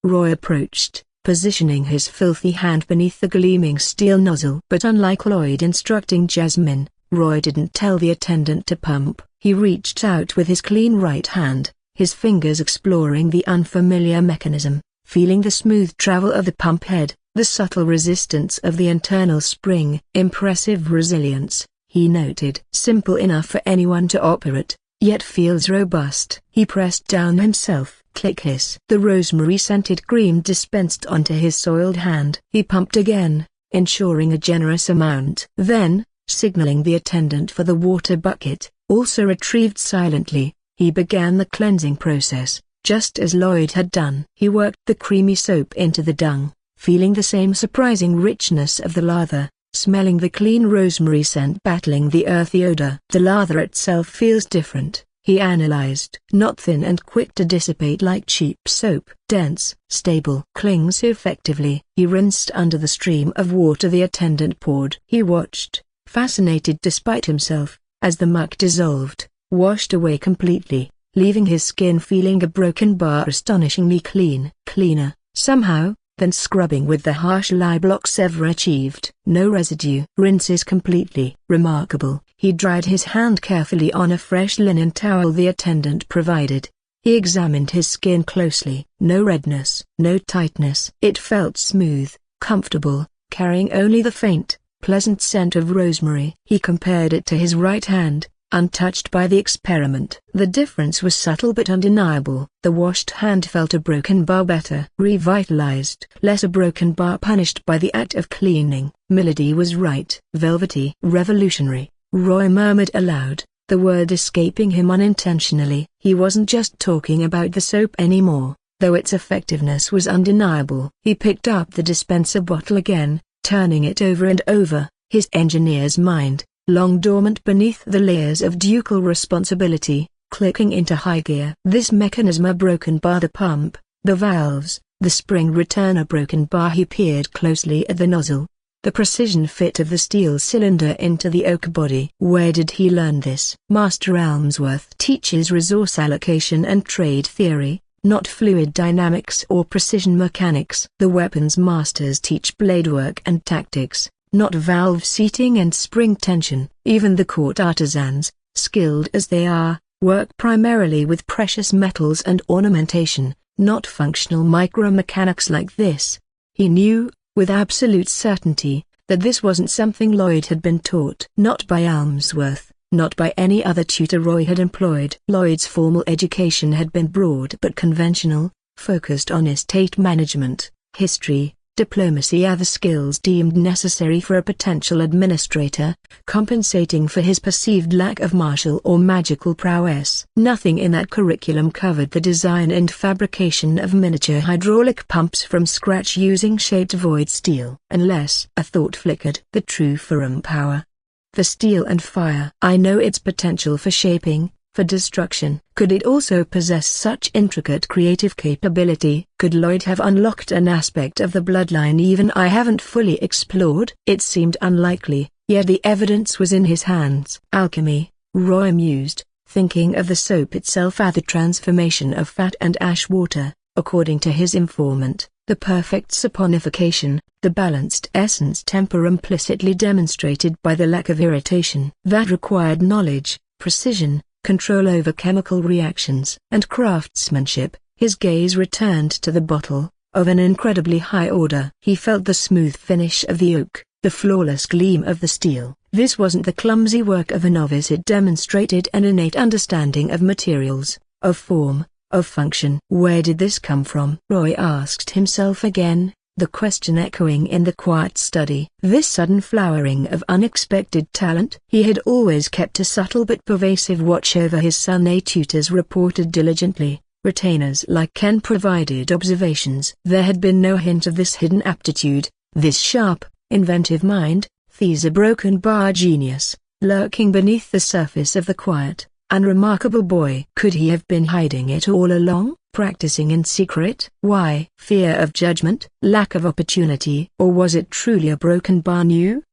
Roy approached, positioning his filthy hand beneath the gleaming steel nozzle. But unlike Lloyd instructing Jasmine, Roy didn't tell the attendant to pump. He reached out with his clean right hand, his fingers exploring the unfamiliar mechanism, feeling the smooth travel of the pump head, the subtle resistance of the internal spring. Impressive resilience, he noted. Simple enough for anyone to operate, yet feels robust. He pressed down himself. Click hiss. The rosemary-scented cream dispensed onto his soiled hand. He pumped again, ensuring a generous amount. Then, signaling the attendant for the water bucket, also retrieved silently, he began the cleansing process, just as Lloyd had done. He worked the creamy soap into the dung, feeling the same surprising richness of the lather, smelling the clean rosemary scent battling the earthy odor. The lather itself feels different, he analyzed. Not thin and quick to dissipate like cheap soap. Dense, stable. Clings effectively. He rinsed under the stream of water the attendant poured. He watched, fascinated despite himself, as the muck dissolved, washed away completely, leaving his skin feeling a broken bar astonishingly clean. Cleaner, somehow, than scrubbing with the harsh lye blocks ever achieved. No residue. Rinses completely. Remarkable. He dried his hand carefully on a fresh linen towel the attendant provided. He examined his skin closely. No redness. No tightness. It felt smooth, comfortable, carrying only the faint, pleasant scent of rosemary. He compared it to his right hand, untouched by the experiment. The difference was subtle but undeniable. The washed hand felt a broken bar better. Revitalized. Less a broken bar punished by the act of cleaning. Melody was right. Velvety. Revolutionary. Roy murmured aloud, the word escaping him unintentionally. He wasn't just talking about the soap anymore, though its effectiveness was undeniable. He picked up the dispenser bottle again, turning it over and over, his engineer's mind, long dormant beneath the layers of ducal responsibility, clicking into high gear. This mechanism a broken bar, the pump, the valves, the spring return a broken bar. He peered closely at the nozzle, the precision fit of the steel cylinder into the oak body. Where did he learn this? Master Elmsworth teaches resource allocation and trade theory, not fluid dynamics or precision mechanics. The weapons masters teach blade work and tactics, not valve seating and spring tension. Even the court artisans, skilled as they are, work primarily with precious metals and ornamentation, not functional micromechanics like this. He knew, with absolute certainty, that this wasn't something Lloyd had been taught. Not by Elmsworth, not by any other tutor Roy had employed. Lloyd's formal education had been broad but conventional, focused on estate management, history, diplomacy, other skills deemed necessary for a potential administrator, compensating for his perceived lack of martial or magical prowess. Nothing in that curriculum covered the design and fabrication of miniature hydraulic pumps from scratch using shaped void steel. Unless a thought flickered. The true Ferrum power. The steel and fire. I know its potential for shaping, for destruction. Could it also possess such intricate creative capability? Could Lloyd have unlocked an aspect of the bloodline even I haven't fully explored? It seemed unlikely, yet the evidence was in his hands. Alchemy, Roy mused, thinking of the soap itself as the transformation of fat and ash water, according to his informant, the perfect saponification, the balanced essence temper implicitly demonstrated by the lack of irritation. That required knowledge, precision, control over chemical reactions and craftsmanship. His gaze returned to the bottle, of an incredibly high order. He felt the smooth finish of the oak, the flawless gleam of the steel. This wasn't the clumsy work of a novice. It demonstrated an innate understanding of materials, of form, of function. Where did this come from? Roy asked himself again, the question echoing in the quiet study. This sudden flowering of unexpected talent. He had always kept a subtle but pervasive watch over his son. Tutors reported diligently, retainers like Ken provided observations. There had been no hint of this hidden aptitude, this sharp, inventive mind, this a broken bar genius, lurking beneath the surface of the quiet, unremarkable boy. Could he have been hiding it all along? Practicing in secret? Why? Fear of judgment? Lack of opportunity? Or was it truly a broken bar?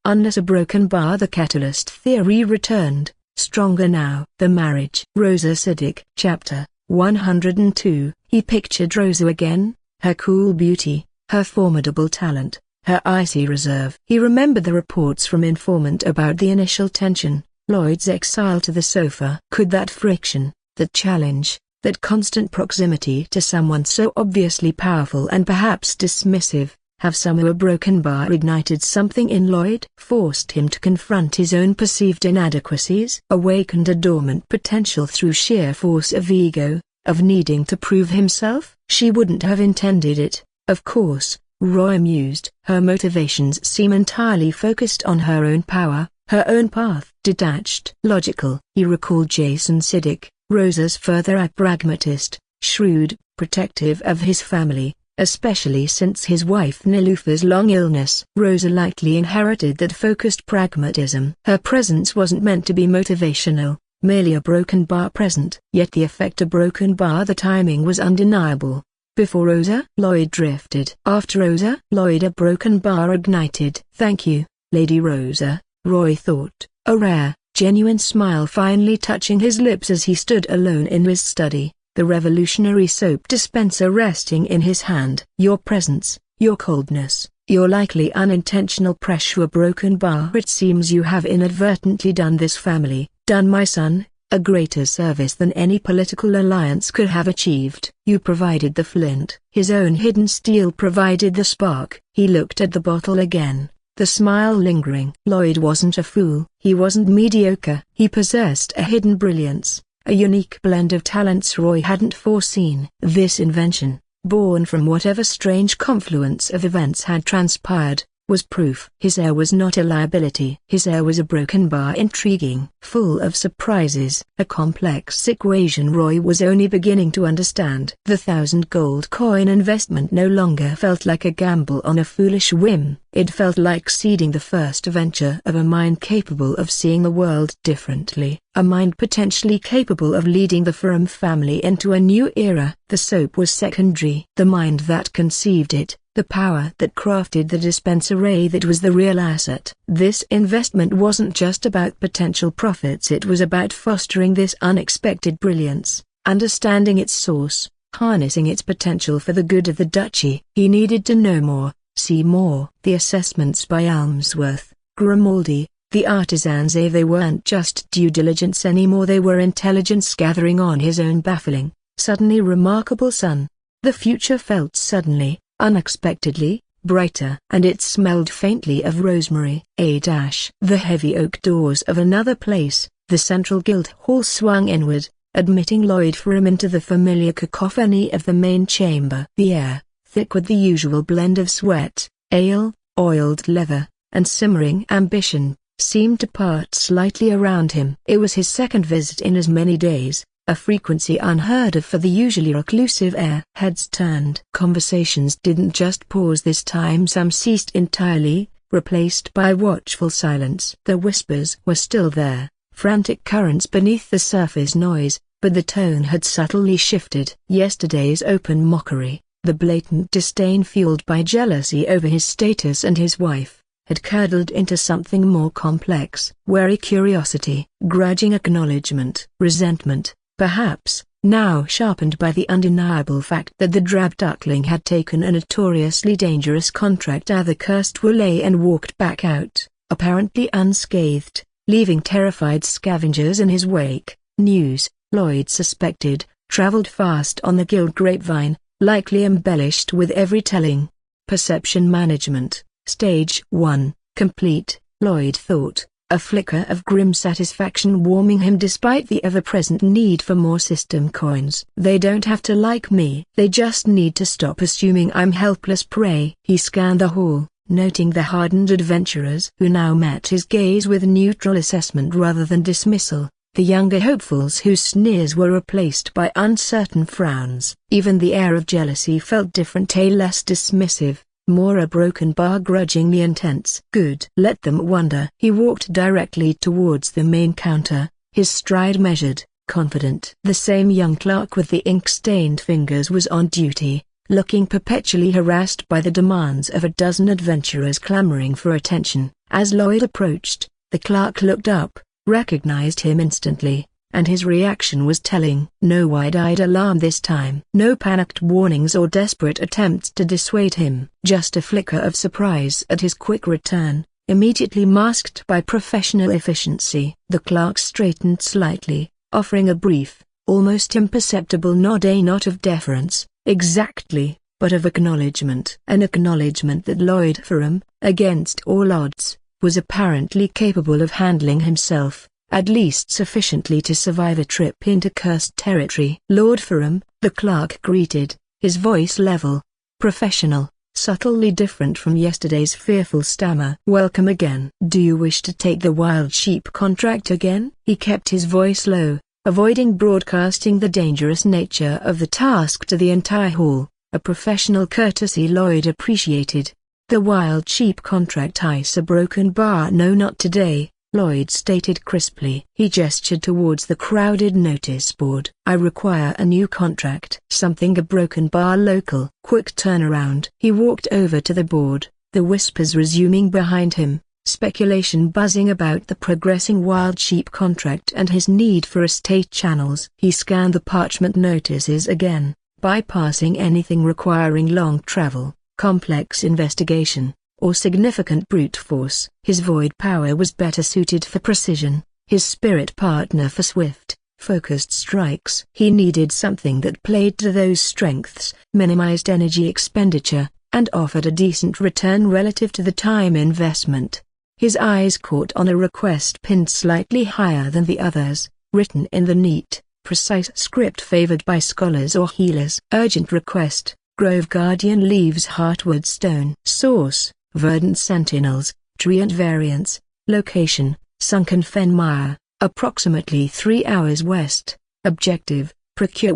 Unless a broken bar. The catalyst theory returned, stronger now. The marriage. Rosa Siddiq. Chapter 102. He pictured Rosa again, her cool beauty, her formidable talent, her icy reserve. He remembered the reports from informant about the initial tension, Lloyd's exile to the sofa. Could that friction, that challenge, that constant proximity to someone so obviously powerful and perhaps dismissive, have somehow a broken bar ignited something in Lloyd? Forced him to confront his own perceived inadequacies? Awakened a dormant potential through sheer force of ego, of needing to prove himself? She wouldn't have intended it, of course, Roy mused. Her motivations seem entirely focused on her own power, her own path. Detached. Logical. He recalled Jason Siddick, Rosa's further pragmatist, shrewd, protective of his family, especially since his wife Niloufer's long illness. Rosa likely inherited that focused pragmatism. Her presence wasn't meant to be motivational, merely a broken bar present. Yet the effect a broken bar, the timing was undeniable. Before Rosa, Lloyd drifted. After Rosa, Lloyd, a broken bar ignited. Thank you, Lady Rosa, Roy thought, a rare, genuine smile finally touching his lips as he stood alone in his study, the revolutionary soap dispenser resting in his hand. Your presence, your coldness, your likely unintentional pressure, a broken bar. It seems you have inadvertently done this family, done my son, a greater service than any political alliance could have achieved. You provided the flint. His own hidden steel provided the spark. He looked at the bottle again, the smile lingering. Lloyd wasn't a fool. He wasn't mediocre. He possessed a hidden brilliance, a unique blend of talents Roy hadn't foreseen. This invention, born from whatever strange confluence of events had transpired, was proof. His heir was not a liability. His heir was a broken bar, intriguing, full of surprises, a complex equation Roy was only beginning to understand. The 1,000 gold coin investment no longer felt like a gamble on a foolish whim. It felt like seeding the first venture of a mind capable of seeing the world differently, a mind potentially capable of leading the Ferrum family into a new era. The soap was secondary. The mind that conceived it, the power that crafted the dispenser ray, that was the real asset. This investment wasn't just about potential profits, it was about fostering this unexpected brilliance, understanding its source, harnessing its potential for the good of the duchy. He needed to know more, see more. The assessments by Almsworth, Grimaldi, the artisans, they weren't just due diligence anymore, they were intelligence gathering on his own baffling, suddenly remarkable son. The future felt suddenly, unexpectedly, brighter, and it smelled faintly of rosemary. The heavy oak doors of another place, the central guild hall, swung inward, admitting Lloyd Ferrum into the familiar cacophony of the main chamber. The air, thick with the usual blend of sweat, ale, oiled leather, and simmering ambition, seemed to part slightly around him. It was his second visit in as many days, a frequency unheard of for the usually reclusive heir. Heads turned. Conversations didn't just pause this time, some ceased entirely, replaced by watchful silence. The whispers were still there, frantic currents beneath the surface noise, but the tone had subtly shifted. Yesterday's open mockery, the blatant disdain fueled by jealousy over his status and his wife, had curdled into something more complex. Wary curiosity, grudging acknowledgement, resentment, perhaps, now sharpened by the undeniable fact that the drab duckling had taken a notoriously dangerous contract. The cursed Woolley and walked back out, apparently unscathed, leaving terrified scavengers in his wake. News, Lloyd suspected, traveled fast on the guild grapevine, likely embellished with every telling. Perception management, stage 1, complete, Lloyd thought, a flicker of grim satisfaction warming him despite the ever-present need for more system coins. They don't have to like me. They just need to stop assuming I'm helpless prey. He scanned the hall, noting the hardened adventurers who now met his gaze with neutral assessment rather than dismissal, the younger hopefuls whose sneers were replaced by uncertain frowns. Even the air of jealousy felt different, less dismissive, more a broken bar, grudgingly intense. Good. Let them wonder. He walked directly towards the main counter, his stride measured, confident. The same young clerk with the ink-stained fingers was on duty, looking perpetually harassed by the demands of a dozen adventurers clamoring for attention. As Lloyd approached, the clerk looked up, recognized him instantly, and his reaction was telling. No wide-eyed alarm this time. No panicked warnings or desperate attempts to dissuade him. Just a flicker of surprise at his quick return, immediately masked by professional efficiency. The clerk straightened slightly, offering a brief, almost imperceptible nod, a nod of deference, exactly, but of acknowledgement. An acknowledgement that Lloyd Ferrum, against all odds, was apparently capable of handling himself, at least sufficiently to survive a trip into cursed territory. Lord Ferrum, the clerk greeted, his voice level, professional, subtly different from yesterday's fearful stammer. "Welcome again. Do you wish to take the wild sheep contract again?" He kept his voice low, avoiding broadcasting the dangerous nature of the task to the entire hall, a professional courtesy Lloyd appreciated. "The wild sheep contract ice a broken bar." "No, not today," Lloyd stated crisply. He gestured towards the crowded notice board. "I require a new contract." "Something a broken bar local." "Quick turnaround." He walked over to the board, the whispers resuming behind him, speculation buzzing about the progressing wild sheep contract and his need for estate channels. He scanned the parchment notices again, bypassing anything requiring long travel, complex investigation, or significant brute force. His void power was better suited for precision, his spirit partner for swift, focused strikes. He needed something that played to those strengths, minimized energy expenditure, and offered a decent return relative to the time investment. His eyes caught on a request pinned slightly higher than the others, written in the neat, precise script favored by scholars or healers. "Urgent request. Grove Guardian leaves Heartwood Stone." Source: Verdant Sentinels, Treant Variants. Location: Sunken Fen Mire, approximately 3 hours west. Objective: procure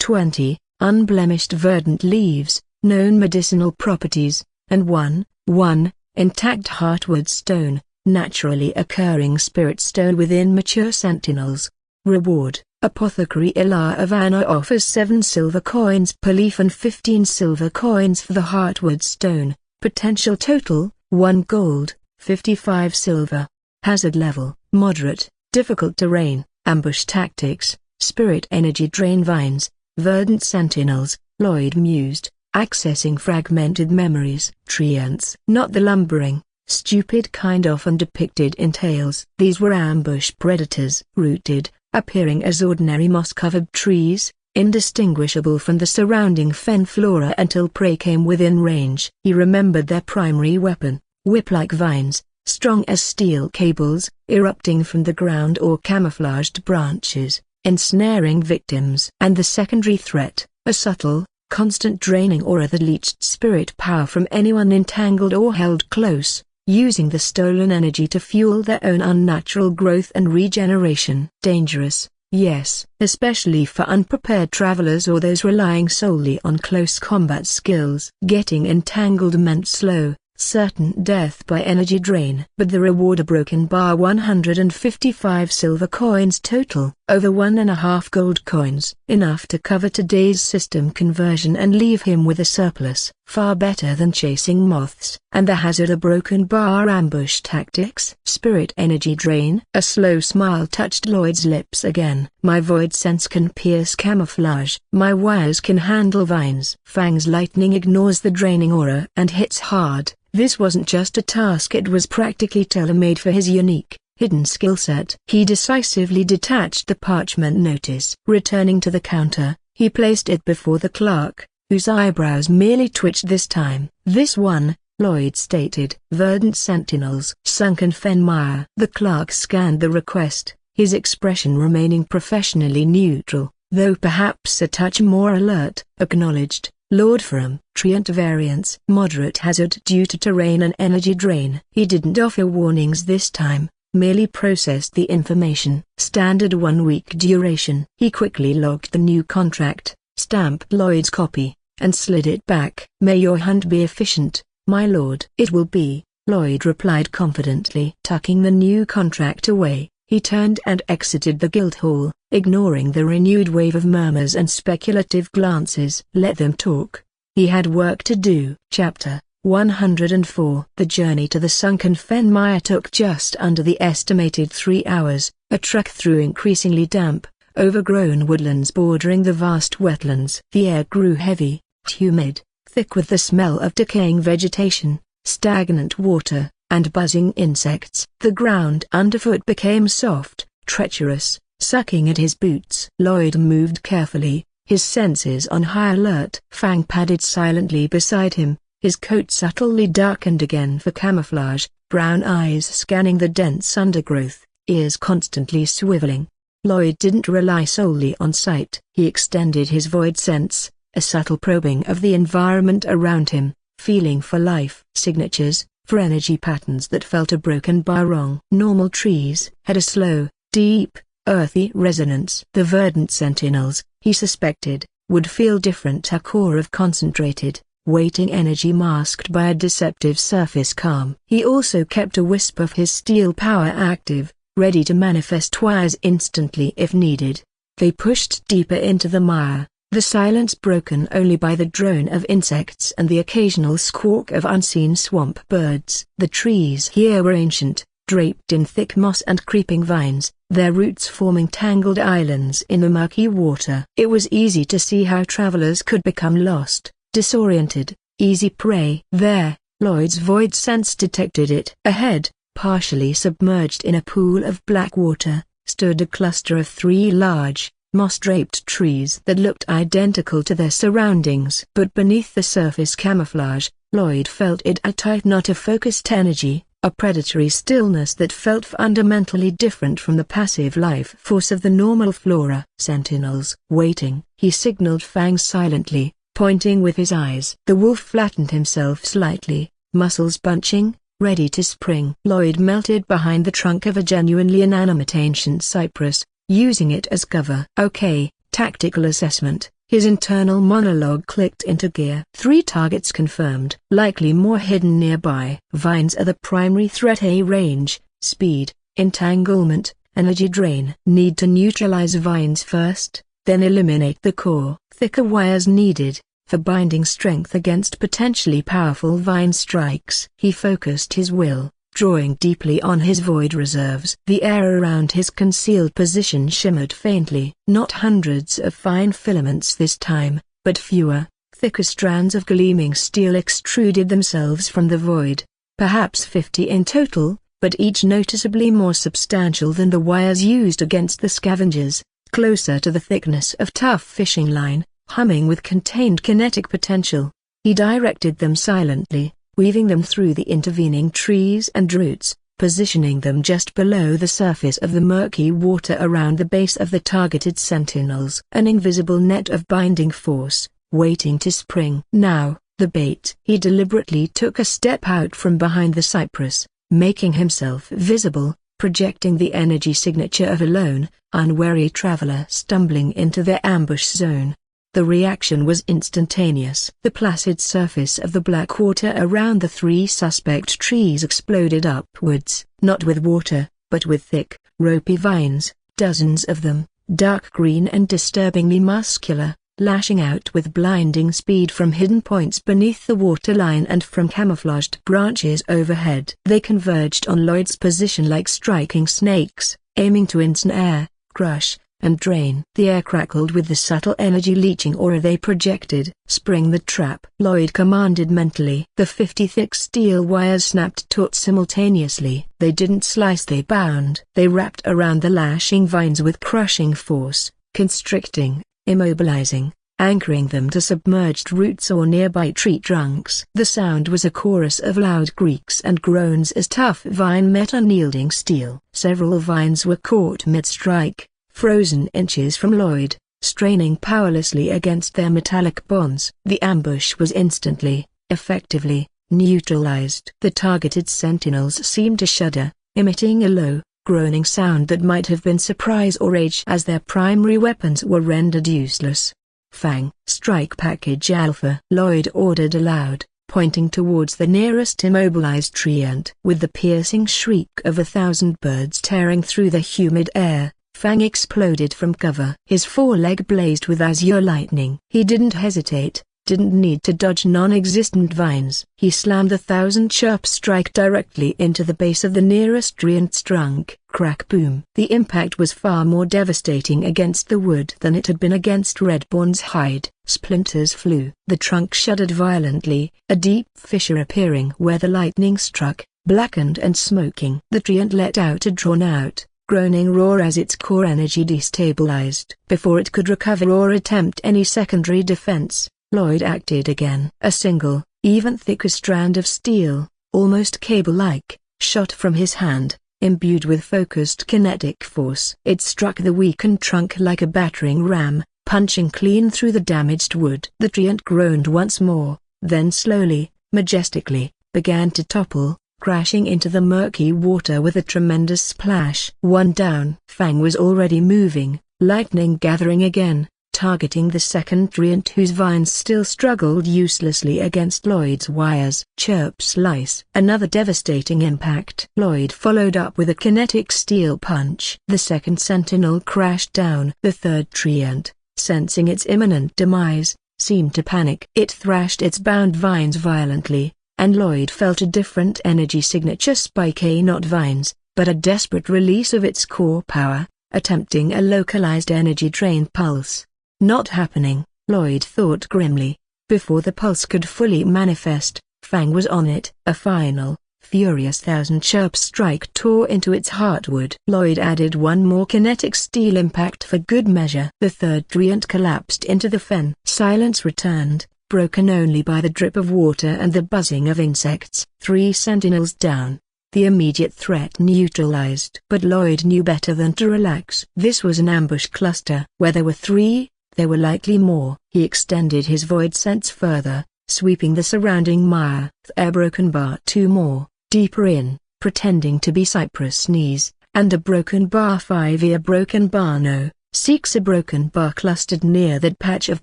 20 unblemished verdant leaves, known medicinal properties, and 1 intact Heartwood Stone, naturally occurring spirit stone within mature sentinels. Reward: Apothecary Ilar of Anna offers 7 silver coins per leaf and 15 silver coins for the Heartwood Stone. Potential total: 1 gold, 55 silver. Hazard level: moderate. Difficult terrain: ambush tactics, spirit energy drain vines, verdant sentinels. Lloyd mused, accessing fragmented memories. Treants, not the lumbering, stupid kind often depicted in tales. These were ambush predators, rooted, appearing as ordinary moss-covered trees, indistinguishable from the surrounding fen flora until prey came within range. He remembered their primary weapon, whip-like vines, strong as steel cables, erupting from the ground or camouflaged branches, ensnaring victims. And the secondary threat, a subtle, constant draining aura that leached spirit power from anyone entangled or held close, using the stolen energy to fuel their own unnatural growth and regeneration. Dangerous, yes, especially for unprepared travelers or those relying solely on close combat skills. Getting entangled meant slow, certain death by energy drain. But the reward: a broken bar, 155 silver coins total, over 1.5 gold coins, enough to cover today's system conversion and leave him with a surplus. Far better than chasing moths. And the hazard: a broken bar, ambush tactics. Spirit energy drain. A slow smile touched Lloyd's lips again. My void sense can pierce camouflage. My wires can handle vines. Fang's lightning ignores the draining aura and hits hard. This wasn't just a task, it was practically tailor-made for his unique, hidden skill set. He decisively detached the parchment notice. Returning to the counter, he placed it before the clerk, whose eyebrows merely twitched this time. "This one," Lloyd stated. "Verdant Sentinels, Sunken Fen Mire." The clerk scanned the request, his expression remaining professionally neutral, though perhaps a touch more alert. "Acknowledged, Lord Ferrum." "Treant Variants, moderate hazard due to terrain and energy drain." He didn't offer warnings this time, merely processed the information. "Standard 1-week duration." He quickly logged the new contract, stamped Lloyd's copy, and slid it back. "May your hunt be efficient, my lord." "It will be," Lloyd replied confidently. Tucking the new contract away, he turned and exited the Guildhall, ignoring the renewed wave of murmurs and speculative glances. Let them talk. He had work to do. Chapter 104. The journey to the sunken fen mire took just under the estimated 3 hours, a trek through increasingly damp, overgrown woodlands bordering the vast wetlands. The air grew heavy, humid, thick with the smell of decaying vegetation, stagnant water, and buzzing insects. The ground underfoot became soft, treacherous, sucking at his boots. Lloyd moved carefully, his senses on high alert. Fang padded silently beside him, his coat subtly darkened again for camouflage, brown eyes scanning the dense undergrowth, ears constantly swiveling. Lloyd didn't rely solely on sight. He extended his void sense, a subtle probing of the environment around him, feeling for life signatures, for energy patterns that felt a broken bar wrong. Normal trees had a slow, deep, earthy resonance. The verdant sentinels, he suspected, would feel different. A core of concentrated, waiting energy masked by a deceptive surface calm. He also kept a wisp of his steel power active, ready to manifest wires instantly if needed. They pushed deeper into the mire, the silence broken only by the drone of insects and the occasional squawk of unseen swamp birds. The trees here were ancient, draped in thick moss and creeping vines, their roots forming tangled islands in the murky water. It was easy to see how travelers could become lost, disoriented, easy prey. There, Lloyd's void sense detected it. Ahead, partially submerged in a pool of black water, stood a cluster of 3 large, moss-draped trees that looked identical to their surroundings. But beneath the surface camouflage, Lloyd felt it a tight knot of focused energy, a predatory stillness that felt fundamentally different from the passive life force of the normal flora. Sentinels waiting. He signaled Fang silently, pointing with his eyes. The wolf flattened himself slightly, muscles bunching, ready to spring. Lloyd melted behind the trunk of a genuinely inanimate ancient cypress, using it as cover. Okay, tactical assessment. His internal monologue clicked into gear. 3 targets confirmed. Likely more hidden nearby. Vines are the primary threat. A range, speed, entanglement, energy drain. Need to neutralize vines first, then eliminate the core. Thicker wires needed, for binding strength against potentially powerful vine strikes. He focused his will, drawing deeply on his void reserves. The air around his concealed position shimmered faintly. Not hundreds of fine filaments this time, but fewer, thicker strands of gleaming steel extruded themselves from the void. Perhaps 50 in total, but each noticeably more substantial than the wires used against the scavengers, closer to the thickness of tough fishing line, humming with contained kinetic potential. He directed them silently, weaving them through the intervening trees and roots, positioning them just below the surface of the murky water around the base of the targeted sentinels. An invisible net of binding force, waiting to spring. Now, the bait. He deliberately took a step out from behind the cypress, making himself visible, projecting the energy signature of a lone, unwary traveler stumbling into their ambush zone. The reaction was instantaneous. The placid surface of the black water around the 3 suspect trees exploded upwards, not with water, but with thick, ropey vines, dozens of them, dark green and disturbingly muscular, lashing out with blinding speed from hidden points beneath the waterline and from camouflaged branches overhead. They converged on Lloyd's position like striking snakes, aiming to ensnare, crush, and drain. The air crackled with the subtle energy leaching aura they projected. Spring the trap, Lloyd commanded mentally. The 50 thick steel wires snapped taut simultaneously. They didn't slice, they bound. They wrapped around the lashing vines with crushing force, constricting, immobilizing, anchoring them to submerged roots or nearby tree trunks. The sound was a chorus of loud creaks and groans as tough vine met unyielding steel. Several vines were caught mid-strike, frozen inches from Lloyd, straining powerlessly against their metallic bonds. The ambush was instantly, effectively, neutralized. The targeted sentinels seemed to shudder, emitting a low, groaning sound that might have been surprise or rage as their primary weapons were rendered useless. Fang, strike package Alpha, Lloyd ordered aloud, pointing towards the nearest immobilized tree ant. With the piercing shriek of 1,000 birds tearing through the humid air, Fang exploded from cover. His foreleg blazed with azure lightning. He didn't hesitate, didn't need to dodge non-existent vines. He slammed the 1,000 strike directly into the base of the nearest tree and trunk. Crack boom. The impact was far more devastating against the wood than it had been against Reborn's hide. Splinters flew. The trunk shuddered violently, a deep fissure appearing where the lightning struck, blackened and smoking. The tree let out a drawn-out, groaning roar as its core energy destabilized. Before it could recover or attempt any secondary defense, Lloyd acted again. A single, even thicker strand of steel, almost cable-like, shot from his hand, imbued with focused kinetic force. It struck the weakened trunk like a battering ram, punching clean through the damaged wood. The tree groaned once more, then slowly, majestically, began to topple, crashing into the murky water with a tremendous splash. One down. Fang was already moving, lightning gathering again, targeting the second treant whose vines still struggled uselessly against Lloyd's wires. Chirp slice. Another devastating impact. Lloyd followed up with a kinetic steel punch. The second sentinel crashed down. The third treant, sensing its imminent demise, seemed to panic. It thrashed its bound vines violently, and Lloyd felt a different energy signature spike, not vines, but a desperate release of its core power, attempting a localized energy drain pulse. Not happening, Lloyd thought grimly. Before the pulse could fully manifest, Fang was on it. A final, furious 1,000 strike tore into its heartwood. Lloyd added one more kinetic steel impact for good measure. The third treant collapsed into the fen. Silence returned, broken only by the drip of water and the buzzing of insects. 3 sentinels down. The immediate threat neutralized. But Lloyd knew better than to relax. This was an ambush cluster. Where there were 3, there were likely more. He extended his void sense further, sweeping the surrounding mire. A broken bar. 2 more, deeper in, pretending to be cypress knees, and a broken bar. 5. A broken bar. No. 6. A broken bar clustered near that patch of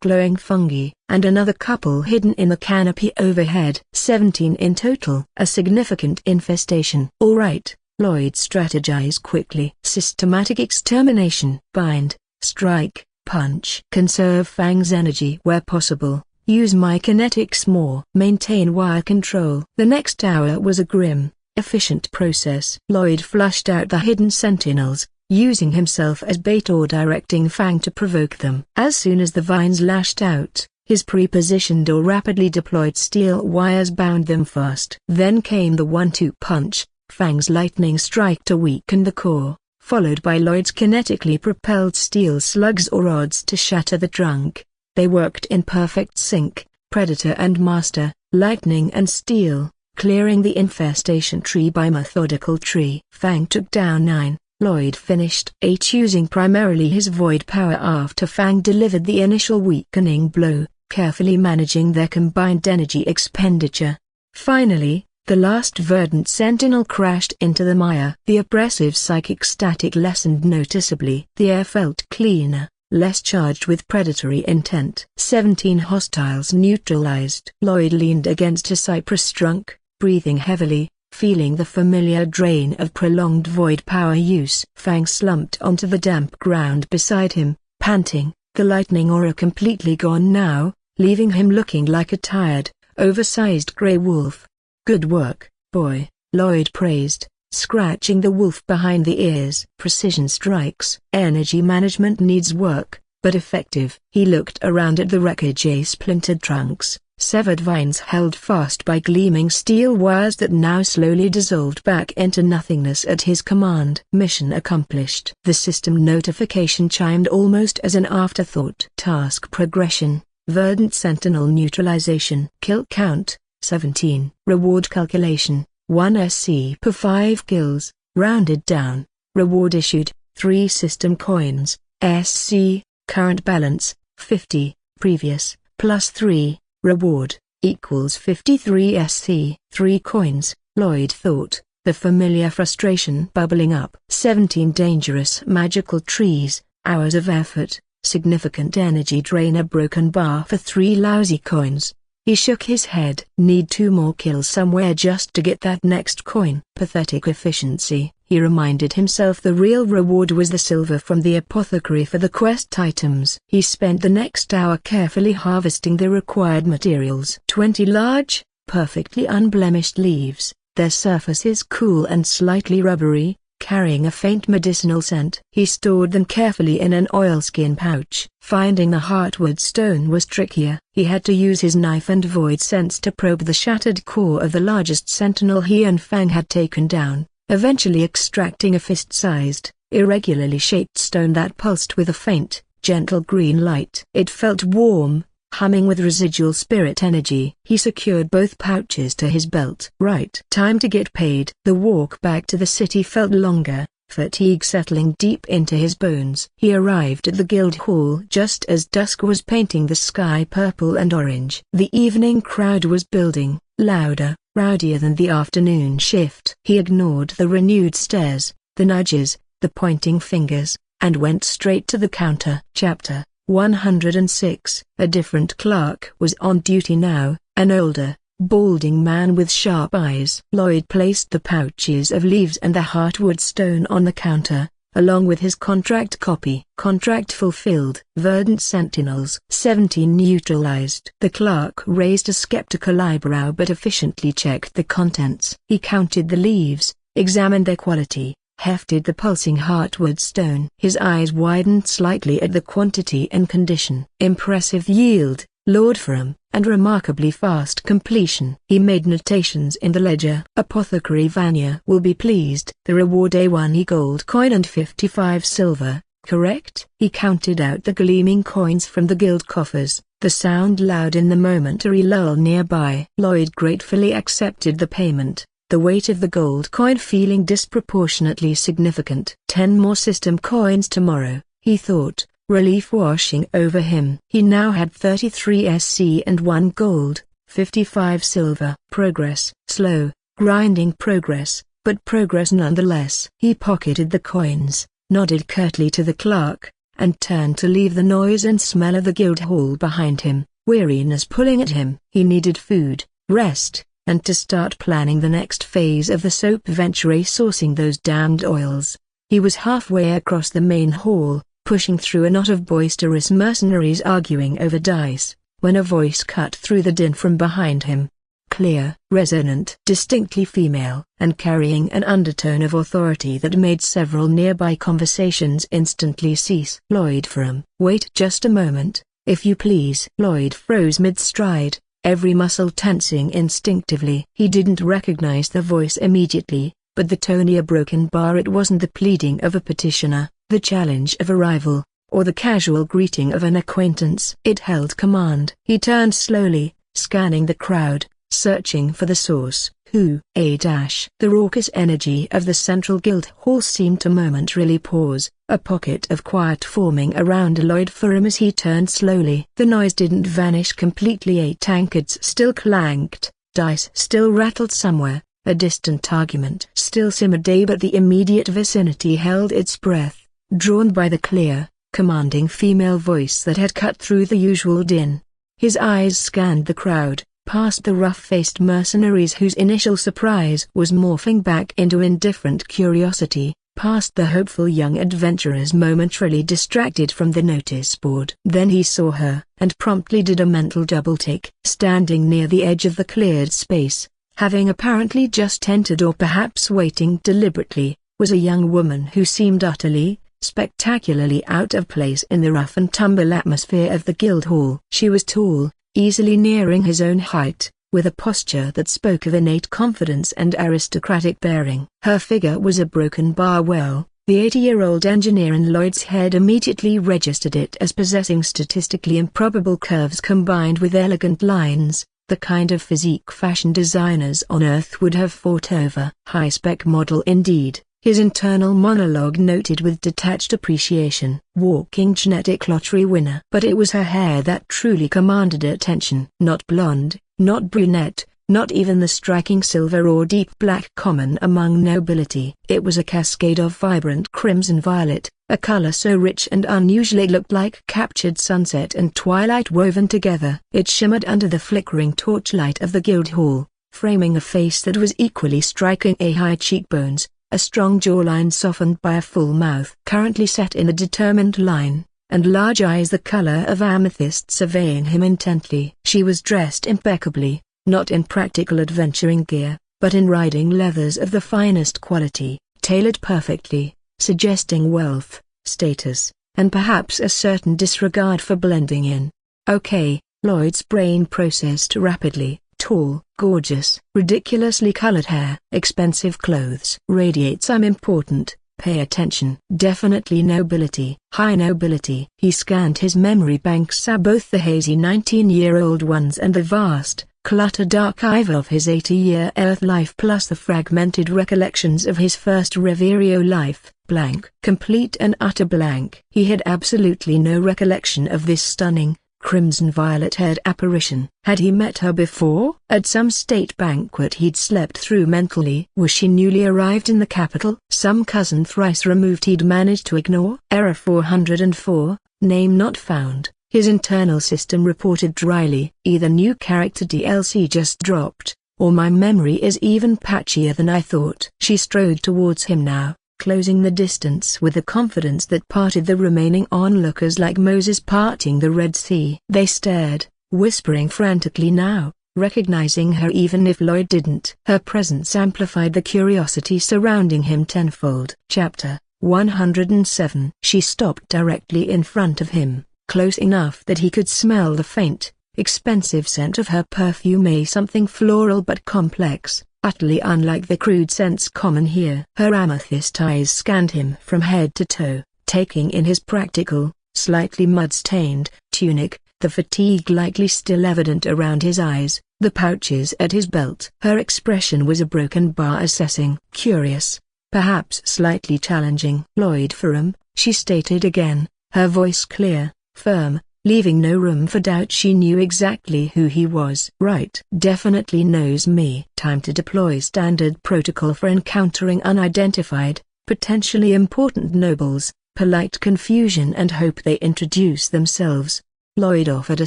glowing fungi, and another couple hidden in the canopy overhead. 17 in total. A significant infestation. All right, Lloyd strategized quickly. Systematic extermination. Bind, strike, punch. Conserve Fang's energy where possible. Use my kinetics more. Maintain wire control. The next hour was a grim, efficient process. Lloyd flushed out the hidden sentinels, using himself as bait or directing Fang to provoke them. As soon as the vines lashed out, his pre-positioned or rapidly deployed steel wires bound them fast. Then came the 1-2 punch, Fang's lightning strike to weaken the core, followed by Lloyd's kinetically propelled steel slugs or rods to shatter the trunk. They worked in perfect sync, predator and master, lightning and steel, clearing the infestation tree by methodical tree. Fang took down 9. Lloyd finished 8 using primarily his void power after Fang delivered the initial weakening blow, carefully managing their combined energy expenditure. Finally, the last verdant sentinel crashed into the mire. The oppressive psychic static lessened noticeably. The air felt cleaner, less charged with predatory intent. 17 hostiles neutralized. Lloyd leaned against a cypress trunk, breathing heavily, feeling the familiar drain of prolonged void power use. Fang slumped onto the damp ground beside him, panting, the lightning aura completely gone now, leaving him looking like a tired, oversized gray wolf. Good work, boy, Lloyd praised, scratching the wolf behind the ears. Precision strikes. Energy management needs work, but effective. He looked around at the wreckage. Splintered trunks, severed vines held fast by gleaming steel wires that now slowly dissolved back into nothingness at his command. Mission accomplished. The system notification chimed almost as an afterthought. Task progression, verdant sentinel neutralization. Kill count, 17. Reward calculation, 1 SC per 5 kills, rounded down. Reward issued, 3 system coins, SC, current balance, 50, previous, plus 3. Reward, equals 53 SC. 3 coins, Lloyd thought, the familiar frustration bubbling up. 17 dangerous magical trees, hours of effort, significant energy drain. A broken bar for 3 lousy coins. He shook his head. Need 2 more kills somewhere just to get that next coin. Pathetic efficiency. He reminded himself the real reward was the silver from the apothecary for the quest items. He spent the next hour carefully harvesting the required materials. 20 large, perfectly unblemished leaves, their surfaces cool and slightly rubbery, carrying a faint medicinal scent. He stored them carefully in an oilskin pouch. Finding the heartwood stone was trickier. He had to use his knife and void sense to probe the shattered core of the largest sentinel he and Fang had taken down, eventually extracting a fist-sized, irregularly shaped stone that pulsed with a faint, gentle green light. It felt warm, humming with residual spirit energy. He secured both pouches to his belt. Right. Time to get paid. The walk back to the city felt longer, fatigue settling deep into his bones. He arrived at the guild hall just as dusk was painting the sky purple and orange. The evening crowd was building, louder, rowdier than the afternoon shift. He ignored the renewed stares, the nudges, the pointing fingers, and went straight to the counter. Chapter 106. A different clerk was on duty now, an older, balding man with sharp eyes. Lloyd placed the pouches of leaves and the heartwood stone on the counter, along with his contract copy. Contract fulfilled. Verdant sentinels. 17 neutralized. The clerk raised a skeptical eyebrow but efficiently checked the contents. He counted the leaves, examined their quality, hefted the pulsing heartwood stone. His eyes widened slightly at the quantity and condition. Impressive yield, Lord Ferrum, and remarkably fast completion. He made notations in the ledger. Apothecary Vanya will be pleased. The reward A1 gold coin and 55 silver, correct? He counted out the gleaming coins from the guild coffers, the sound loud in the momentary lull nearby. Lloyd gratefully accepted the payment, the weight of the gold coin feeling disproportionately significant. 10 more system coins tomorrow, he thought, relief washing over him. He now had 33 SC and 1 gold, 55 silver. Progress. Slow, grinding progress, but progress nonetheless. He pocketed the coins, nodded curtly to the clerk, and turned to leave the noise and smell of the guild hall behind him, weariness pulling at him. He needed food, rest, and to start planning the next phase of the soap venture, sourcing those damned oils. He was halfway across the main hall, pushing through a knot of boisterous mercenaries arguing over dice, when a voice cut through the din from behind him. Clear, resonant, distinctly female, and carrying an undertone of authority that made several nearby conversations instantly cease. Lloyd Ferrum. Wait just a moment, if you please. Lloyd froze mid-stride, every muscle tensing instinctively. He didn't recognize the voice immediately, but the tone a broken bar. It wasn't the pleading of a petitioner, the challenge of a rival, or the casual greeting of an acquaintance. It held command. He turned slowly, scanning the crowd, searching for the source. Who? The raucous energy of the central guild hall seemed to momentarily pause, a pocket of quiet forming around Lloyd Ferrum as he turned slowly. The noise didn't vanish completely. Tankards still clanked, dice still rattled somewhere, a distant argument still simmered, but the immediate vicinity held its breath, drawn by the clear, commanding female voice that had cut through the usual din. His eyes scanned the crowd, past the rough-faced mercenaries whose initial surprise was morphing back into indifferent curiosity, past the hopeful young adventurers momentarily distracted from the notice board. Then he saw her, and promptly did a mental double-take. Standing near the edge of the cleared space, having apparently just entered or perhaps waiting deliberately, was a young woman who seemed utterly, spectacularly out of place in the rough-and-tumble atmosphere of the guild hall. She was tall, easily nearing his own height, with a posture that spoke of innate confidence and aristocratic bearing. Her figure was a broken bar. Well, the 80-year-old engineer in Lloyd's head immediately registered it as possessing statistically improbable curves combined with elegant lines, the kind of physique fashion designers on Earth would have fought over. High-spec model indeed, his internal monologue noted with detached appreciation. Walking genetic lottery winner. But it was her hair that truly commanded attention. Not blonde, not brunette, not even the striking silver or deep black common among nobility. It was a cascade of vibrant crimson-violet, a color so rich and unusual it looked like captured sunset and twilight woven together. It shimmered under the flickering torchlight of the Guildhall, framing a face that was equally striking: high cheekbones, a strong jawline softened by a full mouth currently set in a determined line, and large eyes the color of amethyst surveying him intently. She was dressed impeccably, not in practical adventuring gear, but in riding leathers of the finest quality, tailored perfectly, suggesting wealth, status, and perhaps a certain disregard for blending in. Okay, Lloyd's brain processed rapidly. Tall, gorgeous, ridiculously colored hair, expensive clothes. Radiates I'm important, pay attention. Definitely nobility, high nobility. He scanned his memory banks, saw both the hazy 19-year-old ones and the vast, cluttered archive of his 80-year Earth life, plus the fragmented recollections of his first Riverio life. Blank. Complete and utter blank. He had absolutely no recollection of this stunning, crimson-violet-haired apparition. Had he met her before? At some state banquet he'd slept through mentally. Was she newly arrived in the capital? Some cousin thrice removed he'd managed to ignore? Error 404, name not found. His internal system reported dryly. Either new character DLC just dropped, or my memory is even patchier than I thought. She strode towards him now, closing the distance with a confidence that parted the remaining onlookers like Moses parting the Red Sea. They stared, whispering frantically now, recognizing her even if Lloyd didn't. Her presence amplified the curiosity surrounding him tenfold. Chapter 107. She stopped directly in front of him, close enough that he could smell the faint, expensive scent of her perfume, something floral but complex, utterly unlike the crude scents common here. Her amethyst eyes scanned him from head to toe, taking in his practical, slightly mud-stained, tunic, the fatigue likely still evident around his eyes, the pouches at his belt. Her expression was a broken bar, assessing, curious, perhaps slightly challenging. Lloyd Ferrum, she stated again, her voice clear, firm, leaving no room for doubt. She knew exactly who he was. Right. Definitely knows me. Time to deploy standard protocol for encountering unidentified, potentially important nobles. Polite confusion and hope they introduce themselves. Lloyd offered a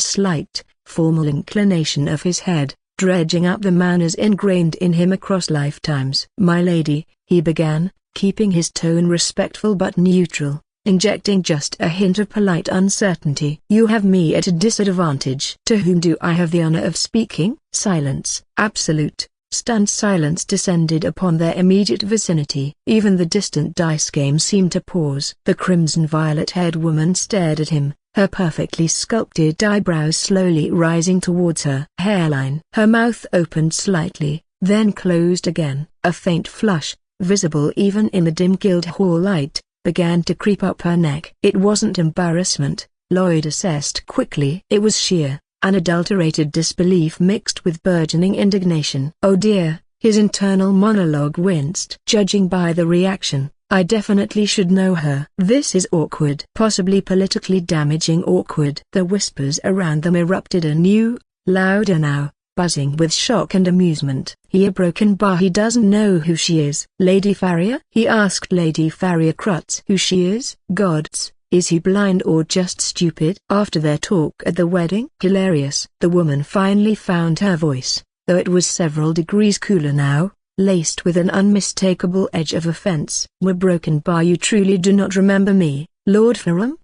slight, formal inclination of his head, dredging up the manners ingrained in him across lifetimes. My lady, he began, keeping his tone respectful but neutral, injecting just a hint of polite uncertainty. You have me at a disadvantage. To whom do I have the honor of speaking? Silence. Absolute, stunned silence descended upon their immediate vicinity. Even the distant dice game seemed to pause. The crimson-violet-haired woman stared at him, her perfectly sculpted eyebrows slowly rising towards her hairline. Her mouth opened slightly, then closed again. A faint flush, visible even in the dim Guildhall light, began to creep up her neck. It wasn't embarrassment, Lloyd assessed quickly. It was sheer, unadulterated disbelief mixed with burgeoning indignation. Oh dear, his internal monologue winced. Judging by the reaction, I definitely should know her. This is awkward. Possibly politically damaging awkward. The whispers around them erupted anew, louder now, buzzing with shock and amusement. He a broken bar. He doesn't know who she is. Lady Farrier? He asked Lady Farrier Crutz who she is. Gods, is he blind or just stupid? After their talk at the wedding? Hilarious. The woman finally found her voice, though it was several degrees cooler now, laced with an unmistakable edge of offense. We're broken bar. You truly do not remember me, Lord Ferrum?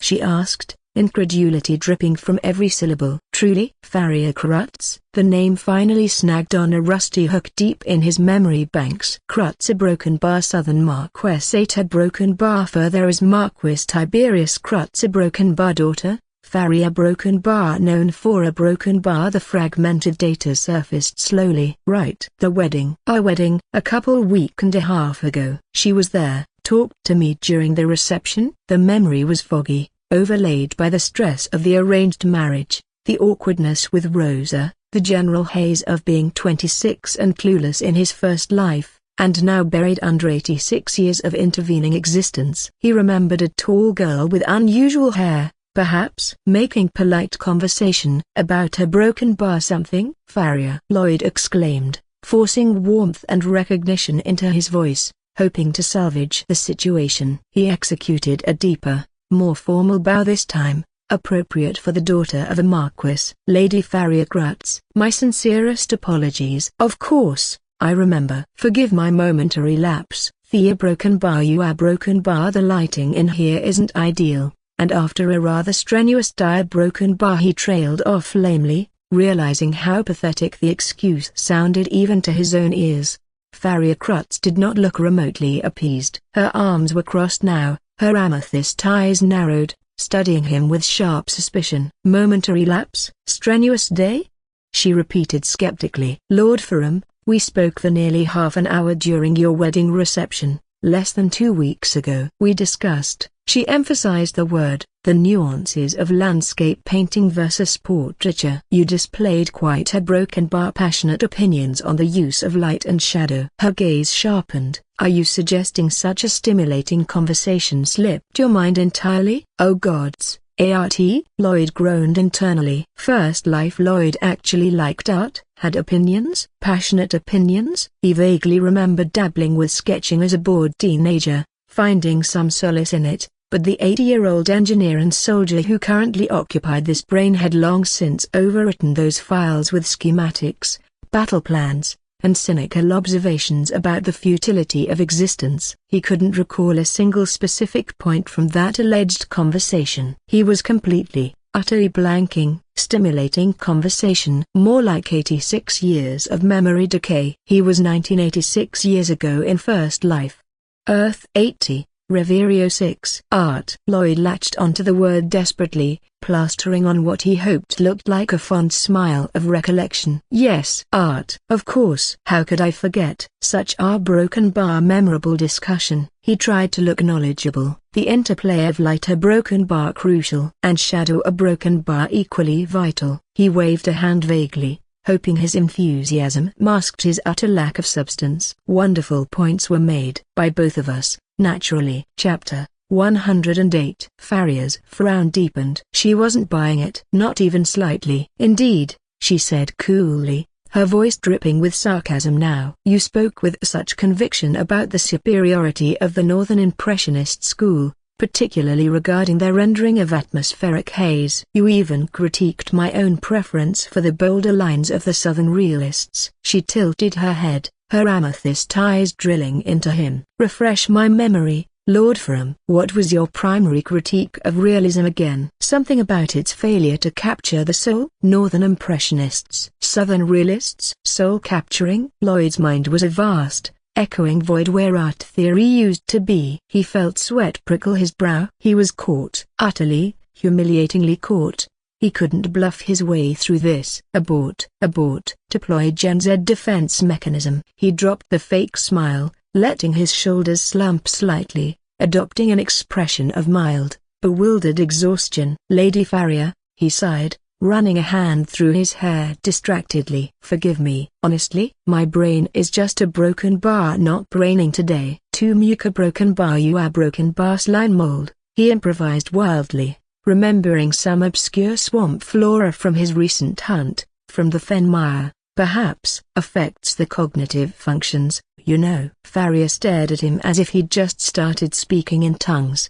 She asked, incredulity dripping from every syllable. Truly? Farrier Crutz? The name finally snagged on a rusty hook deep in his memory banks. Crutz, a broken bar Southern Marquessate, a broken bar further as Marquis Tiberius Crutz, a broken bar daughter, Farrier broken bar known for a broken bar. The fragmented data surfaced slowly. Right. The wedding. Our wedding, a week and a half ago. She was there, talked to me during the reception. The memory was foggy, overlaid by the stress of the arranged marriage, the awkwardness with Rosa, the general haze of being 26 and clueless in his first life, and now buried under 86 years of intervening existence. He remembered a tall girl with unusual hair, perhaps making polite conversation about a broken bar something? Farrier, Lloyd exclaimed, forcing warmth and recognition into his voice, hoping to salvage the situation. He executed a deeper, more formal bow this time, appropriate for the daughter of a marquis. Lady Farrier Crutz, my sincerest apologies. Of course, I remember. Forgive my momentary lapse. Thea broken bar, you are broken bar. The lighting in here isn't ideal. And after a rather strenuous dire broken bar he trailed off lamely, realizing how pathetic the excuse sounded even to his own ears. Farrier Crutz did not look remotely appeased. Her arms were crossed now, her amethyst eyes narrowed, studying him with sharp suspicion. Momentary lapse? Strenuous day? She repeated skeptically. Lord Ferrum, we spoke for nearly half an hour during your wedding reception, less than 2 weeks ago. We discussed, she emphasized the word, the nuances of landscape painting versus portraiture. You displayed quite a broken bar passionate opinions on the use of light and shadow. Her gaze sharpened. Are you suggesting such a stimulating conversation slipped your mind entirely? Oh gods, art? Lloyd groaned internally. First life Lloyd actually liked art, had opinions? Passionate opinions? He vaguely remembered dabbling with sketching as a bored teenager, finding some solace in it, but the 80-year-old engineer and soldier who currently occupied this brain had long since overwritten those files with schematics, battle plans, and cynical observations about the futility of existence. He couldn't recall a single specific point from that alleged conversation. He was completely, utterly blanking. Stimulating conversation. More like 86 years of memory decay. He was 1986 years ago in first life. Earth 80, Riverio 6. Art. Lloyd latched onto the word desperately, plastering on what he hoped looked like a fond smile of recollection. Yes, art. Of course. How could I forget? Such a broken bar memorable discussion. He tried to look knowledgeable. The interplay of light a broken bar crucial and shadow a broken bar equally vital. He waved a hand vaguely, hoping his enthusiasm masked his utter lack of substance. Wonderful points were made by both of us, naturally. Chapter 108. Farrier's frown deepened. She wasn't buying it. Not even slightly. Indeed, she said coolly, her voice dripping with sarcasm now. You spoke with such conviction about the superiority of the Northern Impressionist school, particularly regarding their rendering of atmospheric haze. You even critiqued my own preference for the bolder lines of the Southern realists. She tilted her head, her amethyst eyes drilling into him. Refresh my memory, Lord Ferrum. What was your primary critique of realism again? Something about its failure to capture the soul? Northern Impressionists. Southern realists. Soul capturing? Lloyd's mind was a vast, echoing void where art theory used to be. He felt sweat prickle his brow. He was caught. Utterly, humiliatingly caught. He couldn't bluff his way through this. Abort. Abort. Deploy Gen Z defense mechanism. He dropped the fake smile, letting his shoulders slump slightly, adopting an expression of mild, bewildered exhaustion. Lady Farrier, he sighed, running a hand through his hair distractedly. Forgive me. Honestly, my brain is just a broken bar not braining today. Too muka broken bar you are broken bar slime mold. He improvised wildly, remembering some obscure swamp flora from his recent hunt, from the Fenmire. Perhaps affects the cognitive functions, you know. Farrier stared at him as if he'd just started speaking in tongues.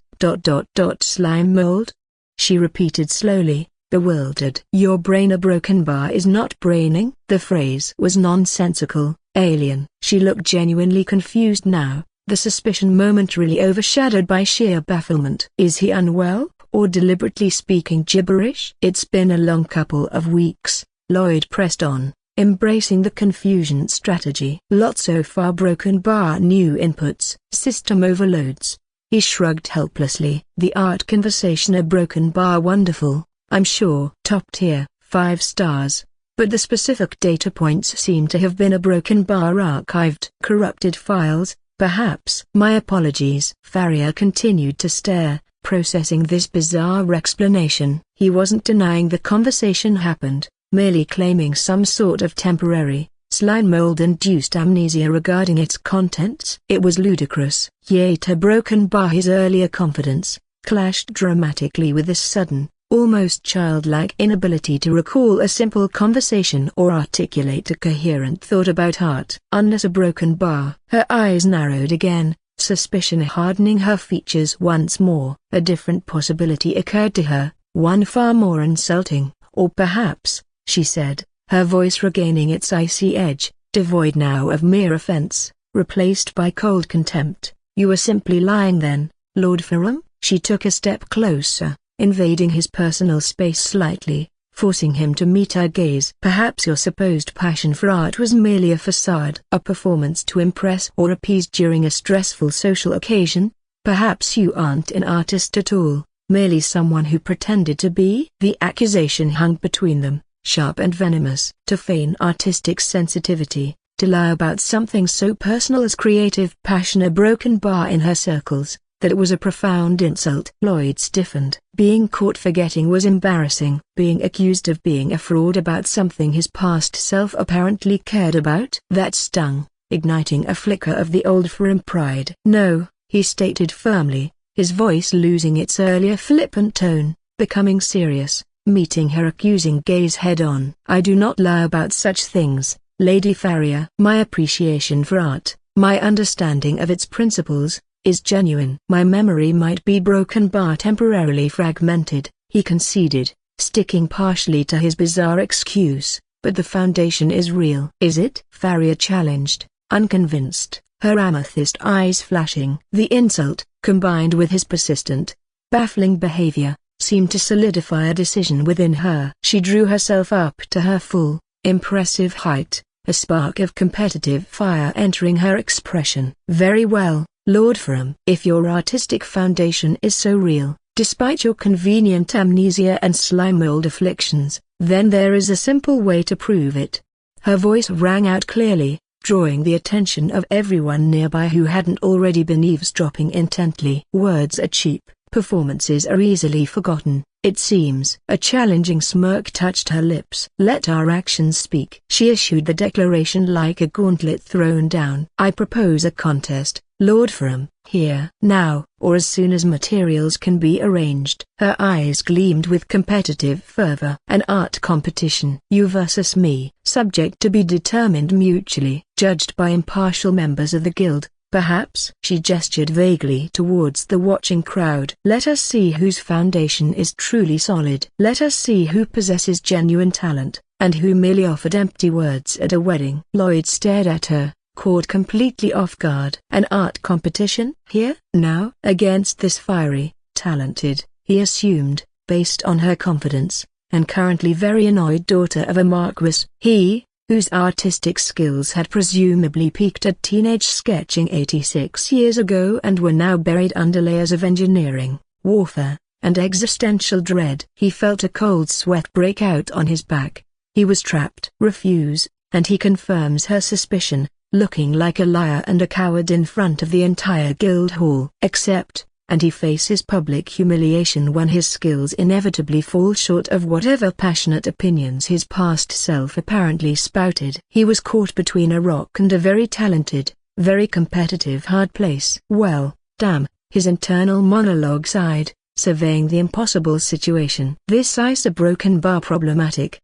Slime mold? She repeated slowly, bewildered. Your brain a broken bar is not braining? The phrase was nonsensical, alien. She looked genuinely confused now, the suspicion momentarily overshadowed by sheer bafflement. Is he unwell, or deliberately speaking gibberish? It's been a long couple of weeks, Lloyd pressed on, embracing the confusion strategy. Lot so far broken bar new inputs, system overloads. He shrugged helplessly. The art conversation a broken bar wonderful, I'm sure. Top tier, 5 stars. But the specific data points seem to have been a broken bar archived. Corrupted files, perhaps. My apologies. Farrier continued to stare, processing this bizarre explanation. He wasn't denying the conversation happened, merely claiming some sort of temporary, slime mold-induced amnesia regarding its contents. It was ludicrous. Yet a broken bar his earlier confidence, clashed dramatically with this sudden, almost childlike inability to recall a simple conversation or articulate a coherent thought about art. Unless a broken bar. Her eyes narrowed again, suspicion hardening her features once more. A different possibility occurred to her, one far more insulting, or perhaps, she said, her voice regaining its icy edge, devoid now of mere offense, replaced by cold contempt. You were simply lying then, Lord Ferrum? She took a step closer, invading his personal space slightly, forcing him to meet her gaze. Perhaps your supposed passion for art was merely a facade, a performance to impress or appease during a stressful social occasion. Perhaps you aren't an artist at all, merely someone who pretended to be. The accusation hung between them, sharp and venomous. To feign artistic sensitivity, to lie about something so personal as creative passion, a broken bar in her circles, that it was a profound insult. Lloyd stiffened. Being caught forgetting was embarrassing. Being accused of being a fraud about something his past self apparently cared about? That stung, igniting a flicker of the old Ferrum pride. No, he stated firmly, his voice losing its earlier flippant tone, becoming serious, meeting her accusing gaze head-on. I do not lie about such things, Lady Farrier. My appreciation for art, my understanding of its principles, is genuine. My memory might be broken but temporarily fragmented, he conceded, sticking partially to his bizarre excuse, but the foundation is real. Is it? Farrier challenged, unconvinced, her amethyst eyes flashing. The insult, combined with his persistent, baffling behavior, seemed to solidify a decision within her. She drew herself up to her full, impressive height, a spark of competitive fire entering her expression. Very well, Lord Ferrum. If your artistic foundation is so real, despite your convenient amnesia and sly-mold afflictions, then there is a simple way to prove it. Her voice rang out clearly, drawing the attention of everyone nearby who hadn't already been eavesdropping intently. Words are cheap, performances are easily forgotten, it seems. A challenging smirk touched her lips. Let our actions speak. She issued the declaration like a gauntlet thrown down. I propose a contest, Lord Ferrum, here, now, or as soon as materials can be arranged. Her eyes gleamed with competitive fervor. An art competition. You versus me. Subject to be determined mutually. Judged by impartial members of the guild, perhaps. She gestured vaguely towards the watching crowd. Let us see whose foundation is truly solid. Let us see who possesses genuine talent, and who merely offered empty words at a wedding. Lloyd stared at her, caught completely off guard. An art competition? Here, now? Against this fiery, talented, he assumed, based on her confidence, and currently very annoyed daughter of a marquis. He, whose artistic skills had presumably peaked at teenage sketching 86 years ago and were now buried under layers of engineering, warfare, and existential dread. He felt a cold sweat break out on his back. He was trapped. Refuse, and he confirms her suspicion, looking like a liar and a coward in front of the entire guild hall. Accept, and he faces public humiliation when his skills inevitably fall short of whatever passionate opinions his past self apparently spouted. He was caught between a rock and a very talented, very competitive hard place. Well, damn, his internal monologue sighed, surveying the impossible situation. This ice a broken bar problematic.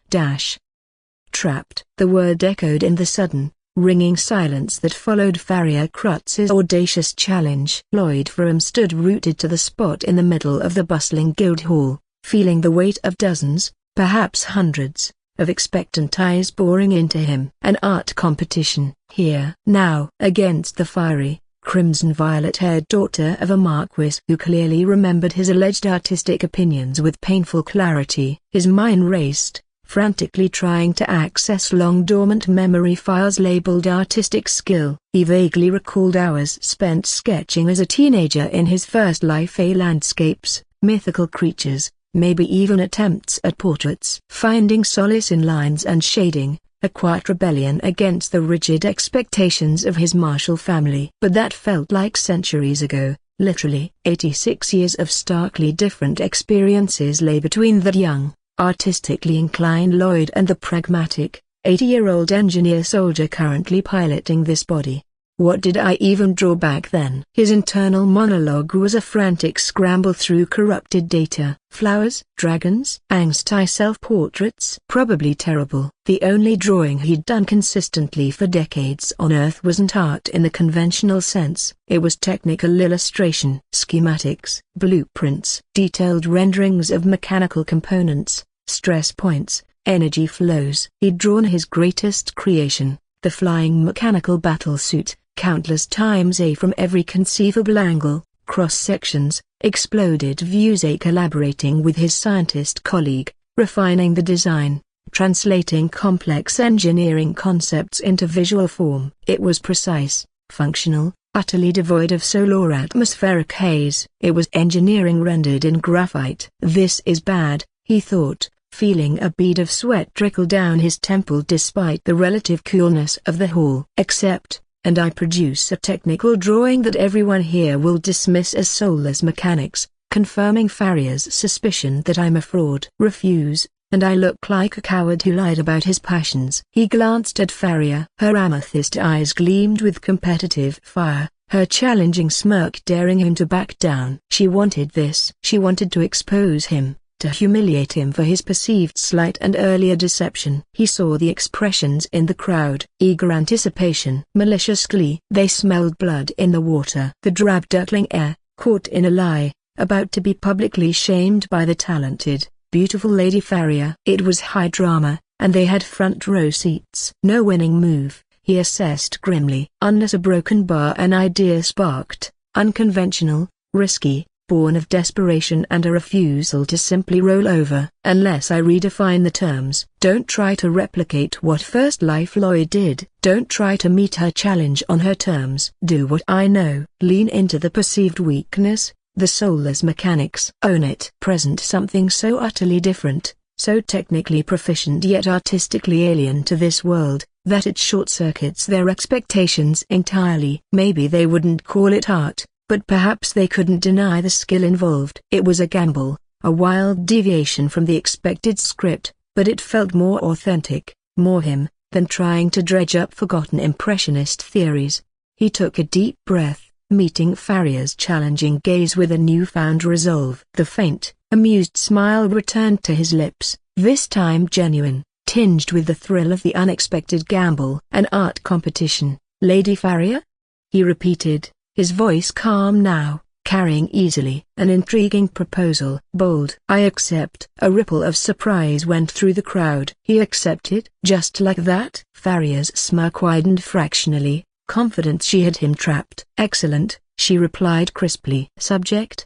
Trapped. The word echoed in the sudden, ringing silence that followed Farrier Crutz's audacious challenge. Lloyd Ferrum stood rooted to the spot in the middle of the bustling guild hall, feeling the weight of dozens, perhaps hundreds, of expectant eyes boring into him. An art competition, here, now, against the fiery, crimson-violet-haired daughter of a marquis who clearly remembered his alleged artistic opinions with painful clarity. His mind raced, frantically trying to access long-dormant memory files labeled artistic skill. He vaguely recalled hours spent sketching as a teenager in his first life, landscapes, mythical creatures, maybe even attempts at portraits. Finding solace in lines and shading, a quiet rebellion against the rigid expectations of his martial family. But that felt like centuries ago. Literally. 86 years of starkly different experiences lay between that young, artistically inclined Lloyd and the pragmatic, 80-year-old engineer soldier currently piloting this body. What did I even draw back then? His internal monologue was a frantic scramble through corrupted data. Flowers, dragons, angsty self-portraits. Probably terrible. The only drawing he'd done consistently for decades on Earth wasn't art in the conventional sense. It was technical illustration. Schematics, blueprints, detailed renderings of mechanical components, stress points, energy flows. He'd drawn his greatest creation, the flying mechanical battlesuit, countless times from every conceivable angle, cross-sections, exploded views. Collaborating with his scientist colleague, refining the design, translating complex engineering concepts into visual form. It was precise, functional, utterly devoid of solar atmospheric haze. It was engineering rendered in graphite. This is bad, he thought, feeling a bead of sweat trickle down his temple despite the relative coolness of the hall. Except, and I produce a technical drawing that everyone here will dismiss as soulless mechanics, confirming Farria's suspicion that I'm a fraud. Refuse, and I look like a coward who lied about his passions. He glanced at Farria. Her amethyst eyes gleamed with competitive fire, her challenging smirk daring him to back down. She wanted this. She wanted to expose him, to humiliate him for his perceived slight and earlier deception. He saw the expressions in the crowd. Eager anticipation. Malicious glee. They smelled blood in the water. The drab duckling heir, caught in a lie, about to be publicly shamed by the talented, beautiful Lady Farria. It was high drama, and they had front row seats. No winning move, he assessed grimly. Unless a broken bar, an idea sparked, unconventional, risky, born of desperation and a refusal to simply roll over. Unless I redefine the terms. Don't try to replicate what First Life Lloyd did. Don't try to meet her challenge on her terms. Do what I know. Lean into the perceived weakness, the soulless mechanics. Own it. Present something so utterly different, so technically proficient yet artistically alien to this world, that it short-circuits their expectations entirely. Maybe they wouldn't call it art, but perhaps they couldn't deny the skill involved. It was a gamble, a wild deviation from the expected script, but it felt more authentic, more him, than trying to dredge up forgotten impressionist theories. He took a deep breath, meeting Farria's challenging gaze with a newfound resolve. The faint, amused smile returned to his lips, this time genuine, tinged with the thrill of the unexpected gamble. An art competition, Lady Farria? He repeated, his voice calm now, carrying easily. An intriguing proposal. Bold. I accept. A ripple of surprise went through the crowd. He accepted? Just like that? Farria's smirk widened fractionally, confident she had him trapped. Excellent, she replied crisply. Subject?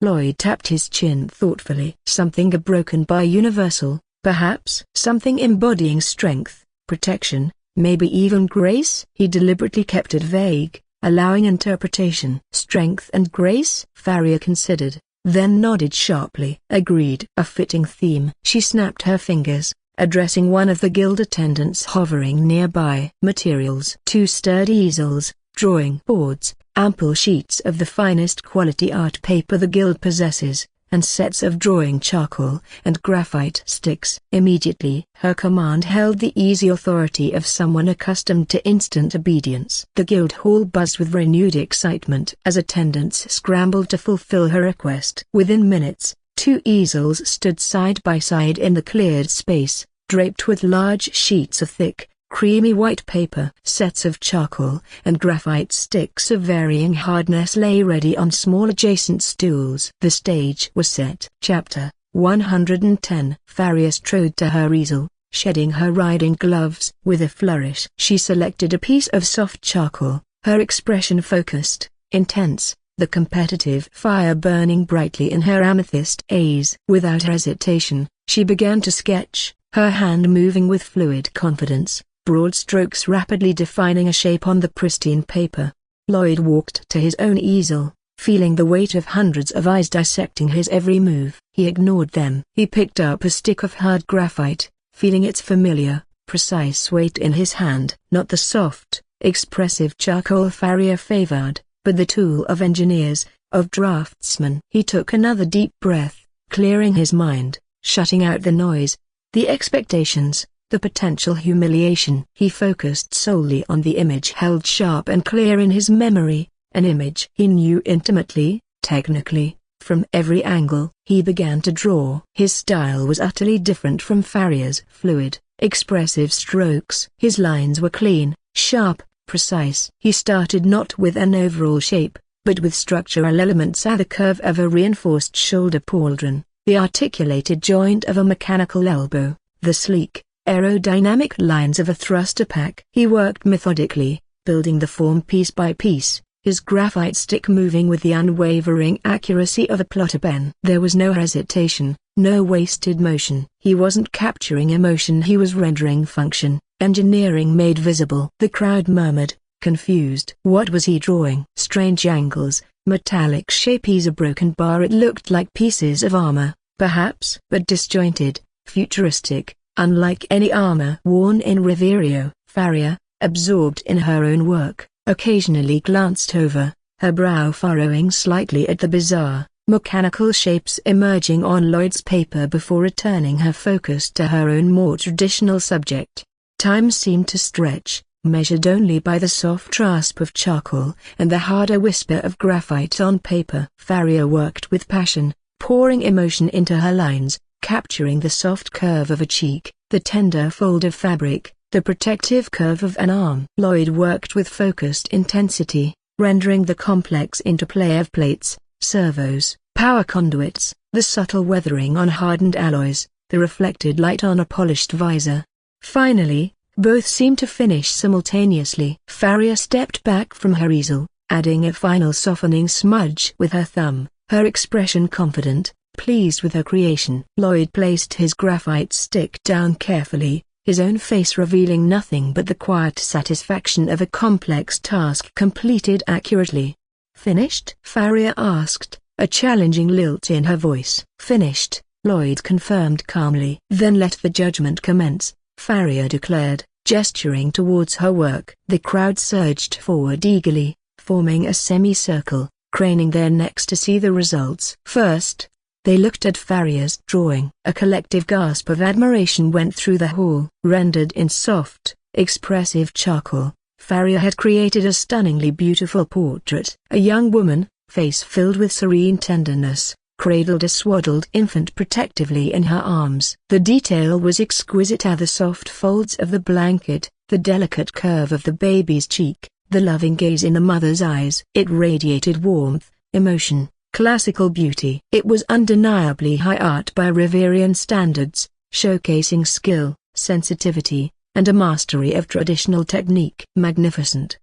Lloyd tapped his chin thoughtfully. Something broken by universal, perhaps. Something embodying strength, protection, maybe even grace? He deliberately kept it vague, allowing interpretation. Strength and grace? Farria considered, then nodded sharply. Agreed. A fitting theme. She snapped her fingers, addressing one of the guild attendants hovering nearby. Materials. 2 sturdy easels, drawing boards, ample sheets of the finest quality art paper the guild possesses, and sets of drawing charcoal and graphite sticks. Immediately, her command held the easy authority of someone accustomed to instant obedience. The guild hall buzzed with renewed excitement as attendants scrambled to fulfill her request. Within minutes, 2 easels stood side by side in the cleared space, draped with large sheets of thick, creamy white paper. Sets of charcoal and graphite sticks of varying hardness lay ready on small adjacent stools. The stage was set. Chapter 110. Farria strode to her easel, shedding her riding gloves. With a flourish, she selected a piece of soft charcoal, her expression focused, intense, the competitive fire burning brightly in her amethyst eyes. Without hesitation, she began to sketch, her hand moving with fluid confidence, broad strokes rapidly defining a shape on the pristine paper. Lloyd walked to his own easel, feeling the weight of hundreds of eyes dissecting his every move. He ignored them. He picked up a stick of hard graphite, feeling its familiar, precise weight in his hand. Not the soft, expressive charcoal Farria favored, but the tool of engineers, of draftsmen. He took another deep breath, clearing his mind, shutting out the noise, the expectations, the potential humiliation. He focused solely on the image held sharp and clear in his memory, an image he knew intimately, technically, from every angle. He began to draw. His style was utterly different from Farria's fluid, expressive strokes. His lines were clean, sharp, precise. He started not with an overall shape, but with structural elements: the curve of a reinforced shoulder pauldron, the articulated joint of a mechanical elbow, the sleek, aerodynamic lines of a thruster pack. He worked methodically, building the form piece by piece, his graphite stick moving with the unwavering accuracy of a plotter pen. There was no hesitation, no wasted motion. He wasn't capturing emotion, he was rendering function, engineering made visible. The crowd murmured, confused. What was he drawing? Strange angles, metallic shape. He's a broken bar. It looked like pieces of armor, perhaps, but disjointed, futuristic, unlike any armor worn in Riverio. Farria, absorbed in her own work, occasionally glanced over, her brow furrowing slightly at the bizarre, mechanical shapes emerging on Lloyd's paper before returning her focus to her own more traditional subject. Time seemed to stretch, measured only by the soft rasp of charcoal and the harder whisper of graphite on paper. Farria worked with passion, pouring emotion into her lines, capturing the soft curve of a cheek, the tender fold of fabric, the protective curve of an arm. Lloyd worked with focused intensity, rendering the complex interplay of plates, servos, power conduits, the subtle weathering on hardened alloys, the reflected light on a polished visor. Finally, both seemed to finish simultaneously. Farria stepped back from her easel, adding a final softening smudge with her thumb, her expression confident, pleased with her creation. Lloyd placed his graphite stick down carefully, his own face revealing nothing but the quiet satisfaction of a complex task completed accurately. "Finished?" Farria asked, a challenging lilt in her voice. "Finished," Lloyd confirmed calmly. "Then let the judgment commence," Farria declared, gesturing towards her work. The crowd surged forward eagerly, forming a semicircle, craning their necks to see the results. First, they looked at Farria's drawing. A collective gasp of admiration went through the hall. Rendered in soft, expressive charcoal, Farria had created a stunningly beautiful portrait. A young woman, face filled with serene tenderness, cradled a swaddled infant protectively in her arms. The detail was exquisite: the soft folds of the blanket, the delicate curve of the baby's cheek, the loving gaze in the mother's eyes. It radiated warmth, emotion, classical beauty. It was undeniably high art by Riverian standards, showcasing skill, sensitivity, and a mastery of traditional technique. Magnificent.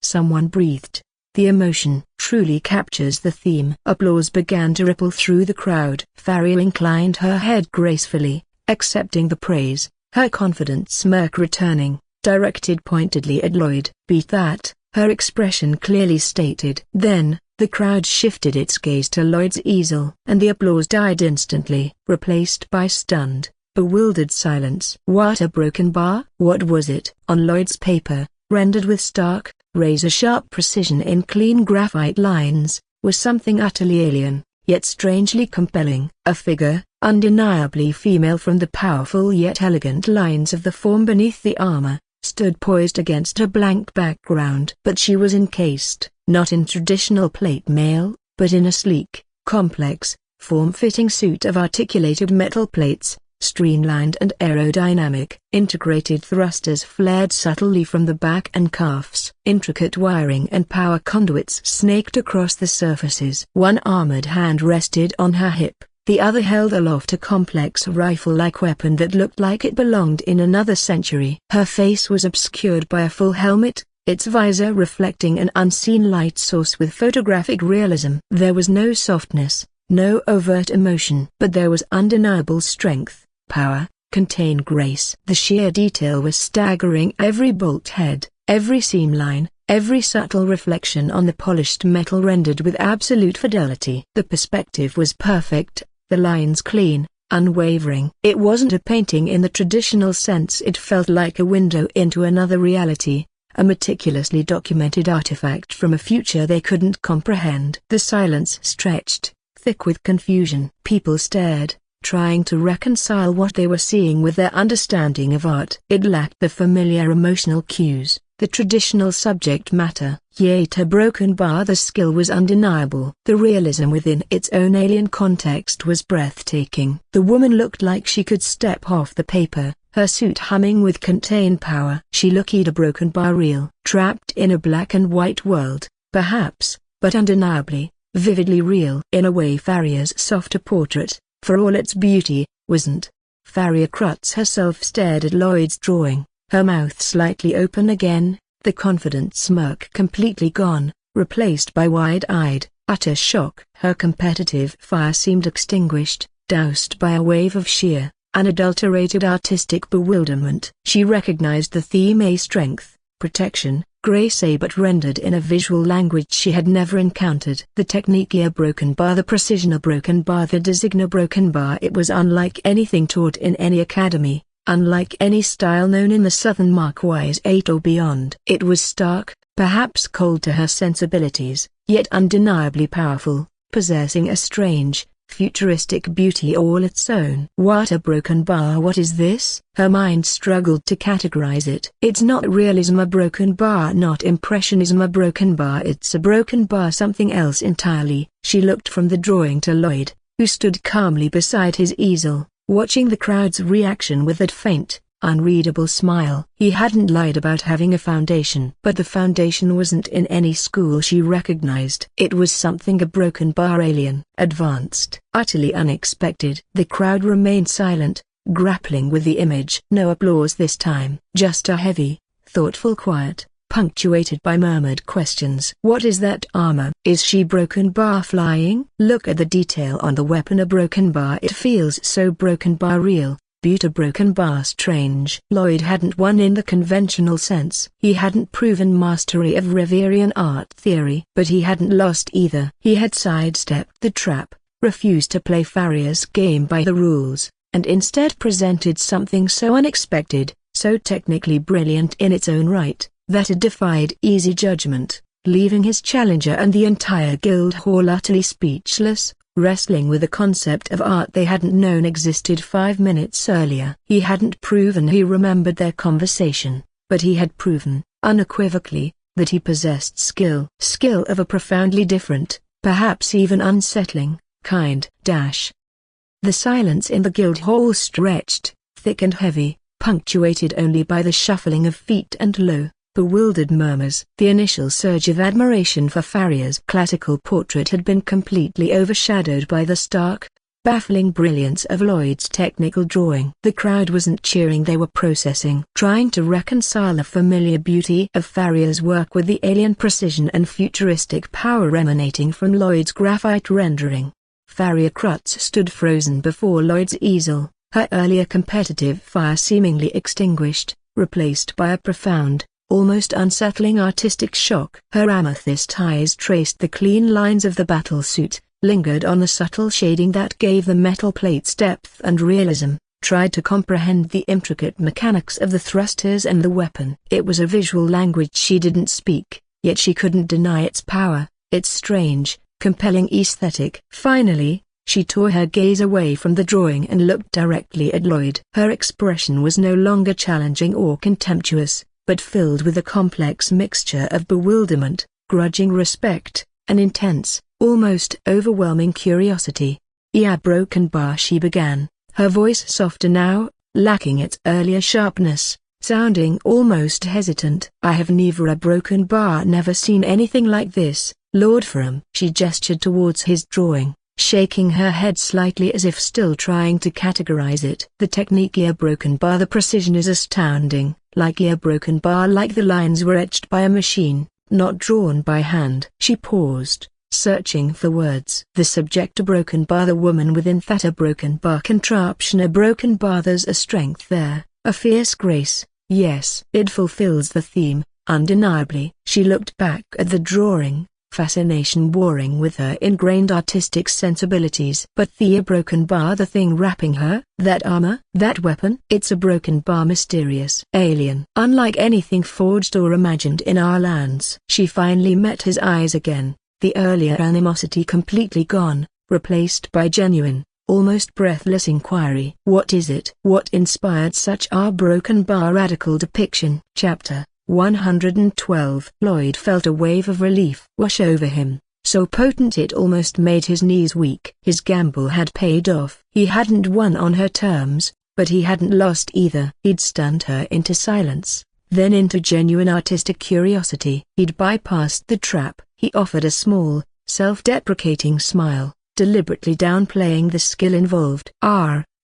Someone breathed. The emotion truly captures the theme. Applause began to ripple through the crowd. Farria inclined her head gracefully, accepting the praise, her confident smirk returning, directed pointedly at Lloyd. "Beat that," her expression clearly stated. Then, the crowd shifted its gaze to Lloyd's easel, and the applause died instantly, replaced by stunned, bewildered silence. What a broken bar! What was it? On Lloyd's paper, rendered with stark, razor-sharp precision in clean graphite lines, was something utterly alien, yet strangely compelling. A figure, undeniably female from the powerful yet elegant lines of the form beneath the armor, stood poised against a blank background. But she was encased, not in traditional plate mail, but in a sleek, complex, form-fitting suit of articulated metal plates, streamlined and aerodynamic. Integrated thrusters flared subtly from the back and cuffs. Intricate wiring and power conduits snaked across the surfaces. One armored hand rested on her hip, the other held aloft a complex rifle-like weapon that looked like it belonged in another century. Her face was obscured by a full helmet, its visor reflecting an unseen light source with photographic realism. There was no softness, no overt emotion, but there was undeniable strength, power, contained grace. The sheer detail was staggering. Every bolt head, every seam line, every subtle reflection on the polished metal rendered with absolute fidelity. The perspective was perfect, the lines clean, unwavering. It wasn't a painting in the traditional sense. It felt like a window into another reality, a meticulously documented artifact from a future they couldn't comprehend. The silence stretched, thick with confusion. People stared, trying to reconcile what they were seeing with their understanding of art. It lacked the familiar emotional cues, the traditional subject matter. Yet a broken bar, the skill was undeniable. The realism within its own alien context was breathtaking. The woman looked like she could step off the paper, her suit humming with contained power. She looked a broken bar real. Trapped in a black and white world, perhaps, but undeniably, vividly real. In a way Farria's softer portrait, for all its beauty, wasn't. Farria Crutz herself stared at Lloyd's drawing, her mouth slightly open again, the confident smirk completely gone, replaced by wide-eyed, utter shock. Her competitive fire seemed extinguished, doused by a wave of sheer, unadulterated artistic bewilderment. She recognized the theme: a strength, protection, grace, but rendered in a visual language she had never encountered. The technique a broken bar, the precision a broken bar, the design a broken bar. It was unlike anything taught in any academy, unlike any style known in the Southern Marquise 8 or beyond. It was stark, perhaps cold to her sensibilities, yet undeniably powerful, possessing a strange, futuristic beauty all its own. What a broken bar! What is this? Her mind struggled to categorize it. It's not realism a broken bar, not impressionism a broken bar, it's a broken bar, something else entirely. She looked from the drawing to Lloyd, who stood calmly beside his easel, watching the crowd's reaction with that faint, unreadable smile. He hadn't lied about having a foundation, but the foundation wasn't in any school she recognized. It was something a broken bar, alien, advanced, utterly unexpected. The crowd remained silent, grappling with the image. No applause this time, just a heavy, thoughtful quiet, punctuated by murmured questions. What is that armor? Is she broken bar flying? Look at the detail on the weapon. A broken bar, it feels so broken bar real. Beauty broken bar strange. Lloyd hadn't won in the conventional sense. He hadn't proven mastery of Riverian art theory. But he hadn't lost either. He had sidestepped the trap, refused to play Farria's game by the rules, and instead presented something so unexpected, so technically brilliant in its own right, that it defied easy judgment, leaving his challenger and the entire guild hall utterly speechless, wrestling with the concept of art they hadn't known existed 5 minutes earlier. He hadn't proven he remembered their conversation, but he had proven, unequivocally, that he possessed skill. Skill of a profoundly different, perhaps even unsettling, kind. The silence in the guild hall stretched, thick and heavy, punctuated only by the shuffling of feet and low, bewildered murmurs. The initial surge of admiration for Farria's classical portrait had been completely overshadowed by the stark, baffling brilliance of Lloyd's technical drawing. The crowd wasn't cheering, they were processing, trying to reconcile the familiar beauty of Farria's work with the alien precision and futuristic power emanating from Lloyd's graphite rendering. Farria Crutz stood frozen before Lloyd's easel, her earlier competitive fire seemingly extinguished, replaced by a profound, almost unsettling artistic shock. Her amethyst eyes traced the clean lines of the battle suit, lingered on the subtle shading that gave the metal plates depth and realism, tried to comprehend the intricate mechanics of the thrusters and the weapon. It was a visual language she didn't speak, yet she couldn't deny its power, its strange, compelling aesthetic. Finally, she tore her gaze away from the drawing and looked directly at Lloyd. Her expression was no longer challenging or contemptuous, but filled with a complex mixture of bewilderment, grudging respect, and intense, almost overwhelming curiosity. "A broken bar," she began, her voice softer now, lacking its earlier sharpness, sounding almost hesitant. "I have never a broken bar, never seen anything like this, Lord Ferrum." She gestured towards his drawing, shaking her head slightly as if still trying to categorize it. "The technique a broken bar, the precision is astounding, like a broken bar, like the lines were etched by a machine, not drawn by hand." She paused, searching for words. "The subject a broken bar, the woman within that a broken bar, contraption a broken bar, there's a strength there, a fierce grace, yes. It fulfills the theme, undeniably." She looked back at the drawing, fascination warring with her ingrained artistic sensibilities. "But the broken bar, the thing wrapping her, that armor, that weapon, it's a broken bar, mysterious, alien, unlike anything forged or imagined in our lands." She finally met his eyes again, the earlier animosity completely gone, replaced by genuine, almost breathless inquiry. What is it? What inspired such a broken bar radical depiction? Chapter 112. Lloyd felt a wave of relief wash over him, so potent it almost made his knees weak. His gamble had paid off. He hadn't won on her terms, but he hadn't lost either. He'd stunned her into silence, then into genuine artistic curiosity. He'd bypassed the trap. He offered a small, self-deprecating smile, deliberately downplaying the skill involved.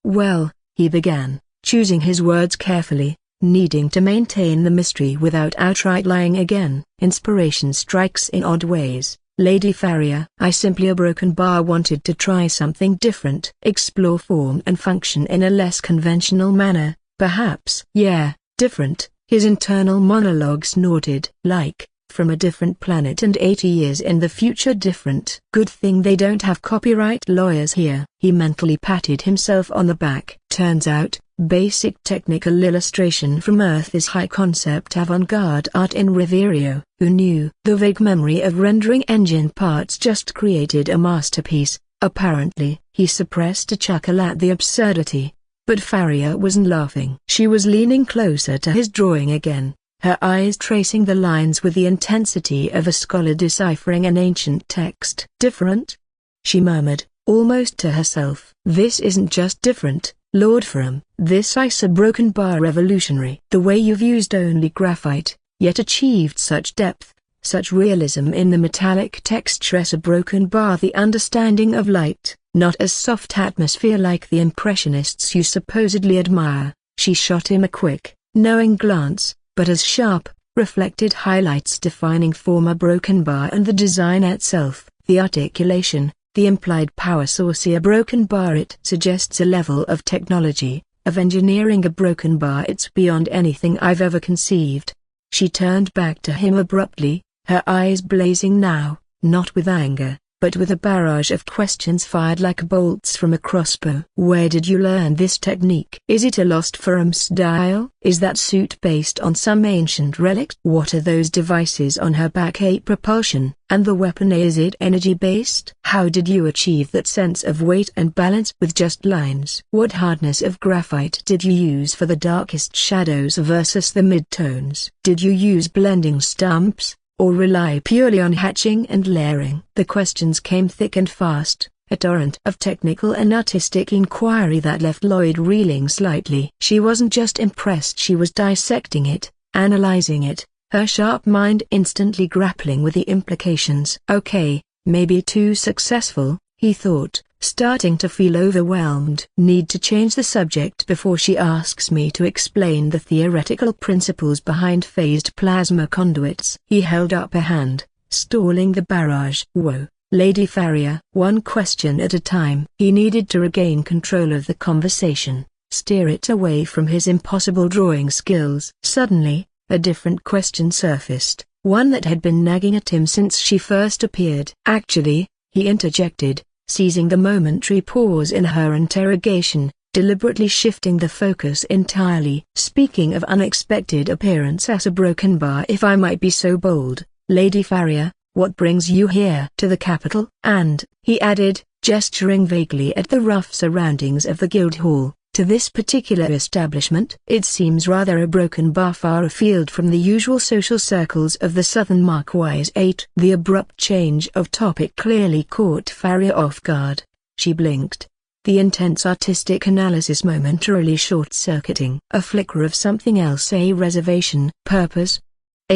Well, he began, choosing his words carefully, needing to maintain the mystery without outright lying again. Inspiration strikes in odd ways, Lady Farrier. I simply a broken bar wanted to try something different. Explore form and function in a less conventional manner, perhaps. Yeah, different, his internal monologue snorted. Like, from a different planet and 80 years in the future different. Good thing they don't have copyright lawyers here. He mentally patted himself on the back. Turns out, basic technical illustration from Earth is high-concept avant-garde art in Riverio. Who knew? The vague memory of rendering engine parts just created a masterpiece, apparently. He suppressed a chuckle at the absurdity. But Farrier wasn't laughing. She was leaning closer to his drawing again, her eyes tracing the lines with the intensity of a scholar deciphering an ancient text. Different? She murmured, almost to herself. This isn't just different, Lord Ferrum. This is a broken bar revolutionary. The way you've used only graphite, yet achieved such depth, such realism in the metallic textures. A broken bar, the understanding of light, not a soft atmosphere like the impressionists you supposedly admire. She shot him a quick, knowing glance, but as sharp, reflected highlights defining form. A broken bar and the design itself, the articulation, the implied power source. A broken bar, it suggests a level of technology, of engineering. A broken bar, it's beyond anything I've ever conceived. She turned back to him abruptly, her eyes blazing now, not with anger, but with a barrage of questions fired like bolts from a crossbow. Where did you learn this technique? Is it a lost Ferrum style? Is that suit based on some ancient relic? What are those devices on her back? A propulsion. And the weapon, is it energy based? How did you achieve that sense of weight and balance with just lines? What hardness of graphite did you use for the darkest shadows versus the midtones? Did you use blending stumps, or rely purely on hatching and layering? The questions came thick and fast, a torrent of technical and artistic inquiry that left Lloyd reeling slightly. She wasn't just impressed, she was dissecting it, analyzing it, her sharp mind instantly grappling with the implications. Okay, maybe too successful, he thought, starting to feel overwhelmed. Need to change the subject before she asks me to explain the theoretical principles behind phased plasma conduits. He held up a hand, stalling the barrage. Whoa, Lady Farrier. One question at a time. He needed to regain control of the conversation, steer it away from his impossible drawing skills. Suddenly, a different question surfaced, one that had been nagging at him since she first appeared. Actually, he interjected, seizing the momentary pause in her interrogation, deliberately shifting the focus entirely. Speaking of unexpected appearance as a broken bar, if I might be so bold, Lady Farrier, what brings you here to the capital? And, he added, gesturing vaguely at the rough surroundings of the Guildhall, to this particular establishment. It seems rather a broken bar, far afield from the usual social circles of the Southern Marquise 8. The abrupt change of topic clearly caught Farrier off guard. She blinked, the intense artistic analysis momentarily short-circuiting. A flicker of something else, a reservation, purpose,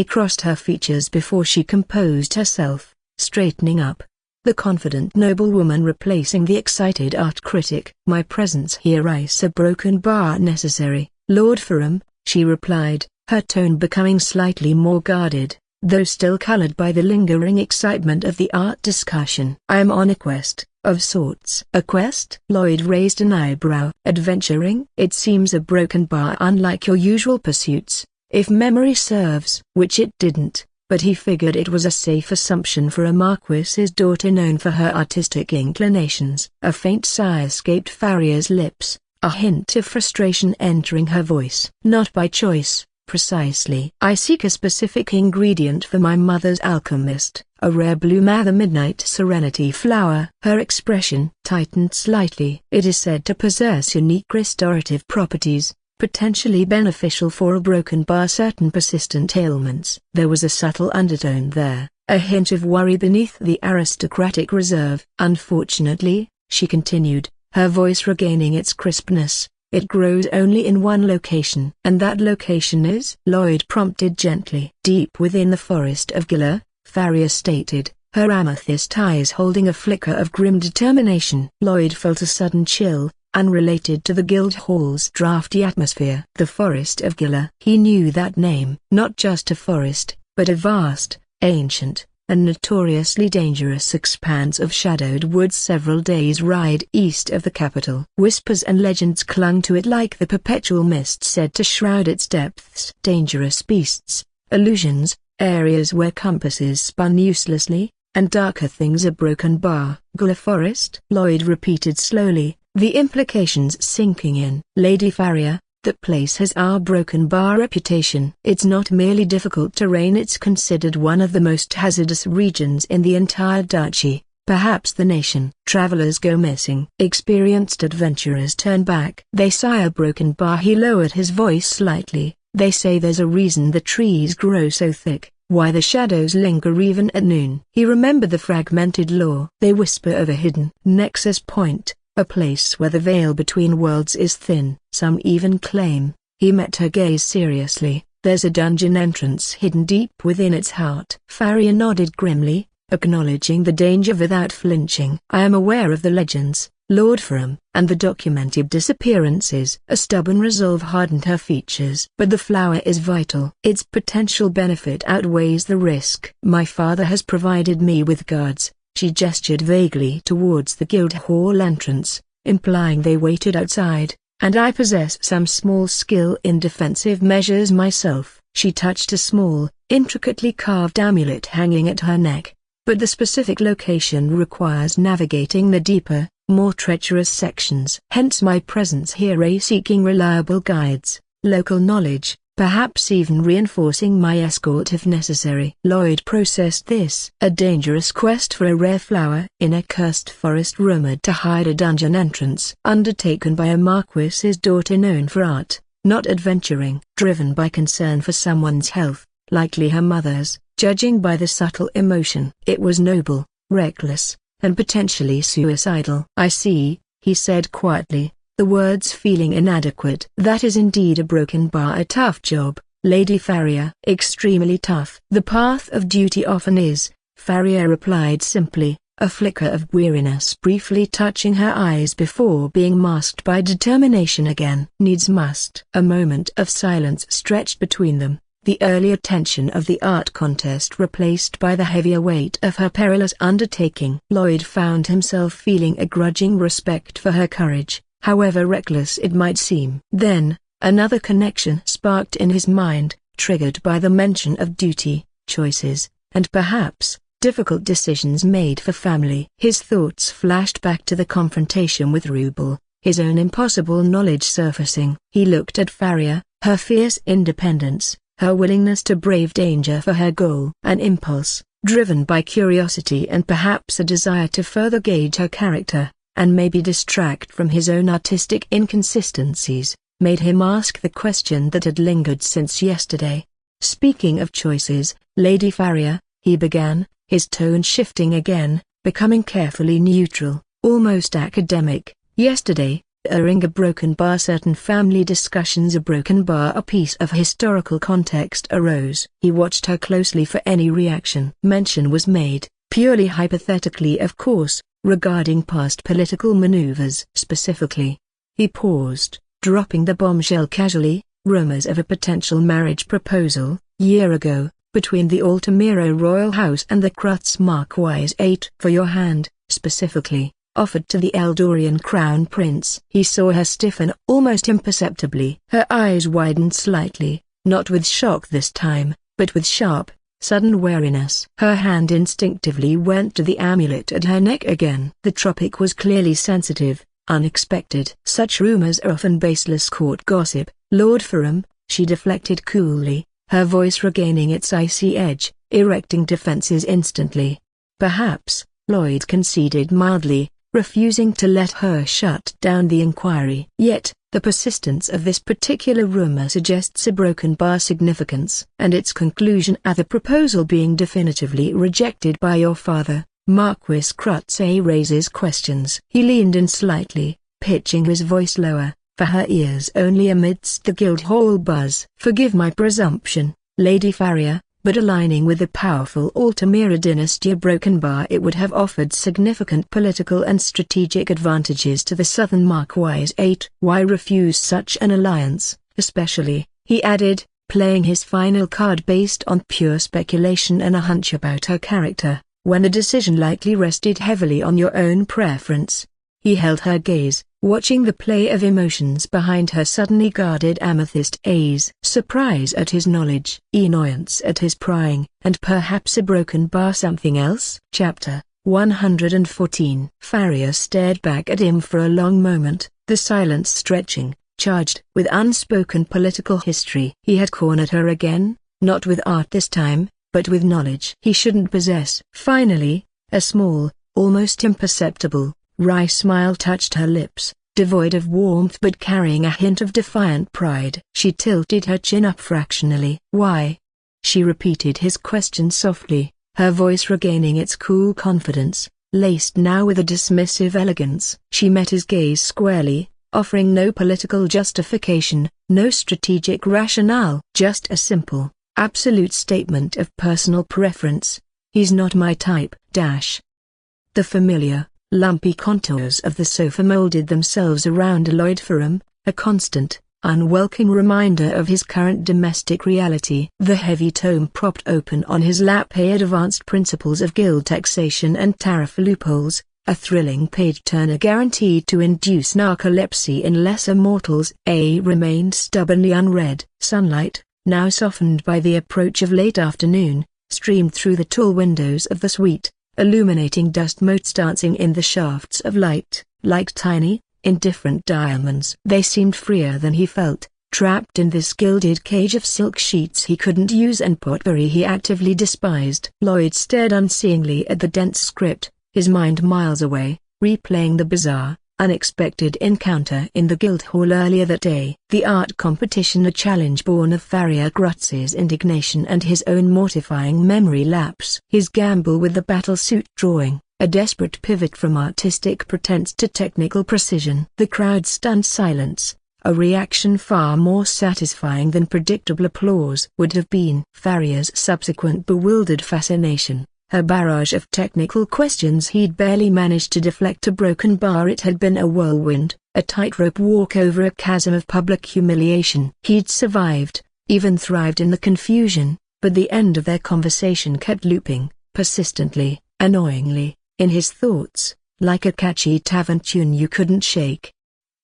crossed her features before she composed herself, straightening up, the confident noblewoman replacing the excited art critic. My presence here is a broken bar necessary, Lord Ferrum, she replied, her tone becoming slightly more guarded, though still colored by the lingering excitement of the art discussion. I am on a quest, of sorts. A quest? Lloyd raised an eyebrow. Adventuring? It seems a broken bar unlike your usual pursuits, if memory serves. Which it didn't. But he figured it was a safe assumption for a marquis's daughter known for her artistic inclinations. A faint sigh escaped Farrier's lips, a hint of frustration entering her voice. Not by choice, Precisely. I seek a specific ingredient for my mother's alchemist, a rare blue Mather Midnight Serenity flower. Her expression tightened slightly. It is said to possess unique restorative properties, potentially beneficial for a broken bar certain persistent ailments. There was a subtle undertone there, a hint of worry beneath the aristocratic reserve. Unfortunately, she continued, her voice regaining its crispness, it grows only in one location. And that location is? Lloyd prompted gently. Deep within the forest of Gila, Farrier stated, her amethyst eyes holding a flicker of grim determination. Lloyd felt a sudden chill, unrelated to the Guildhall's drafty atmosphere. The Forest of Gila. He knew that name. Not just a forest, but a vast, ancient, and notoriously dangerous expanse of shadowed woods several days' ride east of the capital. Whispers and legends clung to it like the perpetual mist said to shroud its depths. Dangerous beasts, illusions, areas where compasses spun uselessly, and darker things. A broken bar. Gila Forest? Lloyd repeated slowly, the implications sinking in. Lady Farrier, that place has our broken bar reputation. It's not merely difficult terrain, it's considered one of the most hazardous regions in the entire duchy, perhaps the nation. Travelers go missing. Experienced adventurers turn back. They say a broken bar. He lowered his voice slightly. They say there's a reason the trees grow so thick, why the shadows linger even at noon. He remembered the fragmented lore. They whisper of a hidden nexus point, a place where the veil between worlds is thin. Some even claim, he met her gaze seriously, there's a dungeon entrance hidden deep within its heart. Farrier nodded grimly, acknowledging the danger without flinching. I am aware of the legends, Lord Ferrum, and the documented disappearances. A stubborn resolve hardened her features. But the flower is vital. Its potential benefit outweighs the risk. My father has provided me with guards. She gestured vaguely towards the Guildhall entrance, implying they waited outside, and I possess some small skill in defensive measures myself. She touched a small, intricately carved amulet hanging at her neck, but the specific location requires navigating the deeper, more treacherous sections. Hence my presence here, seeking reliable guides, local knowledge, perhaps even reinforcing my escort if necessary. Lloyd processed this. A dangerous quest for a rare flower in a cursed forest rumored to hide a dungeon entrance. Undertaken by a marquis's daughter known for art, not adventuring. Driven by concern for someone's health, likely her mother's, judging by the subtle emotion. It was noble, reckless, and potentially suicidal. I see, he said quietly, the words feeling inadequate. That is indeed a broken bar. A tough job, Lady Farrier. Extremely tough. The path of duty often is, Farrier replied simply, a flicker of weariness briefly touching her eyes before being masked by determination again. Needs must. A moment of silence stretched between them, the earlier tension of the art contest replaced by the heavier weight of her perilous undertaking. Lloyd found himself feeling a grudging respect for her courage, however reckless it might seem. Then, another connection sparked in his mind, triggered by the mention of duty, choices, and perhaps, difficult decisions made for family. His thoughts flashed back to the confrontation with Rubel, his own impossible knowledge surfacing. He looked at Farrier, her fierce independence, her willingness to brave danger for her goal. An impulse, driven by curiosity and perhaps a desire to further gauge her character, and maybe distract from his own artistic inconsistencies, made him ask the question that had lingered since yesterday. Speaking of choices, Lady Farrier, he began, his tone shifting again, becoming carefully neutral, almost academic. Yesterday, during a broken bar certain family discussions a broken bar a piece of historical context arose. He watched her closely for any reaction. Mention was made, purely hypothetically of course, regarding past political maneuvers. Specifically, he paused, dropping the bombshell casually, rumors of a potential marriage proposal, year ago, between the Altamira royal house and the Crutz Marquise 8 for your hand, specifically, offered to the Eldorian crown prince. He saw her stiffen almost imperceptibly. Her eyes widened slightly, not with shock this time, but with sharp, sudden wariness. Her hand instinctively went to the amulet at her neck again. The tropic was clearly sensitive, unexpected. Such rumors are often baseless court gossip, Lord Ferrum, She deflected coolly, her voice regaining its icy edge, erecting defenses instantly. Perhaps, Lloyd conceded mildly, refusing to let her shut down the inquiry. Yet, the persistence of this particular rumor suggests a broken bar significance. And its conclusion at the proposal being definitively rejected by your father, Marquis Crutze raises questions. He leaned in slightly, pitching his voice lower, for her ears only amidst the Guildhall buzz. Forgive my presumption, Lady Farrier, but aligning with the powerful Altamira dynasty, a broken bar it would have offered significant political and strategic advantages to the southern Marquis. Why refuse such an alliance, especially, he added, playing his final card based on pure speculation and a hunch about her character, when the decision likely rested heavily on your own preference. He held her gaze, watching the play of emotions behind her suddenly guarded amethyst eyes. Surprise at his knowledge, annoyance at his prying, and perhaps a broken bar. Something else? Chapter 114. Farrier stared back at him for a long moment, the silence stretching, charged with unspoken political history. He had cornered her again, not with art this time, but with knowledge he shouldn't possess. Finally, a small, almost imperceptible, wry smile touched her lips, devoid of warmth but carrying a hint of defiant pride. She tilted her chin up fractionally. Why? She repeated his question softly, her voice regaining its cool confidence, laced now with a dismissive elegance. She met his gaze squarely, offering no political justification, no strategic rationale, just a simple, absolute statement of personal preference. He's not my type. The familiar, lumpy contours of the sofa molded themselves around Lloyd Ferrum, a constant, unwelcome reminder of his current domestic reality. The heavy tome propped open on his lap had advanced principles of guild taxation and tariff loopholes, a thrilling page-turner guaranteed to induce narcolepsy in lesser mortals. A remained stubbornly unread. Sunlight, now softened by the approach of late afternoon, streamed through the tall windows of the suite, illuminating dust motes dancing in the shafts of light, like tiny, indifferent diamonds. They seemed freer than he felt, trapped in this gilded cage of silk sheets he couldn't use and potpourri he actively despised. Lloyd stared unseeingly at the dense script, his mind miles away, replaying the bizarre, unexpected encounter in the Guildhall earlier that day. The art competition, a challenge born of Farrier Grutze's indignation and his own mortifying memory lapse. His gamble with the battlesuit drawing, a desperate pivot from artistic pretense to technical precision. The crowd's stunned silence, a reaction far more satisfying than predictable applause would have been. Farrier's subsequent bewildered fascination, her barrage of technical questions he'd barely managed to deflect. A broken bar it had been, a whirlwind, a tightrope walk over a chasm of public humiliation. He'd survived, even thrived in the confusion, but the end of their conversation kept looping, persistently, annoyingly, in his thoughts, like a catchy tavern tune you couldn't shake.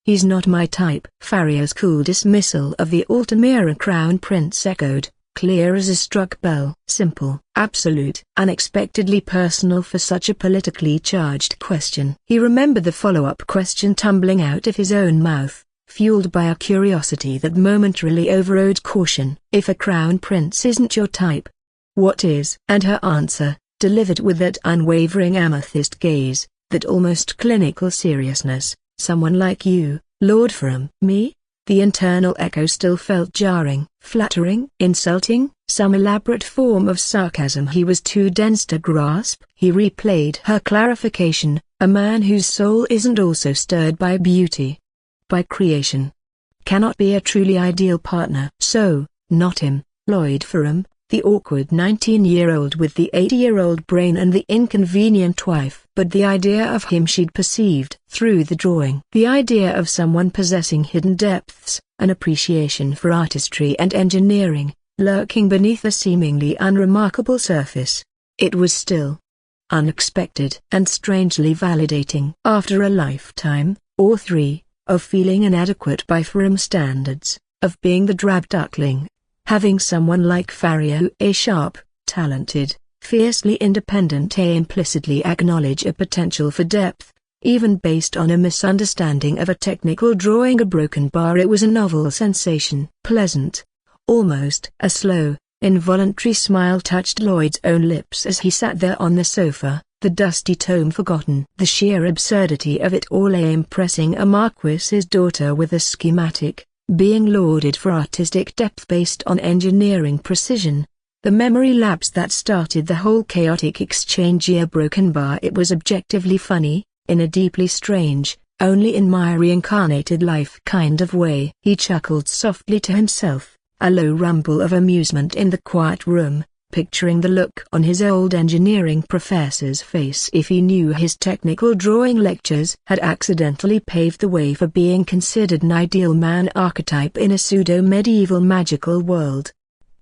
He's not my type. Farrier's cool dismissal of the Altamira Crown Prince echoed, clear as a struck bell. Simple, absolute, unexpectedly personal for such a politically charged question. He remembered the follow-up question tumbling out of his own mouth, fueled by a curiosity that momentarily overrode caution. If a crown prince isn't your type, what is? And her answer, delivered with that unwavering amethyst gaze, that almost clinical seriousness, someone like you, Lord Ferrum. Me? The internal echo still felt jarring, flattering, insulting, some elaborate form of sarcasm he was too dense to grasp. He replayed her clarification, a man whose soul isn't also stirred by beauty, by creation, cannot be a truly ideal partner. So, not him, Lloyd Ferrum, the awkward 19-year-old with the 80-year-old brain and the inconvenient wife. But the idea of him she'd perceived through the drawing. The idea of someone possessing hidden depths, an appreciation for artistry and engineering, lurking beneath a seemingly unremarkable surface. It was still unexpected and strangely validating. After a lifetime, or three, of feeling inadequate by Ferrum standards, of being the drab duckling, having someone like Farrier who a sharp, talented, fiercely independent implicitly acknowledge a potential for depth, even based on a misunderstanding of a technical drawing, a broken bar, it was a novel sensation. Pleasant, Almost a slow, involuntary smile touched Lloyd's own lips as he sat there on the sofa, the dusty tome forgotten. The sheer absurdity of it all, impressing a marquis's daughter with a schematic, being lauded for artistic depth based on engineering precision. The memory lapse that started the whole chaotic exchange. A broken bar. It was objectively funny, in a deeply strange, only in my reincarnated life kind of way. He chuckled softly to himself, a low rumble of amusement in the quiet room, picturing the look on his old engineering professor's face if he knew his technical drawing lectures had accidentally paved the way for being considered an ideal man archetype in a pseudo-medieval magical world.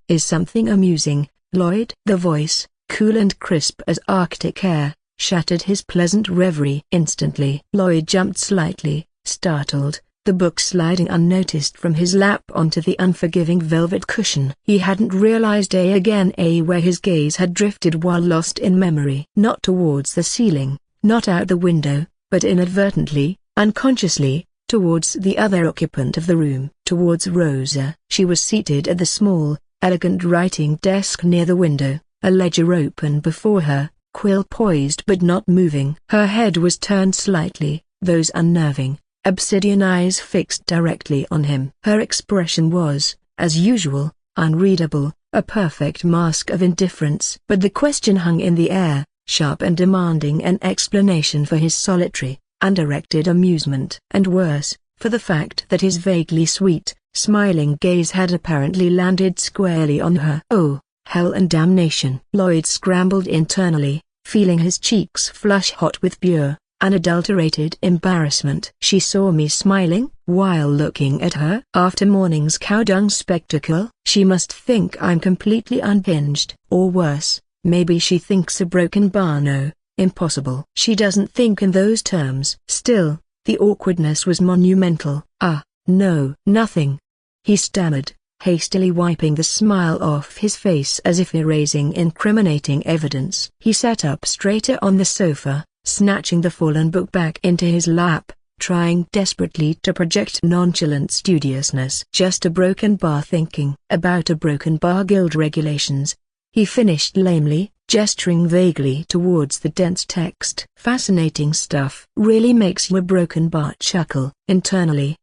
Is something amusing, Lloyd? The voice, cool and crisp as Arctic air, shattered his pleasant reverie. Instantly Lloyd jumped slightly, startled, the book sliding unnoticed from his lap onto the unforgiving velvet cushion. He hadn't realized where his gaze had drifted while lost in memory. Not towards the ceiling, not out the window, but inadvertently, unconsciously, towards the other occupant of the room, towards Rosa. She was seated at the small, elegant writing desk near the window, a ledger open before her, quill poised but not moving. Her head was turned slightly, those unnerving, obsidian eyes fixed directly on him. Her expression was, as usual, unreadable, a perfect mask of indifference. But the question hung in the air, sharp and demanding an explanation for his solitary, undirected amusement. And worse, for the fact that his vaguely sweet, smiling gaze had apparently landed squarely on her. Oh, hell and damnation! Lloyd scrambled internally, feeling his cheeks flush hot with pure, unadulterated embarrassment. She saw me smiling while looking at her after morning's cow-dung spectacle. She must think I'm completely unhinged. Or worse, maybe she thinks a broken bar. No, impossible. She doesn't think in those terms. Still, the awkwardness was monumental. No, nothing. He stammered, hastily wiping the smile off his face as if erasing incriminating evidence. He sat up straighter on the sofa, snatching the fallen book back into his lap, trying desperately to project nonchalant studiousness. Just a broken bar. Thinking about a broken bar guild regulations, he finished lamely, gesturing vaguely towards the dense text. Fascinating stuff. Really makes you a broken bar chuckle. Internally,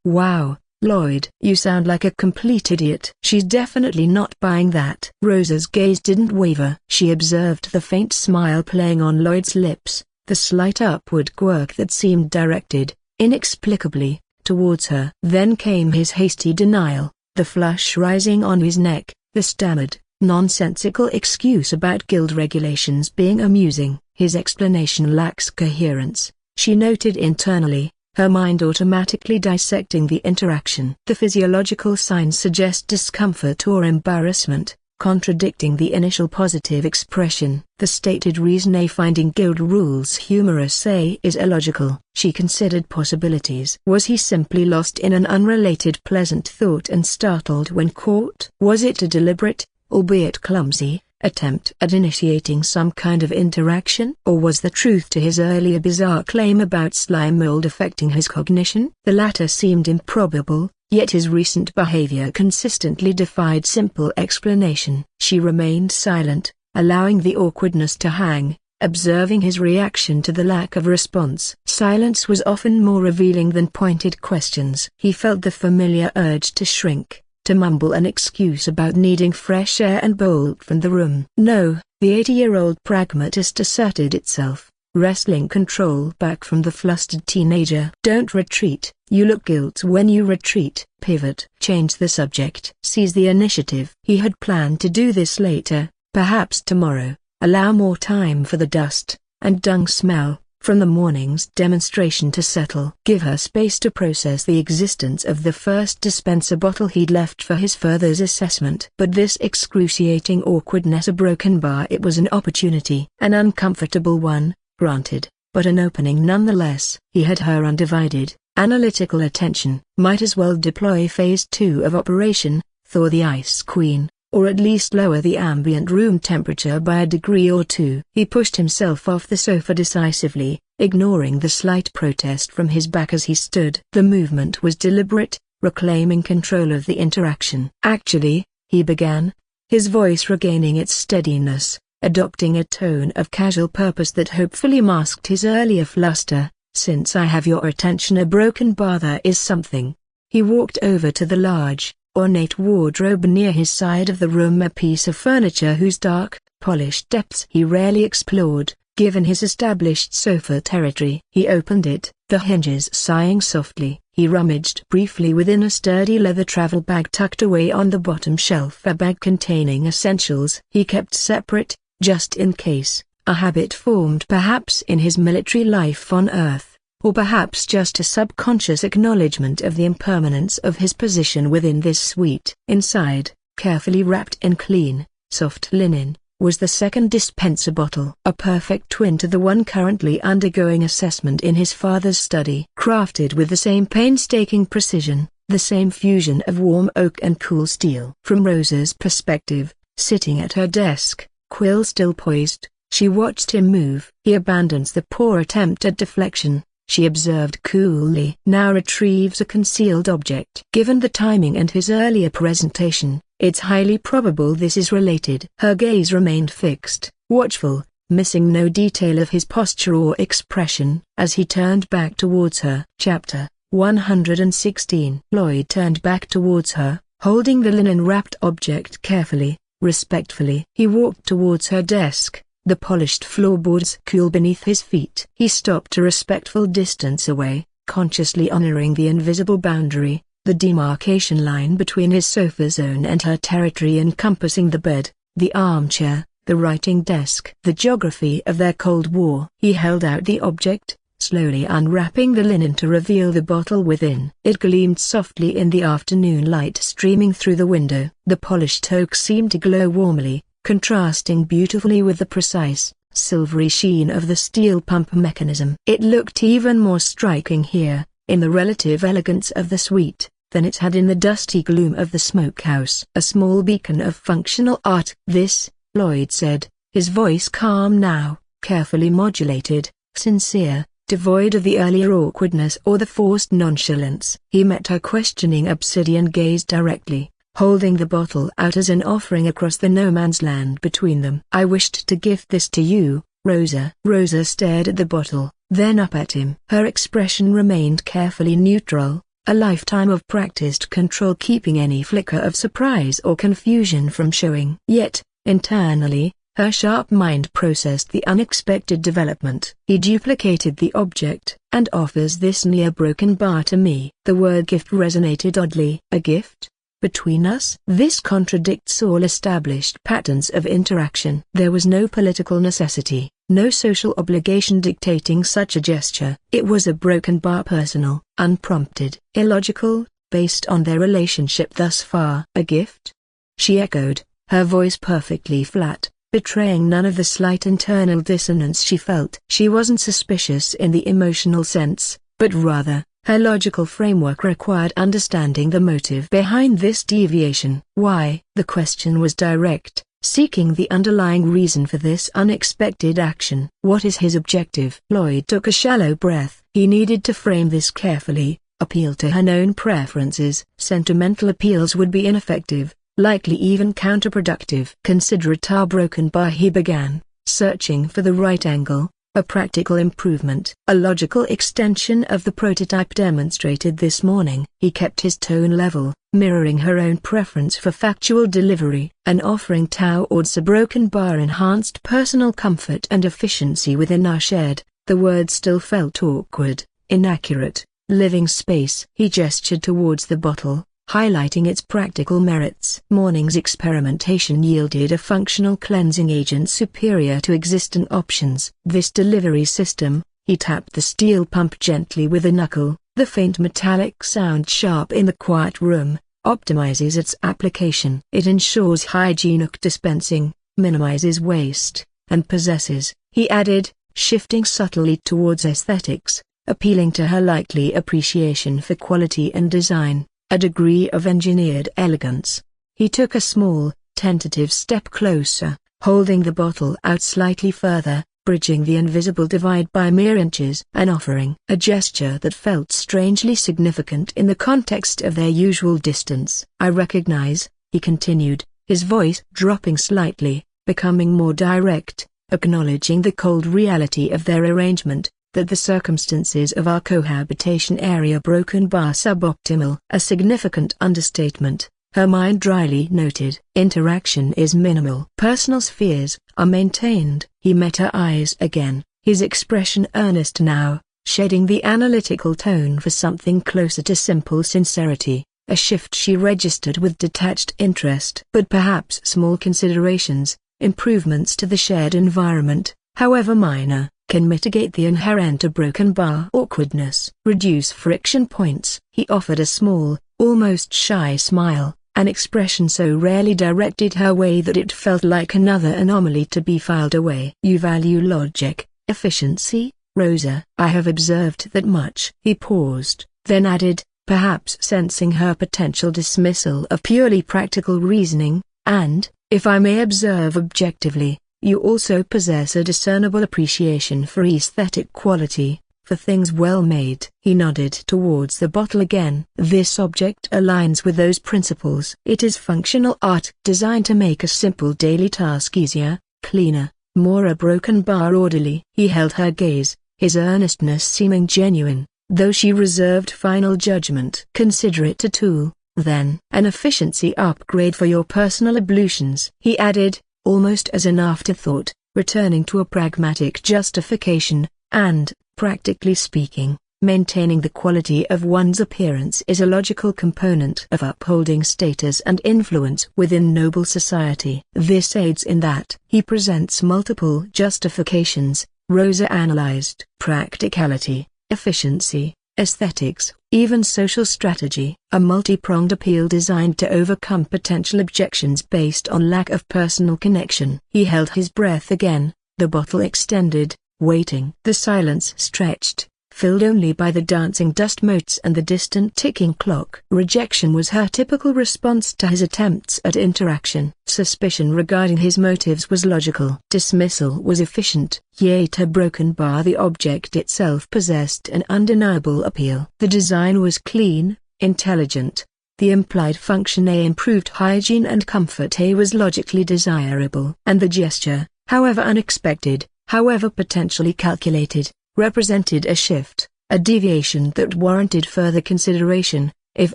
wow, Lloyd, you sound like a complete idiot. She's definitely not buying that. Rosa's gaze didn't waver. She observed the faint smile playing on Lloyd's lips, the slight upward quirk that seemed directed, inexplicably, towards her. Then came his hasty denial, the flush rising on his neck, the stammered, nonsensical excuse about guild regulations being amusing. His explanation lacks coherence, she noted internally, her mind automatically dissecting the interaction. The physiological signs suggest discomfort or embarrassment, contradicting the initial positive expression. The stated reason finding guild rules humorous is illogical. She considered possibilities. Was he simply lost in an unrelated pleasant thought and startled when caught? Was it a deliberate, albeit clumsy, attempt at initiating some kind of interaction? Or was the truth to his earlier bizarre claim about slime mold affecting his cognition? The latter seemed improbable, yet his recent behavior consistently defied simple explanation. She remained silent, allowing the awkwardness to hang, observing his reaction to the lack of response. Silence was often more revealing than pointed questions. He felt the familiar urge to shrink, to mumble an excuse about needing fresh air and bolt from the room. No, the 80-year-old pragmatist asserted itself, wresting control back from the flustered teenager. Don't retreat, you look guilt when you retreat. Pivot. Change the subject. Seize the initiative. He had planned to do this later, perhaps tomorrow, allow more time for the dust and dung smell from the morning's demonstration to settle. Give her space to process the existence of the first dispenser bottle he'd left for his further's assessment. But this excruciating awkwardness, a broken bar, it was an opportunity. An uncomfortable one, granted, but an opening nonetheless. He had her undivided, analytical attention. Might as well deploy phase 2 of operation, thaw the Ice Queen, or at least lower the ambient room temperature by a degree or two. He pushed himself off the sofa decisively, ignoring the slight protest from his back as he stood. The movement was deliberate, reclaiming control of the interaction. Actually, he began, his voice regaining its steadiness, adopting a tone of casual purpose that hopefully masked his earlier fluster, since I have your attention, a broken bar there is something. He walked over to the large, ornate wardrobe near his side of the room, a piece of furniture whose dark, polished depths he rarely explored, given his established sofa territory. He opened it, the hinges sighing softly. He rummaged briefly within a sturdy leather travel bag tucked away on the bottom shelf, a bag containing essentials he kept separate, just in case, a habit formed perhaps in his military life on Earth, or perhaps just a subconscious acknowledgement of the impermanence of his position within this suite. Inside, carefully wrapped in clean, soft linen, was the second dispenser bottle, a perfect twin to the one currently undergoing assessment in his father's study. Crafted with the same painstaking precision, the same fusion of warm oak and cool steel. From Rosa's perspective, sitting at her desk, quill still poised, she watched him move. He abandons the poor attempt at deflection, she observed coolly. Now retrieves a concealed object. Given the timing and his earlier presentation, it's highly probable this is related. Her gaze remained fixed, watchful, missing no detail of his posture or expression, as he turned back towards her. Chapter 116. Lloyd turned back towards her, holding the linen-wrapped object carefully, respectfully. He walked towards her desk, the polished floorboards cool beneath his feet. He stopped a respectful distance away, consciously honoring the invisible boundary, the demarcation line between his sofa zone and her territory, encompassing the bed, the armchair, the writing desk. The geography of their Cold War. He held out the object, slowly unwrapping the linen to reveal the bottle within. It gleamed softly in the afternoon light streaming through the window. The polished oak seemed to glow warmly, contrasting beautifully with the precise, silvery sheen of the steel pump mechanism. It looked even more striking here, in the relative elegance of the suite, than it had in the dusty gloom of the smokehouse. A small beacon of functional art. This, Lloyd said, his voice calm now, carefully modulated, sincere, devoid of the earlier awkwardness or the forced nonchalance. He met her questioning obsidian gaze directly, holding the bottle out as an offering across the no-man's land between them. I wished to gift this to you, Rosa. Rosa stared at the bottle, then up at him. Her expression remained carefully neutral, a lifetime of practiced control keeping any flicker of surprise or confusion from showing. Yet, internally, her sharp mind processed the unexpected development. He duplicated the object, and offers this near-broken bar to me. The word gift resonated oddly. A gift? Between us? This contradicts all established patterns of interaction. There was no political necessity, no social obligation dictating such a gesture. It was a broken bar, personal, unprompted, illogical, based on their relationship thus far. A gift? She echoed, her voice perfectly flat, betraying none of the slight internal dissonance she felt. She wasn't suspicious in the emotional sense, but rather, her logical framework required understanding the motive behind this deviation. Why? The question was direct, seeking the underlying reason for this unexpected action. What is his objective? Lloyd took a shallow breath. He needed to frame this carefully, appeal to her known preferences. Sentimental appeals would be ineffective, likely even counterproductive. Consider it our broken bar, he began, searching for the right angle. A practical improvement, a logical extension of the prototype demonstrated this morning. He kept his tone level, mirroring her own preference for factual delivery. An offering towards a broken bar enhanced personal comfort and efficiency within our shared, the word still felt awkward, inaccurate, living space. He gestured towards the bottle, highlighting its practical merits. Morning's experimentation yielded a functional cleansing agent superior to existing options. This delivery system, he tapped the steel pump gently with a knuckle, the faint metallic sound sharp in the quiet room, optimizes its application. It ensures hygienic dispensing, minimizes waste, and possesses, he added, shifting subtly towards aesthetics, appealing to her likely appreciation for quality and design, a degree of engineered elegance. He took a small, tentative step closer, holding the bottle out slightly further, bridging the invisible divide by mere inches. An offering. A gesture that felt strangely significant in the context of their usual distance. "I recognize," he continued, his voice dropping slightly, becoming more direct, acknowledging the cold reality of their arrangement, "that the circumstances of our cohabitation area broken bar suboptimal." A significant understatement, her mind dryly noted. Interaction is minimal. Personal spheres are maintained. He met her eyes again, his expression earnest now, shedding the analytical tone for something closer to simple sincerity, a shift she registered with detached interest. "But perhaps small considerations, improvements to the shared environment, however minor, can mitigate the inherent broken bar awkwardness. Reduce friction points." He offered a small, almost shy smile, an expression so rarely directed her way that it felt like another anomaly to be filed away. "You value logic, efficiency, Rosa?" "I have observed that much." He paused, then added, perhaps sensing her potential dismissal of purely practical reasoning, "and, if I may observe objectively, you also possess a discernible appreciation for aesthetic quality, for things well made." He nodded towards the bottle again. "This object aligns with those principles. It is functional art designed to make a simple daily task easier, cleaner, more a broken bar orderly." He held her gaze, his earnestness seeming genuine, though she reserved final judgment. "Consider it a tool, then." "An efficiency upgrade for your personal ablutions," he added, almost as an afterthought, returning to a pragmatic justification, "and, practically speaking, maintaining the quality of one's appearance is a logical component of upholding status and influence within noble society. This aids in that." He presents multiple justifications, Rosa analyzed. Practicality, efficiency, aesthetics, even social strategy. A multi-pronged appeal designed to overcome potential objections based on lack of personal connection. He held his breath again, the bottle extended, waiting. The silence stretched, filled only by the dancing dust motes and the distant ticking clock. Rejection was her typical response to his attempts at interaction. Suspicion regarding his motives was logical. Dismissal was efficient. Yet her broken bar, the object itself, possessed an undeniable appeal. The design was clean, intelligent. The implied function, A, improved hygiene and comfort, A, was logically desirable. And the gesture, however unexpected, however potentially calculated, represented a shift, a deviation that warranted further consideration, if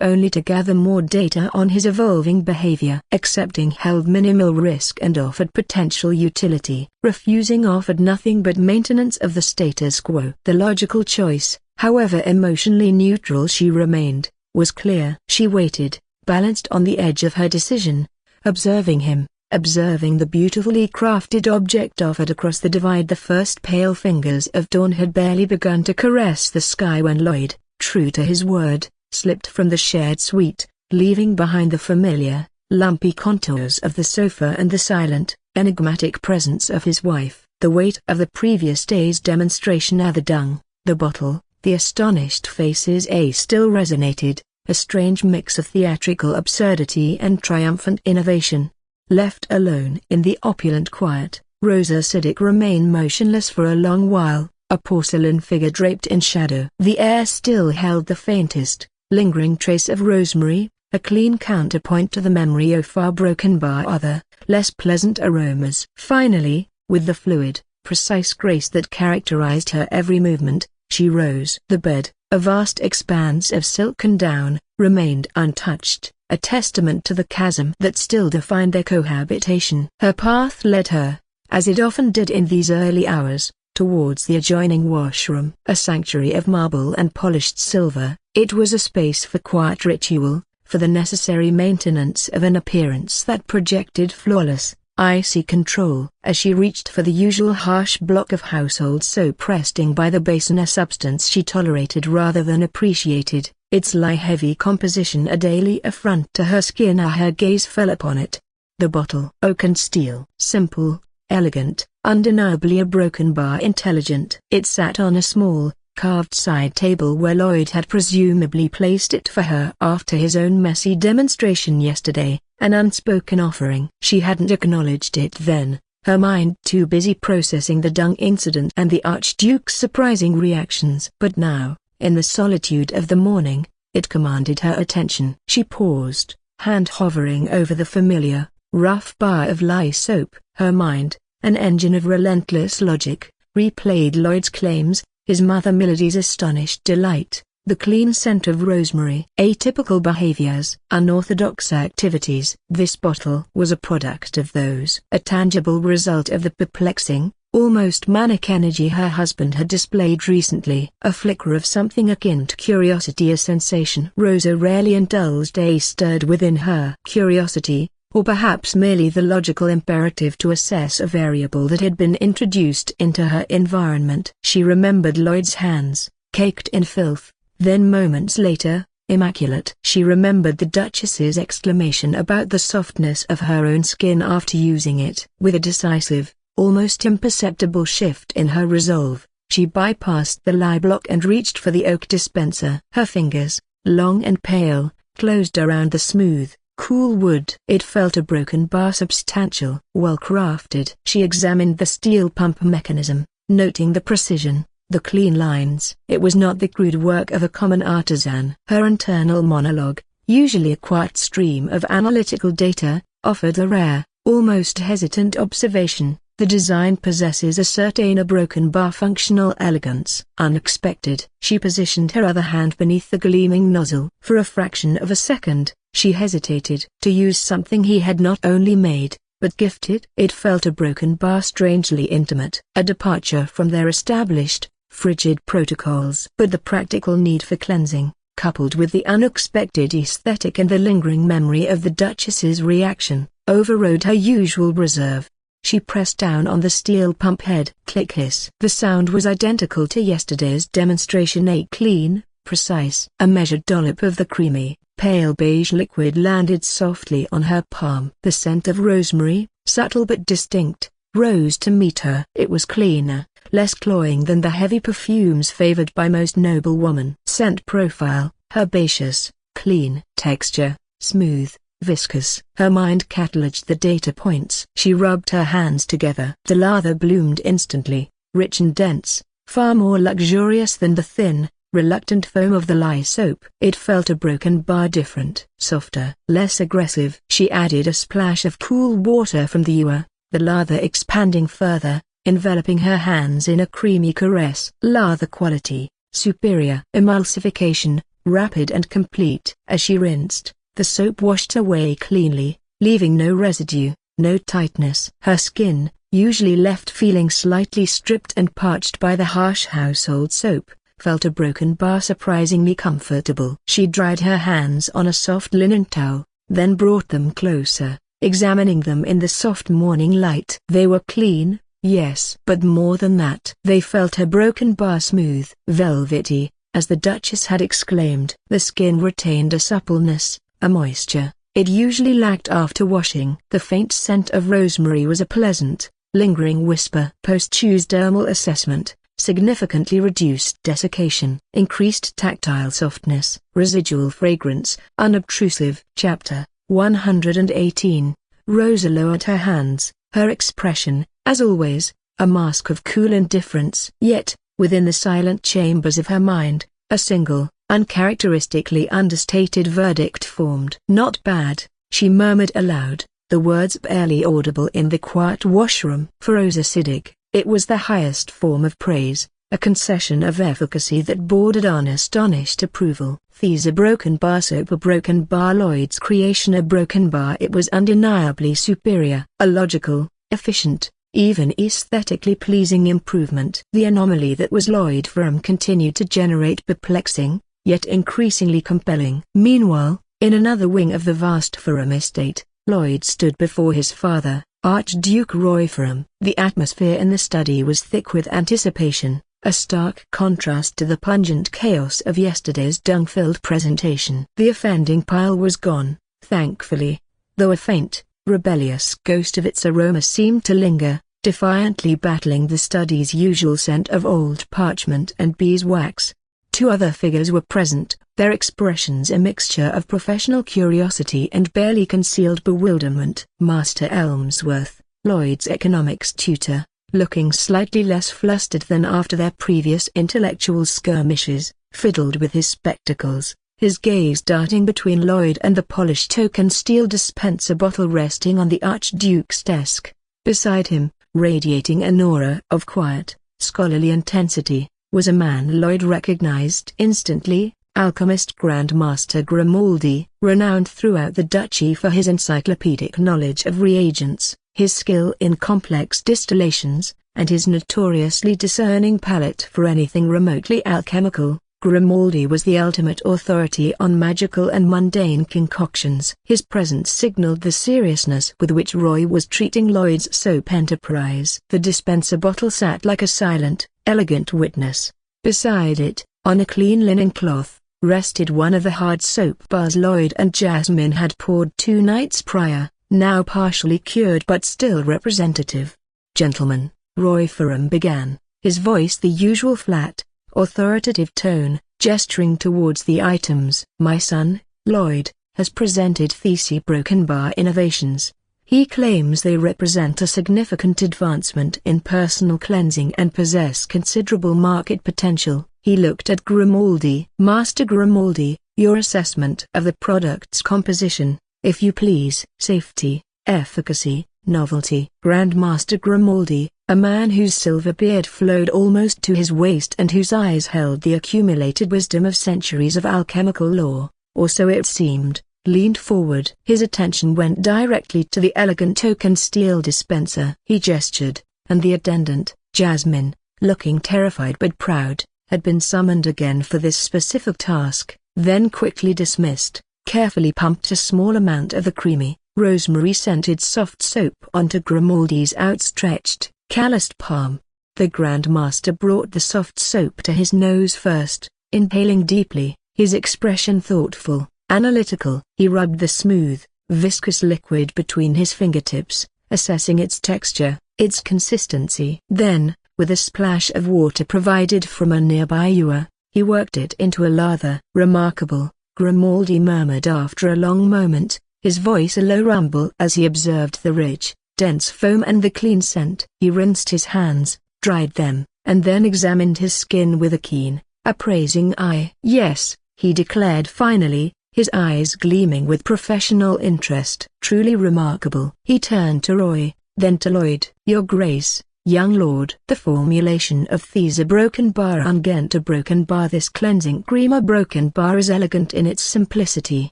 only to gather more data on his evolving behavior. Accepting held minimal risk and offered potential utility. Refusing offered nothing but maintenance of the status quo. The logical choice, however emotionally neutral she remained, was clear. She waited, balanced on the edge of her decision, observing him, observing the beautifully crafted object offered across the divide. The first pale fingers of dawn had barely begun to caress the sky when Lloyd, true to his word, slipped from the shared suite, leaving behind the familiar, lumpy contours of the sofa and the silent, enigmatic presence of his wife. The weight of the previous day's demonstration, the dung, the bottle, the astonished faces, still resonated, a strange mix of theatrical absurdity and triumphant innovation. Left alone in the opulent quiet, Rosa Siddick remained motionless for a long while, a porcelain figure draped in shadow. The air still held the faintest, lingering trace of rosemary, a clean counterpoint to the memory of far broken by other, less pleasant aromas. Finally, with the fluid, precise grace that characterized her every movement, she rose. The bed, a vast expanse of silken down, remained untouched, a testament to the chasm that still defined their cohabitation. Her path led her, as it often did in these early hours, towards the adjoining washroom. A sanctuary of marble and polished silver, it was a space for quiet ritual, for the necessary maintenance of an appearance that projected flawless, icy control. As she reached for the usual harsh block of household soap, resting by the basin, a substance she tolerated rather than appreciated, its heavy composition a daily affront to her skin, her gaze fell upon it. The bottle, oak and steel, simple, elegant, undeniably a broken bar, intelligent. It sat on a small, carved side table where Lloyd had presumably placed it for her after his own messy demonstration yesterday, an unspoken offering. She hadn't acknowledged it then, her mind too busy processing the dung incident and the Archduke's surprising reactions. But now, in the solitude of the morning, it commanded her attention. She paused, hand hovering over the familiar, rough bar of lye soap. Her mind, an engine of relentless logic, replayed Lloyd's claims, his mother Milady's astonished delight, the clean scent of rosemary, atypical behaviors, unorthodox activities. This bottle was a product of those, a tangible result of the perplexing, almost manic energy her husband had displayed recently. A flicker of something akin to curiosity, a sensation Rosa rarely indulged, stirred within her. Curiosity, or perhaps merely the logical imperative to assess a variable that had been introduced into her environment. She remembered Lloyd's hands, caked in filth, then moments later, immaculate. She remembered the Duchess's exclamation about the softness of her own skin after using it. With a decisive, almost imperceptible shift in her resolve, she bypassed the lye block and reached for the oak dispenser. Her fingers, long and pale, closed around the smooth, cool wood. It felt a broken bar, substantial, well-crafted. She examined the steel pump mechanism, noting the precision, the clean lines. It was not the crude work of a common artisan. Her internal monologue, usually a quiet stream of analytical data, offered a rare, almost hesitant observation. The design possesses a certain broken bar functional elegance. Unexpected. She positioned her other hand beneath the gleaming nozzle. For a fraction of a second, she hesitated to use something he had not only made, but gifted. It felt a broken bar strangely intimate, a departure from their established, frigid protocols. But the practical need for cleansing, coupled with the unexpected aesthetic and the lingering memory of the Duchess's reaction, overrode her usual reserve. She pressed down on the steel pump head. Click hiss. The sound was identical to yesterday's demonstration, a clean, precise. A measured dollop of the creamy, pale beige liquid landed softly on her palm. The scent of rosemary, subtle but distinct, rose to meet her. It was cleaner, less cloying than the heavy perfumes favored by most noblewomen. Scent profile, herbaceous, clean. Texture, smooth, viscous. Her mind cataloged the data points. She rubbed her hands together. The lather bloomed instantly, rich and dense, far more luxurious than the thin, reluctant foam of the lye soap. It felt a broken bar, different, softer, less aggressive. She added a splash of cool water from the ewer, the lather expanding further, enveloping her hands in a creamy caress. Lather quality, superior. Emulsification, rapid and complete. As she rinsed, the soap washed away cleanly, leaving no residue, no tightness. Her skin, usually left feeling slightly stripped and parched by the harsh household soap, felt a broken bar surprisingly comfortable. She dried her hands on a soft linen towel, then brought them closer, examining them in the soft morning light. They were clean, yes, but more than that. They felt her broken bar smooth, velvety, as the Duchess had exclaimed. The skin retained a suppleness, a moisture, it usually lacked after washing. The faint scent of rosemary was a pleasant, lingering whisper. Post-use dermal assessment, significantly reduced desiccation, increased tactile softness, residual fragrance, unobtrusive. Chapter 118. Rosa lowered her hands, her expression, as always, a mask of cool indifference. Yet, within the silent chambers of her mind, a single, uncharacteristically understated verdict formed. Not bad, she murmured aloud, the words barely audible in the quiet washroom. For Rosa Siddig, it was the highest form of praise, a concession of efficacy that bordered on astonished approval. These a broken bar soap, a broken bar Lloyd's creation, a broken bar. It was undeniably superior, a logical, efficient, even aesthetically pleasing improvement. The anomaly that was Lloyd Ferrum continued to generate perplexing, yet increasingly compelling. Meanwhile, in another wing of the vast Ferrum estate, Lloyd stood before his father, Archduke Roy Ferrum. The atmosphere in the study was thick with anticipation, a stark contrast to the pungent chaos of yesterday's dung-filled presentation. The offending pile was gone, thankfully, though a faint, rebellious ghost of its aroma seemed to linger, defiantly battling the study's usual scent of old parchment and beeswax. Two other figures were present, their expressions a mixture of professional curiosity and barely concealed bewilderment. Master Elmsworth, Lloyd's economics tutor, looking slightly less flustered than after their previous intellectual skirmishes, fiddled with his spectacles, his gaze darting between Lloyd and the polished token steel dispenser bottle resting on the Archduke's desk. Beside him, radiating an aura of quiet, scholarly intensity, was a man Lloyd recognized instantly, alchemist Grandmaster Grimaldi, renowned throughout the duchy for his encyclopedic knowledge of reagents, his skill in complex distillations, and his notoriously discerning palate for anything remotely alchemical. Grimaldi was the ultimate authority on magical and mundane concoctions. His presence signaled the seriousness with which Roy was treating Lloyd's soap enterprise. The dispenser bottle sat like a silent, elegant witness. Beside it, on a clean linen cloth, rested one of the hard soap bars Lloyd and Jasmine had poured 2 nights prior, now partially cured but still representative. "Gentlemen," Roy Ferrum began, his voice the usual flat, authoritative tone, gesturing towards the items. "My son, Lloyd, has presented Thesis Broken Bar innovations. He claims they represent a significant advancement in personal cleansing and possess considerable market potential." He looked at Grimaldi. "Master Grimaldi, your assessment of the product's composition, if you please." "Safety, efficacy, novelty." Grandmaster Grimaldi, a man whose silver beard flowed almost to his waist and whose eyes held the accumulated wisdom of centuries of alchemical lore, or so it seemed, leaned forward. His attention went directly to the elegant token steel dispenser. He gestured, and the attendant, Jasmine, looking terrified but proud, had been summoned again for this specific task, then quickly dismissed, carefully pumped a small amount of the creamy, rosemary-scented soft soap onto Grimaldi's outstretched, calloused palm. The Grandmaster brought the soft soap to his nose first, inhaling deeply, his expression thoughtful, analytical. He rubbed the smooth, viscous liquid between his fingertips, assessing its texture, its consistency. Then, with a splash of water provided from a nearby ewer, he worked it into a lather. "Remarkable," Grimaldi murmured after a long moment, his voice a low rumble as he observed the rich, dense foam and the clean scent. He rinsed his hands, dried them, and then examined his skin with a keen, appraising eye. "Yes," he declared finally, his eyes gleaming with professional interest. "Truly remarkable." He turned to Roy, then to Lloyd. "Your Grace, young lord, the formulation of Thesis Broken Bar Ungent a Broken Bar. This cleansing cream a broken bar is elegant in its simplicity."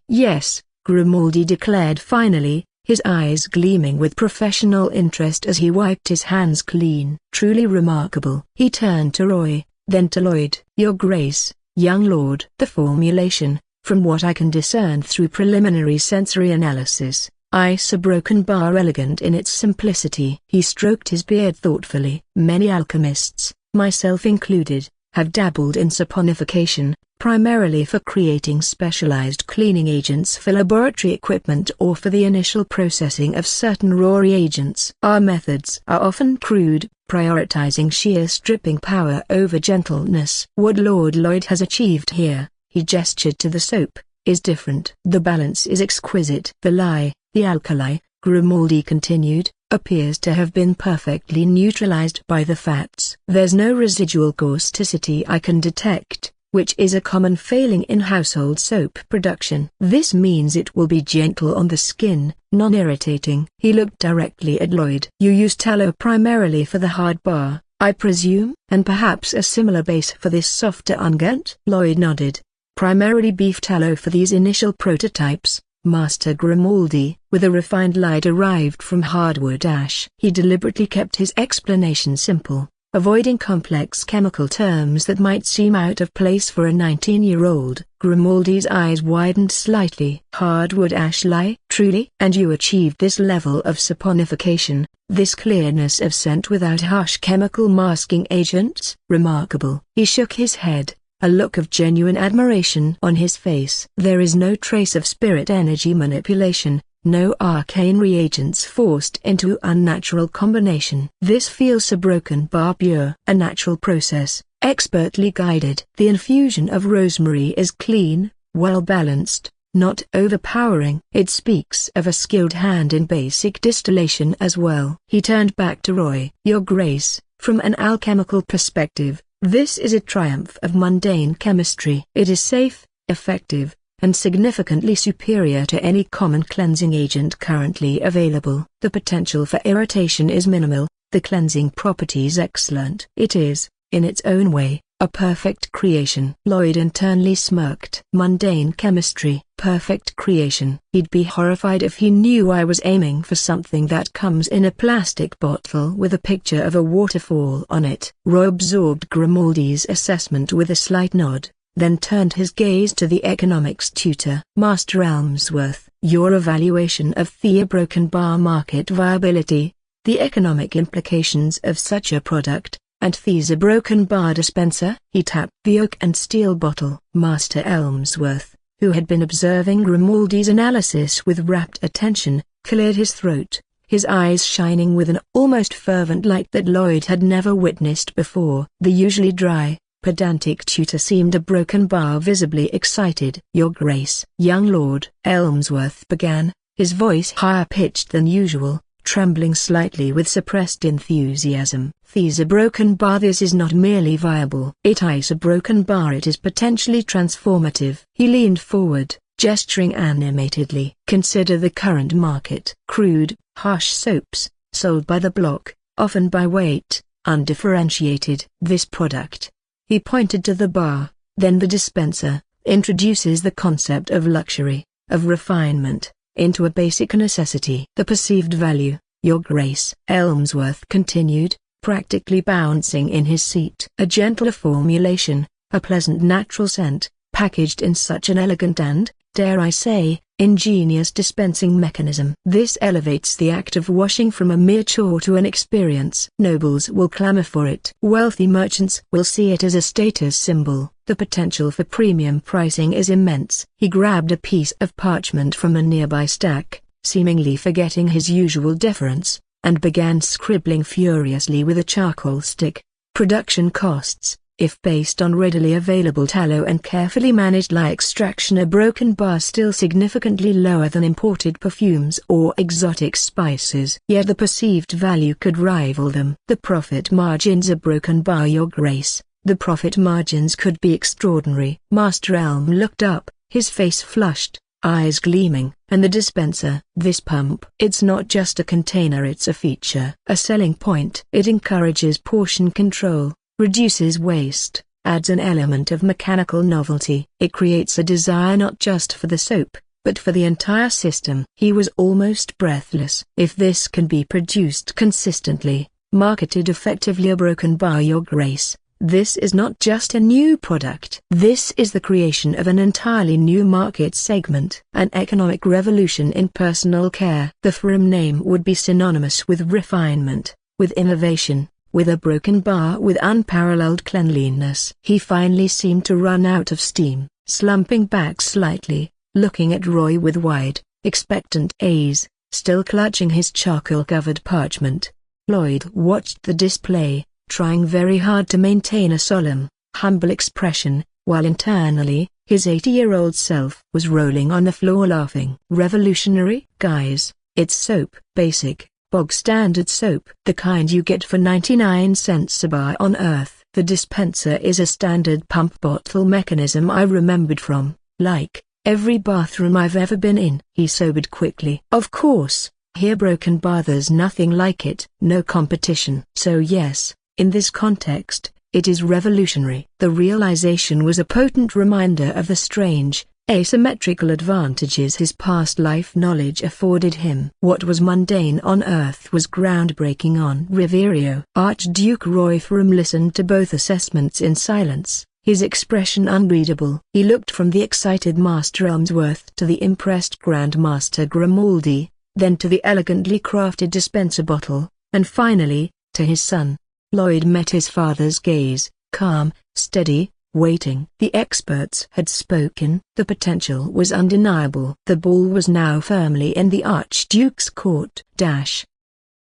"Yes," Grimaldi declared finally, his eyes gleaming with professional interest as he wiped his hands clean. "Truly remarkable." He turned to Roy, then to Lloyd. "Your Grace, young lord, the formulation, from what I can discern through preliminary sensory analysis, a broken bar elegant in its simplicity." He stroked his beard thoughtfully. "Many alchemists, myself included, have dabbled in saponification, primarily for creating specialized cleaning agents for laboratory equipment or for the initial processing of certain raw reagents. Our methods are often crude, prioritizing sheer stripping power over gentleness. What Lord Lloyd has achieved here," he gestured to the soap, "is different. The balance is exquisite. The alkali," Grimaldi continued, "appears to have been perfectly neutralized by the fats. There's no residual causticity I can detect, which is a common failing in household soap production. This means it will be gentle on the skin, non-irritating." He looked directly at Lloyd. "You use tallow primarily for the hard bar, I presume, and perhaps a similar base for this softer unguent?" Lloyd nodded. "Primarily beef tallow for these initial prototypes, Master Grimaldi, with a refined lye derived from hardwood ash." He deliberately kept his explanation simple, avoiding complex chemical terms that might seem out of place for a 19-year-old. Grimaldi's eyes widened slightly. "Hardwood ash lye? Truly? And you achieved this level of saponification, this clearness of scent without harsh chemical masking agents?" "Remarkable." He shook his head, a look of genuine admiration on his face. "There is no trace of spirit energy manipulation, no arcane reagents forced into unnatural combination. This feels a broken bar pure. A natural process, expertly guided. The infusion of rosemary is clean, well balanced, not overpowering. It speaks of a skilled hand in basic distillation as well. He turned back to Roy. Your Grace, from an alchemical perspective, this is a triumph of mundane chemistry. It is safe, effective, and significantly superior to any common cleansing agent currently available. The potential for irritation is minimal, the cleansing properties excellent. It is, in its own way, a perfect creation. Lloyd internally smirked. Mundane chemistry. Perfect creation. He'd be horrified if he knew I was aiming for something that comes in a plastic bottle with a picture of a waterfall on it. Roy absorbed Grimaldi's assessment with a slight nod, then turned his gaze to the economics tutor. Master Elmsworth, your evaluation of the broken bar market viability, the economic implications of such a product, and there's a broken bar dispenser? He tapped the oak and steel bottle. Master Elmsworth, who had been observing Grimaldi's analysis with rapt attention, cleared his throat, his eyes shining with an almost fervent light that Lloyd had never witnessed before. The usually dry, pedantic tutor seemed a broken bar visibly excited. Your Grace, young Lord Elmsworth began, his voice higher pitched than usual, trembling slightly with suppressed enthusiasm. There's a broken bar. This is not merely viable. It is a broken bar. It is potentially transformative. He leaned forward, gesturing animatedly. Consider the current market. Crude, harsh soaps, sold by the block, often by weight, undifferentiated. This product, he pointed to the bar, then the dispenser, introduces the concept of luxury, of refinement, into a basic necessity. The perceived value, Your Grace, Elmsworth continued, practically bouncing in his seat. A gentler formulation, a pleasant natural scent, packaged in such an elegant and, dare I say, ingenious dispensing mechanism. This elevates the act of washing from a mere chore to an experience. Nobles will clamor for it. Wealthy merchants will see it as a status symbol. The potential for premium pricing is immense. He grabbed a piece of parchment from a nearby stack, seemingly forgetting his usual deference, and began scribbling furiously with a charcoal stick. Production costs, if based on readily available tallow and carefully managed lye extraction, a broken bar still significantly lower than imported perfumes or exotic spices. Yet the perceived value could rival them. The profit margins, a broken bar, Your Grace, the profit margins could be extraordinary. Master Elm looked up, his face flushed, eyes gleaming. And the dispenser, this pump, it's not just a container, it's a feature, a selling point. It encourages portion control, reduces waste, adds an element of mechanical novelty. It creates a desire not just for the soap, but for the entire system. He was almost breathless. If this can be produced consistently, marketed effectively, a broken bar, Your Grace, this is not just a new product. This is the creation of an entirely new market segment. An economic revolution in personal care. The Ferrum name would be synonymous with refinement, with innovation, with a broken bar, with unparalleled cleanliness. He finally seemed to run out of steam, slumping back slightly, looking at Roy with wide, expectant eyes, still clutching his charcoal-covered parchment. Lloyd watched the display, trying very hard to maintain a solemn, humble expression, while internally, his 80-year-old self was rolling on the floor laughing. Revolutionary? Guys, it's soap. Basic, bog-standard soap. The kind you get for 99 cents a bar on Earth. The dispenser is a standard pump bottle mechanism I remembered from, like, every bathroom I've ever been in. He sobered quickly. Of course, here broken bar, there's nothing like it. No competition. So yes, in this context, it is revolutionary. The realization was a potent reminder of the strange, asymmetrical advantages his past life knowledge afforded him. What was mundane on Earth was groundbreaking on Riverio. Archduke Roy Ferrum listened to both assessments in silence, his expression unreadable. He looked from the excited Master Elmsworth to the impressed Grand Master Grimaldi, then to the elegantly crafted dispenser bottle, and finally, to his son. Lloyd met his father's gaze, calm, steady, waiting. The experts had spoken. The potential was undeniable. The ball was now firmly in the Archduke's court.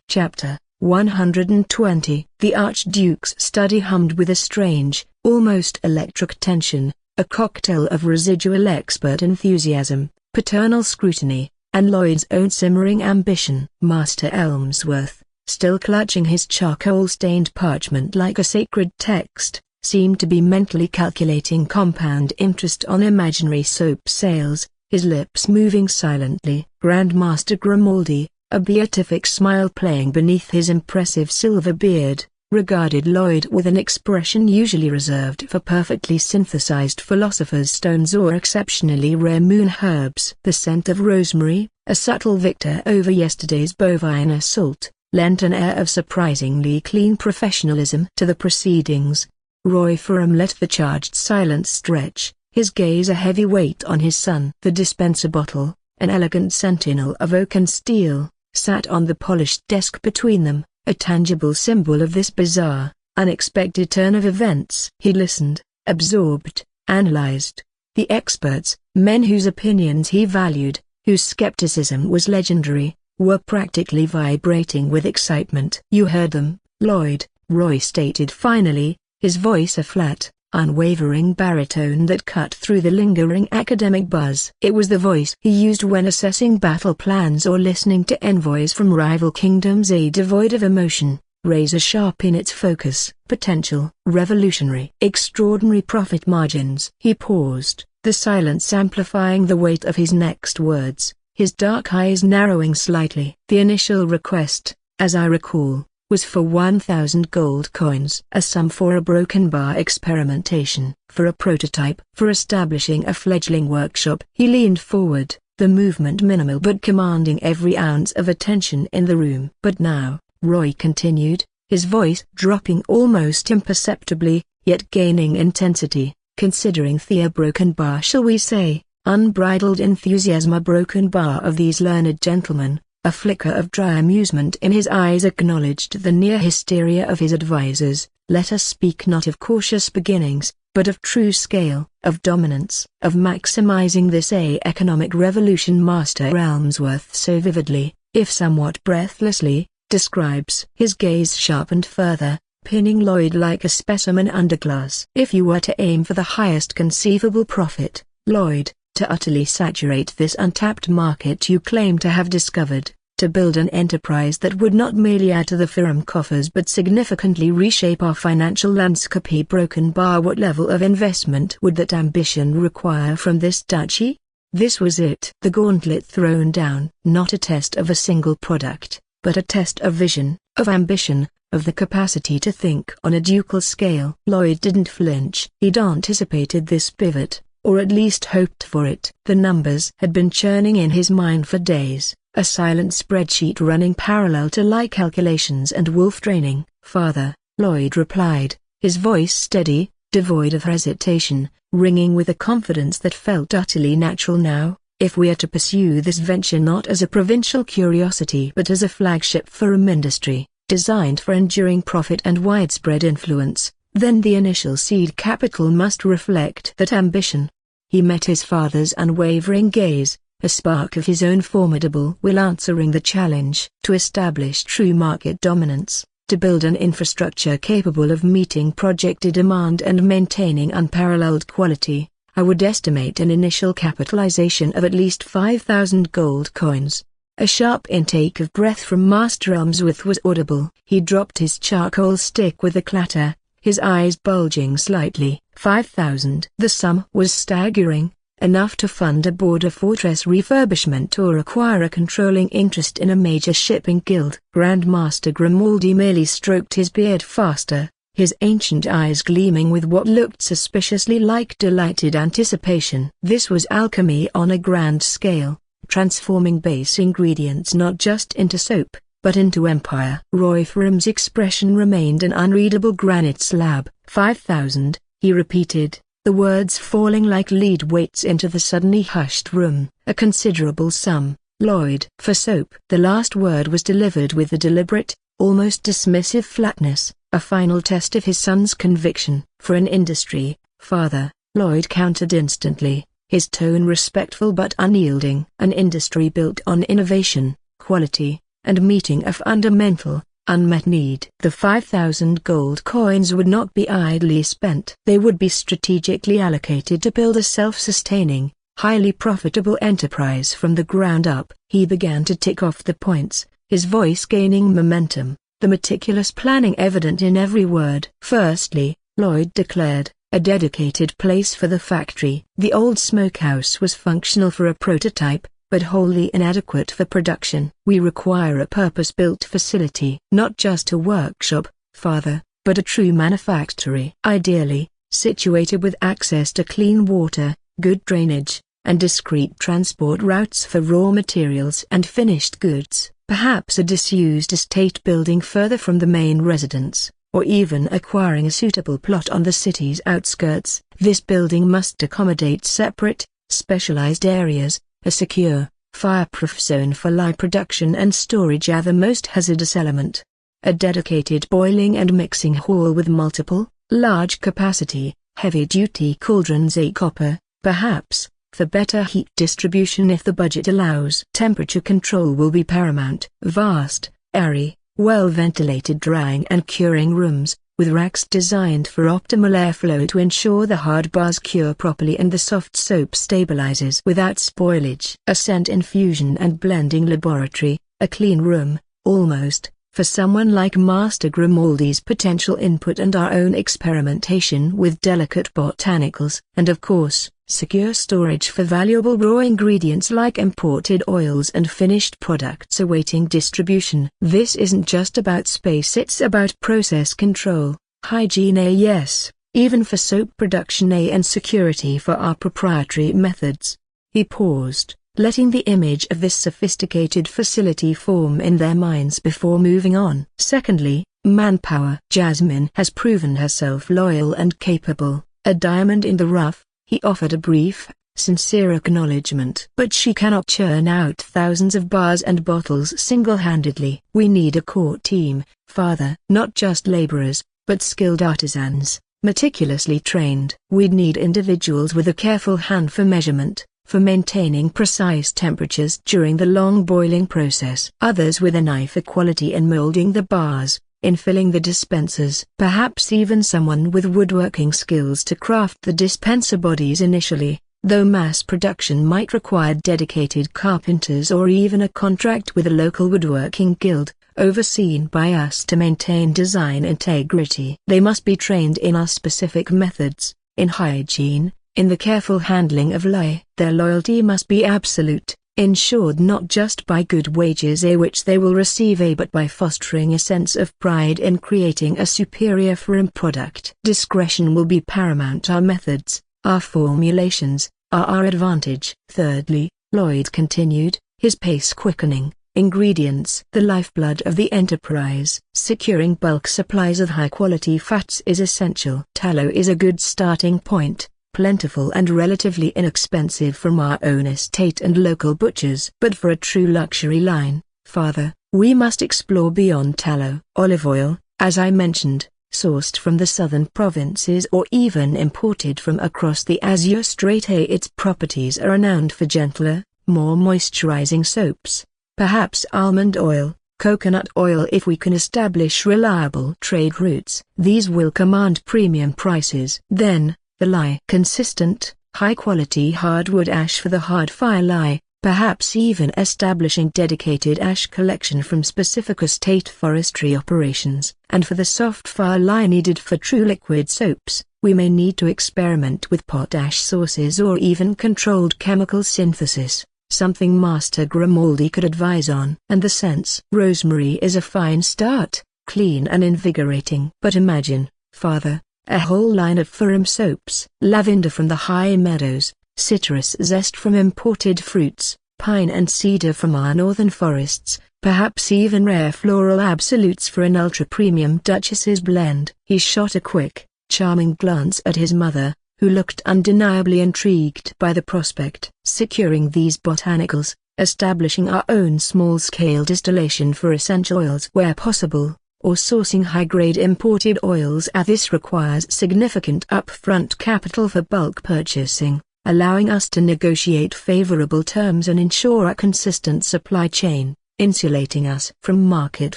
Chapter 120. The Archduke's study hummed with a strange, almost electric tension, a cocktail of residual expert enthusiasm, paternal scrutiny, and Lloyd's own simmering ambition. Master Elmsworth, still clutching his charcoal-stained parchment like a sacred text, seemed to be mentally calculating compound interest on imaginary soap sales, his lips moving silently. Grandmaster Grimaldi, a beatific smile playing beneath his impressive silver beard, regarded Lloyd with an expression usually reserved for perfectly synthesized philosopher's stones or exceptionally rare moon herbs. The scent of rosemary, a subtle victor over yesterday's bovine assault, lent an air of surprisingly clean professionalism to the proceedings. Roy Ferrum let the charged silence stretch, his gaze a heavy weight on his son. The dispenser bottle, an elegant sentinel of oak and steel, sat on the polished desk between them, a tangible symbol of this bizarre, unexpected turn of events. He listened, absorbed, analyzed. The experts, men whose opinions he valued, whose skepticism was legendary, were practically vibrating with excitement. "You heard them, Lloyd," Roy stated finally, his voice a flat, unwavering baritone that cut through the lingering academic buzz. It was the voice he used when assessing battle plans or listening to envoys from rival kingdoms, a devoid of emotion, razor-sharp in its focus. Potential, revolutionary, extraordinary profit margins. He paused, the silence amplifying the weight of his next words, his dark eyes narrowing slightly. "The initial request, as I recall, was for 1,000 gold coins. A sum for a broken bar experimentation, for a prototype, for establishing a fledgling workshop." He leaned forward, the movement minimal but commanding every ounce of attention in the room. "But now," Roy continued, his voice dropping almost imperceptibly, yet gaining intensity, "considering the broken bar, shall we say, unbridled enthusiasm, a broken bar of these learned gentlemen." A flicker of dry amusement in his eyes acknowledged the near hysteria of his advisers. "Let us speak not of cautious beginnings, but of true scale, of dominance, of maximizing this economic revolution Master Elmsworth so vividly, if somewhat breathlessly, describes." His gaze sharpened further, pinning Lloyd like a specimen under glass. "If you were to aim for the highest conceivable profit, Lloyd, to utterly saturate this untapped market you claim to have discovered, to build an enterprise that would not merely add to the Ferrum coffers but significantly reshape our financial landscape, a broken bar, what level of investment would that ambition require from this duchy?" This was it. The gauntlet thrown down. Not a test of a single product, but a test of vision, of ambition, of the capacity to think on a ducal scale. Lloyd didn't flinch. He'd anticipated this pivot, or at least hoped for it. The numbers had been churning in his mind for days, a silent spreadsheet running parallel to like calculations and wolf training. "Father," Lloyd replied, his voice steady, devoid of hesitation, ringing with a confidence that felt utterly natural now, "if we are to pursue this venture not as a provincial curiosity but as a flagship Ferrum industry, designed for enduring profit and widespread influence, then the initial seed capital must reflect that ambition." He met his father's unwavering gaze, a spark of his own formidable will answering the challenge. "To establish true market dominance, to build an infrastructure capable of meeting projected demand and maintaining unparalleled quality, I would estimate an initial capitalization of at least 5,000 gold coins." A sharp intake of breath from Master Elmsworth was audible. He dropped his charcoal stick with a clatter, his eyes bulging slightly. 5,000. The sum was staggering, enough to fund a border fortress refurbishment or acquire a controlling interest in a major shipping guild. Grandmaster Grimaldi merely stroked his beard faster, his ancient eyes gleaming with what looked suspiciously like delighted anticipation. This was alchemy on a grand scale, transforming base ingredients not just into soap, but into empire. Roy Ferrum's expression remained an unreadable granite slab. 5,000, he repeated, the words falling like lead weights into the suddenly hushed room. "A considerable sum, Lloyd." "For soap." The last word was delivered with a deliberate, almost dismissive flatness, a final test of his son's conviction. "For an industry, father," Lloyd countered instantly, his tone respectful but unyielding. "An industry built on innovation, quality, and meeting a fundamental, unmet need. The 5,000 gold coins would not be idly spent. They would be strategically allocated to build a self-sustaining, highly profitable enterprise from the ground up. He began to tick off the points, his voice gaining momentum, the meticulous planning evident in every word. Firstly, Lloyd declared, a dedicated place for the factory. The old smokehouse was functional for a prototype, but wholly inadequate for production. We require a purpose-built facility. Not just a workshop, father, but a true manufactory. Ideally, situated with access to clean water, good drainage, and discreet transport routes for raw materials and finished goods. Perhaps a disused estate building further from the main residence, or even acquiring a suitable plot on the city's outskirts. This building must accommodate separate, specialized areas, a secure, fireproof zone for lye production and storage are the most hazardous element. A dedicated boiling and mixing hall with multiple, large-capacity, heavy-duty cauldrons, a copper, perhaps, for better heat distribution if the budget allows. Temperature control will be paramount. Vast, airy, well-ventilated drying and curing rooms, with racks designed for optimal airflow to ensure the hard bars cure properly and the soft soap stabilizes without spoilage. A scent infusion and blending laboratory, a clean room, almost, for someone like Master Grimaldi's potential input and our own experimentation with delicate botanicals. And of course, secure storage for valuable raw ingredients like imported oils and finished products awaiting distribution. This isn't just about space, it's about process control, hygiene, yes, even for soap production, and security for our proprietary methods. He paused, letting the image of this sophisticated facility form in their minds before moving on. Secondly, manpower. Jasmine has proven herself loyal and capable, a diamond in the rough. He offered a brief, sincere acknowledgement. But she cannot churn out thousands of bars and bottles single-handedly. We need a core team, father. Not just laborers, but skilled artisans, meticulously trained. We'd need individuals with a careful hand for measurement, for maintaining precise temperatures during the long boiling process. Others with an eye for quality in molding the bars, in filling the dispensers. Perhaps even someone with woodworking skills to craft the dispenser bodies initially, though mass production might require dedicated carpenters or even a contract with a local woodworking guild, overseen by us to maintain design integrity. They must be trained in our specific methods, in hygiene, in the careful handling of lye. Their loyalty must be absolute, ensured not just by good wages which they will receive but by fostering a sense of pride in creating a superior Ferrum product. Discretion will be paramount. Our methods, our formulations, are our advantage. Thirdly, Lloyd continued, his pace quickening, ingredients. The lifeblood of the enterprise. Securing bulk supplies of high-quality fats is essential. Tallow is a good starting point, plentiful and relatively inexpensive from our own estate and local butchers. But for a true luxury line, father, we must explore beyond tallow. Olive oil, as I mentioned, sourced from the southern provinces or even imported from across the Azure Strait. Its properties are renowned for gentler, more moisturizing soaps. Perhaps almond oil, coconut oil if we can establish reliable trade routes. These will command premium prices. Then, the lye. Consistent, high-quality hardwood ash for the hard-fire lye, perhaps even establishing dedicated ash collection from specific estate forestry operations. And for the soft-fire lye needed for true liquid soaps, we may need to experiment with potash sources or even controlled chemical synthesis, something Master Grimaldi could advise on. And the scents. Rosemary is a fine start, clean and invigorating. But imagine, father, a whole line of Ferrum soaps. Lavender from the high meadows, citrus zest from imported fruits, pine and cedar from our northern forests, perhaps even rare floral absolutes for an ultra-premium Duchess's blend. He shot a quick, charming glance at his mother, who looked undeniably intrigued by the prospect. Securing these botanicals, establishing our own small-scale distillation for essential oils where possible, or sourcing high-grade imported oils. This requires significant upfront capital for bulk purchasing, allowing us to negotiate favorable terms and ensure a consistent supply chain. insulating us from market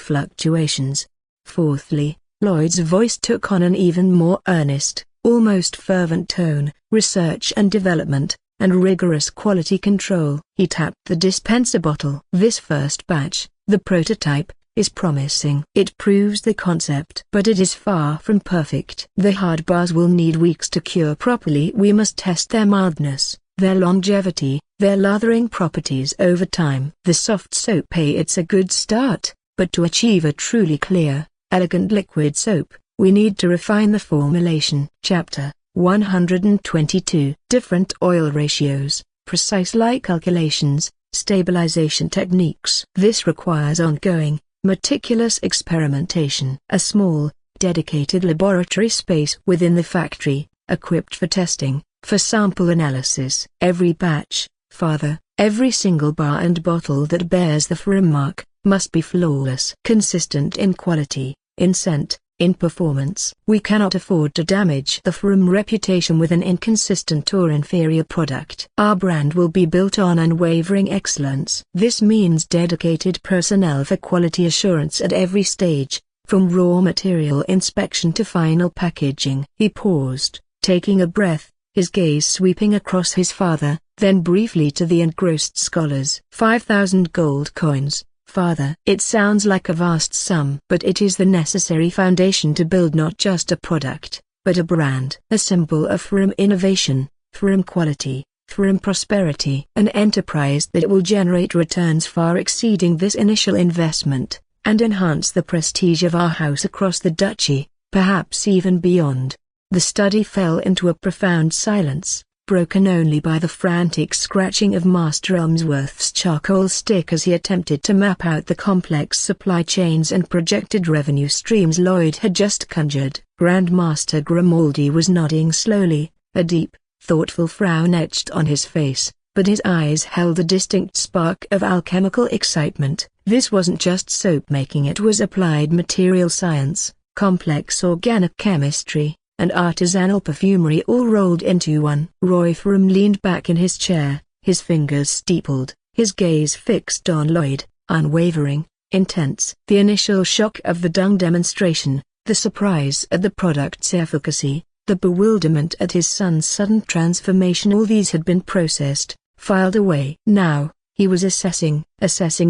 fluctuations. Fourthly, Lloyd's voice took on an even more earnest, almost fervent tone. Research and development, and rigorous quality control. He tapped the dispenser bottle. This first batch, the prototype, is promising. It proves the concept, but it is far from perfect. The hard bars will need weeks to cure properly. We must test their mildness, their longevity, their lathering properties over time. The soft soap, it's a good start, but to achieve a truly clear, elegant liquid soap, we need to refine the formulation. Chapter 122. Different oil ratios, precise light calculations, stabilization techniques. This requires ongoing, meticulous experimentation. A small, dedicated laboratory space within the factory, equipped for testing, for sample analysis. Every batch, every single bar and bottle that bears the Ferrum mark, must be flawless. Consistent in quality, in scent, in performance. We cannot afford to damage the Ferrum reputation with an inconsistent or inferior product. Our brand will be built on unwavering excellence. This means dedicated personnel for quality assurance at every stage, from raw material inspection to final packaging. He paused, taking a breath, his gaze sweeping across his father, then briefly to the engrossed scholars. 5,000 gold coins. Father. It sounds like a vast sum, but it is the necessary foundation to build not just a product, but a brand. A symbol of Ferrum innovation, Ferrum quality, Ferrum prosperity. An enterprise that will generate returns far exceeding this initial investment, and enhance the prestige of our house across the duchy, perhaps even beyond. The study fell into a profound silence, broken only by the frantic scratching of Master Elmsworth's charcoal stick as he attempted to map out the complex supply chains and projected revenue streams Lloyd had just conjured. Grandmaster Grimaldi was nodding slowly, a deep, thoughtful frown etched on his face, but his eyes held a distinct spark of alchemical excitement. This wasn't just soap making, it was applied material science, complex organic chemistry, and artisanal perfumery all rolled into one. Roy Ferrum leaned back in his chair, his fingers steepled, his gaze fixed on Lloyd, unwavering, intense. The initial shock of the dung demonstration, the surprise at the product's efficacy, the bewilderment at his son's sudden transformation, all these had been processed, filed away. Now, he was assessing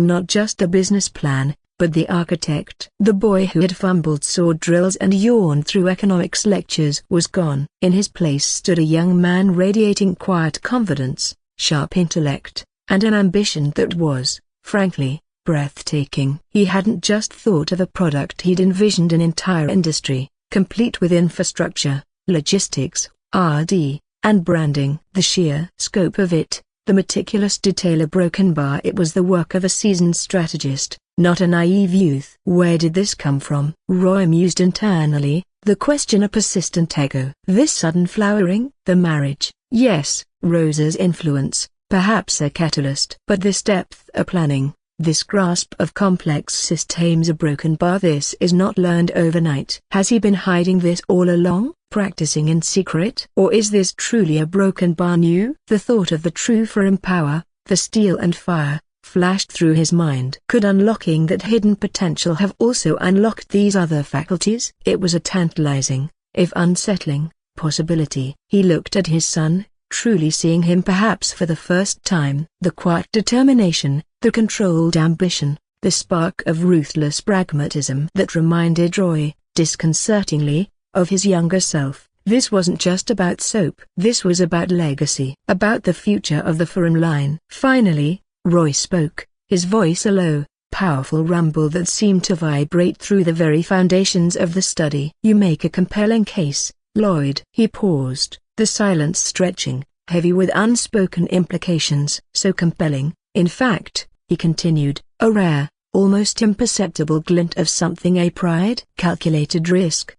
not just the business plan, but the architect. The boy who had fumbled sword drills and yawned through economics lectures was gone. In his place stood a young man radiating quiet confidence, sharp intellect, and an ambition that was, frankly, breathtaking. He hadn't just thought of a product, he'd envisioned an entire industry, complete with infrastructure, logistics, R&D, and branding. The sheer scope of it, the meticulous detail, a broken bar, it was the work of a seasoned strategist, not a naive youth. Where did this come from? Roy mused internally, the question a persistent echo. This sudden flowering? The marriage? Yes, Rosa's influence, perhaps a catalyst. But this depth of planning, this grasp of complex systems, a broken bar, this is not learned overnight. Has he been hiding this all along, practicing in secret? Or is this truly a broken bar new? The thought of the true Ferrum power, the steel and fire, flashed through his mind. Could unlocking that hidden potential have also unlocked these other faculties? It was a tantalizing, if unsettling, possibility. He looked at his son, truly seeing him perhaps for the first time. The quiet determination, the controlled ambition, the spark of ruthless pragmatism that reminded Roy, disconcertingly, of his younger self. This wasn't just about soap. This was about legacy, about the future of the Ferrum line. Finally, Roy spoke, his voice a low, powerful rumble that seemed to vibrate through the very foundations of the study. You make a compelling case, Lloyd. He paused, the silence stretching, heavy with unspoken implications. So compelling, in fact, he continued, a rare, almost imperceptible glint of something, a pride, calculated risk,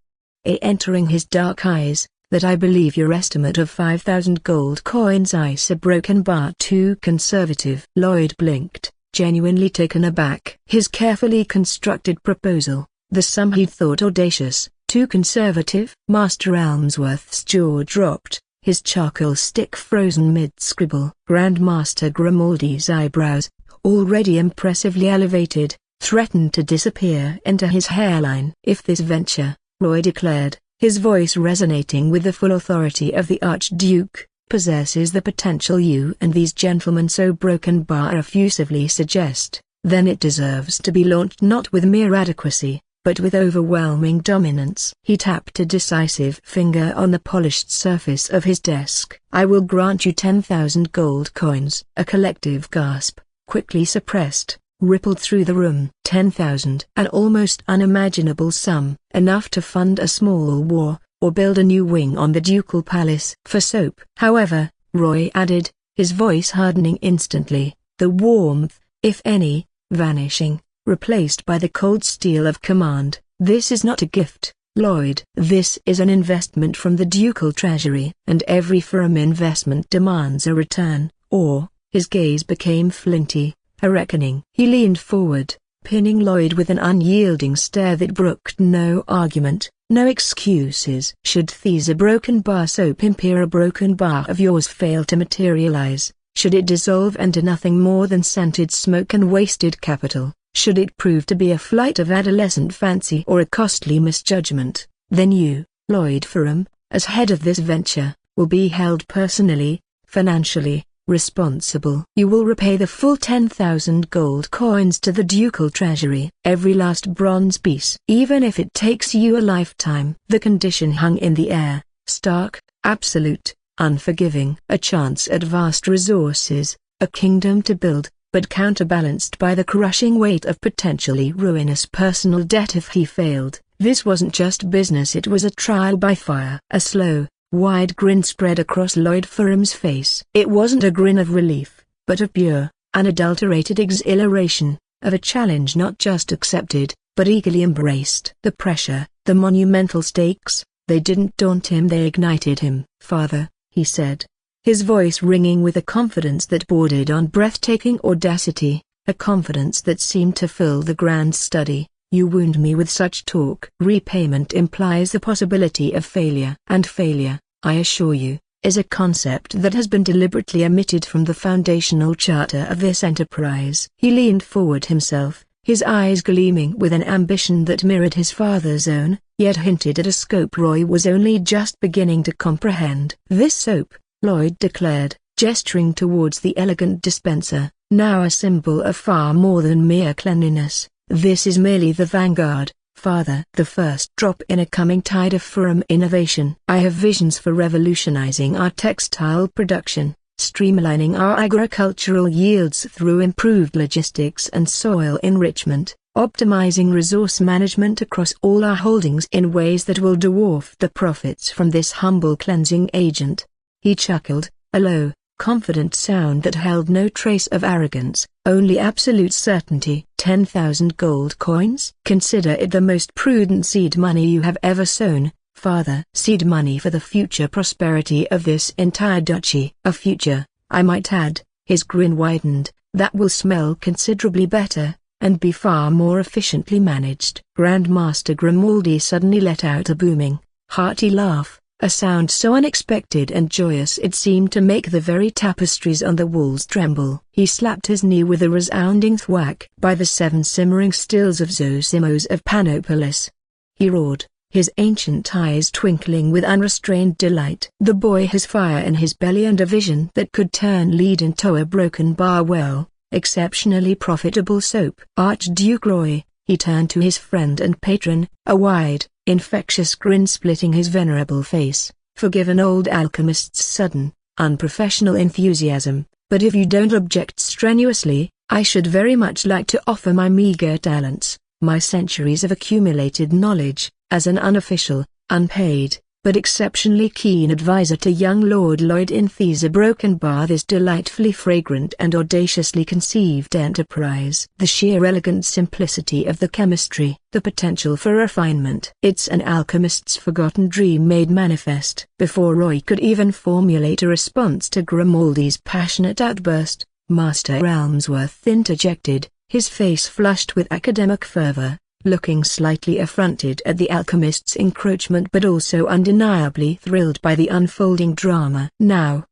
entering his dark eyes, that I believe your estimate of 5,000 gold coins is a broken bar too conservative. Lloyd blinked, genuinely taken aback. His carefully constructed proposal, the sum he'd thought audacious, too conservative. Master Elmsworth's jaw dropped, his charcoal stick frozen mid-scribble. Grandmaster Grimaldi's eyebrows, already impressively elevated, threatened to disappear into his hairline. "If this venture," Roy declared, his voice resonating with the full authority of the Archduke, "possesses the potential you and these gentlemen so broken bar effusively suggest, then it deserves to be launched not with mere adequacy, but with overwhelming dominance." He tapped a decisive finger on the polished surface of his desk. "I will grant you 10,000 gold coins." A collective gasp, quickly suppressed, rippled through the room. 10,000. An almost unimaginable sum, enough to fund a small war, or build a new wing on the ducal palace. For soap. However, Roy added, his voice hardening instantly, the warmth, if any, vanishing, replaced by the cold steel of command. "This is not a gift, Lloyd. This is an investment from the ducal treasury. And every firm investment demands a return, or," his gaze became flinty, "a reckoning." He leaned forward, pinning Lloyd with an unyielding stare that brooked no argument, no excuses. "Should these a broken bar soap impera broken bar of yours fail to materialize, should it dissolve into nothing more than scented smoke and wasted capital, should it prove to be a flight of adolescent fancy or a costly misjudgment, then you, Lloyd Ferrum, as head of this venture, will be held personally, financially, responsible. You will repay the full 10,000 gold coins to the ducal treasury, every last bronze piece, even if it takes you a lifetime." The condition hung in the air, stark, absolute, unforgiving. A chance at vast resources, a kingdom to build, but counterbalanced by the crushing weight of potentially ruinous personal debt if he failed. This wasn't just business, it was a trial by fire. A slow, wide grin spread across Lloyd Ferrum's face. It wasn't a grin of relief, but of pure, unadulterated exhilaration, of a challenge not just accepted, but eagerly embraced. The pressure, the monumental stakes, they didn't daunt him, they ignited him. "Father," he said, his voice ringing with a confidence that bordered on breathtaking audacity, a confidence that seemed to fill the grand study, "you wound me with such talk. Repayment implies the possibility of failure. And failure, I assure you, is a concept that has been deliberately omitted from the foundational charter of this enterprise." He leaned forward himself, his eyes gleaming with an ambition that mirrored his father's own, yet hinted at a scope Roy was only just beginning to comprehend. "This soap," Lloyd declared, gesturing towards the elegant dispenser, "now a symbol of far more than mere cleanliness. This is merely the vanguard, Father, the first drop in a coming tide of Ferrum innovation. I have visions for revolutionizing our textile production, streamlining our agricultural yields through improved logistics and soil enrichment, optimizing resource management across all our holdings in ways that will dwarf the profits from this humble cleansing agent." He chuckled, a low, confident sound that held no trace of arrogance, only absolute certainty. 10,000 gold coins? Consider it the most prudent seed money you have ever sown, Father. Seed money for the future prosperity of this entire duchy. A future, I might add, his grin widened, that will smell considerably better, and be far more efficiently managed. Grandmaster Grimaldi suddenly let out a booming, hearty laugh, a sound so unexpected and joyous it seemed to make the very tapestries on the walls tremble. He slapped his knee with a resounding thwack. "By the 7 simmering stills of Zosimos of Panopolis!" he roared, his ancient eyes twinkling with unrestrained delight. The boy has fire in his belly and a vision that could turn lead into a broken bar well, exceptionally profitable soap. Archduke Roy, he turned to his friend and patron, a wide, infectious grin splitting his venerable face. "Forgive an old alchemist's sudden, unprofessional enthusiasm, but if you don't object strenuously, I should very much like to offer my meager talents, my centuries of accumulated knowledge, as an unofficial, unpaid, but exceptionally keen advisor to young Lord Lloyd in Thesa Broken Bar, this delightfully fragrant and audaciously conceived enterprise. The sheer elegant simplicity of the chemistry, the potential for refinement. It's an alchemist's forgotten dream made manifest." Before Roy could even formulate a response to Grimaldi's passionate outburst, Master Elmsworth interjected, his face flushed with academic fervor, looking slightly affronted at the alchemist's encroachment but also undeniably thrilled by the unfolding drama. Now,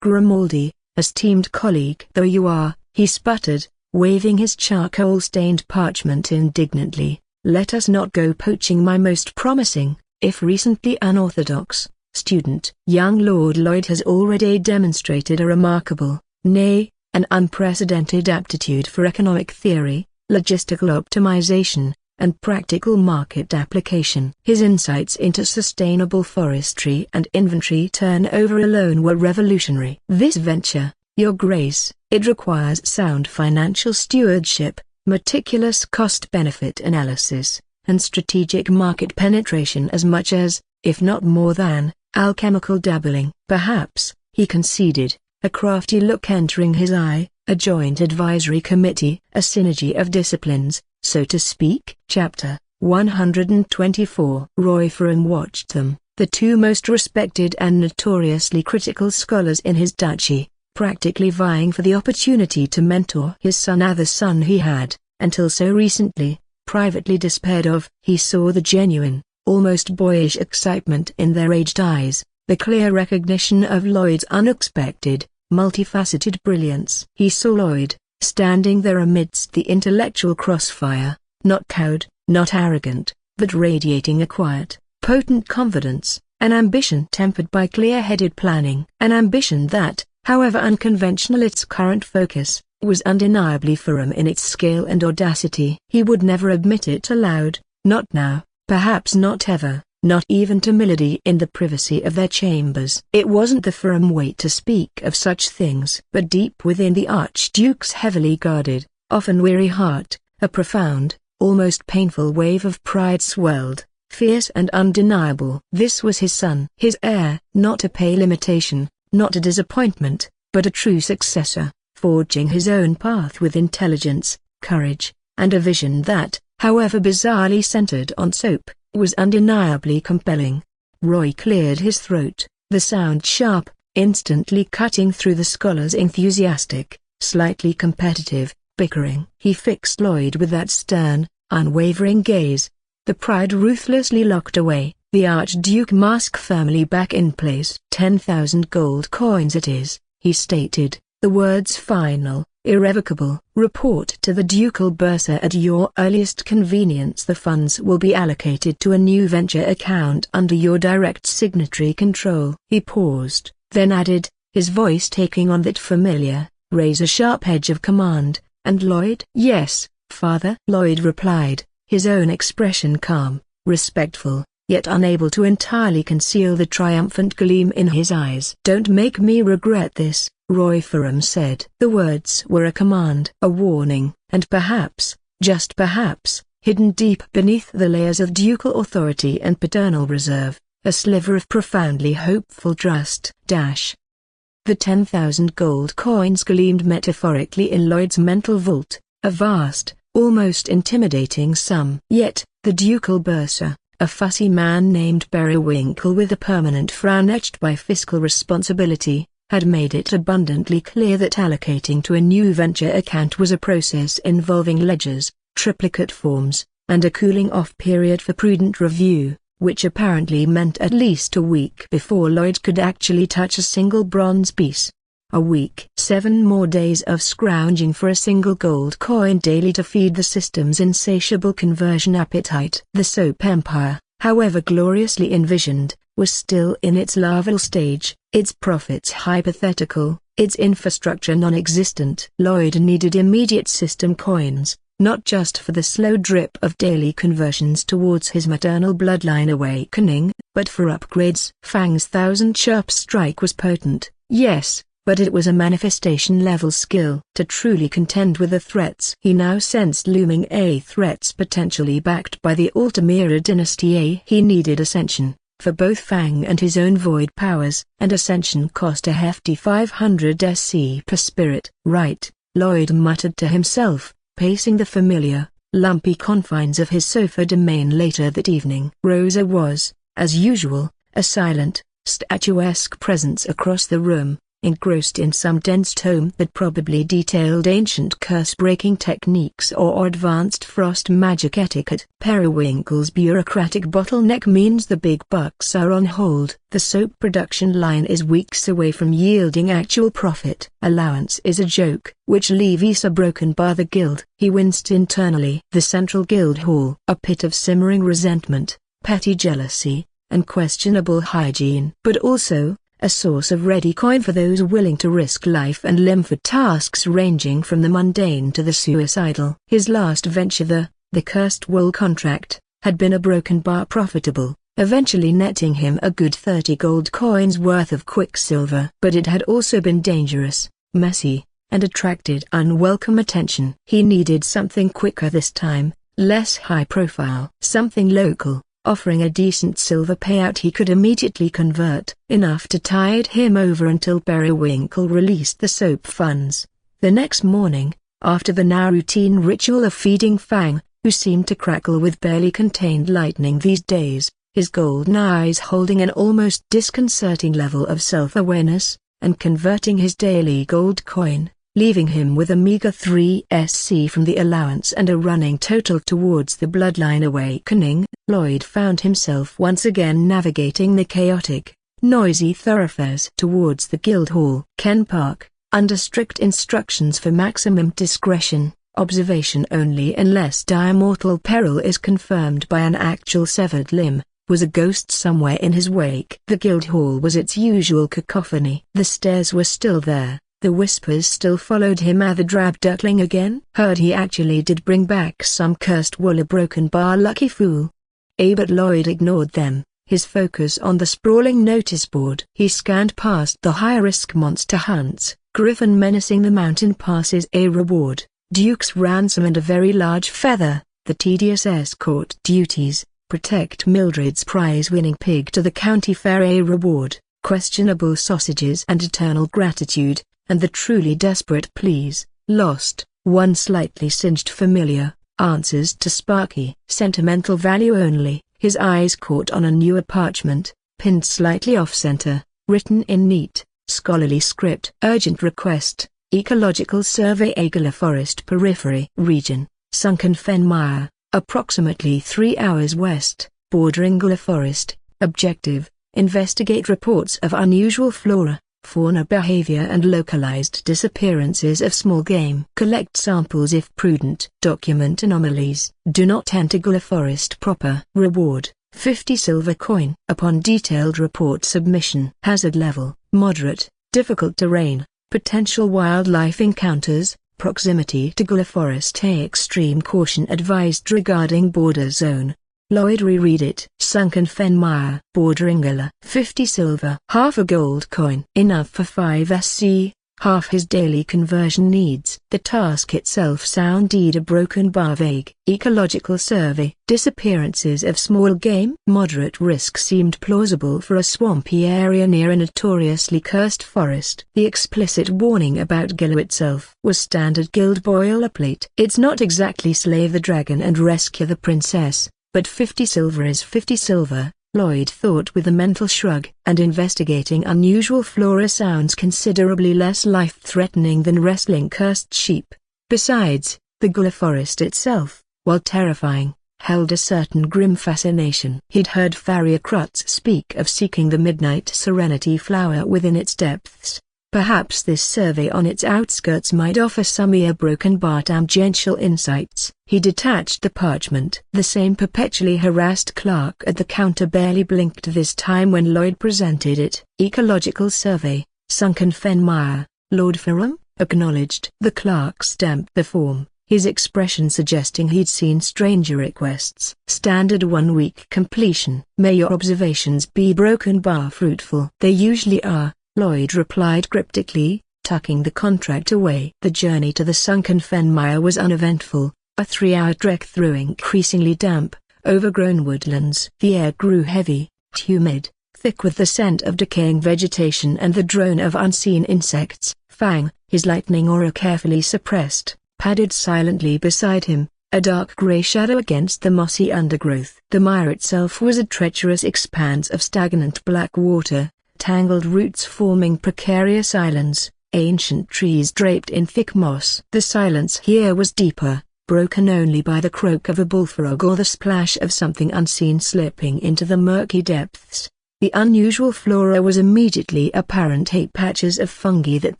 Grimaldi, esteemed colleague though you are, he sputtered, waving his charcoal-stained parchment indignantly. "Let us not go poaching my most promising, if recently unorthodox, student." Young Lord Lloyd has already demonstrated a remarkable, nay, an unprecedented aptitude for economic theory, logistical optimization, and practical market application. His insights into sustainable forestry and inventory turnover alone were revolutionary. "This venture, Your Grace, it requires sound financial stewardship, meticulous cost-benefit analysis, and strategic market penetration as much as, if not more than, alchemical dabbling." "Perhaps," he conceded, a crafty look entering his eye, "a joint advisory committee, a synergy of disciplines, so to speak." Chapter 124. Roy Ferrum watched them, the two most respected and notoriously critical scholars in his duchy, practically vying for the opportunity to mentor his son, the son he had, until so recently, privately despaired of. He saw the genuine, almost boyish excitement in their aged eyes, the clear recognition of Lloyd's unexpected, multifaceted brilliance. He saw Lloyd, standing there amidst the intellectual crossfire, not cowed, not arrogant, but radiating a quiet, potent confidence, an ambition tempered by clear-headed planning. An ambition that, however unconventional its current focus, was undeniably Ferrum in its scale and audacity. He would never admit it aloud, not now, perhaps not ever, not even to Milady in the privacy of their chambers. It wasn't the Ferrum way to speak of such things. But deep within the Archduke's heavily guarded, often weary heart, a profound, almost painful wave of pride swelled, fierce and undeniable. This was his son, his heir, not a pale imitation, not a disappointment, but a true successor, forging his own path with intelligence, courage, and a vision that, however bizarrely centered on soap, was undeniably compelling. Roy cleared his throat, the sound sharp, instantly cutting through the scholar's enthusiastic, slightly competitive, bickering. He fixed Lloyd with that stern, unwavering gaze. The pride ruthlessly locked away, the Archduke mask firmly back in place. 10,000 gold coins it is, he stated, the words final, irrevocable. Report to the ducal bursar at your earliest convenience. The funds will be allocated to a new venture account under your direct signatory control. He paused, then added, his voice taking on that familiar, razor-sharp edge of command, "And Lloyd?" "Yes, father," Lloyd replied, his own expression calm, respectful, yet unable to entirely conceal the triumphant gleam in his eyes. "Don't make me regret this," Roy Ferrum said. The words were a command, a warning, and perhaps, just perhaps, hidden deep beneath the layers of ducal authority and paternal reserve, a sliver of profoundly hopeful trust. The 10,000 gold coins gleamed metaphorically in Lloyd's mental vault, a vast, almost intimidating sum. Yet, the ducal bursar, a fussy man named Periwinkle with a permanent frown etched by fiscal responsibility, had made it abundantly clear that allocating to a new venture account was a process involving ledgers, triplicate forms, and a cooling-off period for prudent review, which apparently meant at least a week before Lloyd could actually touch a single bronze piece. A week. 7 more days of scrounging for a single gold coin daily to feed the system's insatiable conversion appetite. The soap empire, however gloriously envisioned, was still in its larval stage, its profits hypothetical, its infrastructure non-existent. Lloyd needed immediate system coins, not just for the slow drip of daily conversions towards his maternal bloodline awakening, but for upgrades. Fang's 1,000 sharp strike was potent, yes, but it was a manifestation-level skill. To truly contend with the threats he now sensed looming, threats potentially backed by the Altamira dynasty, he needed ascension, for both Fang and his own void powers, and ascension cost a hefty 500 SC per spirit. Right, Lloyd muttered to himself, pacing the familiar, lumpy confines of his sofa domain later that evening. Rosa was, as usual, a silent, statuesque presence across the room, engrossed in some dense tome that probably detailed ancient curse-breaking techniques or advanced frost magic etiquette. Periwinkle's bureaucratic bottleneck means the big bucks are on hold. The soap production line is weeks away from yielding actual profit. Allowance is a joke, which leaves a broken bar the guild. He winced internally. The central guild hall, a pit of simmering resentment, petty jealousy, and questionable hygiene. But also, a source of ready coin for those willing to risk life and limb for tasks ranging from the mundane to the suicidal. His last venture, the cursed wool contract, had been a broken bar profitable, eventually netting him a good 30 gold coins worth of quicksilver. But it had also been dangerous, messy, and attracted unwelcome attention. He needed something quicker this time, less high profile. Something local, offering a decent silver payout he could immediately convert, enough to tide him over until Periwinkle released the soap funds. The next morning, after the now routine ritual of feeding Fang, who seemed to crackle with barely contained lightning these days, his golden eyes holding an almost disconcerting level of self-awareness, and converting his daily gold coin, leaving him with a meager 3 SC from the allowance and a running total towards the bloodline awakening, Lloyd found himself once again navigating the chaotic, noisy thoroughfares towards the guild hall. Ken Park, under strict instructions for maximum discretion, observation only unless dire mortal peril is confirmed by an actual severed limb, was a ghost somewhere in his wake. The guild hall was its usual cacophony. The stairs were still there. The whispers still followed him. The drab duckling again? Heard he actually did bring back some cursed wool, a broken bar, lucky fool. But Lloyd ignored them, his focus on the sprawling notice board. He scanned past the high-risk monster hunts, griffin menacing the mountain passes, a reward, duke's ransom and a very large feather, the tedious escort duties, protect Mildred's prize-winning pig to the county fair, a reward, questionable sausages and eternal gratitude, and the truly desperate pleas, lost, one slightly singed familiar, answers to Sparky. Sentimental value only. His eyes caught on a newer parchment, pinned slightly off-center, written in neat, scholarly script. Urgent request, Ecological Survey, Agala Forest Periphery Region, Sunken Fen Mire, approximately 3 hours west, bordering Gala Forest. Objective, investigate reports of unusual flora, fauna behavior and localized disappearances of small game. Collect samples if prudent. Document anomalies. Do not enter Gala Forest proper. Reward, 50 silver coin. Upon detailed report submission. Hazard level, moderate. Difficult terrain, potential wildlife encounters, proximity to Gala Forest. Extreme caution advised regarding border zone. Lloyd reread it. Sunken Fen Mire, bordering Gala. 50 silver. Half a gold coin. Enough for 5 SC, half his daily conversion needs. The task itself sounded a broken bar vague. Ecological survey. Disappearances of small game. Moderate risk seemed plausible for a swampy area near a notoriously cursed forest. The explicit warning about Gala itself was standard guild boilerplate. It's not exactly slay the dragon and rescue the princess, but 50 silver is 50 silver, Lloyd thought with a mental shrug. And investigating unusual flora sounds considerably less life-threatening than wrestling cursed sheep. Besides, the Gala Forest itself, while terrifying, held a certain grim fascination. He'd heard Farrier Crutz speak of seeking the midnight serenity flower within its depths. Perhaps this survey on its outskirts might offer some broken bar tangential insights. He detached the parchment. The same perpetually harassed clerk at the counter barely blinked this time when Lloyd presented it. Ecological survey, Sunken Fen Mire, Lloyd Ferrum, acknowledged. The clerk stamped the form, his expression suggesting he'd seen stranger requests. Standard 1 week completion. May your observations be broken bar fruitful. They usually are, Lloyd replied cryptically, tucking the contract away. The journey to the Sunken Fen Mire was uneventful, a 3-hour trek through increasingly damp, overgrown woodlands. The air grew heavy, humid, thick with the scent of decaying vegetation and the drone of unseen insects. Fang, his lightning aura carefully suppressed, padded silently beside him, a dark grey shadow against the mossy undergrowth. The mire itself was a treacherous expanse of stagnant black water, tangled roots forming precarious islands, ancient trees draped in thick moss. The silence here was deeper, broken only by the croak of a bullfrog or the splash of something unseen slipping into the murky depths. The unusual flora was immediately apparent: 8 patches of fungi that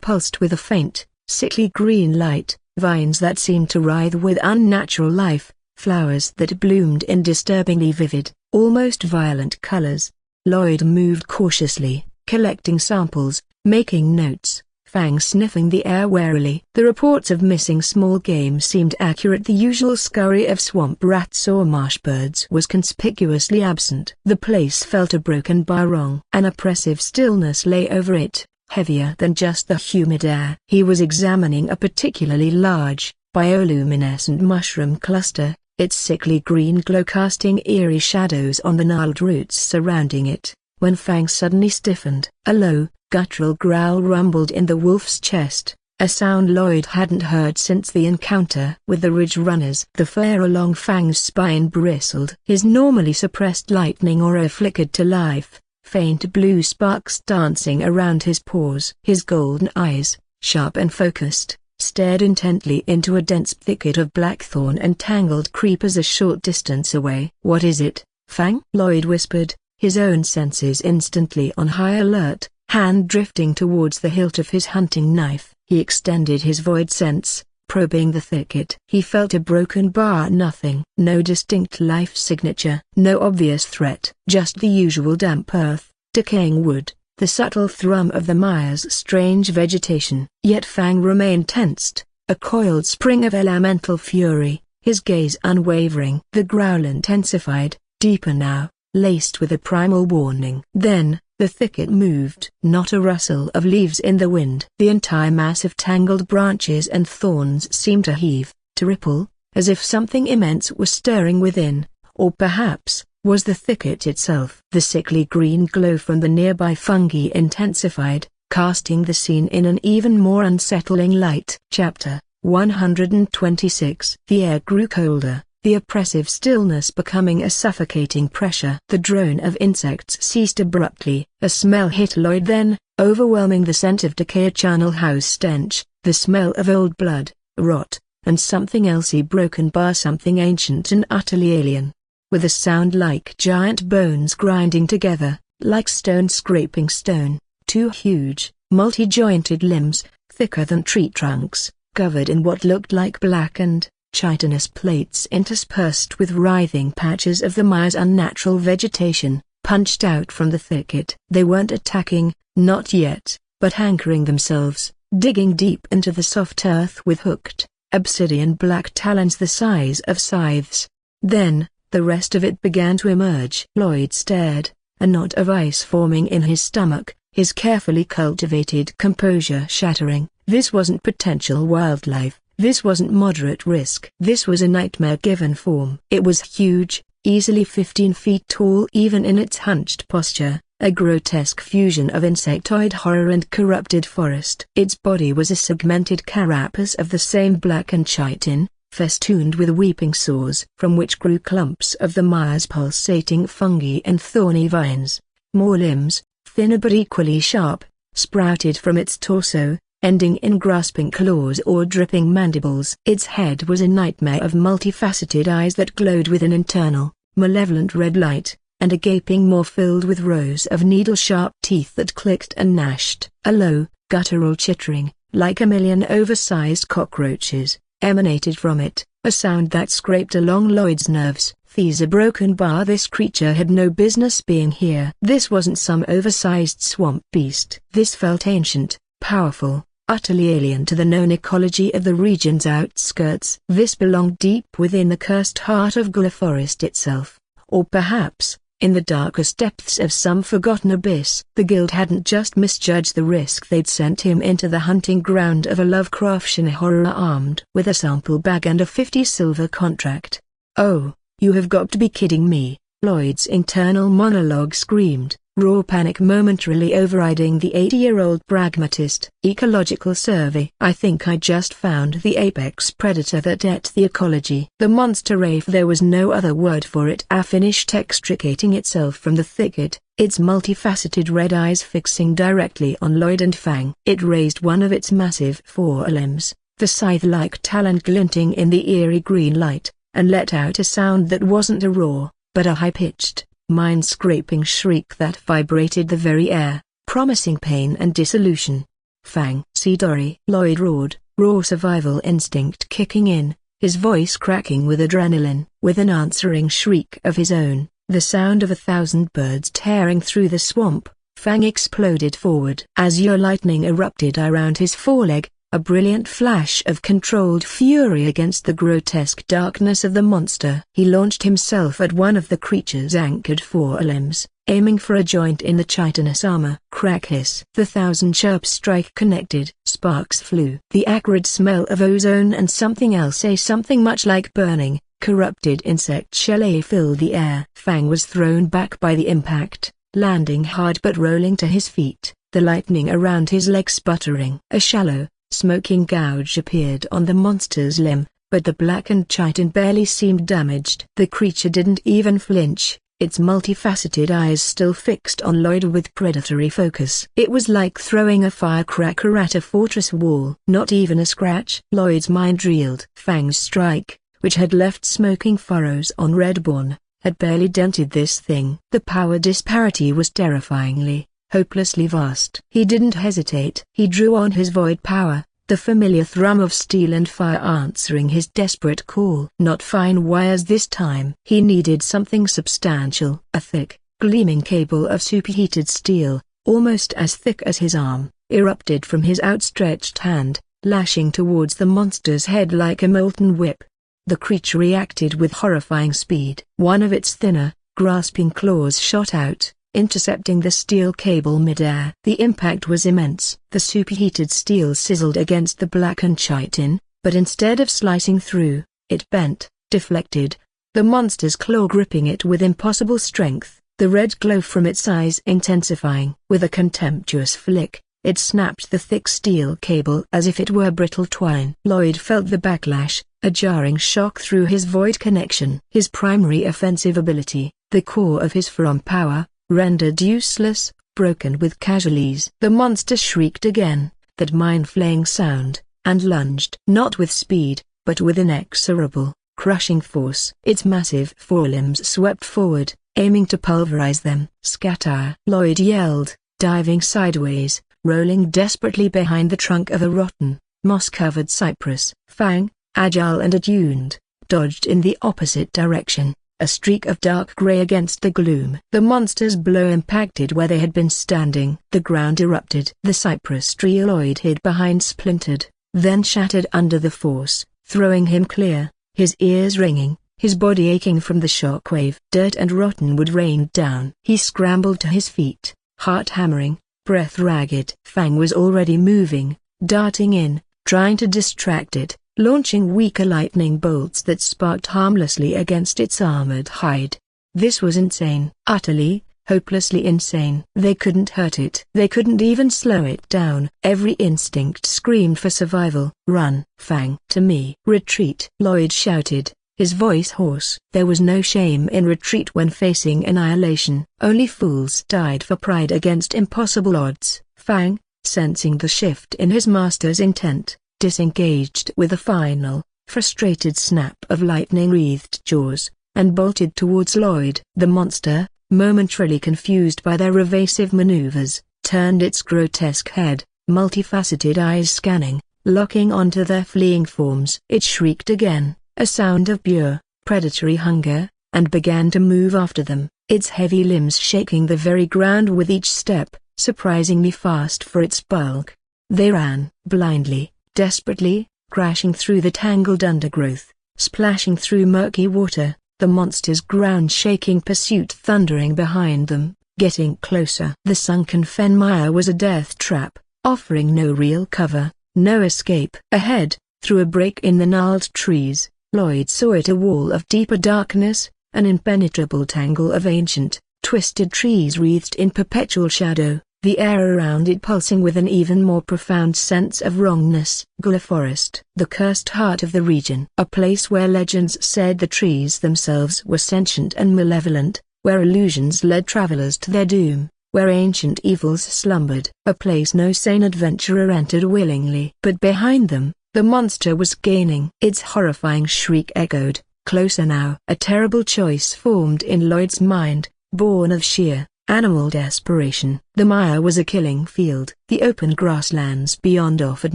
pulsed with a faint, sickly green light, vines that seemed to writhe with unnatural life, flowers that bloomed in disturbingly vivid, almost violent colors. Lloyd moved cautiously, collecting samples, making notes, Fang sniffing the air warily. The reports of missing small game seemed accurate. The usual scurry of swamp rats or marsh birds was conspicuously absent. The place felt a broken bar wrong. An oppressive stillness lay over it, heavier than just the humid air. He was examining a particularly large, bioluminescent mushroom cluster, its sickly green glow casting eerie shadows on the gnarled roots surrounding it, when Fang suddenly stiffened. A low, guttural growl rumbled in the wolf's chest, a sound Lloyd hadn't heard since the encounter with the ridge runners. The fur along Fang's spine bristled. His normally suppressed lightning aura flickered to life, faint blue sparks dancing around his paws. His golden eyes, sharp and focused, stared intently into a dense thicket of blackthorn and tangled creepers a short distance away. "What is it, Fang?" Lloyd whispered, his own senses instantly on high alert. Hand drifting towards the hilt of his hunting knife, he extended his void sense, probing the thicket. He felt a broken bar. Nothing. No distinct life signature. No obvious threat. Just the usual damp earth, decaying wood, the subtle thrum of the mire's strange vegetation. Yet Fang remained tensed, a coiled spring of elemental fury, his gaze unwavering. The growl intensified, deeper now, laced with a primal warning. Then, the thicket moved. Not a rustle of leaves in the wind. The entire mass of tangled branches and thorns seemed to heave, to ripple, as if something immense was stirring within, or perhaps, was the thicket itself. The sickly green glow from the nearby fungi intensified, casting the scene in an even more unsettling light. Chapter 126. The air grew colder, the oppressive stillness becoming a suffocating pressure. The drone of insects ceased abruptly. A smell hit Lloyd then, overwhelming the scent of decay, a charnel house stench, the smell of old blood, rot, and something else, a broken bar, something ancient and utterly alien. With a sound like giant bones grinding together, like stone scraping stone, 2 huge, multi-jointed limbs, thicker than tree trunks, covered in what looked like blackened, chitinous plates interspersed with writhing patches of the mire's unnatural vegetation, punched out from the thicket. They weren't attacking, not yet, but hankering themselves, digging deep into the soft earth with hooked, obsidian black talons the size of scythes. Then, the rest of it began to emerge. Lloyd stared, a knot of ice forming in his stomach, his carefully cultivated composure shattering. This wasn't potential wildlife. This wasn't moderate risk. This was a nightmare given form. It was huge, easily 15 feet tall even in its hunched posture, a grotesque fusion of insectoid horror and corrupted forest. Its body was a segmented carapace of the same blackened chitin, festooned with weeping sores from which grew clumps of the mire's pulsating fungi and thorny vines. More limbs, thinner but equally sharp, sprouted from its torso, ending in grasping claws or dripping mandibles. Its head was a nightmare of multifaceted eyes that glowed with an internal, malevolent red light, and a gaping maw filled with rows of needle-sharp teeth that clicked and gnashed. A low, guttural chittering, like a million oversized cockroaches, emanated from it, a sound that scraped along Lloyd's nerves. "These a broken bar. This creature had no business being here." This wasn't some oversized swamp beast. This felt ancient, powerful, utterly alien to the known ecology of the region's outskirts. This belonged deep within the cursed heart of Gula Forest itself, or perhaps, in the darkest depths of some forgotten abyss. The guild hadn't just misjudged the risk. They'd sent him into the hunting ground of a Lovecraftian horror armed with a sample bag and a 50 silver contract. "Oh, you have got to be kidding me," Lloyd's internal monologue screamed, raw panic momentarily overriding the 80-year-old pragmatist. Ecological survey. I think I just found the apex predator that ate the ecology. The monster raved. There was no other word for it. Finished extricating itself from the thicket, its multifaceted red eyes fixing directly on Lloyd and Fang. It raised one of its massive forelimbs, the scythe-like talon glinting in the eerie green light, and let out a sound that wasn't a roar, but a high-pitched, mind-scraping shriek that vibrated the very air, promising pain and dissolution. Fang. See Dory. Lloyd roared, raw survival instinct kicking in, his voice cracking with adrenaline. With an answering shriek of his own, the sound of 1,000 birds tearing through the swamp, Fang exploded forward. Azure lightning erupted around his foreleg, a brilliant flash of controlled fury against the grotesque darkness of the monster. He launched himself at one of the creature's anchored forelimbs, aiming for a joint in the chitinous armor. Crack hiss. The 1,000 sharp strike connected. Sparks flew. The acrid smell of ozone and something else, something much like burning, corrupted insect shell filled the air. Fang was thrown back by the impact, landing hard but rolling to his feet, the lightning around his leg sputtering. A shallow, smoking gouge appeared on the monster's limb, but the blackened chitin barely seemed damaged. The creature didn't even flinch, its multifaceted eyes still fixed on Lloyd with predatory focus. It was like throwing a firecracker at a fortress wall. Not even a scratch. Lloyd's mind reeled. Fang's strike, which had left smoking furrows on Reborn, had barely dented this thing. The power disparity was terrifyingly, hopelessly vast. He didn't hesitate. He drew on his void power, the familiar thrum of steel and fire answering his desperate call. Not fine wires this time. He needed something substantial. A thick, gleaming cable of superheated steel, almost as thick as his arm, erupted from his outstretched hand, lashing towards the monster's head like a molten whip. The creature reacted with horrifying speed. One of its thinner, grasping claws shot out, intercepting the steel cable midair. The impact was immense. The superheated steel sizzled against the blackened chitin, but instead of slicing through, it bent, deflected, the monster's claw gripping it with impossible strength, the red glow from its eyes intensifying. With a contemptuous flick, it snapped the thick steel cable as if it were brittle twine. Lloyd felt the backlash, a jarring shock through his void connection. His primary offensive ability, the core of his Ferrum power, rendered useless, broken with casualties. The monster shrieked again, that mind-flaying sound, and lunged. Not with speed, but with inexorable, crushing force. Its massive forelimbs swept forward, aiming to pulverize them. Scatter! Lloyd yelled, diving sideways, rolling desperately behind the trunk of a rotten, moss-covered cypress. Fang, agile and attuned, dodged in the opposite direction, a streak of dark gray against the gloom. The monster's blow impacted where they had been standing. The ground erupted. The cypress tree Lloyd hid behind splintered, then shattered under the force, throwing him clear, his ears ringing, his body aching from the shockwave. Dirt and rotten wood rained down. He scrambled to his feet, heart hammering, breath ragged. Fang was already moving, darting in, trying to distract it, launching weaker lightning bolts that sparked harmlessly against its armored hide. This was insane. Utterly, hopelessly insane. They couldn't hurt it. They couldn't even slow it down. Every instinct screamed for survival. Run, Fang. To me. Retreat. Lloyd shouted, his voice hoarse. There was no shame in retreat when facing annihilation. Only fools died for pride against impossible odds. Fang, sensing the shift in his master's intent, disengaged with a final, frustrated snap of lightning-wreathed jaws, and bolted towards Lloyd. The monster, momentarily confused by their evasive maneuvers, turned its grotesque head, multifaceted eyes scanning, locking onto their fleeing forms. It shrieked again, a sound of pure, predatory hunger, and began to move after them, its heavy limbs shaking the very ground with each step, surprisingly fast for its bulk. They ran, blindly, desperately, crashing through the tangled undergrowth, splashing through murky water, the monster's ground-shaking pursuit thundering behind them, getting closer. The sunken fen mire was a death trap, offering no real cover, no escape. Ahead, through a break in the gnarled trees, Lloyd saw it, a wall of deeper darkness, an impenetrable tangle of ancient, twisted trees wreathed in perpetual shadow, the air around it pulsing with an even more profound sense of wrongness. Gullah Forest, the cursed heart of the region. A place where legends said the trees themselves were sentient and malevolent, where illusions led travelers to their doom, where ancient evils slumbered. A place no sane adventurer entered willingly. But behind them, the monster was gaining. Its horrifying shriek echoed, closer now. A terrible choice formed in Lloyd's mind, born of sheer animal desperation. The mire was a killing field. The open grasslands beyond offered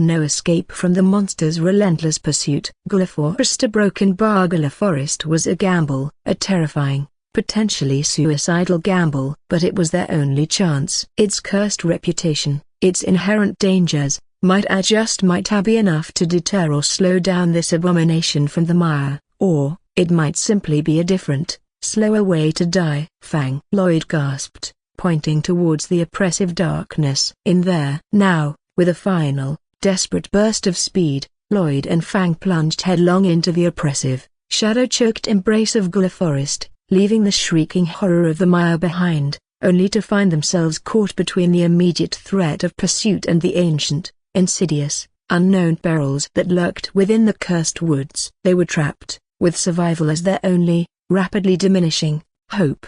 no escape from the monster's relentless pursuit. Gullah Forest, a broken bar. Gullah Forest was a gamble, a terrifying, potentially suicidal gamble, but it was their only chance. Its cursed reputation, its inherent dangers, might be enough to deter or slow down this abomination from the mire, or it might simply be a different, slower way to die. Fang! Lloyd gasped, pointing towards the oppressive darkness. In there. Now, with a final, desperate burst of speed, Lloyd and Fang plunged headlong into the oppressive, shadow-choked embrace of Gullah Forest, leaving the shrieking horror of the mire behind, only to find themselves caught between the immediate threat of pursuit and the ancient, insidious, unknown perils that lurked within the cursed woods. They were trapped, with survival as their only, rapidly diminishing, hope.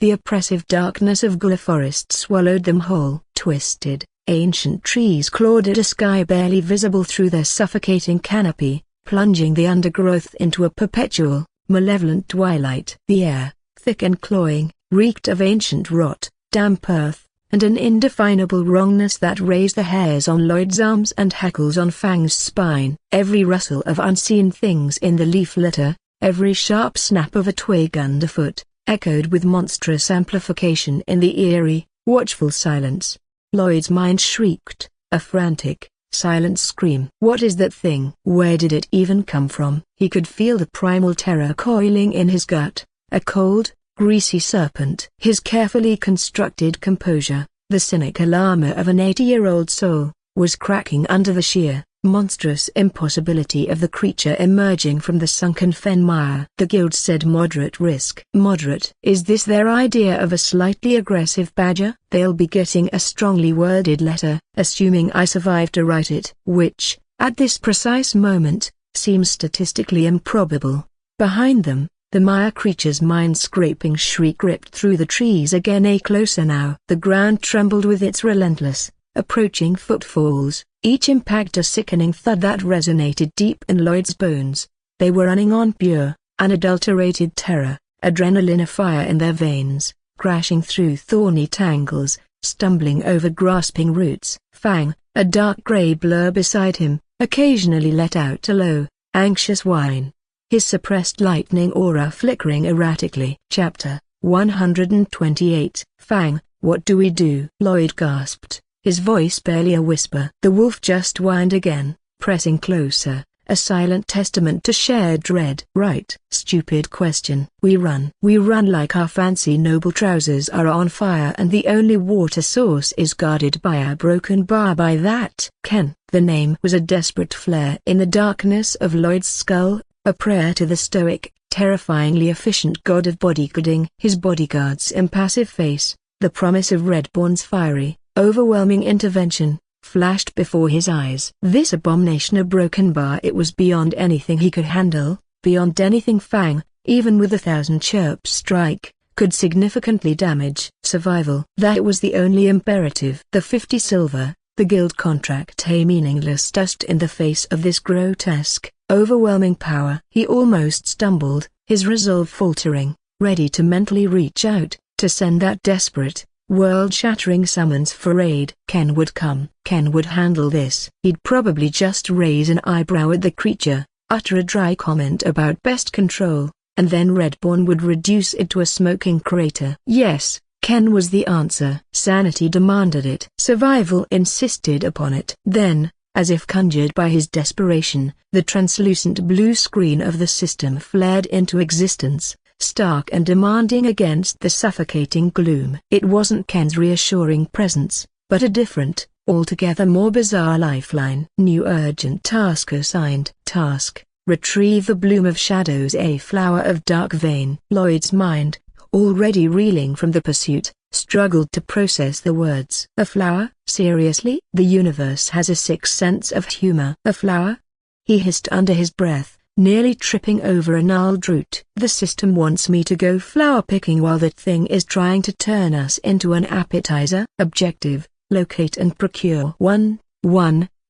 The oppressive darkness of Gullah Forest swallowed them whole. Twisted, ancient trees clawed at a sky barely visible through their suffocating canopy, plunging the undergrowth into a perpetual, malevolent twilight. The air, thick and cloying, reeked of ancient rot, damp earth, and an indefinable wrongness that raised the hairs on Lloyd's arms and hackles on Fang's spine. Every rustle of unseen things in the leaf litter, every sharp snap of a twig underfoot, echoed with monstrous amplification in the eerie, watchful silence. Lloyd's mind shrieked, a frantic, silent scream. What is that thing? Where did it even come from? He could feel the primal terror coiling in his gut, a cold, greasy serpent. His carefully constructed composure, the cynical armor of an 80-year-old soul, was cracking under the sheer, monstrous impossibility of the creature emerging from the sunken fen mire. The guild said moderate risk. Moderate? Is this their idea of a slightly aggressive badger? They'll be getting a strongly worded letter, assuming I survive to write it. Which, at this precise moment, seems statistically improbable. Behind them, the mire creature's mind-scraping shriek ripped through the trees again. Closer now. The ground trembled with its relentless, approaching footfalls, each impact a sickening thud that resonated deep in Lloyd's bones. They were running on pure, unadulterated terror, adrenaline afire in their veins, crashing through thorny tangles, stumbling over grasping roots. Fang, a dark gray blur beside him, occasionally let out a low, anxious whine, his suppressed lightning aura flickering erratically. Chapter 128. Fang, what do we do? Lloyd gasped, his voice barely a whisper. The wolf just whined again, pressing closer, a silent testament to shared dread. Right. Stupid question. We run. We run like our fancy Nobel trousers are on fire and the only water source is guarded by a broken bar. By that, Ken. The name was a desperate flare in the darkness of Lloyd's skull, a prayer to the stoic, terrifyingly efficient god of bodyguarding. His bodyguard's impassive face, the promise of Reborn's fiery, overwhelming intervention, flashed before his eyes. This abomination, a broken bar, it was beyond anything he could handle, beyond anything Fang, even with 1,000 chirps strike, could significantly damage. Survival. That was the only imperative. The 50 silver, the guild contract, a meaningless dust in the face of this grotesque, overwhelming power. He almost stumbled, his resolve faltering, ready to mentally reach out, to send that desperate, world-shattering summons for aid. Ken would come. Ken would handle this. He'd probably just raise an eyebrow at the creature, utter a dry comment about pest control, and then Reborn would reduce it to a smoking crater. Yes, Ken was the answer. Sanity demanded it. Survival insisted upon it. Then, as if conjured by his desperation, the translucent blue screen of the system flared into existence, stark and demanding against the suffocating gloom. It wasn't Ken's reassuring presence, but a different, altogether more bizarre lifeline. New urgent task assigned. Task: retrieve the bloom of shadows, a flower of dark vein. Lloyd's mind, already reeling from the pursuit, struggled to process the words. A flower? Seriously? The universe has a sick sense of humor. A flower? He hissed under his breath, nearly tripping over a gnarled root. The system wants me to go flower picking while that thing is trying to turn us into an appetizer. Objective: locate and procure 1.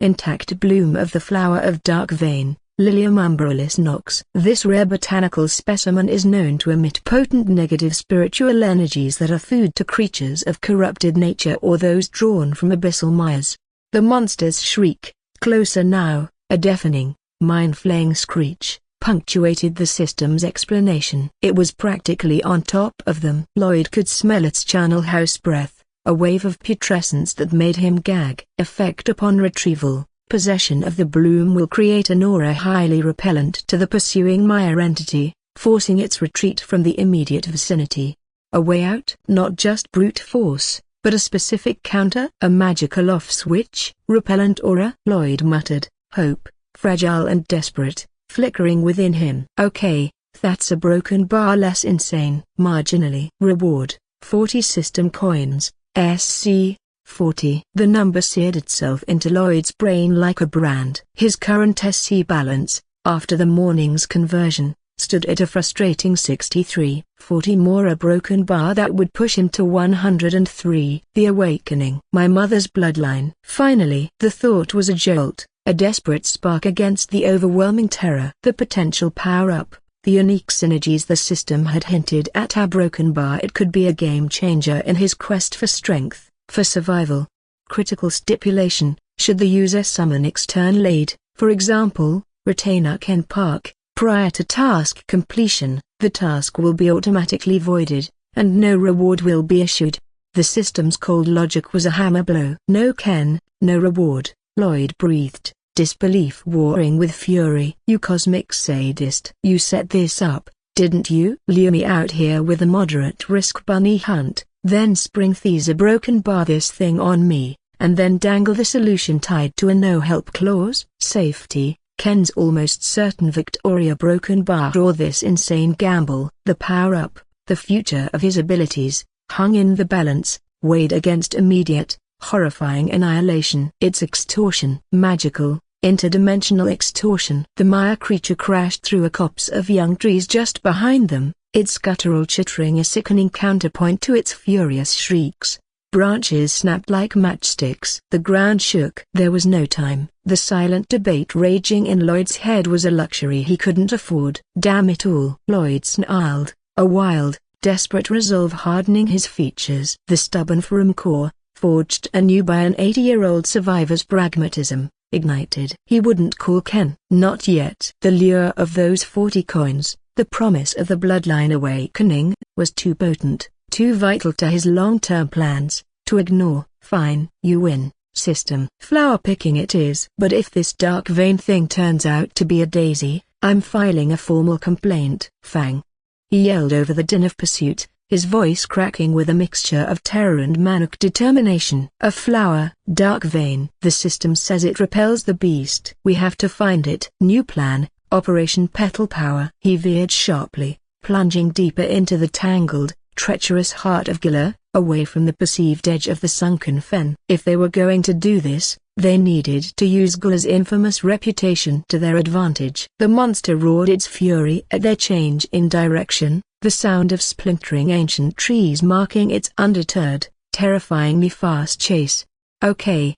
Intact bloom of the flower of dark vein, Lilium umbrolis nox. This rare botanical specimen is known to emit potent negative spiritual energies that are food to creatures of corrupted nature or those drawn from abyssal mires. The monster's shriek, closer now, a deafening, mind-flaying screech, punctuated the system's explanation. It was practically on top of them. Lloyd could smell its charnel house breath, a wave of putrescence that made him gag. Effect upon retrieval: possession of the bloom will create an aura highly repellent to the pursuing mire entity, forcing its retreat from the immediate vicinity. A way out? Not just brute force, but a specific counter? A magical off-switch? Repellent aura? Lloyd muttered, hope, fragile and desperate, flickering within him. Okay, that's a broken bar less insane. Marginally. Reward: 40 system coins, SC 40. The number seared itself into Lloyd's brain like a brand. His current SC balance, after the morning's conversion, stood at a frustrating 63. 40 more, a broken bar that would push him to 103. The awakening. My mother's bloodline. Finally. The thought was a jolt, a desperate spark against the overwhelming terror. The potential power-up, the unique synergies the system had hinted at. A broken bar. It could be a game-changer in his quest for strength, for survival. Critical stipulation: should the user summon external aid, for example, retainer Ken Park, prior to task completion, the task will be automatically voided, and no reward will be issued. The system's cold logic was a hammer blow. No Ken, no reward, Lloyd breathed, disbelief warring with fury. You cosmic sadist. You set this up, didn't you? Lure me out here with a moderate risk bunny hunt, then spring these a broken bar this thing on me, and then dangle the solution tied to a no-help clause? Safety, Ken's almost certain Victoria broken bar, or this insane gamble. The power-up, the future of his abilities, hung in the balance, weighed against immediate, horrifying annihilation. It's extortion. Magical, interdimensional extortion. The Maya creature crashed through a copse of young trees just behind them, its guttural chittering a sickening counterpoint to its furious shrieks. Branches snapped like matchsticks. The ground shook. There was no time. The silent debate raging in Lloyd's head was a luxury he couldn't afford. Damn it all. Lloyd snarled, a wild, desperate resolve hardening his features. The stubborn Ferrum core, forged anew by an 80-year-old survivor's pragmatism, ignited. He wouldn't call Ken. Not yet. The lure of those 40 coins, the promise of the bloodline awakening, was too potent, too vital to his long-term plans, to ignore. Fine, you win, system. Flower picking it is. But if this dark vein thing turns out to be a daisy, I'm filing a formal complaint. Fang. He yelled over the din of pursuit, his voice cracking with a mixture of terror and manic determination. A flower, dark vein. The system says it repels the beast. We have to find it. New plan, Operation Petal Power. He veered sharply, plunging deeper into the tangled, treacherous heart of Gila, away from the perceived edge of the sunken fen. If they were going to do this, they needed to use Gila's infamous reputation to their advantage. The monster roared its fury at their change in direction, the sound of splintering ancient trees marking its undeterred, terrifyingly fast chase. Okay,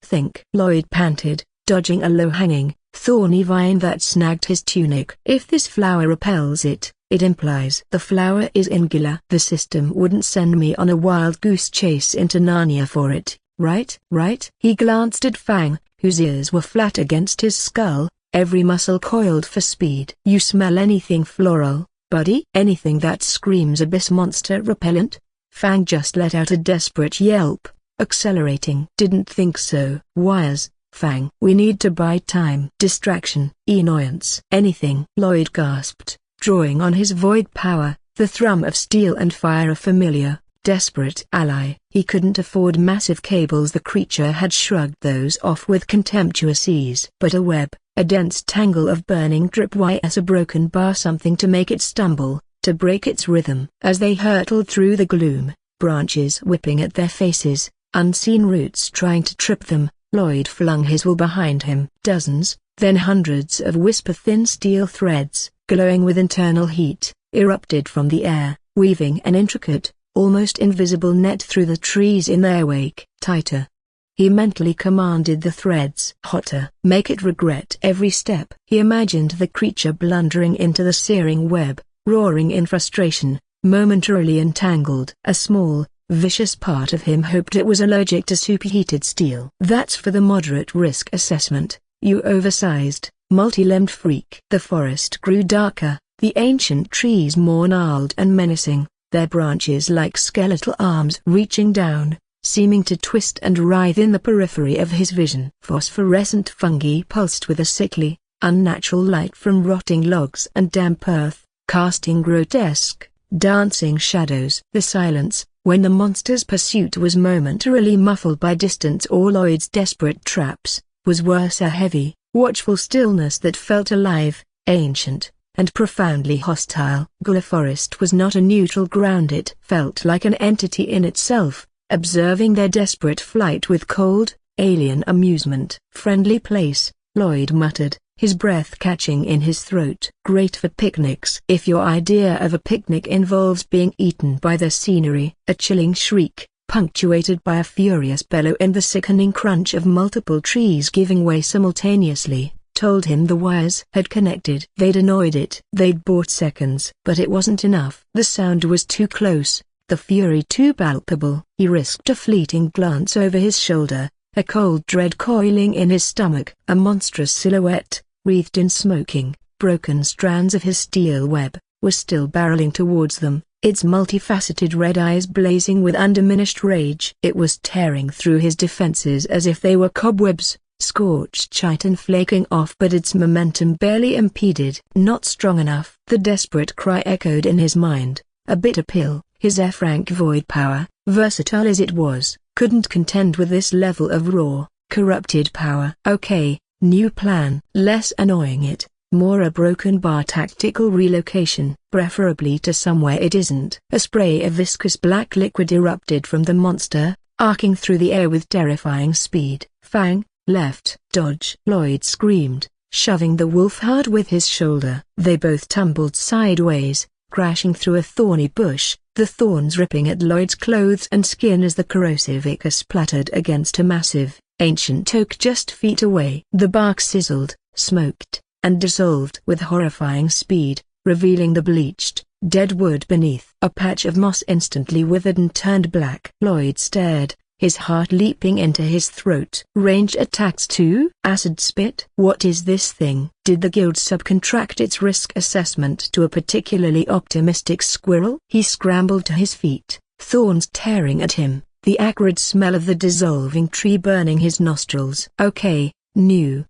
think. Lloyd panted, dodging a low-hanging, thorny vine that snagged his tunic. If this flower repels it, it implies the flower is in Gila. The system wouldn't send me on a wild goose chase into Narnia for it, right? He glanced at Fang, whose ears were flat against his skull, every muscle coiled for speed. You smell anything floral, buddy? Anything that screams abyss monster repellent? Fang just let out a desperate yelp, accelerating. Didn't think so. Wires, Fang. We need to buy time. Distraction, annoyance. Anything. Lloyd gasped, drawing on his void power, the thrum of steel and fire a familiar, desperate ally. He couldn't afford massive cables. The creature had shrugged those off with contemptuous ease. But a web, a dense tangle of burning tripwires, a broken bar, something to make it stumble, to break its rhythm. As they hurtled through the gloom, branches whipping at their faces, unseen roots trying to trip them, Lloyd flung his will behind him. Dozens, then hundreds of whisper-thin steel threads, glowing with internal heat, erupted from the air, weaving an intricate, almost invisible net through the trees in their wake. Tighter. He mentally commanded the threads. Hotter. Make it regret every step. He imagined the creature blundering into the searing web, roaring in frustration, momentarily entangled. A small, vicious part of him hoped it was allergic to superheated steel. That's for the moderate risk assessment, you oversized, multi-limbed freak. The forest grew darker, the ancient trees more gnarled and menacing, their branches like skeletal arms reaching down, seeming to twist and writhe in the periphery of his vision. Phosphorescent fungi pulsed with a sickly, unnatural light from rotting logs and damp earth, casting grotesque, dancing shadows. The silence, when the monster's pursuit was momentarily muffled by distance or Lloyd's desperate traps, was worse, a heavy, watchful stillness that felt alive, ancient, and profoundly hostile. The forest was not a neutral ground, it felt like an entity in itself, observing their desperate flight with cold, alien amusement. Friendly place, Lloyd muttered, his breath catching in his throat. Great for picnics. If your idea of a picnic involves being eaten by the scenery. A chilling shriek, punctuated by a furious bellow and the sickening crunch of multiple trees giving way simultaneously, told him the wires had connected. They'd annoyed it. They'd bought seconds. But it wasn't enough. The sound was too close, the fury too palpable. He risked a fleeting glance over his shoulder, a cold dread coiling in his stomach. A monstrous silhouette, wreathed in smoking, broken strands of his steel web, was still barreling towards them, its multifaceted red eyes blazing with undiminished rage. It was tearing through his defenses as if they were cobwebs, scorched chitin flaking off, but its momentum barely impeded. Not strong enough. The desperate cry echoed in his mind. A bitter pill. His F-rank void power, versatile as it was, couldn't contend with this level of raw, corrupted power. Okay, new plan. Less annoying it, more a broken bar tactical relocation, preferably to somewhere it isn't. A spray of viscous black liquid erupted from the monster, arcing through the air with terrifying speed. Fang, left. Dodge. Lloyd screamed, shoving the wolf hard with his shoulder. They both tumbled sideways, crashing through a thorny bush, the thorns ripping at Lloyd's clothes and skin as the corrosive ichor splattered against a massive, ancient oak just feet away. The bark sizzled, smoked, and dissolved with horrifying speed, revealing the bleached, dead wood beneath. A patch of moss instantly withered and turned black. Lloyd stared, his heart leaping into his throat. Ranged attacks too? Acid spit? What is this thing? Did the guild subcontract its risk assessment to a particularly optimistic squirrel? He scrambled to his feet, thorns tearing at him, the acrid smell of the dissolving tree burning his nostrils. Okay, new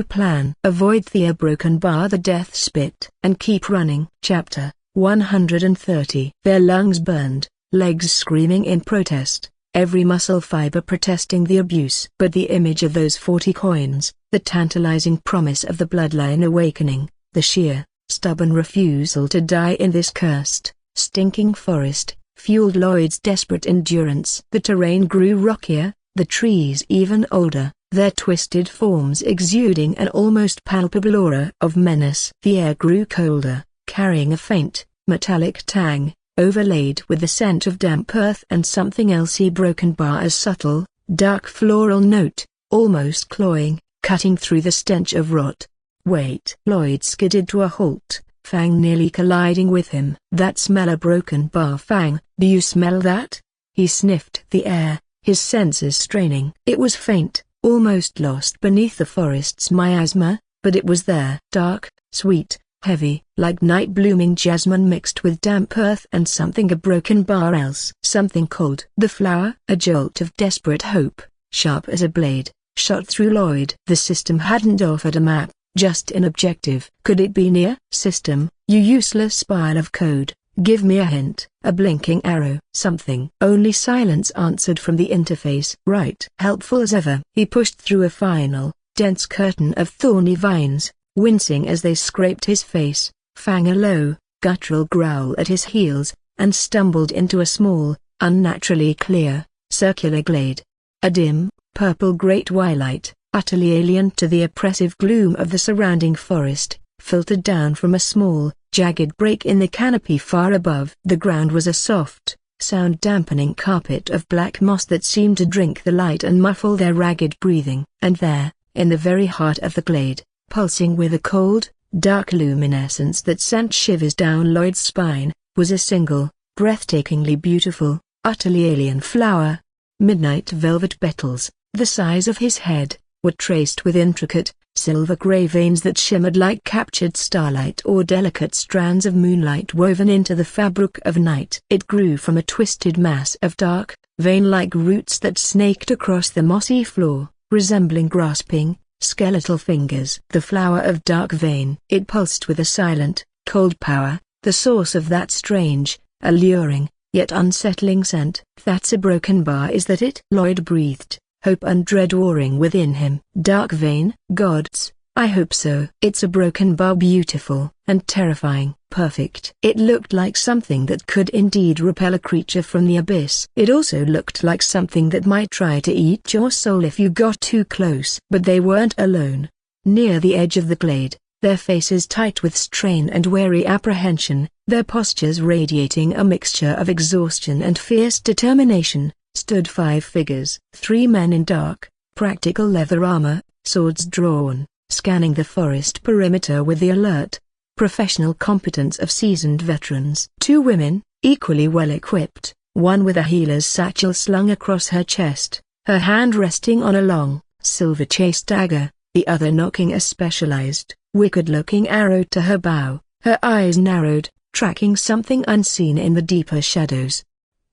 plan. Avoid the broken bar, the death spit, and keep running. Chapter 130. Their lungs burned, legs screaming in protest, every muscle fiber protesting the abuse. But the image of those 40 coins, the tantalizing promise of the bloodline awakening, the sheer, stubborn refusal to die in this cursed, stinking forest, fueled Lloyd's desperate endurance. The terrain grew rockier, the trees even older, their twisted forms exuding an almost palpable aura of menace. The air grew colder, carrying a faint, metallic tang, overlaid with the scent of damp earth and something else. A broken bar, a subtle, dark floral note, almost cloying, cutting through the stench of rot. Wait. Lloyd skidded to a halt, Fang nearly colliding with him. That smell, a broken bar. Fang, do you smell that? He sniffed the air, his senses straining. It was faint, almost lost beneath the forest's miasma, but it was there. Dark, sweet, heavy, like night blooming jasmine mixed with damp earth and something a broken bar else. Something cold. The flower. A jolt of desperate hope, sharp as a blade, shot through Lloyd. The system hadn't offered a map, just an objective. Could it be near? System, you useless pile of code, give me a hint. A blinking arrow. Something. Only silence answered from the interface. Right. Helpful as ever. He pushed through a final, dense curtain of thorny vines, wincing as they scraped his face. Fang, a low, guttural growl at his heels, and stumbled into a small, unnaturally clear, circular glade. A dim, purple-grey twilight, utterly alien to the oppressive gloom of the surrounding forest, filtered down from a small, jagged break in the canopy far above. The ground was a soft, sound-dampening carpet of black moss that seemed to drink the light and muffle their ragged breathing. And there, in the very heart of the glade, pulsing with a cold, dark luminescence that sent shivers down Lloyd's spine, was a single, breathtakingly beautiful, utterly alien flower. Midnight velvet petals, the size of his head, were traced with intricate, silver-gray veins that shimmered like captured starlight or delicate strands of moonlight woven into the fabric of night. It grew from a twisted mass of dark, vein-like roots that snaked across the mossy floor, resembling grasping, skeletal fingers. The flower of dark vein. It pulsed with a silent, cold power, the source of that strange, alluring, yet unsettling scent. "That's a broken bar, is that it?" Lloyd breathed, hope and dread warring within him. "Dark vein? Gods, I hope so." "It's a broken bar, beautiful and terrifying, perfect." It looked like something that could indeed repel a creature from the abyss. It also looked like something that might try to eat your soul if you got too close. But they weren't alone. Near the edge of the glade, their faces tight with strain and wary apprehension, their postures radiating a mixture of exhaustion and fierce determination, stood 5 figures. 3 men in dark, practical leather armor, swords drawn, scanning the forest perimeter with the alert, professional competence of seasoned veterans. 2 women, equally well equipped, one with a healer's satchel slung across her chest, her hand resting on a long, silver-chased dagger, the other knocking a specialized, wicked-looking arrow to her bow, her eyes narrowed, tracking something unseen in the deeper shadows.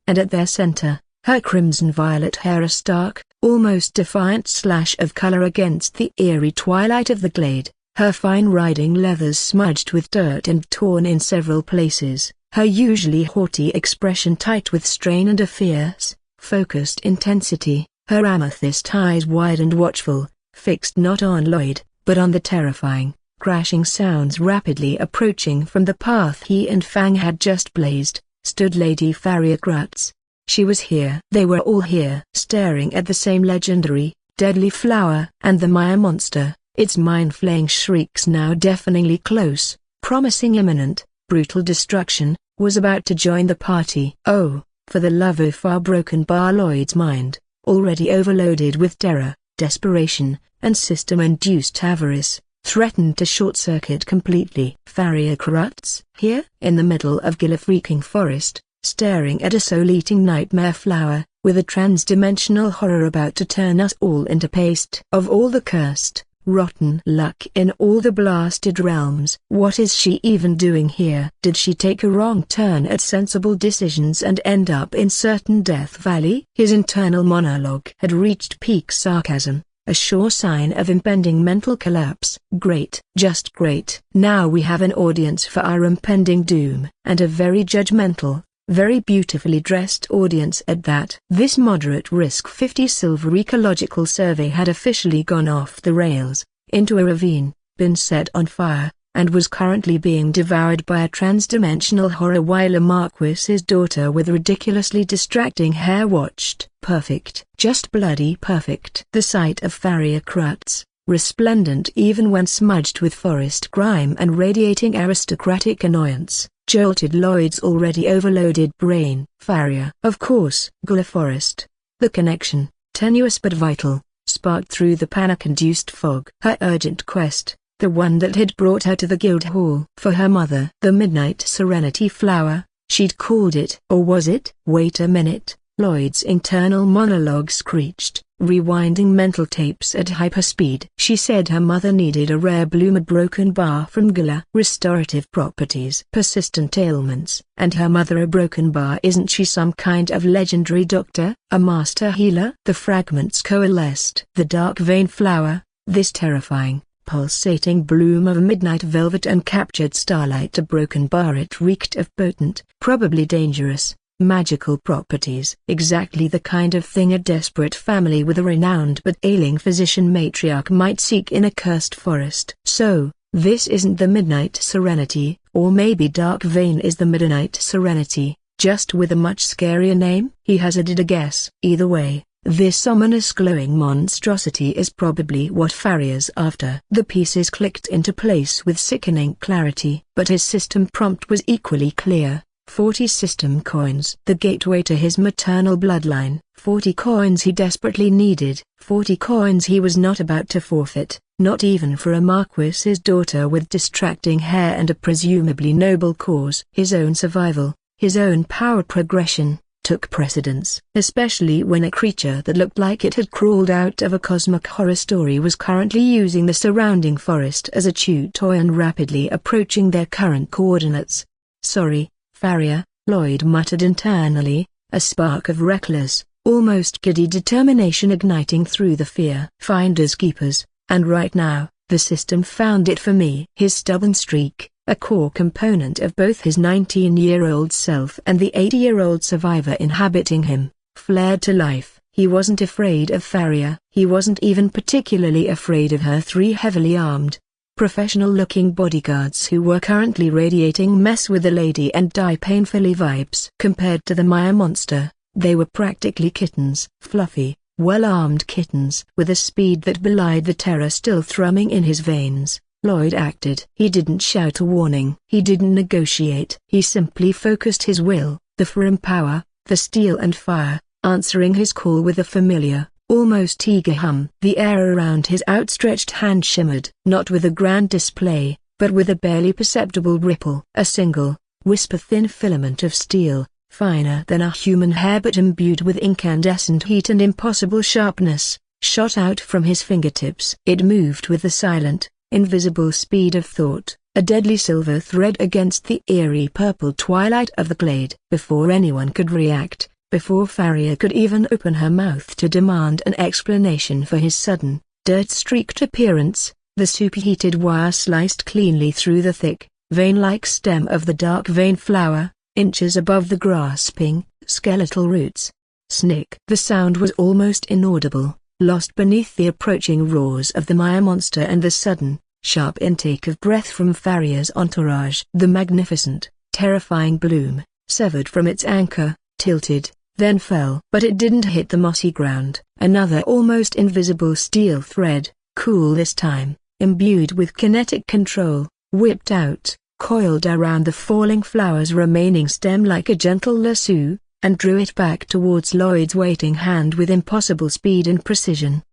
And at their center, her crimson-violet hair a stark, almost defiant slash of color against the eerie twilight of the glade, her fine riding leathers smudged with dirt and torn in several places, her usually haughty expression tight with strain and a fierce, focused intensity, her amethyst eyes wide and watchful, fixed not on Lloyd, but on the terrifying, crashing sounds rapidly approaching from the path he and Fang had just blazed, stood Lady Farrier Crutz. She was here. They were all here, staring at the same legendary, deadly flower. And the Maya monster, its mind-flaying shrieks now deafeningly close, promising imminent, brutal destruction, was about to join the party. Oh, for the love of far broken bar. Lloyd's mind, already overloaded with terror, desperation, and system-induced avarice, threatened to short-circuit completely. Farrier Crutz, here, in the middle of Gillifreaking Forest, staring at a soul-eating nightmare flower, with a trans-dimensional horror about to turn us all into paste. Of all the cursed, rotten luck in all the blasted realms. What is she even doing here? Did she take a wrong turn at sensible decisions and end up in certain Death Valley? His internal monologue had reached peak sarcasm, a sure sign of impending mental collapse. Great, just great. Now we have an audience for our impending doom, and a very judgmental, very beautifully dressed audience at that. This moderate-risk 50 silver ecological survey had officially gone off the rails, into a ravine, been set on fire, and was currently being devoured by a transdimensional horror while a marquis's daughter with ridiculously distracting hair watched. Perfect. Just bloody perfect. The sight of Farrier Crutz, resplendent even when smudged with forest grime and radiating aristocratic annoyance, jolted Lloyd's already overloaded brain. Farrier. Of course. Gullah Forest. The connection, tenuous but vital, sparked through the panic-induced fog. Her urgent quest, the one that had brought her to the guild hall. For her mother. The Midnight Serenity Flower, she'd called it. Or was it? Wait a minute, Lloyd's internal monologue screeched, rewinding mental tapes at hyperspeed. She said her mother needed a rare bloom, a broken bar from Gullah. Restorative properties. Persistent ailments. And her mother a broken bar. Isn't she some kind of legendary doctor? A master healer? The fragments coalesced. The dark vein flower, this terrifying, pulsating bloom of midnight velvet and captured starlight. A broken bar. It reeked of potent, probably dangerous, magical properties. Exactly the kind of thing a desperate family with a renowned but ailing physician matriarch might seek in a cursed forest. So, this isn't the Midnight Serenity, Or maybe Dark Vein is the Midnight Serenity, just with a much scarier name? He hazarded a guess. Either way, this ominous glowing monstrosity is probably what Farria's after. The pieces clicked into place with sickening clarity. But his system prompt was equally clear. 40 system coins. The gateway to his maternal bloodline. 40 coins he desperately needed. 40 coins he was not about to forfeit, not even for a marquis's daughter with distracting hair and a presumably noble cause. His own survival, his own power progression, took precedence, especially when a creature that looked like it had crawled out of a cosmic horror story was currently using the surrounding forest as a chew toy and rapidly approaching their current coordinates. Sorry, Farria, Lloyd muttered internally, a spark of reckless, almost giddy determination igniting through the fear. Finders keepers, and right now, the system found it for me. His stubborn streak, a core component of both his 19-year-old self and the 80-year-old survivor inhabiting him, flared to life. He wasn't afraid of Farria. He wasn't even particularly afraid of her 3 heavily armed, professional-looking bodyguards who were currently radiating mess with the lady and die painfully vibes. Compared to the Maya monster, they were practically kittens. Fluffy, well-armed kittens. With a speed that belied the terror still thrumming in his veins, Lloyd acted. He didn't shout a warning. He didn't negotiate. He simply focused his will, the Ferrum power, the steel and fire, answering his call with a familiar, almost eager hum. The air around his outstretched hand shimmered, not with a grand display, but with a barely perceptible ripple. A single, whisper-thin filament of steel, finer than a human hair but imbued with incandescent heat and impossible sharpness, shot out from his fingertips. It moved with the silent, invisible speed of thought, a deadly silver thread against the eerie purple twilight of the glade. Before anyone could react, before Farria could even open her mouth to demand an explanation for his sudden, dirt-streaked appearance, the superheated wire sliced cleanly through the thick, vein-like stem of the dark vein flower, inches above the grasping, skeletal roots. Snick. The sound was almost inaudible, lost beneath the approaching roars of the Maya monster and the sudden, sharp intake of breath from Farria's entourage. The magnificent, terrifying bloom, severed from its anchor, tilted, then fell. But it didn't hit the mossy ground. Another almost invisible steel thread, cool this time, imbued with kinetic control, whipped out, coiled around the falling flower's remaining stem like a gentle lasso, and drew it back towards Lloyd's waiting hand with impossible speed and precision.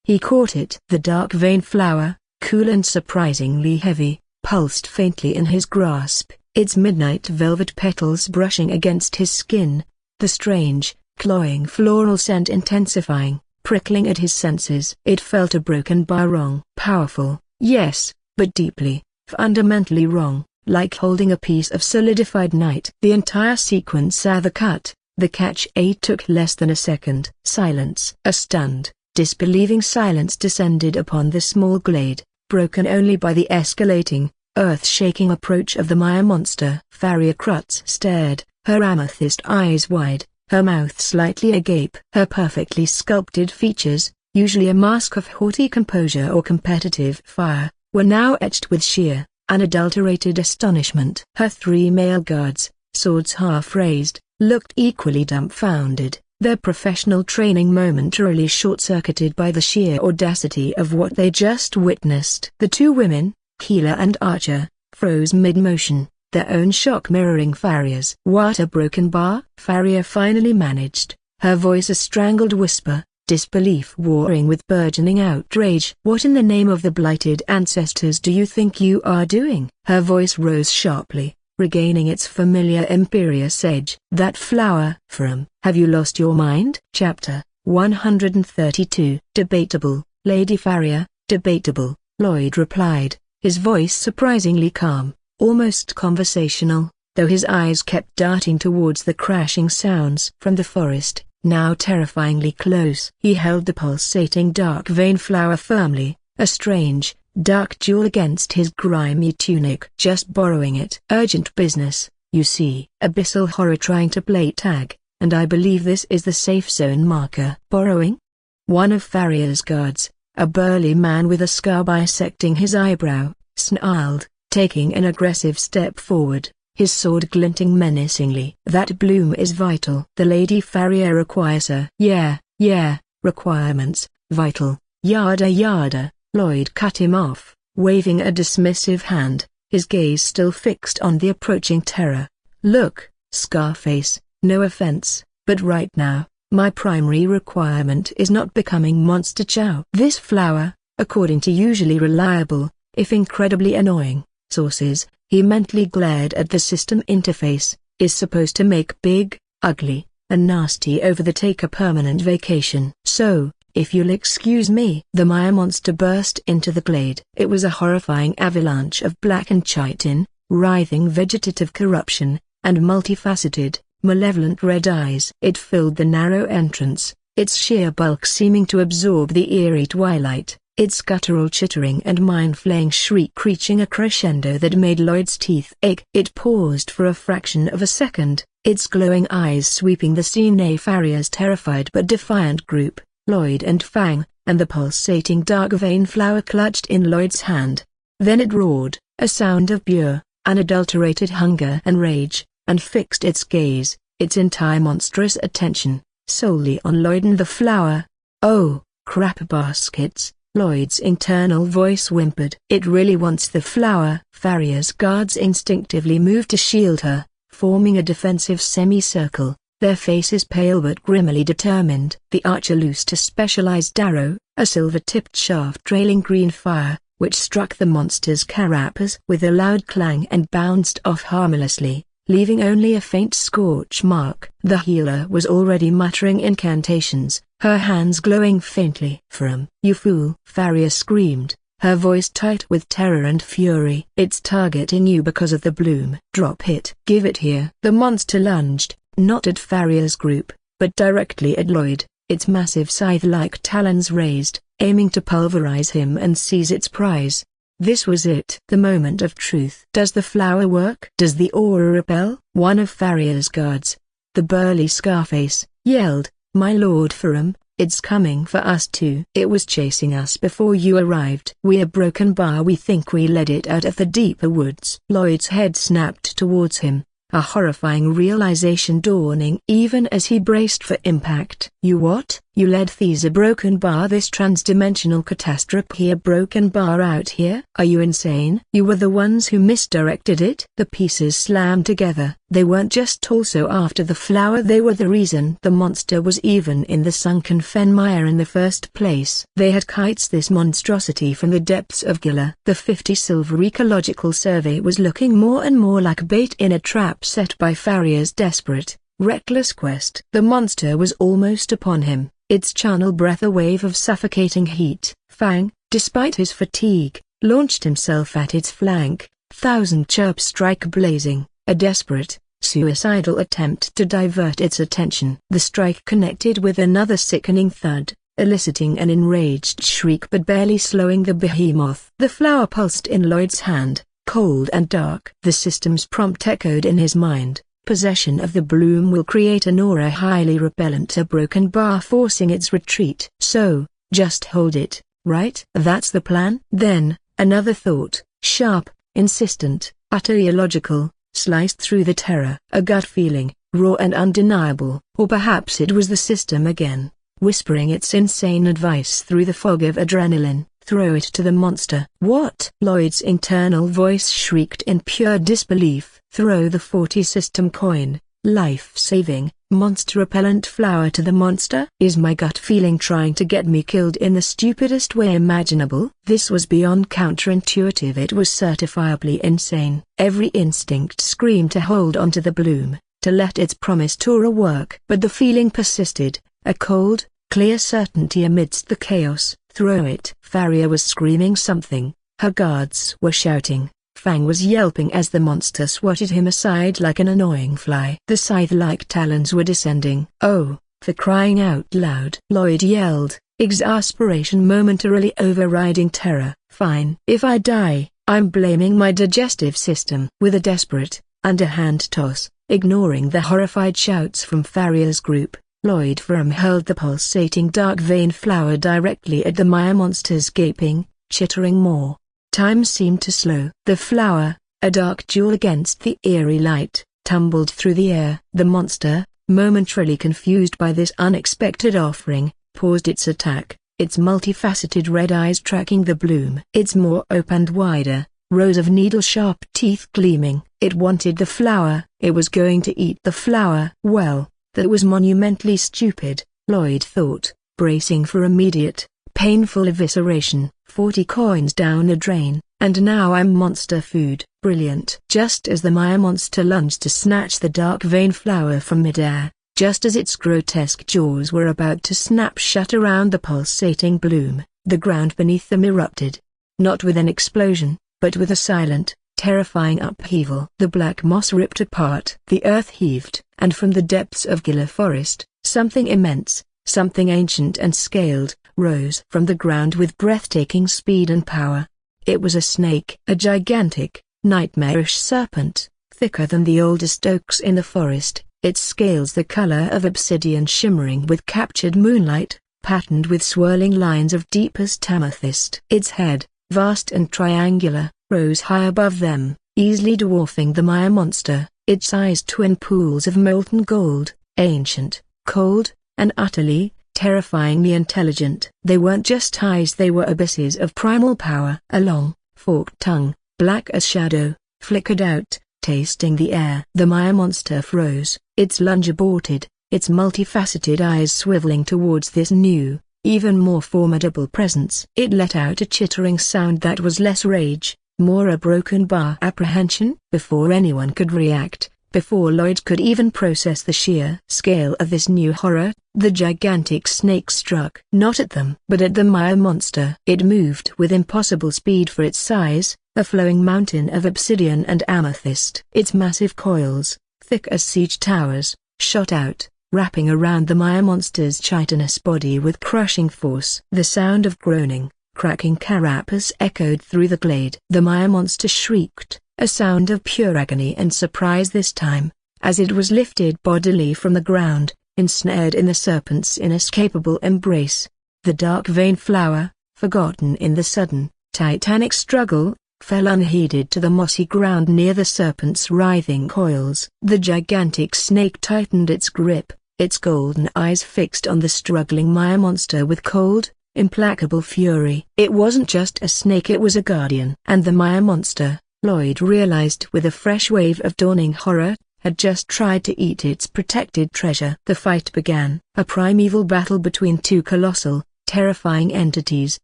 He caught it. The dark vein flower, cool and surprisingly heavy, pulsed faintly in his grasp, its midnight velvet petals brushing against his skin, the strange, cloying floral scent intensifying, prickling at his senses. It felt a broken bar wrong. Powerful, yes, but deeply, fundamentally wrong, like holding a piece of solidified night. The entire sequence the cut, the catch-a took less than a second. Silence. A stunned, disbelieving silence descended upon the small glade, broken only by the escalating, earth-shaking approach of the Maya monster. Farria Crutz stared, her amethyst eyes wide, her mouth slightly agape. Her perfectly sculpted features, usually a mask of haughty composure or competitive fire, were now etched with sheer, unadulterated astonishment. Her 3 male guards, swords half-raised, looked equally dumbfounded, their professional training momentarily short-circuited by the sheer audacity of what they just witnessed. The 2 women, Keeler and Archer, froze mid-motion, their own shock mirroring Farria's. "What a broken bar?" Farria finally managed, her voice a strangled whisper, disbelief warring with burgeoning outrage. "What in the name of the blighted ancestors do you think you are doing?" Her voice rose sharply, regaining its familiar imperious edge. "That flower, Ferrum. Have you lost your mind?" Chapter 132. Debatable, Lady Farria, debatable, Lloyd replied, his voice surprisingly calm, almost conversational, though his eyes kept darting towards the crashing sounds from the forest, now terrifyingly close. He held the pulsating dark vein flower firmly, a strange, dark jewel against his grimy tunic. "Just borrowing it. Urgent business, you see." Abyssal horror trying to play tag, and I believe this is the safe zone marker. "Borrowing?" One of Farria's guards, a burly man with a scar bisecting his eyebrow, snarled, taking an aggressive step forward, his sword glinting menacingly. "That bloom is vital. The Lady Farrier requires her." Yeah, requirements, vital, yada yada." Lloyd cut him off, waving a dismissive hand, his gaze still fixed on the approaching terror. "Look, Scarface, no offense, but right now, my primary requirement is not becoming Monster Chow. This flower, according to usually reliable, if incredibly annoying, sources," he mentally glared at the system interface, "is supposed to make big, ugly, and nasty over the take a permanent vacation. So, if you'll excuse me." The Maya monster burst into the glade. It was a horrifying avalanche of blackened chitin, writhing vegetative corruption, and multifaceted, malevolent red eyes. It filled the narrow entrance, its sheer bulk seeming to absorb the eerie twilight, its guttural chittering and mind-flaying shriek reaching a crescendo that made Lloyd's teeth ache. It paused for a fraction of a second, its glowing eyes sweeping the scene. Farrier's terrified but defiant group, Lloyd and Fang, and the pulsating dark vein flower clutched in Lloyd's hand. Then it roared, a sound of pure, unadulterated hunger and rage, and fixed its gaze, its entire monstrous attention, solely on Lloyd and the flower. "Oh, crap baskets," Lloyd's internal voice whimpered. "It really wants the flower." Farrier's guards instinctively moved to shield her, forming a defensive semicircle, their faces pale but grimly determined. The archer loosed a specialized arrow, a silver-tipped shaft trailing green fire, which struck the monster's carapace with a loud clang and bounced off harmlessly, leaving only a faint scorch mark. The healer was already muttering incantations, her hands glowing faintly. "From, you fool!" Farrier screamed, her voice tight with terror and fury. "It's targeting you because of the bloom." "Drop it." "Give it here." The monster lunged, not at Farrier's group, but directly at Lloyd, its massive scythe-like talons raised, aiming to pulverize him and seize its prize. This was it. The moment of truth. "Does the flower work? Does the aura repel?" One of Farrier's guards, the burly Scarface, yelled, "My Lord Ferrum, it's coming for us too. It was chasing us before you arrived." "We're broken bar. We think we led it out of the deeper woods." Lloyd's head snapped towards him, a horrifying realization dawning even as he braced for impact. "You what? You led these a broken bar, this transdimensional catastrophe, a broken bar out here? Are you insane? You were the ones who misdirected it?" The pieces slammed together. They weren't just also after the flower, they were the reason the monster was even in the sunken Fenmire in the first place. They had kites this monstrosity from the depths of Gila. The 50 silver ecological survey was looking more and more like bait in a trap set by Farrier's desperate, reckless quest. The monster was almost upon him, its charnel breath a wave of suffocating heat. Fang, despite his fatigue, launched himself at its flank, thousand chirp strike blazing, a desperate, suicidal attempt to divert its attention. The strike connected with another sickening thud, eliciting an enraged shriek but barely slowing the behemoth. The flower pulsed in Lloyd's hand, cold and dark. The system's prompt echoed in his mind. Possession of the bloom will create an aura highly repellent, a broken bar forcing its retreat. So, just hold it, right? That's the plan? Then, another thought, sharp, insistent, utterly illogical, sliced through the terror. A gut feeling, raw and undeniable. Or perhaps it was the system again, whispering its insane advice through the fog of adrenaline. Throw it to the monster. What? Lloyd's internal voice shrieked in pure disbelief. Throw the 40 system coin, life-saving, monster-repellent flower to the monster? Is my gut feeling trying to get me killed in the stupidest way imaginable? This was beyond counterintuitive. It was certifiably insane. Every instinct screamed to hold onto the bloom, to let its promised aura work. But the feeling persisted, a cold, clear certainty amidst the chaos. Throw it. Farrier was screaming something, her guards were shouting, Fang was yelping as the monster swatted him aside like an annoying fly. The scythe-like talons were descending. "Oh, for crying out loud!" Lloyd yelled, exasperation momentarily overriding terror. "Fine. If I die, I'm blaming my digestive system." With a desperate, underhand toss, ignoring the horrified shouts from Farrier's group, Lloyd Ferrum hurled the pulsating dark vein flower directly at the Maya monster's gaping, chittering maw. Time seemed to slow. The flower, a dark jewel against the eerie light, tumbled through the air. The monster, momentarily confused by this unexpected offering, paused its attack, its multifaceted red eyes tracking the bloom. Its more open and wider, rows of needle-sharp teeth gleaming. It wanted the flower. It was going to eat the flower. Well, that was monumentally stupid, Lloyd thought, bracing for immediate, painful evisceration. 40 coins down a drain, and now I'm monster food. Brilliant. Just as the Maya monster lunged to snatch the dark vein flower from midair, just as its grotesque jaws were about to snap shut around the pulsating bloom, the ground beneath them erupted. Not with an explosion, but with a silent, terrifying upheaval. The black moss ripped apart. The earth heaved, and from the depths of Gila Forest, something immense, something ancient and scaled, rose from the ground with breathtaking speed and power. It was a snake. A gigantic, nightmarish serpent, thicker than the oldest oaks in the forest, its scales the color of obsidian shimmering with captured moonlight, patterned with swirling lines of deepest amethyst. Its head, vast and triangular, rose high above them, easily dwarfing the Maya monster, its eyes twin pools of molten gold, ancient, cold, and utterly, terrifyingly intelligent. They weren't just eyes, they were abysses of primal power. A long, forked tongue, black as shadow, flickered out, tasting the air. The Maya monster froze, its lunge aborted, its multifaceted eyes swiveling towards this new, even more formidable presence. It let out a chittering sound that was less rage, more a broken bar apprehension. Before anyone could react, before Lloyd could even process the sheer scale of this new horror, the gigantic snake struck. Not at them, but at the Maya monster. It moved with impossible speed for its size, a flowing mountain of obsidian and amethyst. Its massive coils, thick as siege towers, shot out, wrapping around the Maya monster's chitinous body with crushing force. The sound of groaning, cracking carapace echoed through the glade. The Maya monster shrieked, a sound of pure agony and surprise this time, as it was lifted bodily from the ground, ensnared in the serpent's inescapable embrace. The dark vein flower, forgotten in the sudden, titanic struggle, fell unheeded to the mossy ground near the serpent's writhing coils. The gigantic snake tightened its grip, its golden eyes fixed on the struggling Maya monster with cold, implacable fury. It wasn't just a snake, it was a guardian. And the Maya monster, Lloyd realized with a fresh wave of dawning horror, had just tried to eat its protected treasure. The fight began, a primeval battle between two colossal, terrifying entities,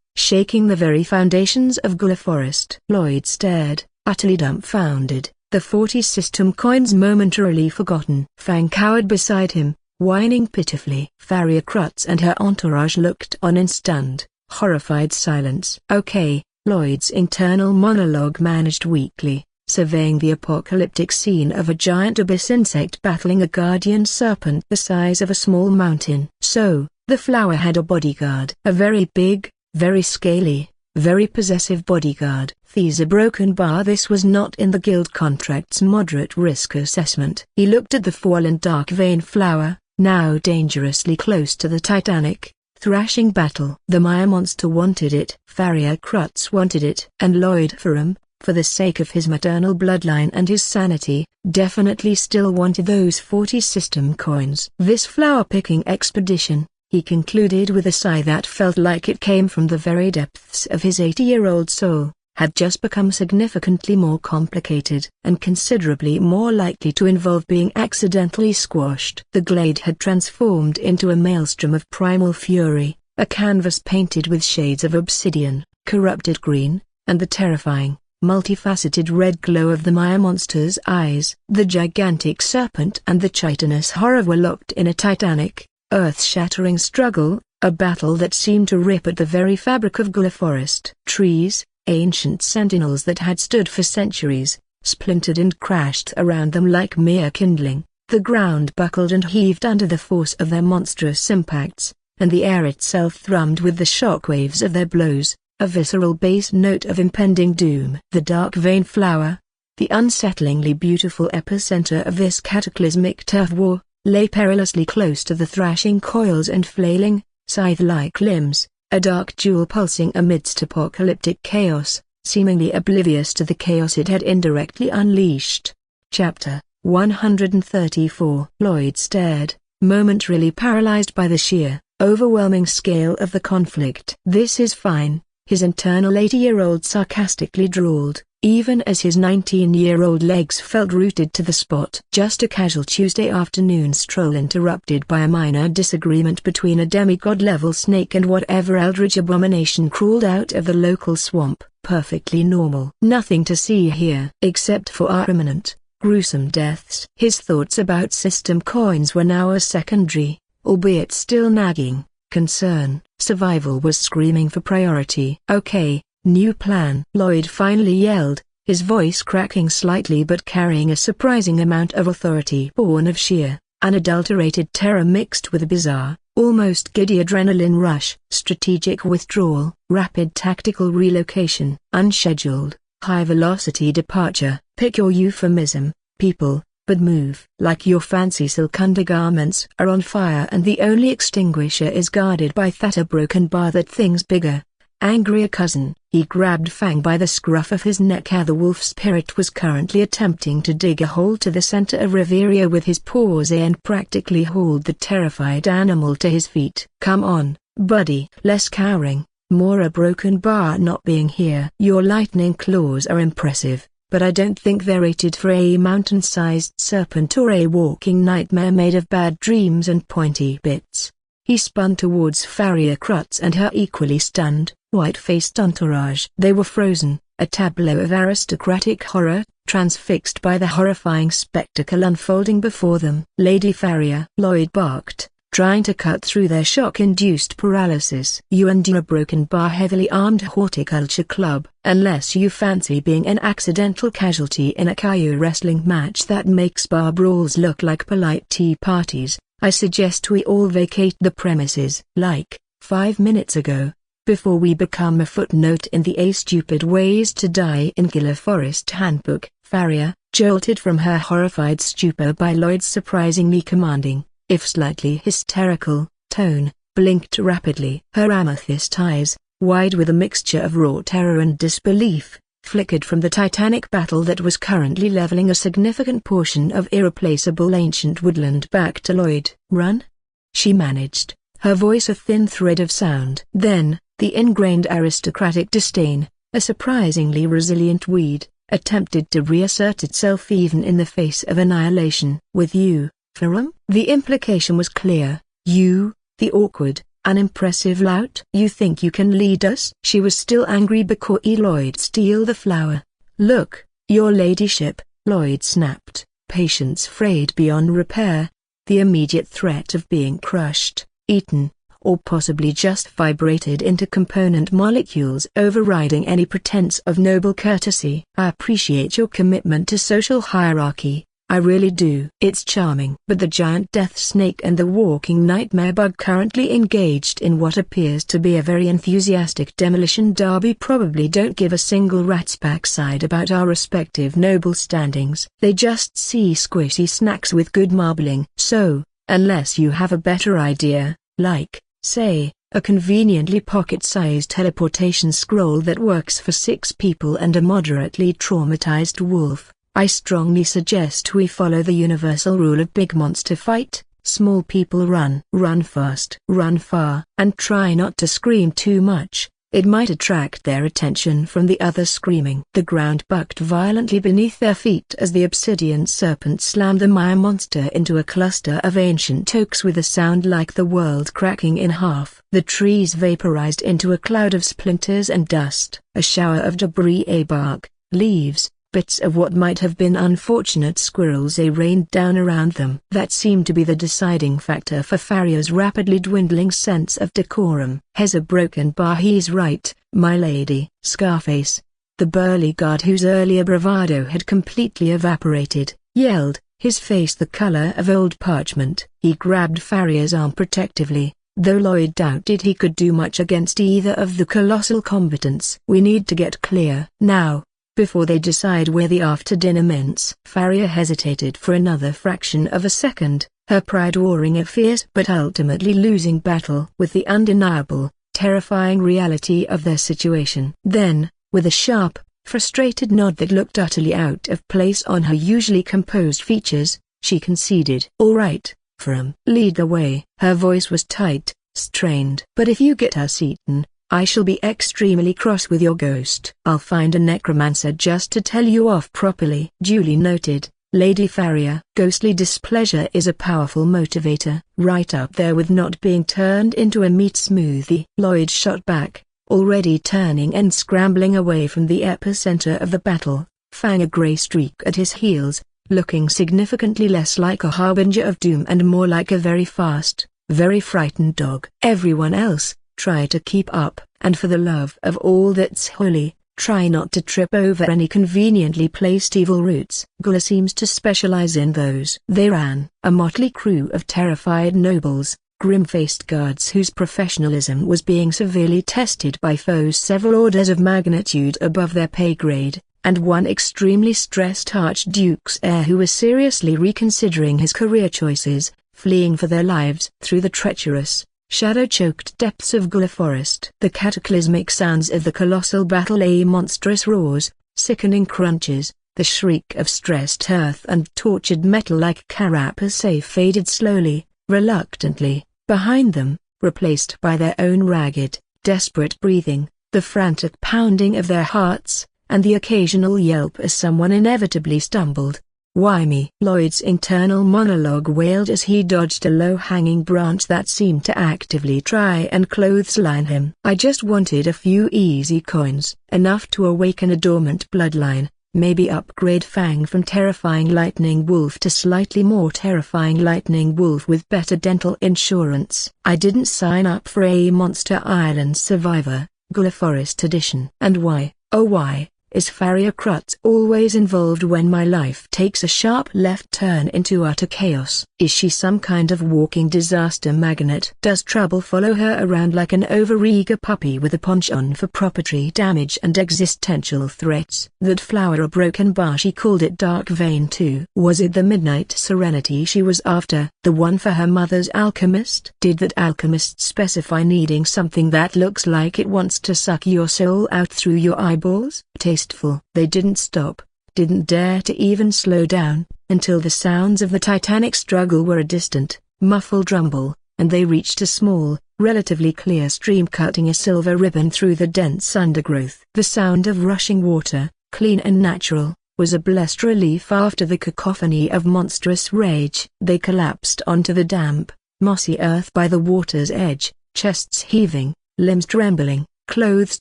shaking the very foundations of Gila Forest. Lloyd stared, utterly dumbfounded, the 40 system coins momentarily forgotten. Fang cowered beside him, whining pitifully. Faria Krutz and her entourage looked on in stunned, horrified silence. Okay, Lloyd's internal monologue managed weakly, surveying the apocalyptic scene of a giant abyss insect battling a guardian serpent the size of a small mountain. So, the flower had a bodyguard. A very big, very scaly, very possessive bodyguard. These a broken bar. This was not in the guild contract's moderate risk assessment. He looked at the fallen dark vein flower, now dangerously close to the titanic, thrashing battle. The Maya monster wanted it. Faria Krutz wanted it. And Lloyd Ferrum, for the sake of his maternal bloodline and his sanity, definitely still wanted those 40 system coins. This flower-picking expedition, he concluded with a sigh that felt like it came from the very depths of his 80-year-old soul, had just become significantly more complicated and considerably more likely to involve being accidentally squashed. The glade had transformed into a maelstrom of primal fury, a canvas painted with shades of obsidian, corrupted green, and the terrifying, multifaceted red glow of the Maya monster's eyes. The gigantic serpent and the chitinous horror were locked in a titanic, earth-shattering struggle, a battle that seemed to rip at the very fabric of Gila Forest. Trees, ancient sentinels that had stood for centuries, splintered and crashed around them like mere kindling. The ground buckled and heaved under the force of their monstrous impacts, and the air itself thrummed with the shockwaves of their blows, a visceral bass note of impending doom. The dark vein flower, the unsettlingly beautiful epicenter of this cataclysmic turf war, lay perilously close to the thrashing coils and flailing, scythe-like limbs, a dark jewel pulsing amidst apocalyptic chaos, seemingly oblivious to the chaos it had indirectly unleashed. Chapter 134. Lloyd stared, momentarily paralyzed by the sheer, overwhelming scale of the conflict. "This is fine," his internal 80-year-old sarcastically drawled, even as his 19-year-old legs felt rooted to the spot. Just a casual Tuesday afternoon stroll interrupted by a minor disagreement between a demigod-level snake and whatever eldritch abomination crawled out of the local swamp. Perfectly normal. Nothing to see here except for our imminent, gruesome deaths. His thoughts about system coins were now a secondary, albeit still nagging, concern. Survival was screaming for priority. "Okay, new plan," Lloyd finally yelled, his voice cracking slightly but carrying a surprising amount of authority born of sheer, unadulterated terror mixed with a bizarre, almost giddy adrenaline rush. "Strategic withdrawal, rapid tactical relocation, unscheduled, high-velocity departure. Pick your euphemism, people, but move." "Like your fancy silk undergarments are on fire and the only extinguisher is guarded by that broken bar that thing's bigger, angrier cousin." He grabbed Fang by the scruff of his neck. The wolf spirit was currently attempting to dig a hole to the center of Riverio with his paws and practically hauled the terrified animal to his feet. "Come on, buddy." Less cowering, more a broken bar not being here. "Your lightning claws are impressive, but I don't think they're rated for a mountain-sized serpent or a walking nightmare made of bad dreams and pointy bits." He spun towards Farrier Crutz and her equally stunned, white-faced entourage. They were frozen, a tableau of aristocratic horror, transfixed by the horrifying spectacle unfolding before them. "Lady Farrier," Lloyd barked, trying to cut through their shock-induced paralysis. "You and your broken bar heavily armed horticulture club, unless you fancy being an accidental casualty in a Caillou wrestling match that makes bar brawls look like polite tea parties, I suggest we all vacate the premises." "Like 5 minutes ago, before we become a footnote in the A Stupid Ways to Die in Gila Forest handbook." Farrier, jolted from her horrified stupor by Lloyd's surprisingly commanding, if slightly hysterical, tone, blinked rapidly. Her amethyst eyes, wide with a mixture of raw terror and disbelief, flickered from the titanic battle that was currently leveling a significant portion of irreplaceable ancient woodland back to Lloyd. "Run?" she managed, her voice a thin thread of sound. Then, the ingrained aristocratic disdain, a surprisingly resilient weed, attempted to reassert itself even in the face of annihilation. "With you, Ferrum?" The implication was clear. "You, the awkward, unimpressive lout? You think you can lead us?" She was still angry because Lloyd steal the flower. "Look, your ladyship," Lloyd snapped, patience frayed beyond repair. The immediate threat of being crushed, eaten, or possibly just vibrated into component molecules overriding any pretense of noble courtesy. "I appreciate your commitment to social hierarchy, I really do." "It's charming." But the giant death snake and the walking nightmare bug currently engaged in what appears to be a very enthusiastic demolition derby probably don't give a single rat's backside about our respective noble standings. They just see squishy snacks with good marbling. So, unless you have a better idea, like, say, a conveniently pocket-sized teleportation scroll that works for 6 people and a moderately traumatized wolf, I strongly suggest we follow the universal rule of big monster fight, small people run. Run fast, run far, and try not to scream too much. It might attract their attention from the other screaming. The ground bucked violently beneath their feet as the obsidian serpent slammed the Maya monster into a cluster of ancient oaks with a sound like the world cracking in half. The trees vaporized into a cloud of splinters and dust, a shower of debris, bark, leaves, bits of what might have been unfortunate squirrels rained down around them. That seemed to be the deciding factor for Farrier's rapidly dwindling sense of decorum. "Has a broken bar." "He's right, my lady." Scarface, the burly guard whose earlier bravado had completely evaporated, yelled, his face the color of old parchment. He grabbed Farrier's arm protectively, though Lloyd doubted he could do much against either of the colossal combatants. "We need to get clear now, before they decide where the after-dinner mints." Farrier hesitated for another fraction of a second, her pride warring a fierce but ultimately losing battle with the undeniable, terrifying reality of their situation. Then, With a sharp, frustrated nod that looked utterly out of place on her usually composed features, she conceded. "All right, Ferrum. Lead the way." Her voice was tight, strained. "But if you get us eaten, I shall be extremely cross with your ghost. I'll find a necromancer just to tell you off properly." Duly noted, Lady Farrier. Ghostly displeasure is a powerful motivator. Right up there with not being turned into a meat smoothie. Lloyd shot back, already turning and scrambling away from the epicenter of the battle, Fang a grey streak at his heels, looking significantly less like a harbinger of doom and more like a very fast, very frightened dog. Everyone else, try to keep up, and for the love of all that's holy, try not to trip over any conveniently placed evil roots. Gula seems to specialize in those. They ran, a motley crew of terrified nobles, grim-faced guards whose professionalism was being severely tested by foes several orders of magnitude above their pay grade, and one extremely stressed archduke's heir who was seriously reconsidering his career choices, fleeing for their lives through the treacherous, shadow-choked depths of Gula Forest. The cataclysmic sounds of the colossal battle, a monstrous roars, sickening crunches, the shriek of stressed earth and tortured metal like carapace faded slowly, reluctantly, behind them, replaced by their own ragged, desperate breathing, the frantic pounding of their hearts, and the occasional yelp as someone inevitably stumbled. "Why me?" Lloyd's internal monologue wailed as he dodged a low-hanging branch that seemed to actively try and clothesline him. "I just wanted a few easy coins, enough to awaken a dormant bloodline, maybe upgrade Fang from terrifying lightning wolf to slightly more terrifying lightning wolf with better dental insurance. I didn't sign up for a Monster Island Survivor, Gula Forest edition." "And why, oh why, is Farrier Crutz always involved when my life takes a sharp left turn into utter chaos? Is she some kind of walking disaster magnet? Does trouble follow her around like an overeager puppy with a penchant for property damage and existential threats?" That flower a broken bar, she called it Dark Vein too. Was it the midnight serenity she was after? The one for her mother's alchemist? Did that alchemist specify needing something that looks like it wants to suck your soul out through your eyeballs? Tasteful. They didn't stop, didn't dare to even slow down, until the sounds of the titanic struggle were a distant, muffled rumble, and they reached a small, relatively clear stream cutting a silver ribbon through the dense undergrowth. The sound of rushing water, clean and natural, was a blessed relief after the cacophony of monstrous rage. They collapsed onto the damp, mossy earth by the water's edge, chests heaving, limbs trembling, clothes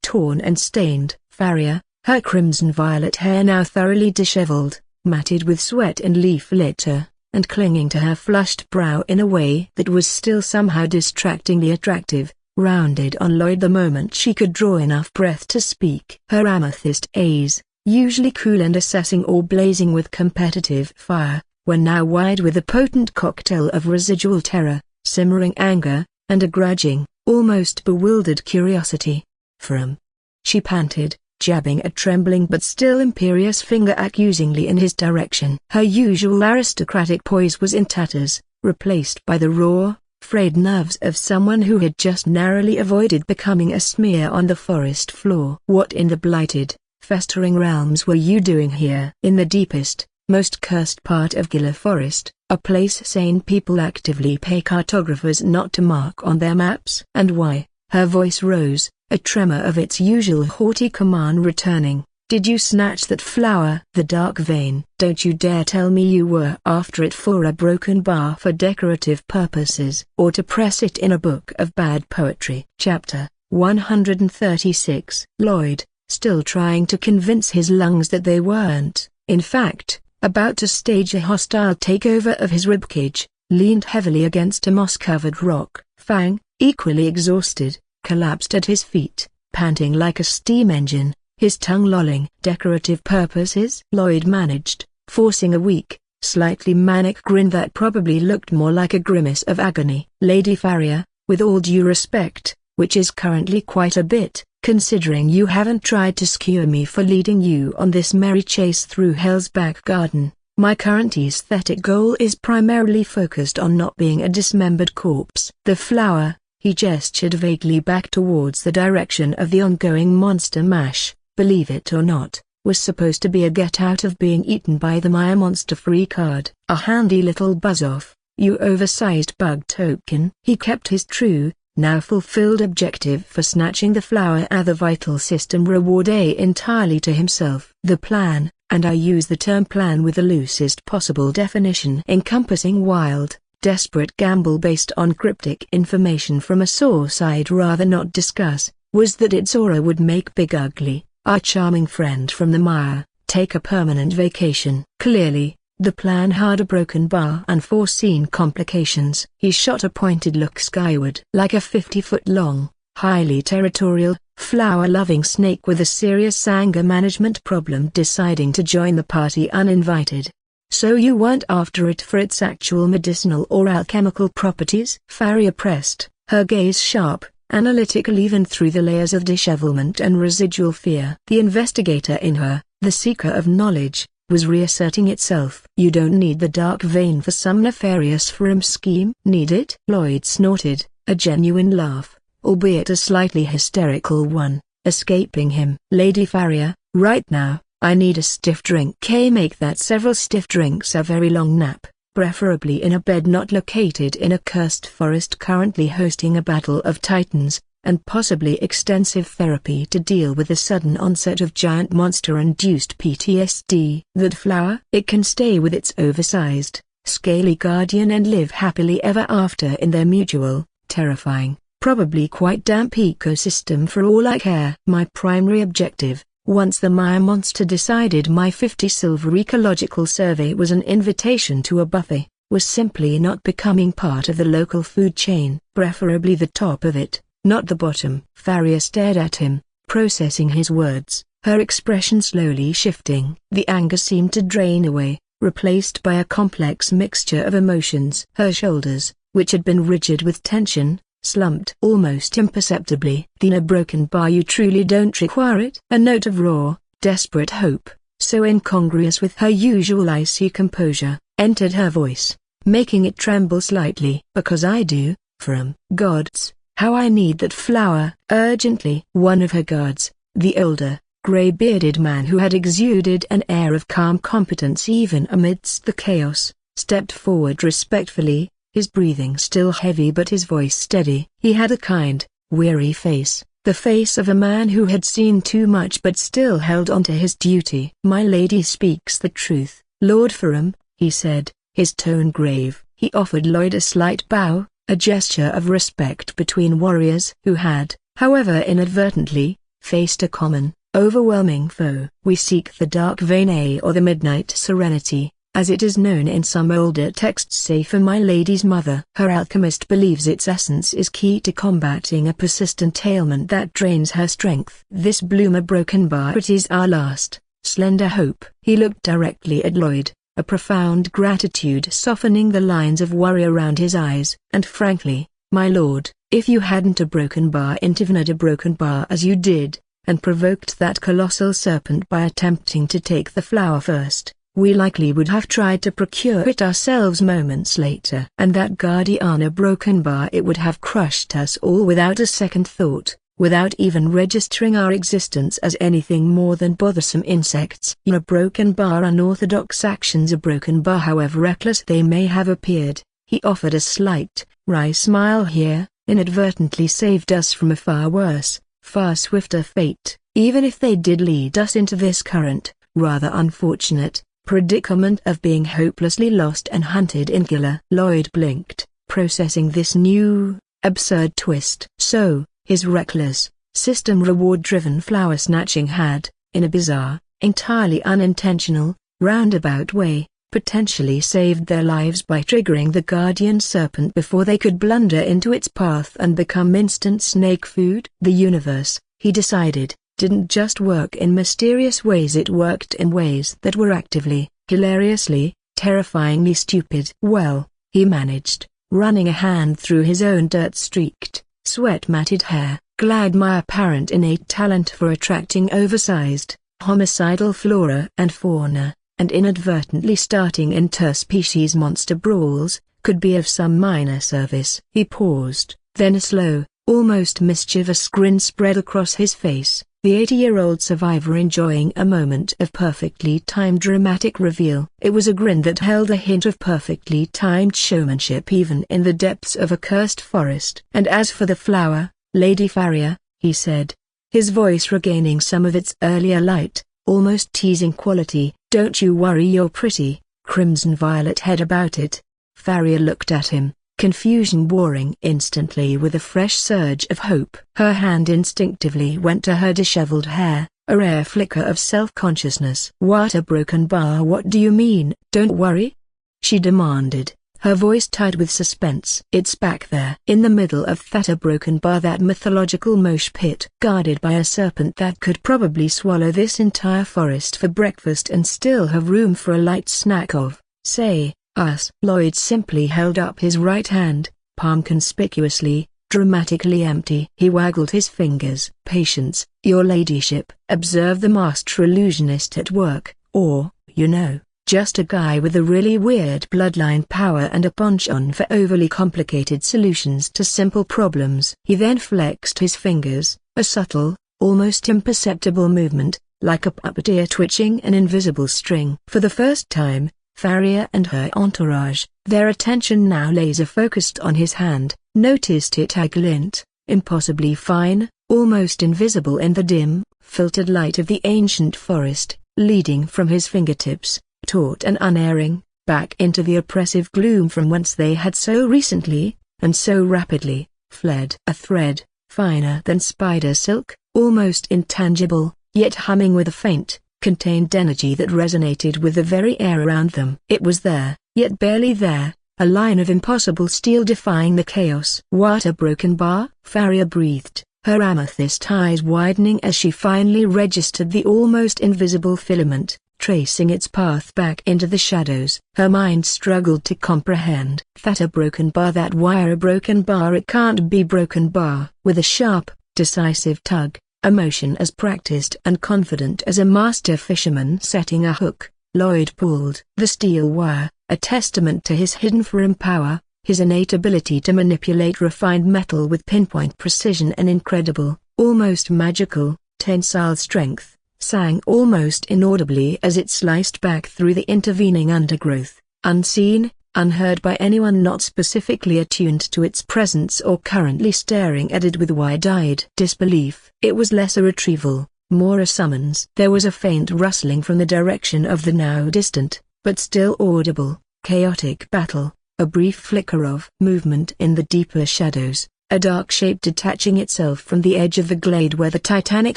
torn and stained. Farrier, her crimson-violet hair now thoroughly disheveled, matted with sweat and leaf litter, and clinging to her flushed brow in a way that was still somehow distractingly attractive, rounded on Lloyd the moment she could draw enough breath to speak. Her amethyst eyes, usually cool and assessing or blazing with competitive fire, were now wide with a potent cocktail of residual terror, simmering anger, and a grudging, almost bewildered curiosity. "Ferrum," she panted, jabbing a trembling but still imperious finger accusingly in his direction. Her usual aristocratic poise was in tatters, replaced by the raw, frayed nerves of someone who had just narrowly avoided becoming a smear on the forest floor. "What in the blighted, festering realms were you doing here?" "In the deepest, most cursed part of Gula Forest, a place sane people actively pay cartographers not to mark on their maps." "And why?" Her voice rose, a tremor of its usual haughty command returning. "Did you snatch that flower?" "The Dark Vein." "Don't you dare tell me you were after it for a broken bar for decorative purposes, or to press it in a book of bad poetry." Chapter 136. Lloyd, still trying to convince his lungs that they weren't, in fact, about to stage a hostile takeover of his ribcage, leaned heavily against a moss-covered rock. Fang, equally exhausted, collapsed at his feet, panting like a steam engine, his tongue lolling. "Decorative purposes?" Lloyd managed, forcing a weak, slightly manic grin that probably looked more like a grimace of agony. "Lady Farrier, with all due respect, which is currently quite a bit, considering you haven't tried to skewer me for leading you on this merry chase through Hell's back garden, my current aesthetic goal is primarily focused on not being a dismembered corpse." The flower, he gestured vaguely back towards the direction of the ongoing monster mash, believe it or not, was supposed to be a get-out-of-being-eaten by the Maya monster free card. A handy little buzz-off, you oversized bug token. He kept his true, now fulfilled objective for snatching the flower and the vital system reward entirely to himself. The plan, and I use the term plan with the loosest possible definition encompassing wild, desperate gamble based on cryptic information from a source I'd rather not discuss, was that its aura would make Big Ugly, our charming friend from the mire, take a permanent vacation. Clearly, the plan had a broken bar and unforeseen complications. He shot a pointed look skyward. Like a 50-foot-long, highly territorial, flower-loving snake with a serious anger management problem deciding to join the party uninvited. So you weren't after it for its actual medicinal or alchemical properties? Faria pressed, her gaze sharp, analytical even through the layers of dishevelment and residual fear. The investigator in her, the seeker of knowledge, was reasserting itself. You don't need the dark vein for some nefarious Ferrum scheme. Need it? Lloyd snorted, a genuine laugh, albeit a slightly hysterical one, escaping him. Lady Faria, right now, I need a stiff drink. Make that several stiff drinks a very long nap, preferably in a bed not located in a cursed forest currently hosting a battle of titans, and possibly extensive therapy to deal with the sudden onset of giant monster-induced PTSD. That flower? It can stay with its oversized, scaly guardian and live happily ever after in their mutual, terrifying, probably quite damp ecosystem for all I care. My primary objective, once the Maya monster decided my 50 silver ecological survey was an invitation to a buffet, was simply not becoming part of the local food chain, preferably the top of it, not the bottom. Faria stared at him, processing his words, her expression slowly shifting. The anger seemed to drain away, replaced by a complex mixture of emotions. Her shoulders, which had been rigid with tension, slumped almost imperceptibly. "Then a broken bar? You truly don't require it?" A note of raw, desperate hope, so incongruous with her usual icy composure, entered her voice, making it tremble slightly. "Because I do, from gods. How I need that flower!" Urgently. One of her guards, the older, gray-bearded man who had exuded an air of calm competence even amidst the chaos, stepped forward respectfully, his breathing still heavy but his voice steady. He had a kind, weary face, the face of a man who had seen too much but still held on to his duty. "My lady speaks the truth, Lord Ferrum," he said, his tone grave. He offered Lloyd a slight bow, a gesture of respect between warriors who had, however inadvertently, faced a common, overwhelming foe. "We seek the dark vein or the midnight serenity, as it is known in some older texts, say for my lady's mother. Her alchemist believes its essence is key to combating a persistent ailment that drains her strength. This bloom a broken bar, it is our last, slender hope." He looked directly at Lloyd, a profound gratitude softening the lines of worry around his eyes. "And frankly, my lord, if you hadn't a broken bar intervened a broken bar as you did, and provoked that colossal serpent by attempting to take the flower first, we likely would have tried to procure it ourselves moments later. And that guardian a broken bar, it would have crushed us all without a second thought, without even registering our existence as anything more than bothersome insects. A broken bar, unorthodox actions a broken bar, however reckless they may have appeared," he offered a slight, wry smile here, "inadvertently saved us from a far worse, far swifter fate, even if they did lead us into this current, rather unfortunate, predicament of being hopelessly lost and hunted in Gila." Lloyd blinked, processing this new, absurd twist. So, his reckless, system reward-driven flower snatching had, in a bizarre, entirely unintentional, roundabout way, potentially saved their lives by triggering the guardian serpent before they could blunder into its path and become instant snake food. The universe, he decided, didn't just work in mysterious ways, it worked in ways that were actively, hilariously, terrifyingly stupid. Well, he managed, running a hand through his own dirt-streaked, sweat-matted hair, glad my apparent innate talent for attracting oversized, homicidal flora and fauna, and inadvertently starting interspecies monster brawls, could be of some minor service. He paused, then a slow, almost mischievous grin spread across his face, the 80-year-old survivor enjoying a moment of perfectly timed dramatic reveal. It was a grin that held a hint of perfectly timed showmanship even in the depths of a cursed forest. "And as for the flower, Lady Farrier," he said, his voice regaining some of its earlier light, almost teasing quality, "don't you worry your pretty, crimson-violet head about it." Farrier looked at him, confusion warring instantly with a fresh surge of hope. Her hand instinctively went to her disheveled hair, a rare flicker of self-consciousness. "What a broken bar, what do you mean?" "Don't worry?" she demanded, her voice tied with suspense. "It's back there in the middle of that broken bar, that mythological mosh pit, guarded by a serpent that could probably swallow this entire forest for breakfast and still have room for a light snack of, say, us." Lloyd simply held up his right hand, palm conspicuously, dramatically empty. He waggled his fingers. "Patience, your ladyship. Observe the master illusionist at work, or, you know, just a guy with a really weird bloodline power and a penchant for overly complicated solutions to simple problems." He then flexed his fingers, a subtle, almost imperceptible movement, like a puppeteer twitching an invisible string. For the first time, Farrier and her entourage, their attention now laser-focused on his hand, noticed it a glint, impossibly fine, almost invisible in the dim, filtered light of the ancient forest, leading from his fingertips, taut and unerring, back into the oppressive gloom from whence they had so recently, and so rapidly, fled. A thread, finer than spider silk, almost intangible, yet humming with a faint, contained energy that resonated with the very air around them. It was there, yet barely there, a line of impossible steel defying the chaos. "What a broken bar?" Farrier breathed, her amethyst eyes widening as she finally registered the almost invisible filament, tracing its path back into the shadows. Her mind struggled to comprehend. "That a broken bar, that wire a broken bar, it can't be broken bar." With a sharp, decisive tug, a motion as practiced and confident as a master fisherman setting a hook, Lloyd pulled the steel wire, a testament to his hidden Ferrum power, his innate ability to manipulate refined metal with pinpoint precision and incredible, almost magical, tensile strength, sang almost inaudibly as it sliced back through the intervening undergrowth, unseen, unheard by anyone not specifically attuned to its presence or currently staring at it with wide-eyed disbelief. It was less a retrieval, more a summons. There was a faint rustling from the direction of the now distant, but still audible, chaotic battle, a brief flicker of movement in the deeper shadows, a dark shape detaching itself from the edge of the glade where the titanic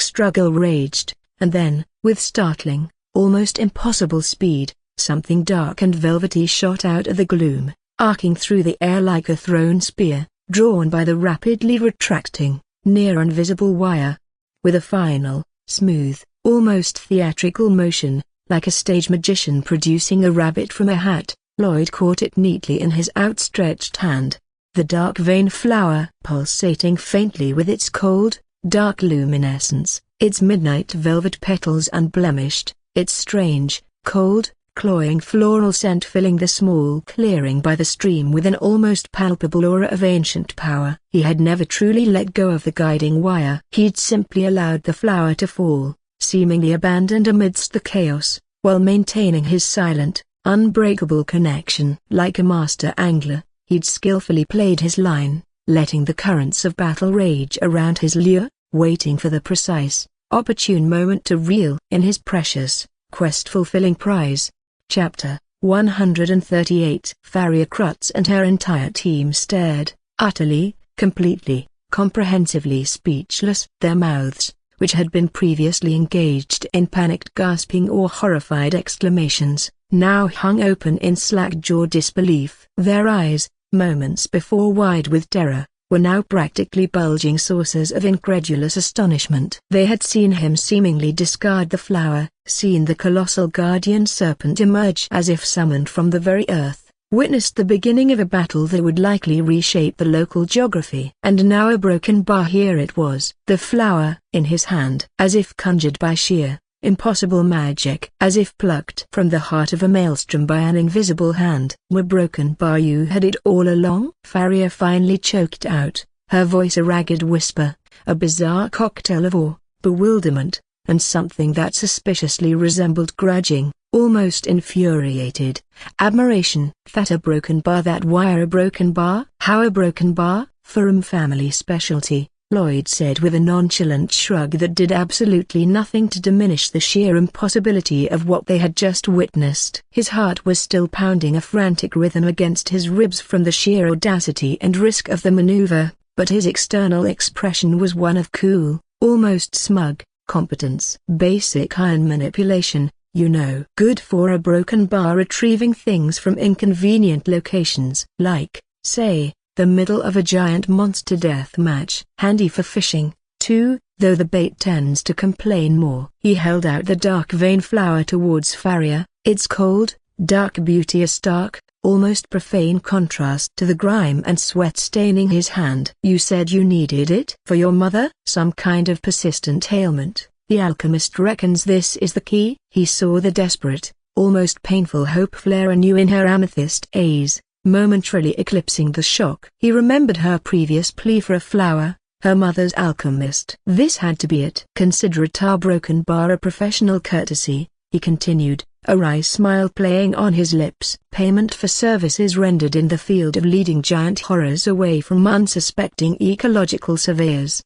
struggle raged, and then, with startling, almost impossible speed, something dark and velvety shot out of the gloom, arcing through the air like a thrown spear, drawn by the rapidly retracting, near invisible wire. With a final, smooth, almost theatrical motion, like a stage magician producing a rabbit from a hat, Lloyd caught it neatly in his outstretched hand. The dark vein flower pulsating faintly with its cold, dark luminescence, its midnight velvet petals unblemished, its strange, cold, cloying floral scent filling the small clearing by the stream with an almost palpable aura of ancient power. He had never truly let go of the guiding wire. He'd simply allowed the flower to fall, seemingly abandoned amidst the chaos, while maintaining his silent, unbreakable connection. Like a master angler, he'd skillfully played his line, letting the currents of battle rage around his lure, waiting for the precise, opportune moment to reel in his precious, quest-fulfilling prize. Chapter 138. Farrier Crutz and her entire team stared, utterly, completely, comprehensively speechless. Their mouths, which had been previously engaged in panicked gasping or horrified exclamations, now hung open in slack-jawed disbelief. Their eyes, moments before wide with terror, were now practically bulging saucers of incredulous astonishment. They had seen him seemingly discard the flower, seen the colossal guardian serpent emerge as if summoned from the very earth, witnessed the beginning of a battle that would likely reshape the local geography. And now a broken bar. Here it was, the flower in his hand, as if conjured by sheer, impossible magic, as if plucked from the heart of a maelstrom by an invisible hand. "Were broken bar, you had it all along?" Farrier finally choked out, her voice a ragged whisper, a bizarre cocktail of awe, bewilderment, and something that suspiciously resembled grudging, almost infuriated, admiration. That a broken bar? That wire a broken bar? How a broken bar? Ferrum family specialty, Lloyd said with a nonchalant shrug that did absolutely nothing to diminish the sheer impossibility of what they had just witnessed. His heart was still pounding a frantic rhythm against his ribs from the sheer audacity and risk of the maneuver, but his external expression was one of cool, almost smug, competence. Basic iron manipulation, you know. Good for a broken bar, retrieving things from inconvenient locations. Like, say, the middle of a giant monster death match. Handy for fishing, too, though the bait tends to complain more. He held out the dark vein flower towards Faria, its cold, dark beauty a stark, almost profane contrast to the grime and sweat staining his hand. You said you needed it for your mother? Some kind of persistent ailment. The alchemist reckons this is the key. He saw the desperate, almost painful hope flare anew in her amethyst eyes, momentarily eclipsing the shock. He remembered her previous plea for a flower, her mother's alchemist. This had to be it. Consider it our broken bar a professional courtesy, he continued, a wry smile playing on his lips. Payment for services rendered in the field of leading giant horrors away from unsuspecting ecological surveyors.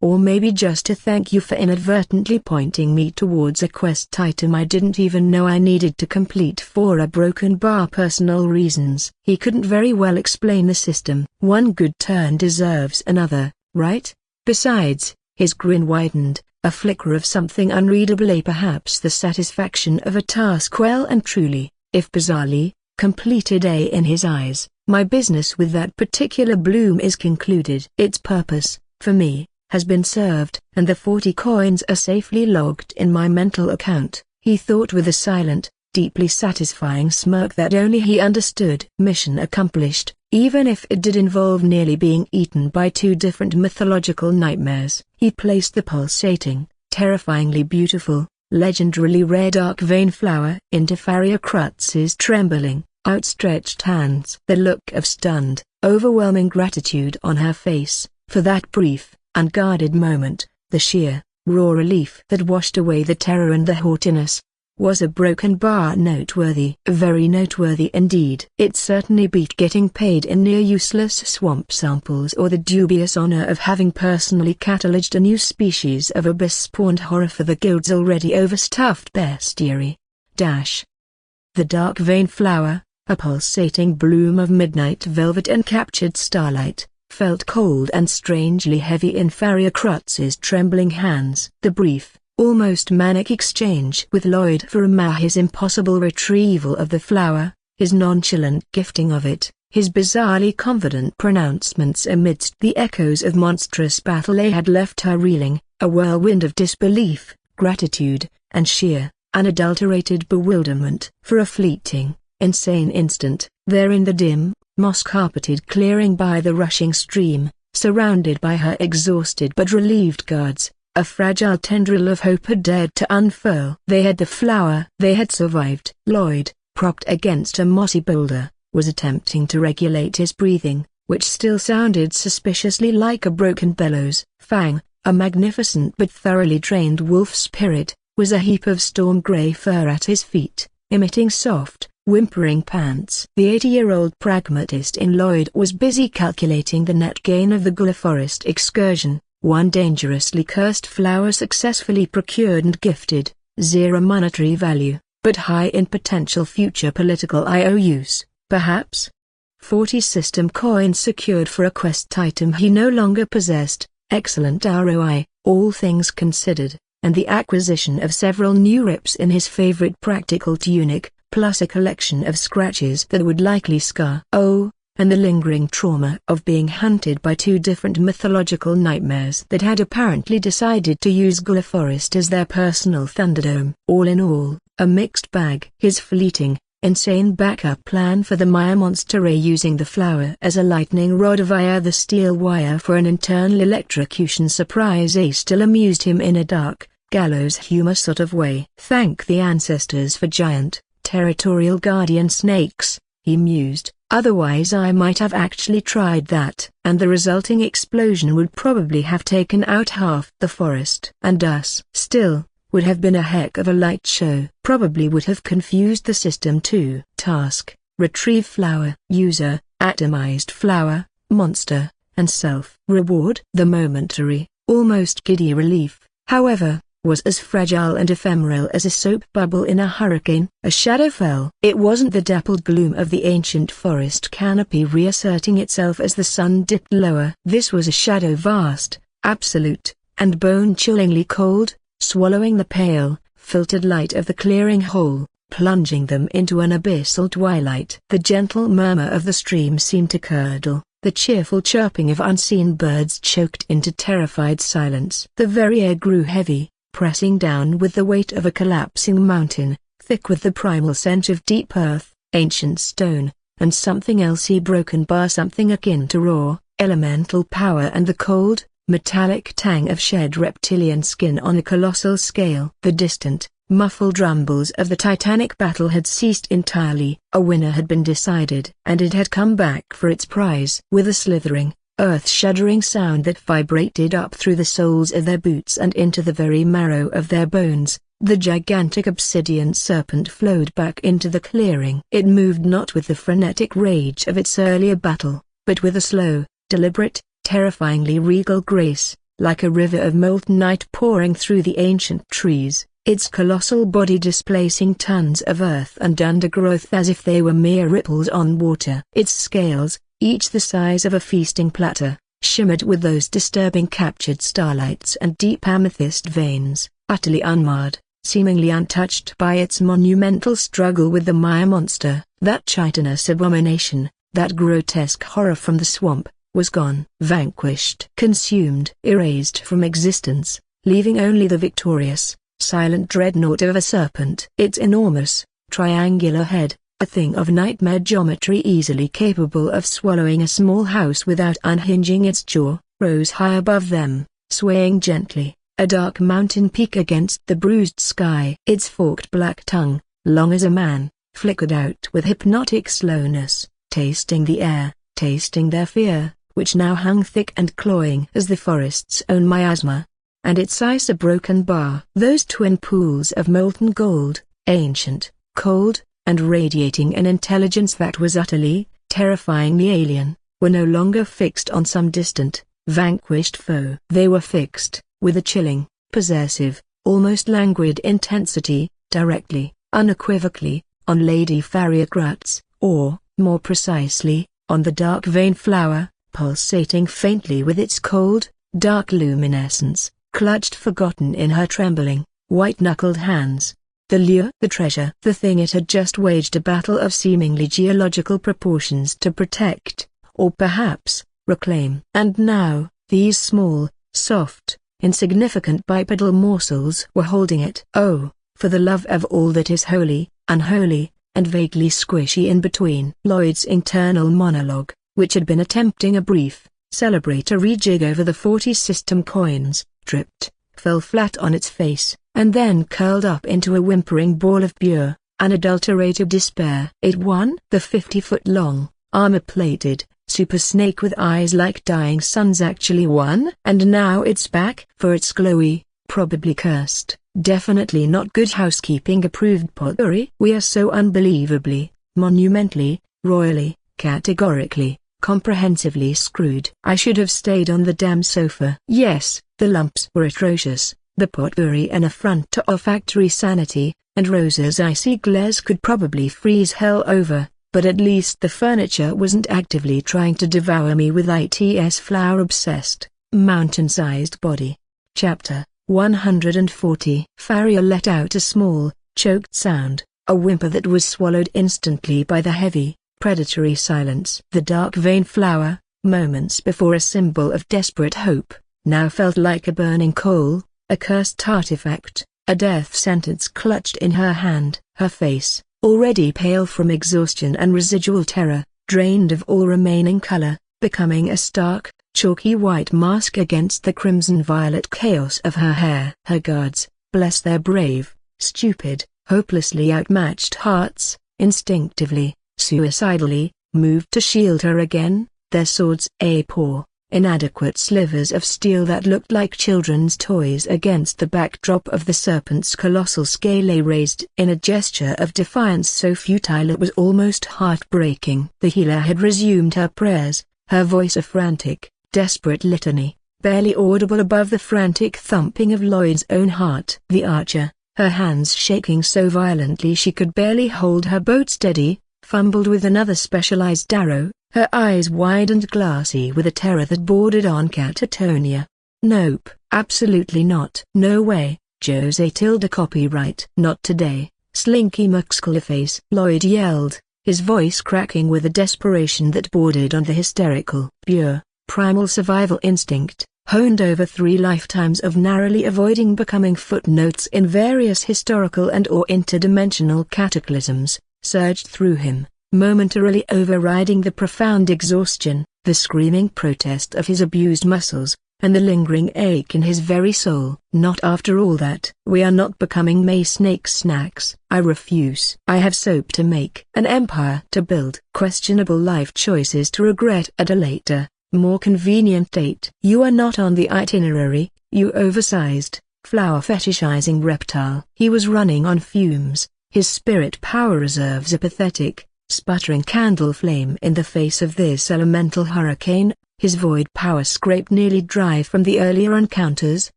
Or maybe just to thank you for inadvertently pointing me towards a quest item I didn't even know I needed to complete for a broken bar. Personal reasons. He couldn't very well explain the system. One good turn deserves another, right? Besides, his grin widened, a flicker of something unreadable, perhaps the satisfaction of a task well and truly, if bizarrely, completed in his eyes. My business with that particular bloom is concluded. Its purpose, for me, has been served, and the 40 coins are safely logged in my mental account, he thought with a silent, deeply satisfying smirk that only he understood. Mission accomplished, even if it did involve nearly being eaten by two different mythological nightmares. He placed the pulsating, terrifyingly beautiful, legendarily rare dark vein flower into Faria Krutz's trembling, outstretched hands. The look of stunned, overwhelming gratitude on her face, for that brief, unguarded moment, the sheer, raw relief that washed away the terror and the haughtiness. Was a broken bar noteworthy? Very noteworthy indeed. It certainly beat getting paid in near useless swamp samples or the dubious honor of having personally cataloged a new species of abyss-spawned horror for the guild's already overstuffed bestiary. The dark vein flower, a pulsating bloom of midnight velvet and captured starlight, felt cold and strangely heavy in Faria Krutz's trembling hands. The brief, almost manic exchange with Lloyd Ferrum, his impossible retrieval of the flower, his nonchalant gifting of it, his bizarrely confident pronouncements amidst the echoes of monstrous battle had left her reeling, a whirlwind of disbelief, gratitude, and sheer, unadulterated bewilderment. For a fleeting, insane instant, there in the dim, moss-carpeted clearing by the rushing stream, surrounded by her exhausted but relieved guards, a fragile tendril of hope had dared to unfurl. They had the flower. They had survived. Lloyd, propped against a mossy boulder, was attempting to regulate his breathing, which still sounded suspiciously like a broken bellows. Fang, a magnificent but thoroughly trained wolf spirit, was a heap of storm grey fur at his feet, emitting soft, whimpering pants. The 80-year-old pragmatist in Lloyd was busy calculating the net gain of the Gullah Forest excursion. One dangerously cursed flower successfully procured and gifted, zero monetary value, but high in potential future political IOUs, perhaps. 40 system coins secured for a quest item he no longer possessed, excellent ROI, all things considered, and the acquisition of several new rips in his favorite practical tunic, plus a collection of scratches that would likely scar. Oh, and the lingering trauma of being hunted by two different mythological nightmares that had apparently decided to use Gullah Forest as their personal Thunderdome. All in all, a mixed bag. His fleeting, insane backup plan for the Maya monster using the flower as a lightning rod via the steel wire for an internal electrocution surprise still amused him in a dark, gallows humor sort of way. Thank the ancestors for giant, territorial guardian snakes, he mused. Otherwise I might have actually tried that. And the resulting explosion would probably have taken out half the forest. And us. Still, would have been a heck of a light show. Probably would have confused the system too. Task: retrieve flower. User: atomized flower, monster, and self. Reward: the momentary, almost giddy relief, however, was as fragile and ephemeral as a soap bubble in a hurricane. A shadow fell. It wasn't the dappled gloom of the ancient forest canopy reasserting itself as the sun dipped lower. This was a shadow vast, absolute, and bone-chillingly cold, swallowing the pale, filtered light of the clearing whole, plunging them into an abyssal twilight. The gentle murmur of the stream seemed to curdle. The cheerful chirping of unseen birds choked into terrified silence. The very air grew heavy, pressing down with the weight of a collapsing mountain, thick with the primal scent of deep earth, ancient stone, and something else broken by something akin to raw, elemental power and the cold, metallic tang of shed reptilian skin on a colossal scale. The distant, muffled rumbles of the titanic battle had ceased entirely. A winner had been decided, and it had come back for its prize. With a slithering, earth-shuddering sound that vibrated up through the soles of their boots and into the very marrow of their bones, the gigantic obsidian serpent flowed back into the clearing. It moved not with the frenetic rage of its earlier battle, but with a slow, deliberate, terrifyingly regal grace, like a river of molten night pouring through the ancient trees, its colossal body displacing tons of earth and undergrowth as if they were mere ripples on water. Its scales, each the size of a feasting platter, shimmered with those disturbing captured starlights and deep amethyst veins, utterly unmarred, seemingly untouched by its monumental struggle with the Maya monster. That chitinous abomination, that grotesque horror from the swamp, was gone. Vanquished, consumed, erased from existence, leaving only the victorious, silent dreadnought of a serpent. Its enormous, triangular head, a thing of nightmare geometry easily capable of swallowing a small house without unhinging its jaw, rose high above them, swaying gently, a dark mountain peak against the bruised sky. Its forked black tongue, long as a man, flickered out with hypnotic slowness, tasting the air, tasting their fear, which now hung thick and cloying as the forest's own miasma. And its eyes a broken bar. Those twin pools of molten gold, ancient, cold, and radiating an intelligence that was utterly, terrifyingly alien, were no longer fixed on some distant, vanquished foe. They were fixed, with a chilling, possessive, almost languid intensity, directly, unequivocally, on Lady Farrier Grutz, or, more precisely, on the dark vein flower, pulsating faintly with its cold, dark luminescence, clutched forgotten in her trembling, white-knuckled hands. The lure, the treasure, the thing it had just waged a battle of seemingly geological proportions to protect, or perhaps, reclaim. And now, these small, soft, insignificant bipedal morsels were holding it. Oh, for the love of all that is holy, unholy, and vaguely squishy in between. Lloyd's internal monologue, which had been attempting a brief, celebratory jig over the 40 system coins, tripped, fell flat on its face, and then curled up into a whimpering ball of pure, unadulterated despair. It won. The 50-foot-long, armor-plated, super snake with eyes like dying suns actually won. And now it's back for its glowy, probably cursed, definitely not good housekeeping approved potpourri. We are so unbelievably, monumentally, royally, categorically, comprehensively screwed. I should have stayed on the damn sofa. Yes, the lumps were atrocious, the potpourri an affront to olfactory sanity, and Rosa's icy glares could probably freeze hell over, but at least the furniture wasn't actively trying to devour me with its flower-obsessed, mountain-sized body. Chapter 140. Farrier let out a small, choked sound, a whimper that was swallowed instantly by the heavy, predatory silence. The dark vein flower, moments before a symbol of desperate hope, now felt like a burning coal, a cursed artifact, a death sentence clutched in her hand. Her face, already pale from exhaustion and residual terror, drained of all remaining color, becoming a stark, chalky white mask against the crimson-violet chaos of her hair. Her guards, bless their brave, stupid, hopelessly outmatched hearts, instinctively, suicidally, moved to shield her again, their swords a poor, inadequate slivers of steel that looked like children's toys against the backdrop of the serpent's colossal scale raised in a gesture of defiance so futile it was almost heartbreaking. The healer had resumed her prayers, her voice a frantic, desperate litany, barely audible above the frantic thumping of Lloyd's own heart. The archer, her hands shaking so violently she could barely hold her boat steady, fumbled with another specialized arrow, her eyes wide and glassy with a terror that bordered on catatonia. Nope, absolutely not. No way, Jose Tilda copyright. Not today, Slinky McSkullface. Lloyd yelled, his voice cracking with a desperation that bordered on the hysterical. Pure, primal survival instinct, honed over 3 lifetimes of narrowly avoiding becoming footnotes in various historical and/or interdimensional cataclysms, surged through him, momentarily overriding the profound exhaustion, the screaming protest of his abused muscles, and the lingering ache in his very soul. Not after all that. We are not becoming May snake snacks. I refuse. I have soap to make, an empire to build, questionable life choices to regret at a later, more convenient date. You are not on the itinerary, you oversized, flower fetishizing reptile. He was running on fumes, his spirit power reserves a pathetic, sputtering candle flame in the face of this elemental hurricane. His void power scraped nearly dry from the earlier encounters,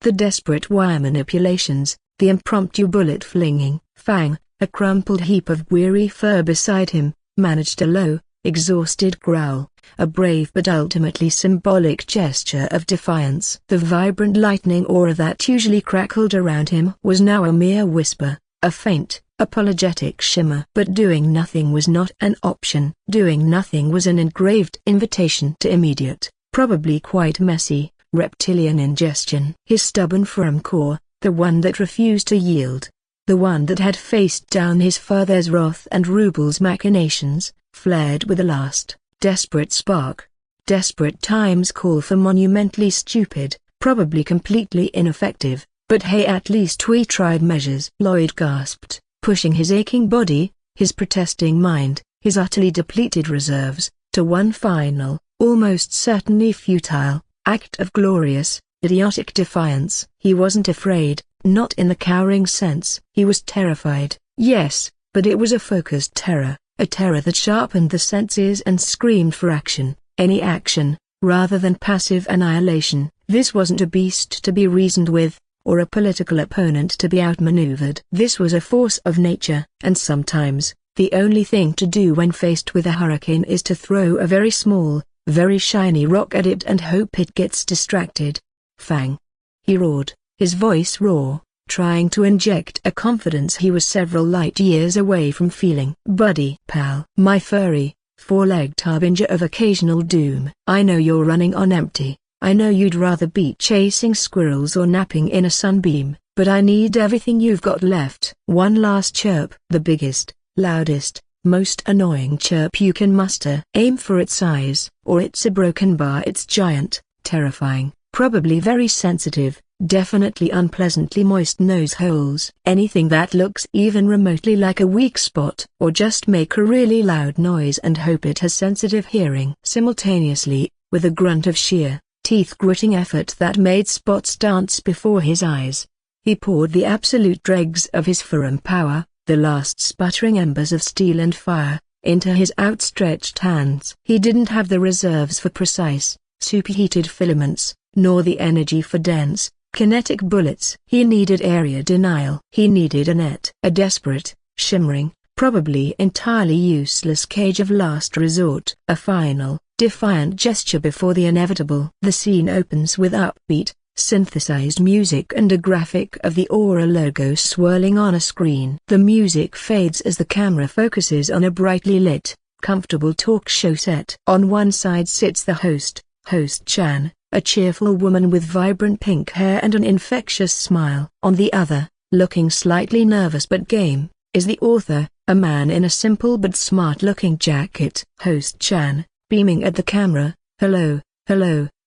the desperate wire manipulations, the impromptu bullet flinging. Fang, a crumpled heap of weary fur beside him, managed a low, exhausted growl, a brave but ultimately symbolic gesture of defiance. The vibrant lightning aura that usually crackled around him was now a mere whisper, a faint, apologetic shimmer. But doing nothing was not an option. Doing nothing was an engraved invitation to immediate, probably quite messy, reptilian ingestion. His stubborn firm core, the one that refused to yield, the one that had faced down his father's wrath and Rubel's machinations, flared with a last, desperate spark. Desperate times call for monumentally stupid, probably completely ineffective, but hey, at least we tried measures. Lloyd gasped, pushing his aching body, his protesting mind, his utterly depleted reserves, to one final, almost certainly futile, act of glorious, idiotic defiance. He wasn't afraid, not in the cowering sense. He was terrified, yes, but it was a focused terror, a terror that sharpened the senses and screamed for action, any action, rather than passive annihilation. This wasn't a beast to be reasoned with, or a political opponent to be outmaneuvered. This was a force of nature, and sometimes, the only thing to do when faced with a hurricane is to throw a very small, very shiny rock at it and hope it gets distracted. Fang! He roared, his voice raw, trying to inject a confidence he was several light years away from feeling. Buddy, pal, my furry, four-legged harbinger of occasional doom. I know you're running on empty. I know you'd rather be chasing squirrels or napping in a sunbeam, but I need everything you've got left. One last chirp. The biggest, loudest, most annoying chirp you can muster. Aim for its eyes, or it's a broken bar. It's giant, terrifying, probably very sensitive, definitely unpleasantly moist nose holes. Anything that looks even remotely like a weak spot, or just make a really loud noise and hope it has sensitive hearing. Simultaneously, with a grunt of sheer, teeth-gritting effort that made spots dance before his eyes, he poured the absolute dregs of his Ferrum power, the last sputtering embers of steel and fire, into his outstretched hands. He didn't have the reserves for precise, superheated filaments, nor the energy for dense, kinetic bullets. He needed area denial. He needed a net. A desperate, shimmering, probably entirely useless cage of last resort. A final, defiant gesture before the inevitable. The scene opens with upbeat, synthesized music and a graphic of the Aura logo swirling on a screen. The music fades as the camera focuses on a brightly lit, comfortable talk show set. On one side sits the host, Host Chan, a cheerful woman with vibrant pink hair and an infectious smile. On the other, looking slightly nervous but game, is the author, a man in a simple but smart-looking jacket. Host Chan, beaming at the camera, hello,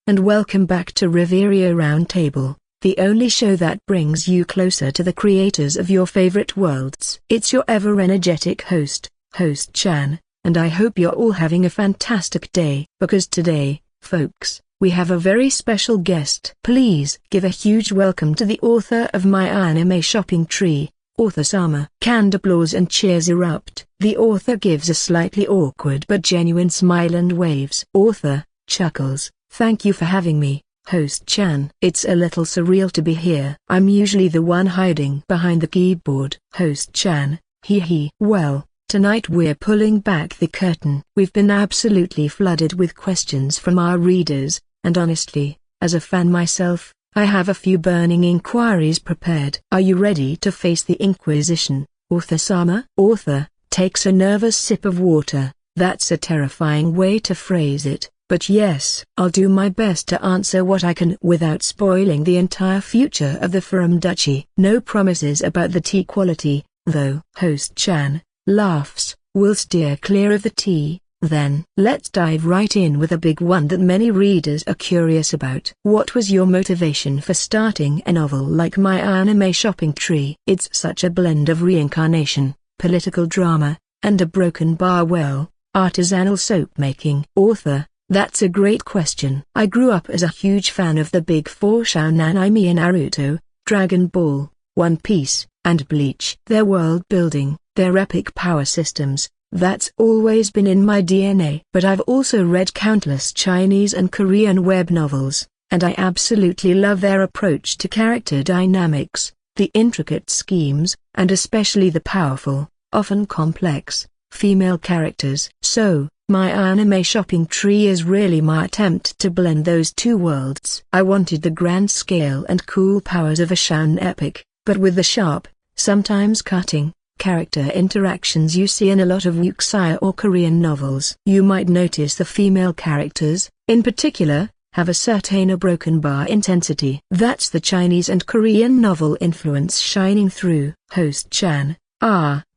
and welcome back to Riverio Roundtable, the only show that brings you closer to the creators of your favorite worlds. It's your ever-energetic host, Host Chan, and I hope you're all having a fantastic day. Because today, folks, we have a very special guest. Please give a huge welcome to the author of My Anime Shopping Tree, author Sama. Canned applause and cheers erupt. The author gives a slightly awkward but genuine smile and waves. Author chuckles. Thank you for having me, host Chan. It's a little surreal to be here. I'm usually the one hiding behind the keyboard. Host Chan, hee hee. Well, tonight we're pulling back the curtain. We've been absolutely flooded with questions from our readers, and honestly, as a fan myself, I have a few burning inquiries prepared. Are you ready to face the Inquisition, author Sama? Author takes a nervous sip of water. That's a terrifying way to phrase it. But yes, I'll do my best to answer what I can without spoiling the entire future of the Ferrum Duchy. No promises about the tea quality, though. Host Chan laughs. We'll steer clear of the tea, then. Let's dive right in with a big one that many readers are curious about. What was your motivation for starting a novel like My Anime Shopping Tree? It's such a blend of reincarnation, political drama, and a broken bar. Well, artisanal soap making. Author: that's a great question. I grew up as a huge fan of the big four shonen anime: Naruto, Dragon Ball, One Piece, and Bleach. Their world building, their epic power systems, that's always been in my DNA. But I've also read countless Chinese and Korean web novels, and I absolutely love their approach to character dynamics, the intricate schemes, and especially the powerful, often complex, female characters. So, My Anime Shopping Tree is really my attempt to blend those two worlds. I wanted the grand scale and cool powers of a shonen epic, but with the sharp, sometimes cutting, character interactions you see in a lot of wuxia or Korean novels. You might notice the female characters, in particular, have a certain broken bar intensity. That's the Chinese and Korean novel influence shining through. Host Chan: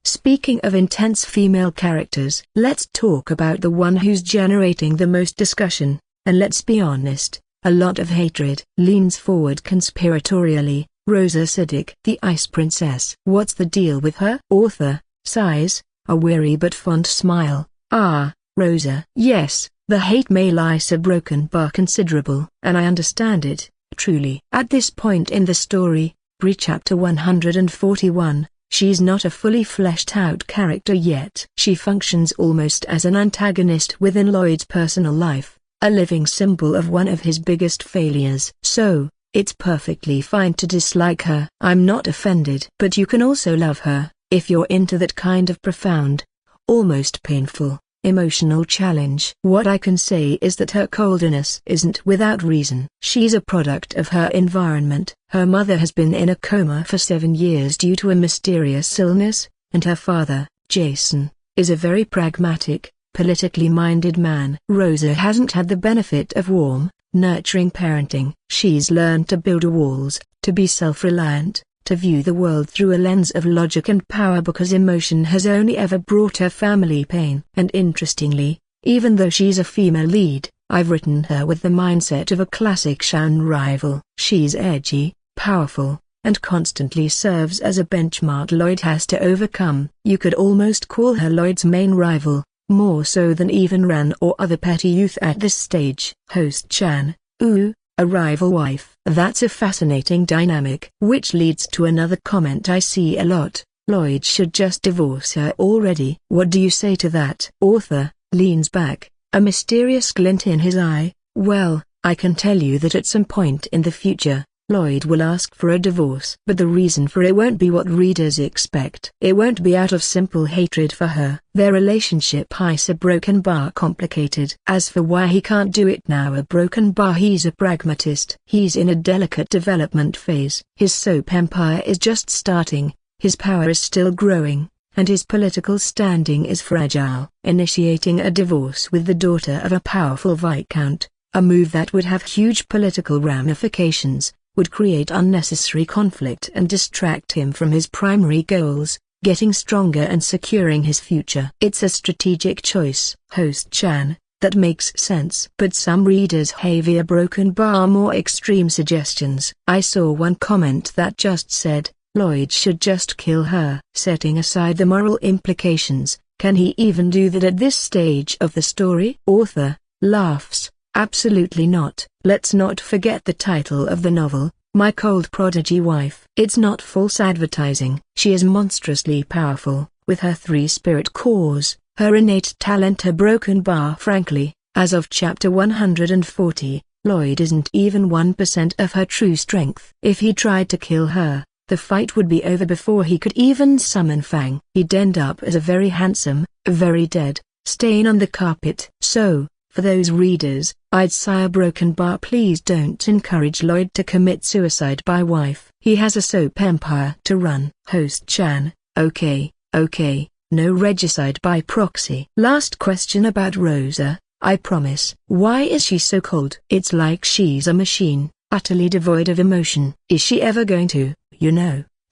speaking of intense female characters, let's talk about the one who's generating the most discussion, and let's be honest, a lot of hatred. Leans forward conspiratorially, Rosa Siddiq, the Ice Princess. What's the deal with her? Author sighs, a weary but fond smile. Rosa. Yes, the hate may lie so broken bar considerable, and I understand it, truly. At this point in the story, pre-chapter 141, she's not a fully fleshed out character yet. She functions almost as an antagonist within Lloyd's personal life, a living symbol of one of his biggest failures. So, it's perfectly fine to dislike her. I'm not offended. But you can also love her, if you're into that kind of profound, almost painful, emotional challenge. What I can say is that her coldness isn't without reason. She's a product of her environment. Her mother has been in a coma for 7 years due to a mysterious illness, and her father, Jason, is a very pragmatic, politically minded man. Rosa hasn't had the benefit of warm, nurturing parenting. She's learned to build walls, to be self-reliant, to view the world through a lens of logic and power because emotion has only ever brought her family pain. And interestingly, even though she's a female lead, I've written her with the mindset of a classic shonen rival. She's edgy, powerful, and constantly serves as a benchmark Lloyd has to overcome. You could almost call her Lloyd's main rival, more so than even Ran or other petty youth at this stage. Host Chan: a rival wife. That's a fascinating dynamic. Which leads to another comment I see a lot: Lloyd should just divorce her already. What do you say to that? Author leans back, a mysterious glint in his eye. Well, I can tell you that at some point in the future, Lloyd will ask for a divorce. But the reason for it won't be what readers expect. It won't be out of simple hatred for her. Their relationship is a broken bar complicated. As for why he can't do it now, a broken bar, he's a pragmatist. He's in a delicate development phase. His soap empire is just starting, his power is still growing, and his political standing is fragile. Initiating a divorce with the daughter of a powerful viscount, a move that would have huge political ramifications, would create unnecessary conflict and distract him from his primary goals, getting stronger and securing his future. It's a strategic choice. Host Chan: that makes sense. But some readers have a broken bar more extreme suggestions. I saw one comment that just said, Lloyd should just kill her. Setting aside the moral implications, can he even do that at this stage of the story? Author laughs. Absolutely not. Let's not forget the title of the novel, My Cold Prodigy Wife. It's not false advertising. She is monstrously powerful, with her 3 spirit cores, her innate talent, her broken bar. Frankly, as of chapter 140, Lloyd isn't even 1% of her true strength. If he tried to kill her, the fight would be over before he could even summon Fang. He'd end up as a very handsome, very dead stain on the carpet. So, for those readers, I'd say a broken bar. Please don't encourage Lloyd to commit suicide by wife. He has a soap empire to run. Host Chan: okay, no regicide by proxy. Last question about Rosa, I promise. Why is she so cold? It's like she's a machine, utterly devoid of emotion. Is she ever going to,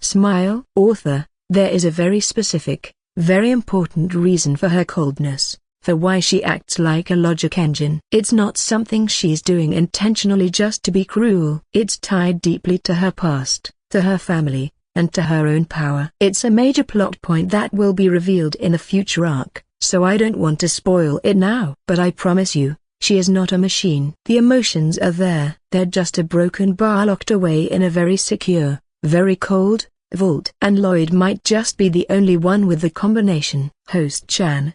smile? Author: there is a very specific, very important reason for her coldness, for why she acts like a logic engine. It's not something she's doing intentionally just to be cruel. It's tied deeply to her past, to her family, and to her own power. It's a major plot point that will be revealed in a future arc, so I don't want to spoil it now. But I promise you, she is not a machine. The emotions are there. They're just a broken bar locked away in a very secure, very cold vault. And Lloyd might just be the only one with the combination. Host Chan: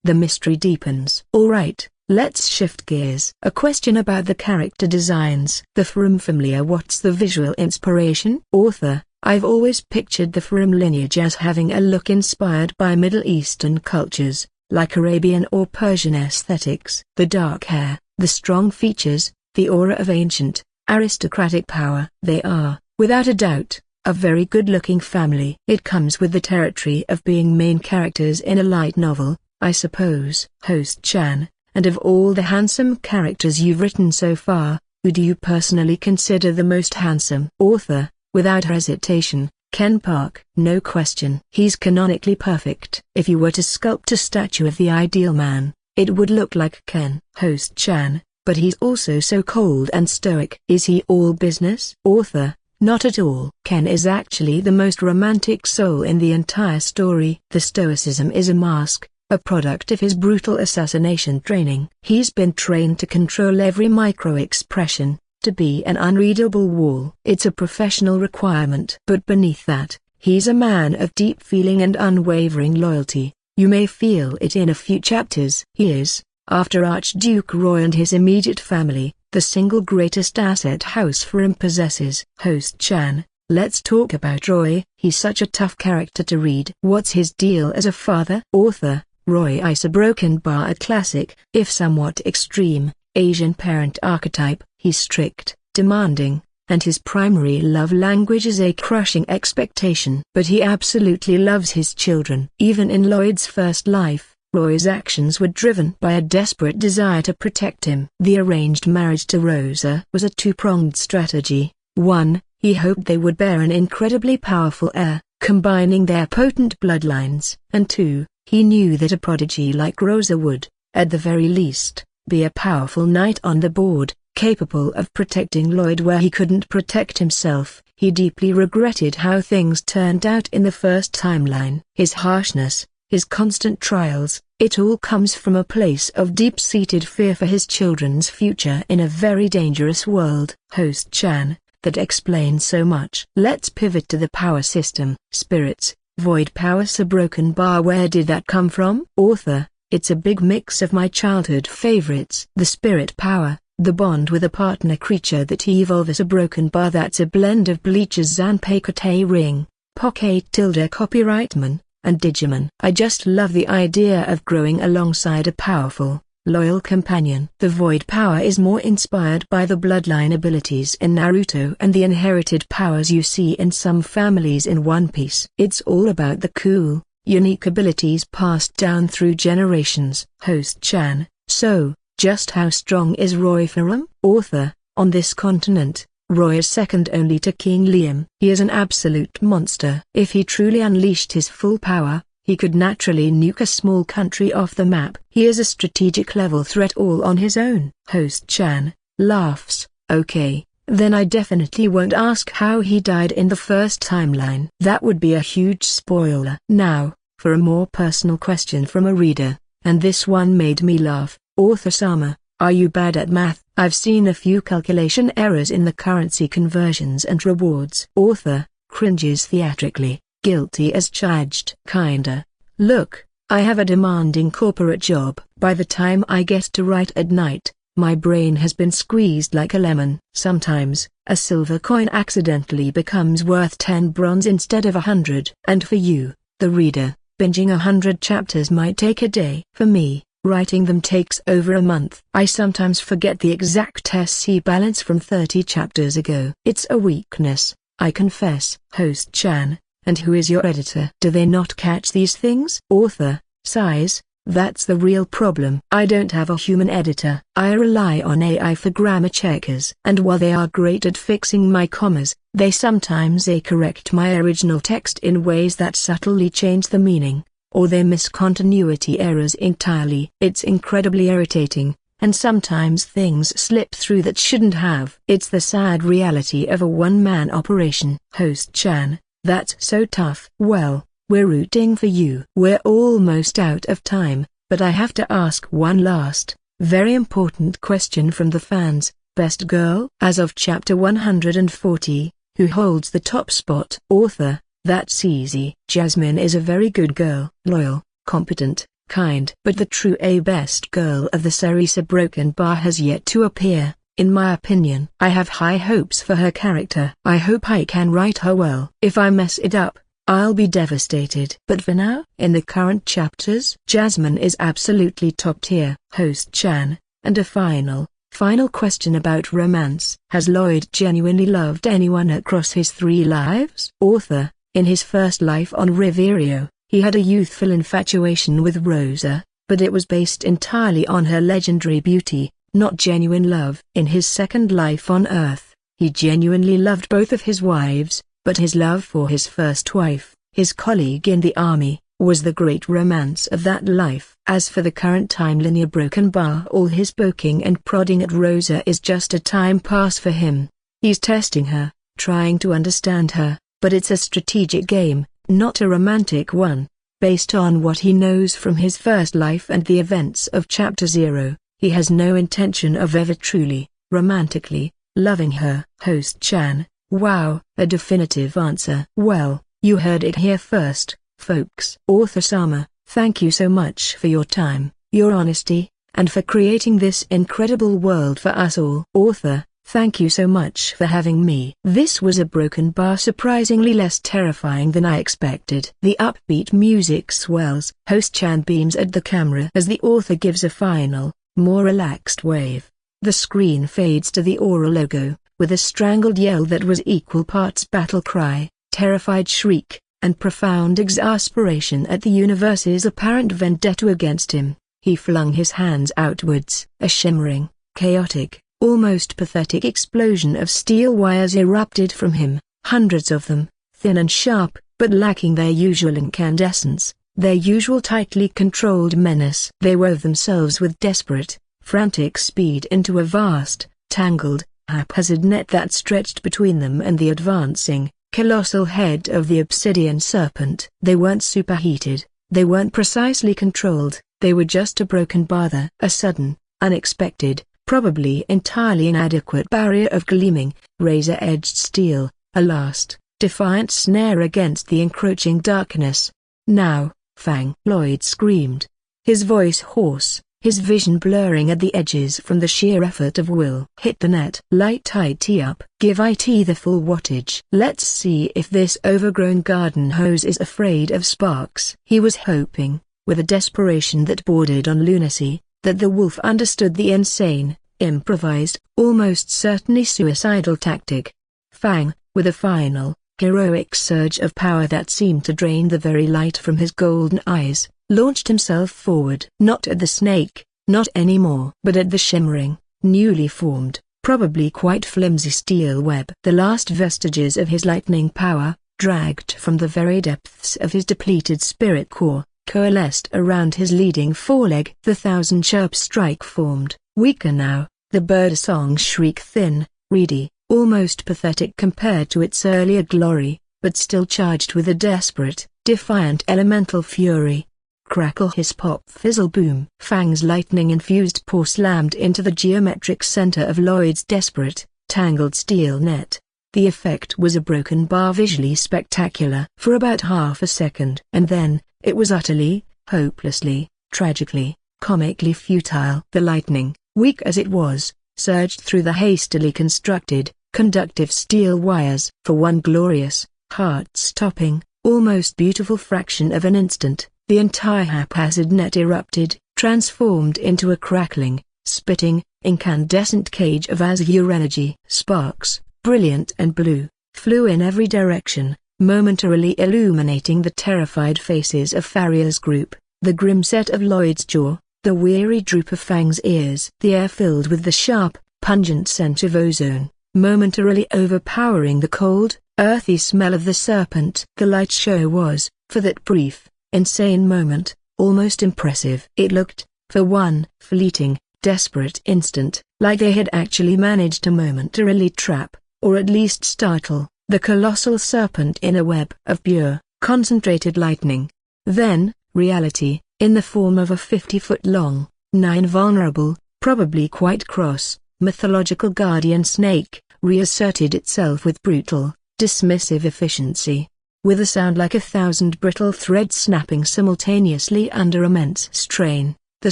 the mystery deepens. Alright, let's shift gears. A question about the character designs. The Ferrum family. What's the visual inspiration? Author: I've always pictured the Ferrum lineage as having a look inspired by Middle Eastern cultures, like Arabian or Persian aesthetics. The dark hair, the strong features, the aura of ancient, aristocratic power. They are, without a doubt, a very good-looking family. It comes with the territory of being main characters in a light novel, I suppose. Host Chan: and of all the handsome characters you've written so far, who do you personally consider the most handsome? Author: without hesitation, Ken Park. No question. He's canonically perfect. If you were to sculpt a statue of the ideal man, it would look like Ken. Host Chan: but he's also so cold and stoic. Is he all business? Author: not at all. Ken is actually the most romantic soul in the entire story. The stoicism is a mask, a product of his brutal assassination training. He's been trained to control every micro-expression, to be an unreadable wall. It's a professional requirement. But beneath that, he's a man of deep feeling and unwavering loyalty. You may feel it in a few chapters. He is, after Archduke Roy and his immediate family, the single greatest asset House Ferrum possesses. Host Chan: let's talk about Roy. He's such a tough character to read. What's his deal as a father? Author: Roy is a broken bar, a classic, if somewhat extreme, Asian parent archetype. He's strict, demanding, and his primary love language is a crushing expectation. But he absolutely loves his children. Even in Lloyd's first life, Roy's actions were driven by a desperate desire to protect him. The arranged marriage to Rosa was a two-pronged strategy. 1, he hoped they would bear an incredibly powerful heir, combining their potent bloodlines. And 2, he knew that a prodigy like Rosa would, at the very least, be a powerful knight on the board, capable of protecting Lloyd where he couldn't protect himself. He deeply regretted how things turned out in the first timeline. His harshness, his constant trials, it all comes from a place of deep-seated fear for his children's future in a very dangerous world. Host Chan: that explains so much. Let's pivot to the power system. Spirits, void power, a broken bar. Where did that come from? Author: it's a big mix of my childhood favorites. The spirit power, the bond with a partner creature that evolves a broken bar. That's a blend of Bleach's Zanpakutte ring, Poke tilde copyrightman, and Digimon. I just love the idea of growing alongside a powerful, loyal companion. The void power is more inspired by the bloodline abilities in Naruto and the inherited powers you see in some families in One Piece. It's all about the cool, unique abilities passed down through generations. Host Chan: so, just how strong is Roy Ferrum? Author: on this continent, Roy is second only to King Liam. He is an absolute monster. If he truly unleashed his full power, he could naturally nuke a small country off the map. He is a strategic level threat all on his own. Host Chan laughs. Okay, then I definitely won't ask how he died in the first timeline. That would be a huge spoiler. Now, for a more personal question from a reader, and this one made me laugh. Author Sama, are you bad at math? I've seen a few calculation errors in the currency conversions and rewards. Author, cringes theatrically, guilty as charged. Kinda. Look, I have a demanding corporate job. By the time I get to write at night, my brain has been squeezed like a lemon. Sometimes, a silver coin accidentally becomes worth 10 bronze instead of 100. And for you, the reader, binging 100 chapters might take a day. For me, writing them takes over a month. I sometimes forget the exact SC balance from 30 chapters ago. It's a weakness, I confess. Host Chan, and who is your editor? Do they not catch these things? Author, sighs. That's the real problem. I don't have a human editor. I rely on AI for grammar checkers. And while they are great at fixing my commas, they sometimes correct my original text in ways that subtly change the meaning, or they miss continuity errors entirely. It's incredibly irritating, and sometimes things slip through that shouldn't have. It's the sad reality of a one-man operation. Host Chan, that's so tough. Well, we're rooting for you. We're almost out of time, but I have to ask one last, very important question from the fans. Best girl? As of chapter 140, who holds the top spot? Author, that's easy. Jasmine is a very good girl. Loyal, competent, kind. But the true best girl of the series, a broken bar, has yet to appear, in my opinion. I have high hopes for her character. I hope I can write her well. If I mess it up, I'll be devastated. But for now, in the current chapters, Jasmine is absolutely top tier. Host Chan, and a final question about romance. Has Lloyd genuinely loved anyone across his 3 lives? Author, in his first life on Riverio, he had a youthful infatuation with Rosa, but it was based entirely on her legendary beauty, not genuine love. In his second life on Earth, he genuinely loved both of his wives, but his love for his first wife, his colleague in the army, was the great romance of that life. As for the current time-linear broken bar, all his poking and prodding at Rosa is just a time pass for him. He's testing her, trying to understand her, but it's a strategic game, not a romantic one. Based on what he knows from his first life and the events of Chapter 0, he has no intention of ever truly, romantically, loving her. Host Chan, wow, a definitive answer. Well, you heard it here first, folks. Author Sama, thank you so much for your time, your honesty, and for creating this incredible world for us all. Author, thank you so much for having me. This was a broken bar, surprisingly less terrifying than I expected. The upbeat music swells. Host Chan beams at the camera as the author gives a final, more relaxed wave. The screen fades to the Aura logo, with a strangled yell that was equal parts battle cry, terrified shriek, and profound exasperation at the universe's apparent vendetta against him. He flung his hands outwards. A shimmering, chaotic, almost pathetic explosion of steel wires erupted from him, hundreds of them, thin and sharp, but lacking their usual incandescence, their usual tightly controlled menace. They wove themselves with desperate, frantic speed into a vast, tangled, haphazard net that stretched between them and the advancing, colossal head of the obsidian serpent. They weren't superheated, they weren't precisely controlled, they were just a broken bar, a sudden, unexpected, probably entirely inadequate barrier of gleaming, razor-edged steel, a last, defiant snare against the encroaching darkness. Now, Fang! Lloyd screamed, his voice hoarse, his vision blurring at the edges from the sheer effort of will. Hit the net. Light IT up. Give IT the full wattage. Let's see if this overgrown garden hose is afraid of sparks. He was hoping, with a desperation that bordered on lunacy, that the wolf understood the insane, improvised, almost certainly suicidal tactic. Fang, with a final, heroic surge of power that seemed to drain the very light from his golden eyes, launched himself forward. Not at the snake, not anymore, but at the shimmering, newly formed, probably quite flimsy steel web. The last vestiges of his lightning power, dragged from the very depths of his depleted spirit core, coalesced around his leading foreleg. The thousand chirp strike formed, weaker now, the bird-song shriek thin, reedy, almost pathetic compared to its earlier glory, but still charged with a desperate, defiant elemental fury. Crackle, hiss, pop, fizzle, boom. Fang's lightning-infused paw slammed into the geometric center of Lloyd's desperate, tangled steel net. The effect was a broken bar, visually spectacular for about half a second. And then, it was utterly, hopelessly, tragically, comically futile. The lightning, weak as it was, surged through the hastily constructed, conductive steel wires. For one glorious, heart-stopping, almost beautiful fraction of an instant, the entire haphazard net erupted, transformed into a crackling, spitting, incandescent cage of azure energy. Sparks, brilliant and blue, flew in every direction, momentarily illuminating the terrified faces of Farrier's group, the grim set of Lloyd's jaw, the weary droop of Fang's ears. The air filled with the sharp, pungent scent of ozone, momentarily overpowering the cold, earthy smell of the serpent. The light show was, for that brief, insane moment, almost impressive. It looked, for one fleeting, desperate instant, like they had actually managed to momentarily trap, or at least startle, the colossal serpent in a web of pure, concentrated lightning. Then, reality, in the form of a 50-foot-long, invulnerable, probably quite cross, mythological guardian snake, reasserted itself with brutal, dismissive efficiency. With a sound like 1,000 brittle threads snapping simultaneously under immense strain, the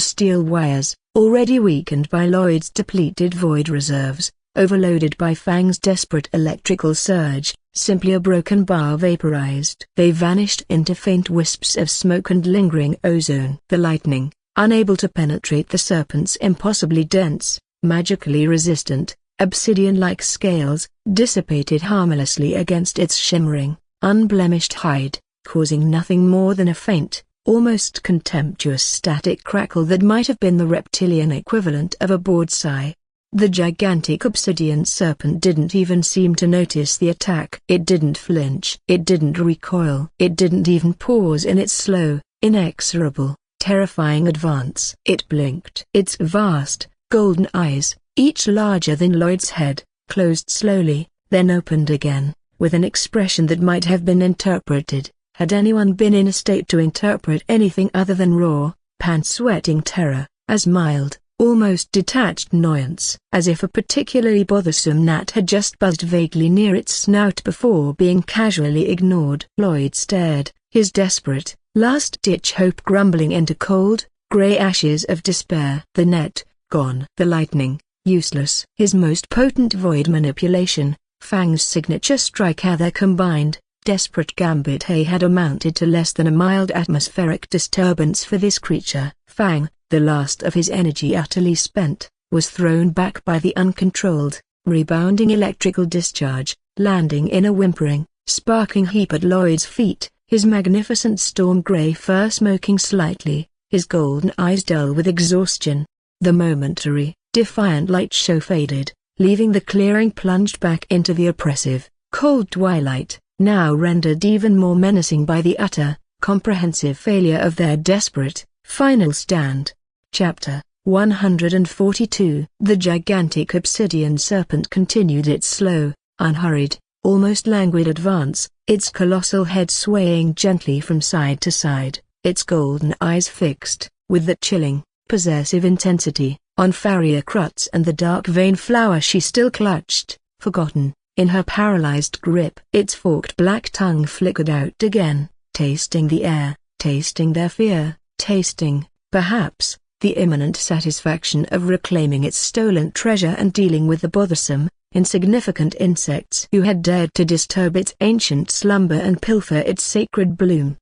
steel wires, already weakened by Lloyd's depleted void reserves, overloaded by Fang's desperate electrical surge, simply a broken bar vaporized. They vanished into faint wisps of smoke and lingering ozone. The lightning, unable to penetrate the serpent's impossibly dense, magically resistant, obsidian-like scales, dissipated harmlessly against its shimmering, unblemished hide, causing nothing more than a faint, almost contemptuous static crackle that might have been the reptilian equivalent of a bored sigh. The gigantic obsidian serpent didn't even seem to notice the attack. It didn't flinch. It didn't recoil. It didn't even pause in its slow, inexorable, terrifying advance. It blinked. Its vast, golden eyes, each larger than Lloyd's head, closed slowly, then opened again, with an expression that might have been interpreted, had anyone been in a state to interpret anything other than raw, pant-sweating terror, as mild, almost detached annoyance. As if a particularly bothersome gnat had just buzzed vaguely near its snout before being casually ignored. Lloyd stared, his desperate, last-ditch hope grumbling into cold, grey ashes of despair. The net, gone. The lightning, useless. His most potent void manipulation, Fang's signature strike, their combined, desperate gambit had amounted to less than a mild atmospheric disturbance for this creature. Fang, the last of his energy utterly spent, was thrown back by the uncontrolled, rebounding electrical discharge, landing in a whimpering, sparking heap at Lloyd's feet, his magnificent storm grey fur smoking slightly, his golden eyes dull with exhaustion. The momentary, defiant light show faded, leaving the clearing plunged back into the oppressive, cold twilight, now rendered even more menacing by the utter, comprehensive failure of their desperate, final stand. Chapter 142. The gigantic obsidian serpent continued its slow, unhurried, almost languid advance, its colossal head swaying gently from side to side, its golden eyes fixed, with that chilling, possessive intensity, on Farrier Crutz and the dark vein flower she still clutched, forgotten, in her paralyzed grip. Its forked black tongue flickered out again, tasting the air, tasting their fear, tasting, perhaps, the imminent satisfaction of reclaiming its stolen treasure and dealing with the bothersome, insignificant insects who had dared to disturb its ancient slumber and pilfer its sacred bloom.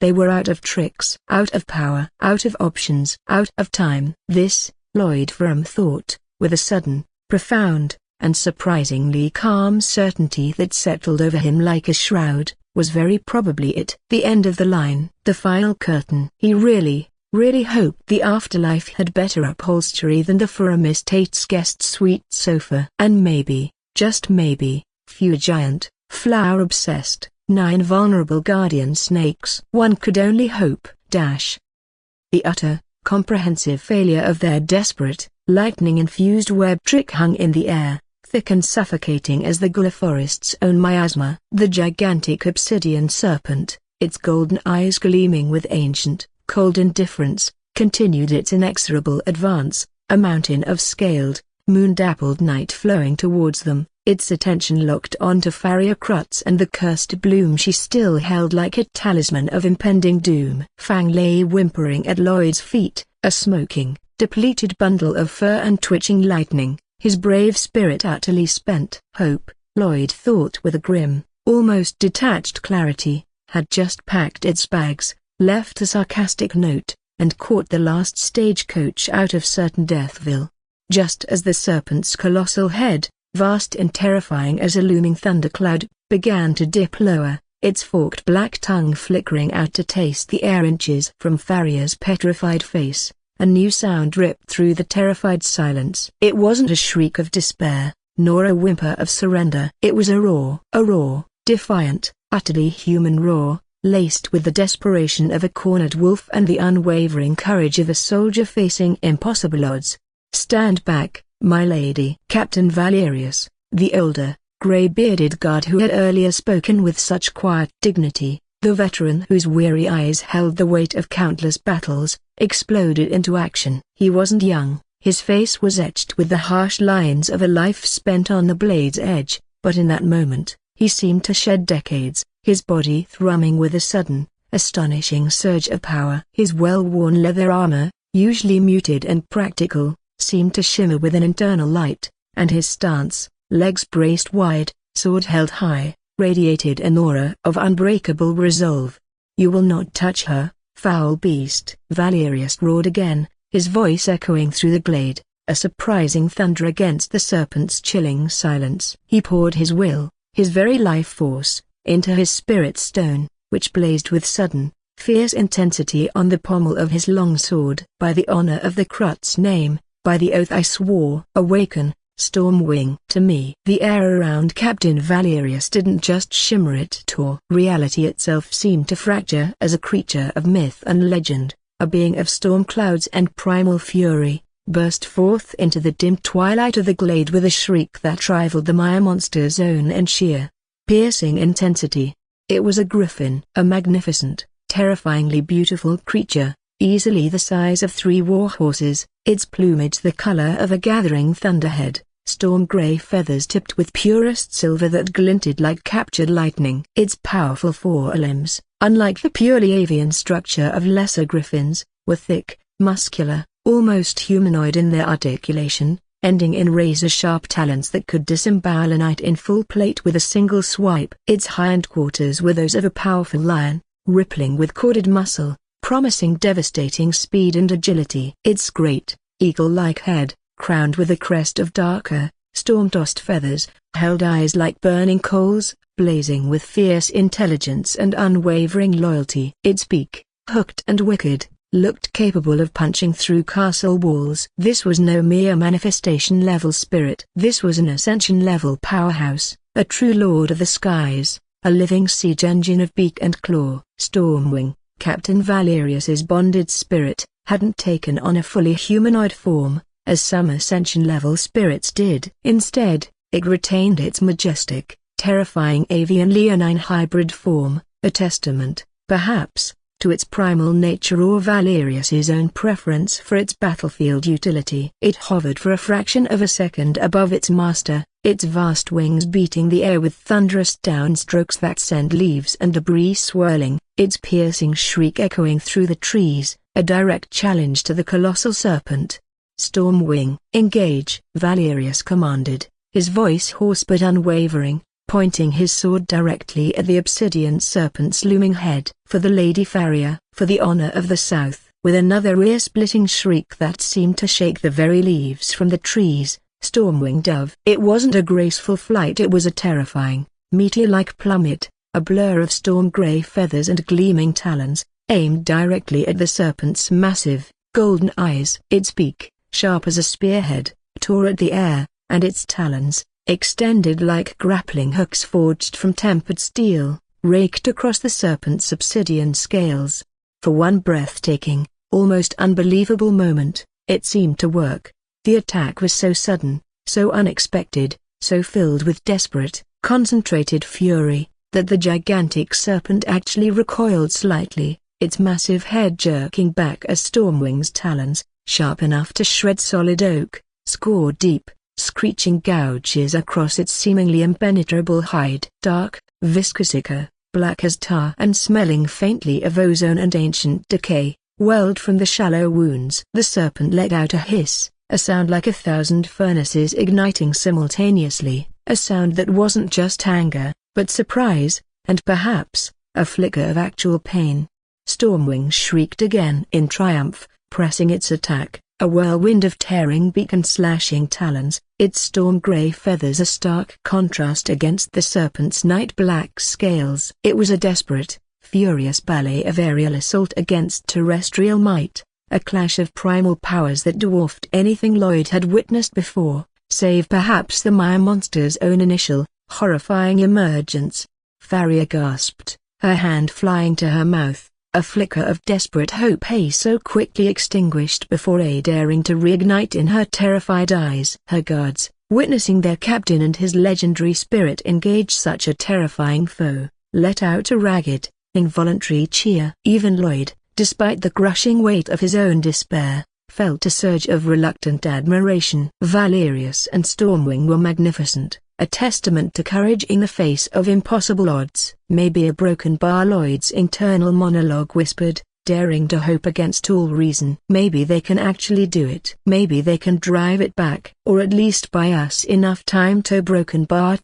They were out of tricks, out of power, out of options, out of time. This, Lloyd Ferrum thought, with a sudden, profound, and surprisingly calm certainty that settled over him like a shroud, was very probably it. The end of the line, the final curtain. He really hoped the afterlife had better upholstery than the Ferrum estate's guest suite sofa. And maybe, just maybe, few giant, flower-obsessed, invulnerable guardian snakes. One could only hope. The utter, comprehensive failure of their desperate, lightning-infused web trick hung in the air, thick and suffocating as the Gula forest's own miasma. The gigantic obsidian serpent, its golden eyes gleaming with ancient, cold indifference, continued its inexorable advance, a mountain of scaled, moon-dappled night flowing towards them, its attention locked onto Faria Krutz and the cursed bloom she still held like a talisman of impending doom. Fang lay whimpering at Lloyd's feet, a smoking, depleted bundle of fur and twitching lightning, his brave spirit utterly spent. Hope, Lloyd thought with a grim, almost detached clarity, had just packed its bags, left a sarcastic note, and caught the last stagecoach out of certain Deathville. Just as the serpent's colossal head, vast and terrifying as a looming thundercloud, began to dip lower, its forked black tongue flickering out to taste the air inches from Faria's petrified face, a new sound ripped through the terrified silence. It wasn't a shriek of despair, nor a whimper of surrender. It was a roar, defiant, utterly human roar, laced with the desperation of a cornered wolf and the unwavering courage of a soldier facing impossible odds. "Stand back, my lady." Captain Valerius, the older, grey-bearded guard who had earlier spoken with such quiet dignity, the veteran whose weary eyes held the weight of countless battles, exploded into action. He wasn't young, his face was etched with the harsh lines of a life spent on the blade's edge, but in that moment, he seemed to shed decades, his body thrumming with a sudden, astonishing surge of power. His well-worn leather armor, usually muted and practical, seemed to shimmer with an internal light, and his stance, legs braced wide, sword held high, radiated an aura of unbreakable resolve. "You will not touch her, foul beast!" Valerius roared again, his voice echoing through the glade, a surprising thunder against the serpent's chilling silence. He poured his will, his very life force, into his spirit stone, which blazed with sudden, fierce intensity on the pommel of his long sword. "By the honor of the Krutz name, by the oath I swore." "Awaken, Stormwing." To me. The air around Captain Valerius didn't just shimmer, it tore. Reality itself seemed to fracture as a creature of myth and legend, a being of storm clouds and primal fury, burst forth into the dim twilight of the glade with a shriek that rivaled the Maya monster's own in sheer, piercing intensity. It was a griffin, a magnificent, terrifyingly beautiful creature, easily the size of 3 war horses, its plumage the color of a gathering thunderhead, storm-gray feathers tipped with purest silver that glinted like captured lightning. Its powerful forelimbs, unlike the purely avian structure of lesser griffins, were thick, muscular, almost humanoid in their articulation, ending in razor-sharp talons that could disembowel a knight in full plate with a single swipe. Its hindquarters were those of a powerful lion, rippling with corded muscle, promising devastating speed and agility. Its great, eagle-like head, crowned with a crest of darker, storm-tossed feathers, held eyes like burning coals, blazing with fierce intelligence and unwavering loyalty. Its beak, hooked and wicked, looked capable of punching through castle walls. This was no mere manifestation-level spirit. This was an ascension-level powerhouse, a true lord of the skies, a living siege engine of beak and claw. Stormwing, Captain Valerius's bonded spirit, hadn't taken on a fully humanoid form, as some ascension-level spirits did. Instead, it retained its majestic, terrifying avian-leonine hybrid form, a testament, perhaps, to its primal nature or Valerius's own preference for its battlefield utility. It hovered for a fraction of a second above its master, its vast wings beating the air with thunderous downstrokes that sent leaves and debris swirling, its piercing shriek echoing through the trees, a direct challenge to the colossal serpent. "Stormwing, engage!" Valerius commanded, his voice hoarse but unwavering, pointing his sword directly at the obsidian serpent's looming head. "For the Lady Faria, for the honor of the South!" With another ear-splitting shriek that seemed to shake the very leaves from the trees, Stormwing dove. It wasn't a graceful flight, it was a terrifying, meteor-like plummet, a blur of storm-gray feathers and gleaming talons, aimed directly at the serpent's massive, golden eyes. Its beak, sharp as a spearhead, tore at the air, and its talons, extended like grappling hooks forged from tempered steel, raked across the serpent's obsidian scales. For one breathtaking, almost unbelievable moment, it seemed to work. The attack was so sudden, so unexpected, so filled with desperate, concentrated fury, that the gigantic serpent actually recoiled slightly, its massive head jerking back as Stormwing's talons, sharp enough to shred solid oak, scored deep, screeching gouges across its seemingly impenetrable hide. Dark, viscous ichor, black as tar and smelling faintly of ozone and ancient decay, welled from the shallow wounds. The serpent let out a hiss, a sound like 1,000 furnaces igniting simultaneously, a sound that wasn't just anger, but surprise, and perhaps, a flicker of actual pain. Stormwing shrieked again in triumph, pressing its attack, a whirlwind of tearing beak and slashing talons, its storm-grey feathers a stark contrast against the serpent's night-black scales. It was a desperate, furious ballet of aerial assault against terrestrial might, a clash of primal powers that dwarfed anything Lloyd had witnessed before, save perhaps the Maya monster's own initial, horrifying emergence. Faria gasped, her hand flying to her mouth, a flicker of desperate hope so quickly extinguished before daring to reignite in her terrified eyes. Her guards, witnessing their captain and his legendary spirit engage such a terrifying foe, let out a ragged, involuntary cheer. Even Lloyd, despite the crushing weight of his own despair, felt a surge of reluctant admiration. Valerius and Stormwing were magnificent, a testament to courage in the face of impossible odds. Maybe a broken bar, Lloyd's internal monologue whispered, daring to hope against all reason. Maybe they can actually do it. Maybe they can drive it back. Or at least buy us enough time to broken bar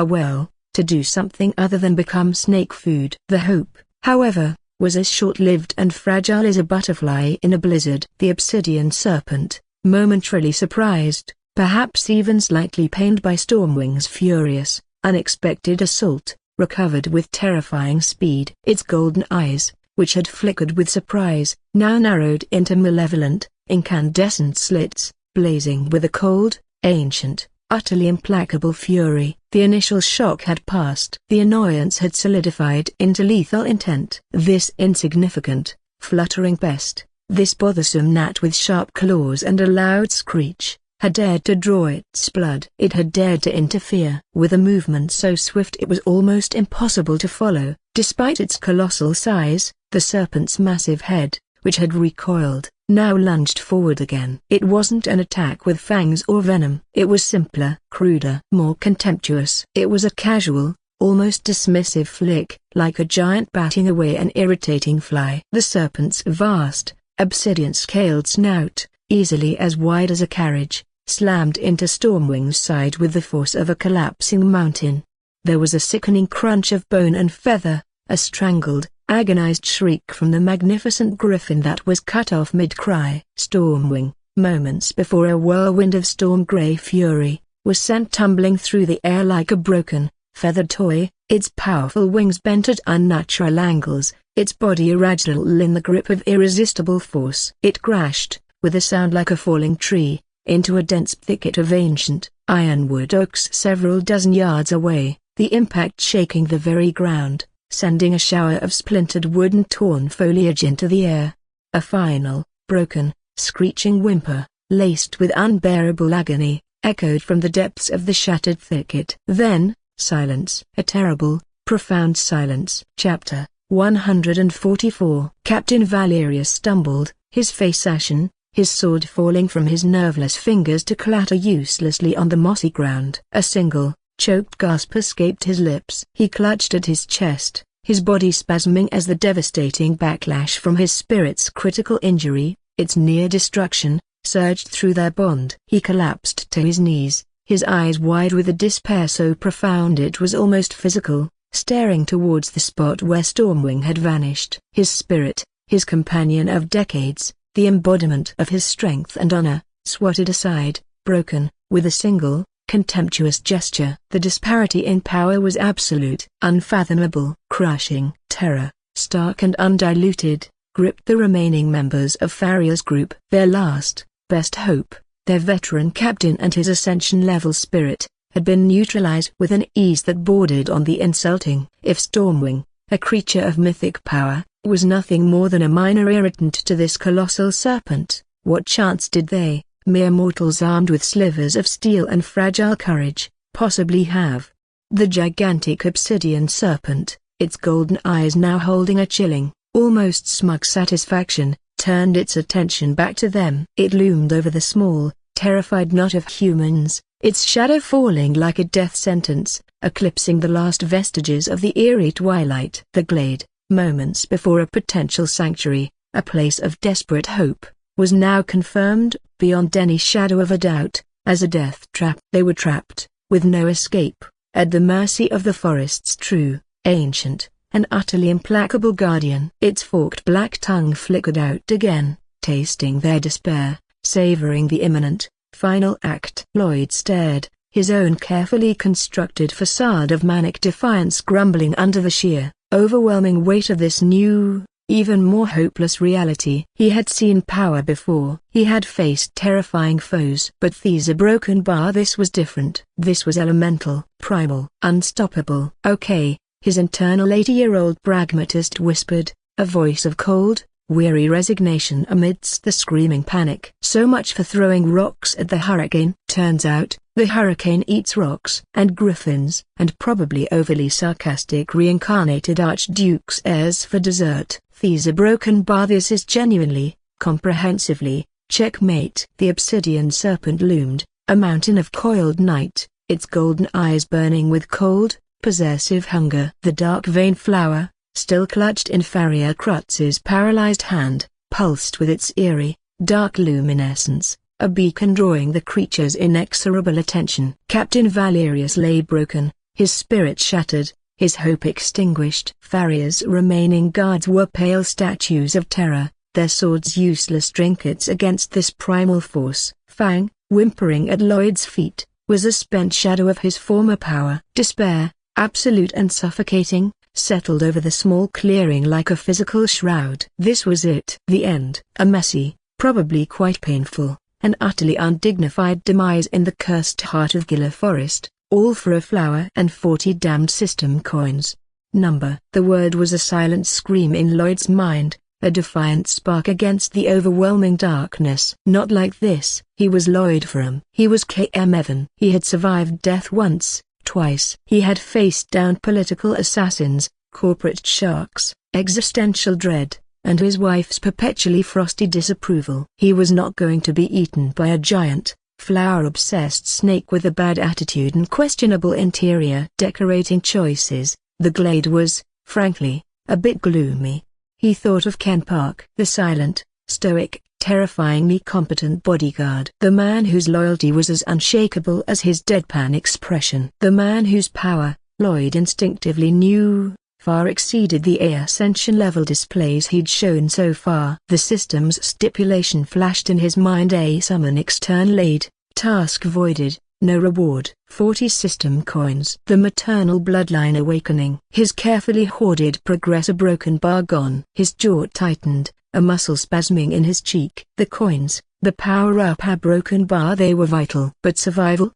well, to do something other than become snake food. The hope, however, was as short-lived and fragile as a butterfly in a blizzard. The obsidian serpent, momentarily surprised, perhaps even slightly pained by Stormwing's furious, unexpected assault, recovered with terrifying speed. Its golden eyes, which had flickered with surprise, now narrowed into malevolent, incandescent slits, blazing with a cold, ancient, utterly implacable fury. The initial shock had passed. The annoyance had solidified into lethal intent. This insignificant, fluttering pest, this bothersome gnat with sharp claws and a loud screech, had dared to draw its blood. It had dared to interfere. With a movement so swift it was almost impossible to follow, despite its colossal size, the serpent's massive head, which had recoiled, now lunged forward again. It wasn't an attack with fangs or venom. It was simpler, cruder, more contemptuous. It was a casual, almost dismissive flick, like a giant batting away an irritating fly. The serpent's vast, obsidian-scaled snout, easily as wide as a carriage, slammed into Stormwing's side with the force of a collapsing mountain. There was a sickening crunch of bone and feather, a strangled, agonized shriek from the magnificent griffin that was cut off mid-cry. Stormwing, moments before a whirlwind of storm-grey fury, was sent tumbling through the air like a broken, feathered toy, its powerful wings bent at unnatural angles, its body irrational in the grip of irresistible force. It crashed, with a sound like a falling tree, into a dense thicket of ancient, ironwood oaks several dozen yards away, the impact shaking the very ground, sending a shower of splintered wood and torn foliage into the air. A final, broken, screeching whimper, laced with unbearable agony, echoed from the depths of the shattered thicket. Then, silence. A terrible, profound silence. Chapter 144. Captain Valerius stumbled, his face ashen, his sword falling from his nerveless fingers to clatter uselessly on the mossy ground. A single, choked gasp escaped his lips. He clutched at his chest, his body spasming as the devastating backlash from his spirit's critical injury, its near destruction, surged through their bond. He collapsed to his knees, his eyes wide with a despair so profound it was almost physical, staring towards the spot where Stormwing had vanished. His spirit, his companion of decades, the embodiment of his strength and honor, swatted aside, broken, with a single, contemptuous gesture. The disparity in power was absolute, unfathomable. Crushing terror, stark and undiluted, gripped the remaining members of Faria's group. Their last, best hope, their veteran captain and his ascension-level spirit, had been neutralized with an ease that bordered on the insulting. If Stormwing, a creature of mythic power, was nothing more than a minor irritant to this colossal serpent, what chance did they, mere mortals armed with slivers of steel and fragile courage, possibly have. The gigantic obsidian serpent, its golden eyes now holding a chilling, almost smug satisfaction, turned its attention back to them. It loomed over the small, terrified knot of humans, its shadow falling like a death sentence, eclipsing the last vestiges of the eerie twilight. The glade, moments before a potential sanctuary, a place of desperate hope, was now confirmed, beyond any shadow of a doubt, as a death trap. They were trapped, with no escape, at the mercy of the forest's true, ancient, and utterly implacable guardian. Its forked black tongue flickered out again, tasting their despair, savoring the imminent, final act. Lloyd stared, his own carefully constructed facade of manic defiance grumbling under the sheer, overwhelming weight of this new, even more hopeless reality. He had seen power before. He had faced terrifying foes. But these a broken bar. This was different. This was elemental, primal, unstoppable. Okay, his internal 80-year-old pragmatist whispered, a voice of cold, weary resignation amidst the screaming panic. So much for throwing rocks at the hurricane. Turns out, the hurricane eats rocks and griffins, and probably overly sarcastic reincarnated archdukes' heirs for dessert. These a broken bar. This is genuinely, comprehensively, checkmate. The obsidian serpent loomed, a mountain of coiled night, its golden eyes burning with cold, possessive hunger. The dark vein flower, still clutched in Farrier Krutz's paralyzed hand, pulsed with its eerie, dark luminescence, a beacon drawing the creature's inexorable attention. Captain Valerius lay broken, his spirit shattered, his hope extinguished. Farrier's remaining guards were pale statues of terror, their swords useless trinkets against this primal force. Fang, whimpering at Lloyd's feet, was a spent shadow of his former power. Despair, absolute and suffocating, settled over the small clearing like a physical shroud. This was it. The end. A messy, probably quite painful, and utterly undignified demise in the cursed heart of Gila Forest, all for a flower and 40 damned system coins. Number. The word was a silent scream in Lloyd's mind, a defiant spark against the overwhelming darkness. Not like this. He was Lloyd Ferrum. He was K.M. Evan. He had survived death once, twice. He had faced down political assassins, corporate sharks, existential dread, and his wife's perpetually frosty disapproval. He was not going to be eaten by a giant, flower-obsessed snake with a bad attitude and questionable interior decorating choices. The glade was, frankly, a bit gloomy. He thought of Ken Park, the silent, stoic, terrifyingly competent bodyguard. The man whose loyalty was as unshakable as his deadpan expression. The man whose power, Lloyd instinctively knew, far exceeded the ascension level displays he'd shown so far. The system's stipulation flashed in his mind: a summon external aid, task voided, no reward. 40 system coins. The maternal bloodline awakening. His carefully hoarded progress a broken bar gone. His jaw tightened, a muscle spasming in his cheek. The coins, the power-up, a broken bar. They were vital. But survival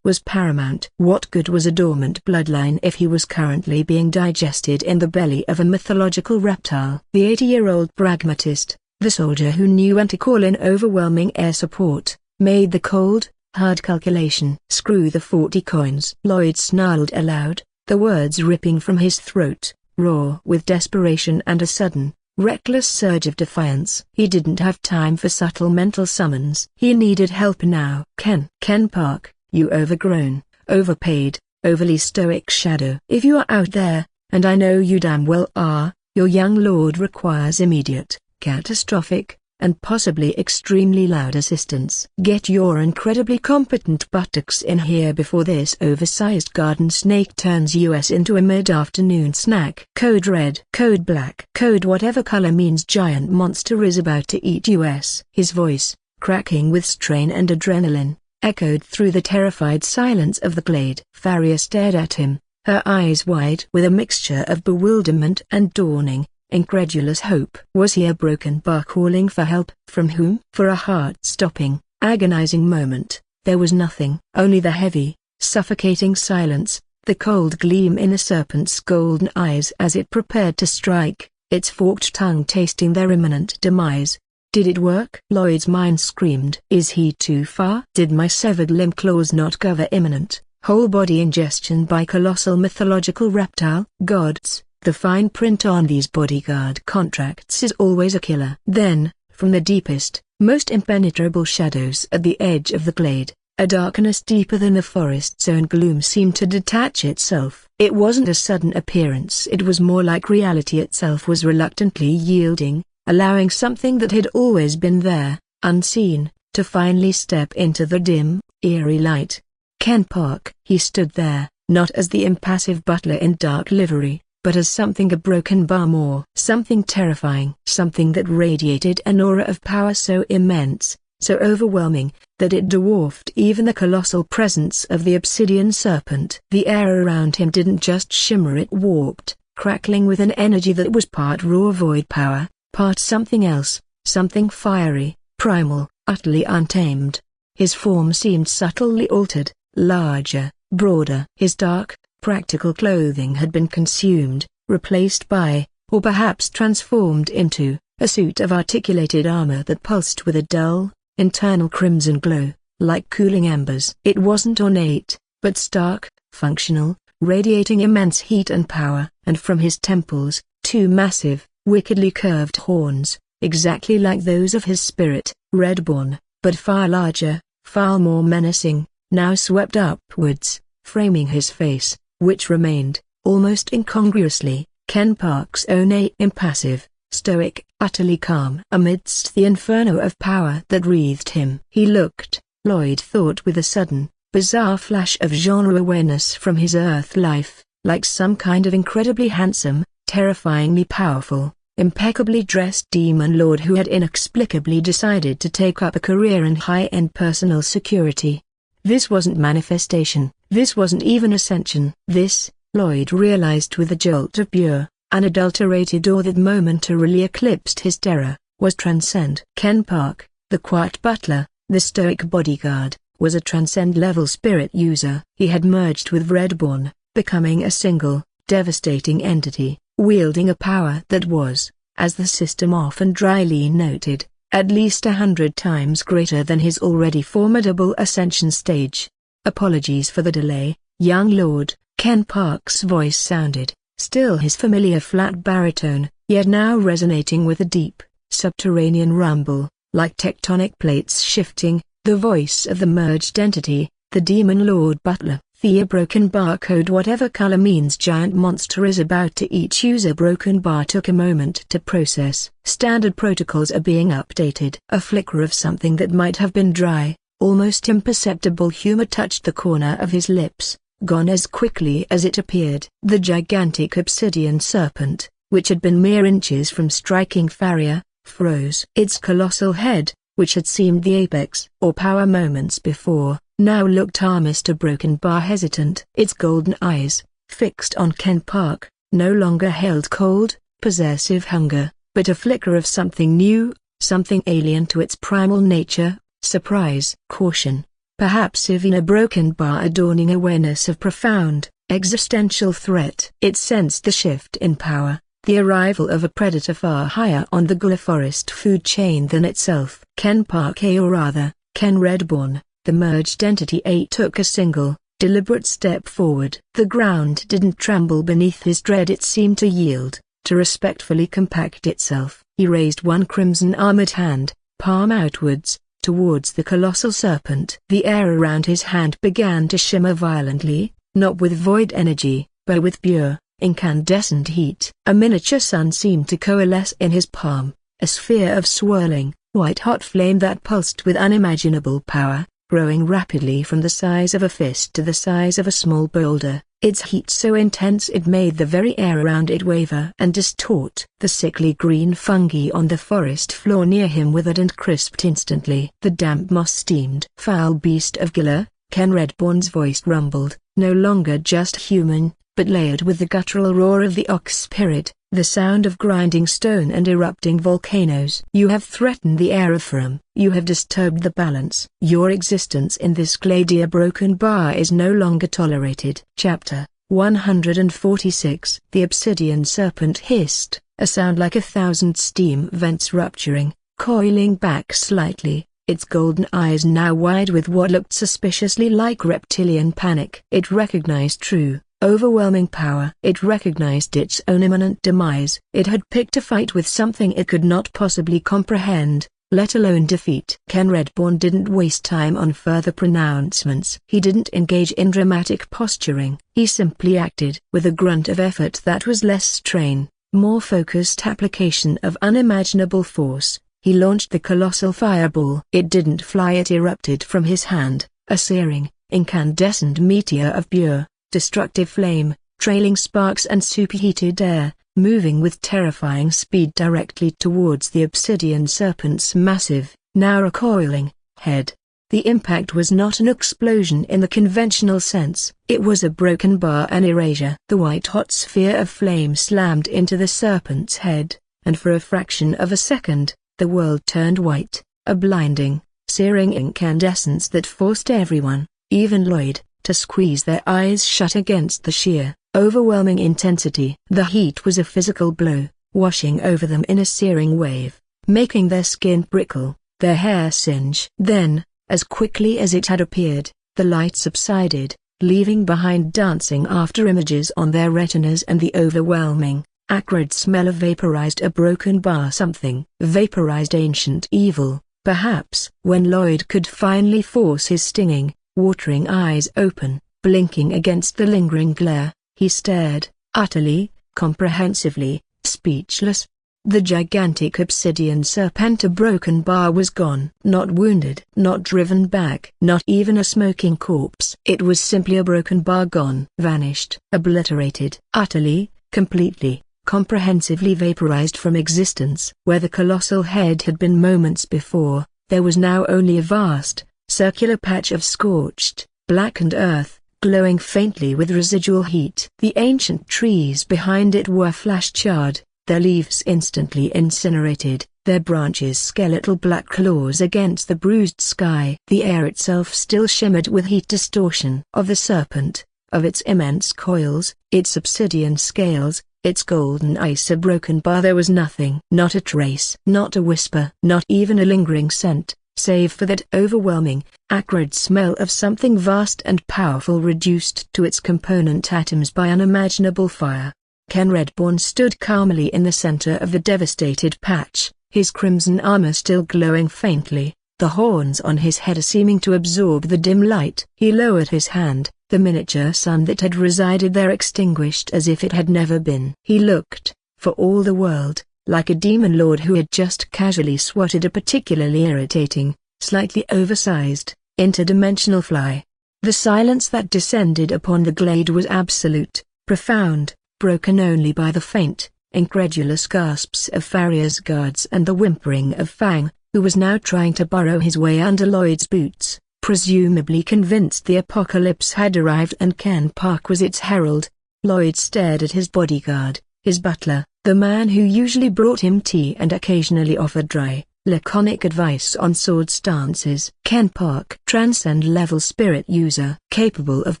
was paramount. What good was a dormant bloodline if he was currently being digested in the belly of a mythological reptile? The 80-year-old pragmatist, the soldier who knew when to call in overwhelming air support, made the cold, hard calculation. Screw the 40 coins. Lloyd snarled aloud, the words ripping from his throat, raw with desperation and a sudden, reckless surge of defiance. He didn't have time for subtle mental summons. He needed help now. Ken Park, you overgrown, overpaid, overly stoic shadow. If you are out there, and I know you damn well are, your young lord requires immediate, catastrophic, and possibly extremely loud assistance. Get your incredibly competent buttocks in here before this oversized garden snake turns us into a mid-afternoon snack. Code red, code black, code whatever color means giant monster is about to eat us. His voice, cracking with strain and adrenaline, echoed through the terrified silence of the glade. Farrier stared at him, her eyes wide with a mixture of bewilderment and dawning, incredulous hope. Was he a broken bar calling for help? From whom? For a heart-stopping, agonizing moment, there was nothing. Only the heavy, suffocating silence, the cold gleam in the serpent's golden eyes as it prepared to strike, its forked tongue tasting their imminent demise. Did it work? Lloyd's mind screamed. Is he too far? Did my severed limb claws not cover imminent, whole-body ingestion by colossal mythological reptile? Gods, the fine print on these bodyguard contracts is always a killer. Then, from the deepest, most impenetrable shadows at the edge of the glade, a darkness deeper than the forest's own gloom seemed to detach itself. It wasn't a sudden appearance, it was more like reality itself was reluctantly yielding, allowing something that had always been there, unseen, to finally step into the dim, eerie light. Ken Park. He stood there, not as the impassive butler in dark livery, but as something a broken bar more. Something terrifying. Something that radiated an aura of power so immense, so overwhelming, that it dwarfed even the colossal presence of the obsidian serpent. The air around him didn't just shimmer, it warped, crackling with an energy that was part raw void power, part something else, something fiery, primal, utterly untamed. His form seemed subtly altered, larger, broader. His dark, practical clothing had been consumed, replaced by, or perhaps transformed into, a suit of articulated armor that pulsed with a dull, internal crimson glow, like cooling embers. It wasn't ornate, but stark, functional, radiating immense heat and power. And from his temples, two massive, wickedly curved horns, exactly like those of his spirit, Reborn, but far larger, far more menacing, now swept upwards, framing his face, which remained, almost incongruously, Ken Park's own impassive, stoic, utterly calm amidst the inferno of power that wreathed him. He looked, Lloyd thought with a sudden, bizarre flash of genre awareness from his Earth life, like some kind of incredibly handsome, terrifyingly powerful, impeccably dressed demon lord who had inexplicably decided to take up a career in high-end personal security. This wasn't manifestation, this wasn't even ascension. This, Lloyd realized with a jolt of pure, unadulterated awe that momentarily eclipsed his terror, was transcend. Ken Park, the quiet butler, the stoic bodyguard, was a transcend-level spirit user. He had merged with Reborn, becoming a single, devastating entity, wielding a power that was, as the system often dryly noted, at least 100 times greater than his already formidable ascension stage. Apologies for the delay, young lord, Ken Park's voice sounded, still his familiar flat baritone, yet now resonating with a deep, subterranean rumble, like tectonic plates shifting. The voice of the merged entity, the demon lord butler. The broken barcode. Whatever color means giant monster is about to eat user. Broken bar took a moment to process. Standard protocols are being updated. A flicker of something that might have been dry, almost imperceptible humor touched the corner of his lips, gone as quickly as it appeared. The gigantic obsidian serpent, which had been mere inches from striking Farrier, froze. Its colossal head, which had seemed the apex or power moments before, now looked harmless to Broken Bar, hesitant. Its golden eyes, fixed on Ken Park, no longer held cold, possessive hunger, but a flicker of something new, something alien to its primal nature, surprise, caution, perhaps even a Broken Bar adorning awareness of profound, existential threat. It sensed the shift in power, the arrival of a predator far higher on the Gulliforest food chain than itself. Ken Park, or rather, Ken Reborn, the merged entity took a single, deliberate step forward. The ground didn't tremble beneath his dread, it seemed to yield, to respectfully compact itself. He raised one crimson-armored hand, palm outwards, towards the colossal serpent. The air around his hand began to shimmer violently, not with void energy, but with pure, incandescent heat. A miniature sun seemed to coalesce in his palm, a sphere of swirling, white-hot flame that pulsed with unimaginable power, growing rapidly from the size of a fist to the size of a small boulder, its heat so intense it made the very air around it waver and distort. The sickly green fungi on the forest floor near him withered and crisped instantly. The damp moss steamed. Foul beast of Gila, Ken Reborn's voice rumbled, no longer just human, but layered with the guttural roar of the ox spirit, the sound of grinding stone and erupting volcanoes. You have threatened the air of Ferrum. You have disturbed the balance. Your existence in this glacier Broken Bar is no longer tolerated. Chapter 146. The obsidian serpent hissed, a sound like 1,000 steam vents rupturing, coiling back slightly, its golden eyes now wide with what looked suspiciously like reptilian panic. It recognized true, overwhelming power. It recognized its own imminent demise. It had picked a fight with something it could not possibly comprehend, let alone defeat. Ken Redbourne didn't waste time on further pronouncements. He didn't engage in dramatic posturing. He simply acted. With a grunt of effort that was less strain, more focused application of unimaginable force, he launched the colossal fireball. It didn't fly, it erupted from his hand, a searing, incandescent meteor of pure, destructive flame, trailing sparks and superheated air, moving with terrifying speed directly towards the obsidian serpent's massive, now recoiling, head. The impact was not an explosion in the conventional sense. It was a broken bar, an erasure. The white-hot sphere of flame slammed into the serpent's head, and for a fraction of a second, the world turned white, a blinding, searing incandescence that forced everyone, even Lloyd, to squeeze their eyes shut against the sheer, overwhelming intensity. The heat was a physical blow, washing over them in a searing wave, making their skin prickle, their hair singe. Then, as quickly as it had appeared, the light subsided, leaving behind dancing after-images on their retinas and the overwhelming, acrid smell of vaporized a broken bar, something vaporized ancient evil, perhaps. When Lloyd could finally force his stinging, watering eyes open, blinking against the lingering glare, he stared, utterly, comprehensively, speechless. The gigantic obsidian serpent, a broken bar, was gone. Not wounded, not driven back, not even a smoking corpse. It was simply a broken bar, gone, vanished, obliterated, utterly, completely, comprehensively vaporized from existence. Where the colossal head had been moments before, there was now only a vast, circular patch of scorched, blackened earth, glowing faintly with residual heat. The ancient trees behind it were flash-charred, their leaves instantly incinerated, their branches skeletal black claws against the bruised sky. The air itself still shimmered with heat distortion of the serpent, of its immense coils, its obsidian scales, its golden ice. A broken bar. There was nothing, not a trace, not a whisper, not even a lingering scent, save for that overwhelming, acrid smell of something vast and powerful reduced to its component atoms by unimaginable fire. Ken Redbourne stood calmly in the center of the devastated patch, his crimson armor still glowing faintly, the horns on his head seeming to absorb the dim light. He lowered his hand, the miniature sun that had resided there extinguished as if it had never been. He looked, for all the world, like a demon lord who had just casually swatted a particularly irritating, slightly oversized, interdimensional fly. The silence that descended upon the glade was absolute, profound, broken only by the faint, incredulous gasps of Farrier's guards and the whimpering of Fang, who was now trying to burrow his way under Lloyd's boots, presumably convinced the apocalypse had arrived and Ken Park was its herald. Lloyd stared at his bodyguard, his butler, the man who usually brought him tea and occasionally offered dry, laconic advice on sword stances. Ken Park, transcend-level spirit user, capable of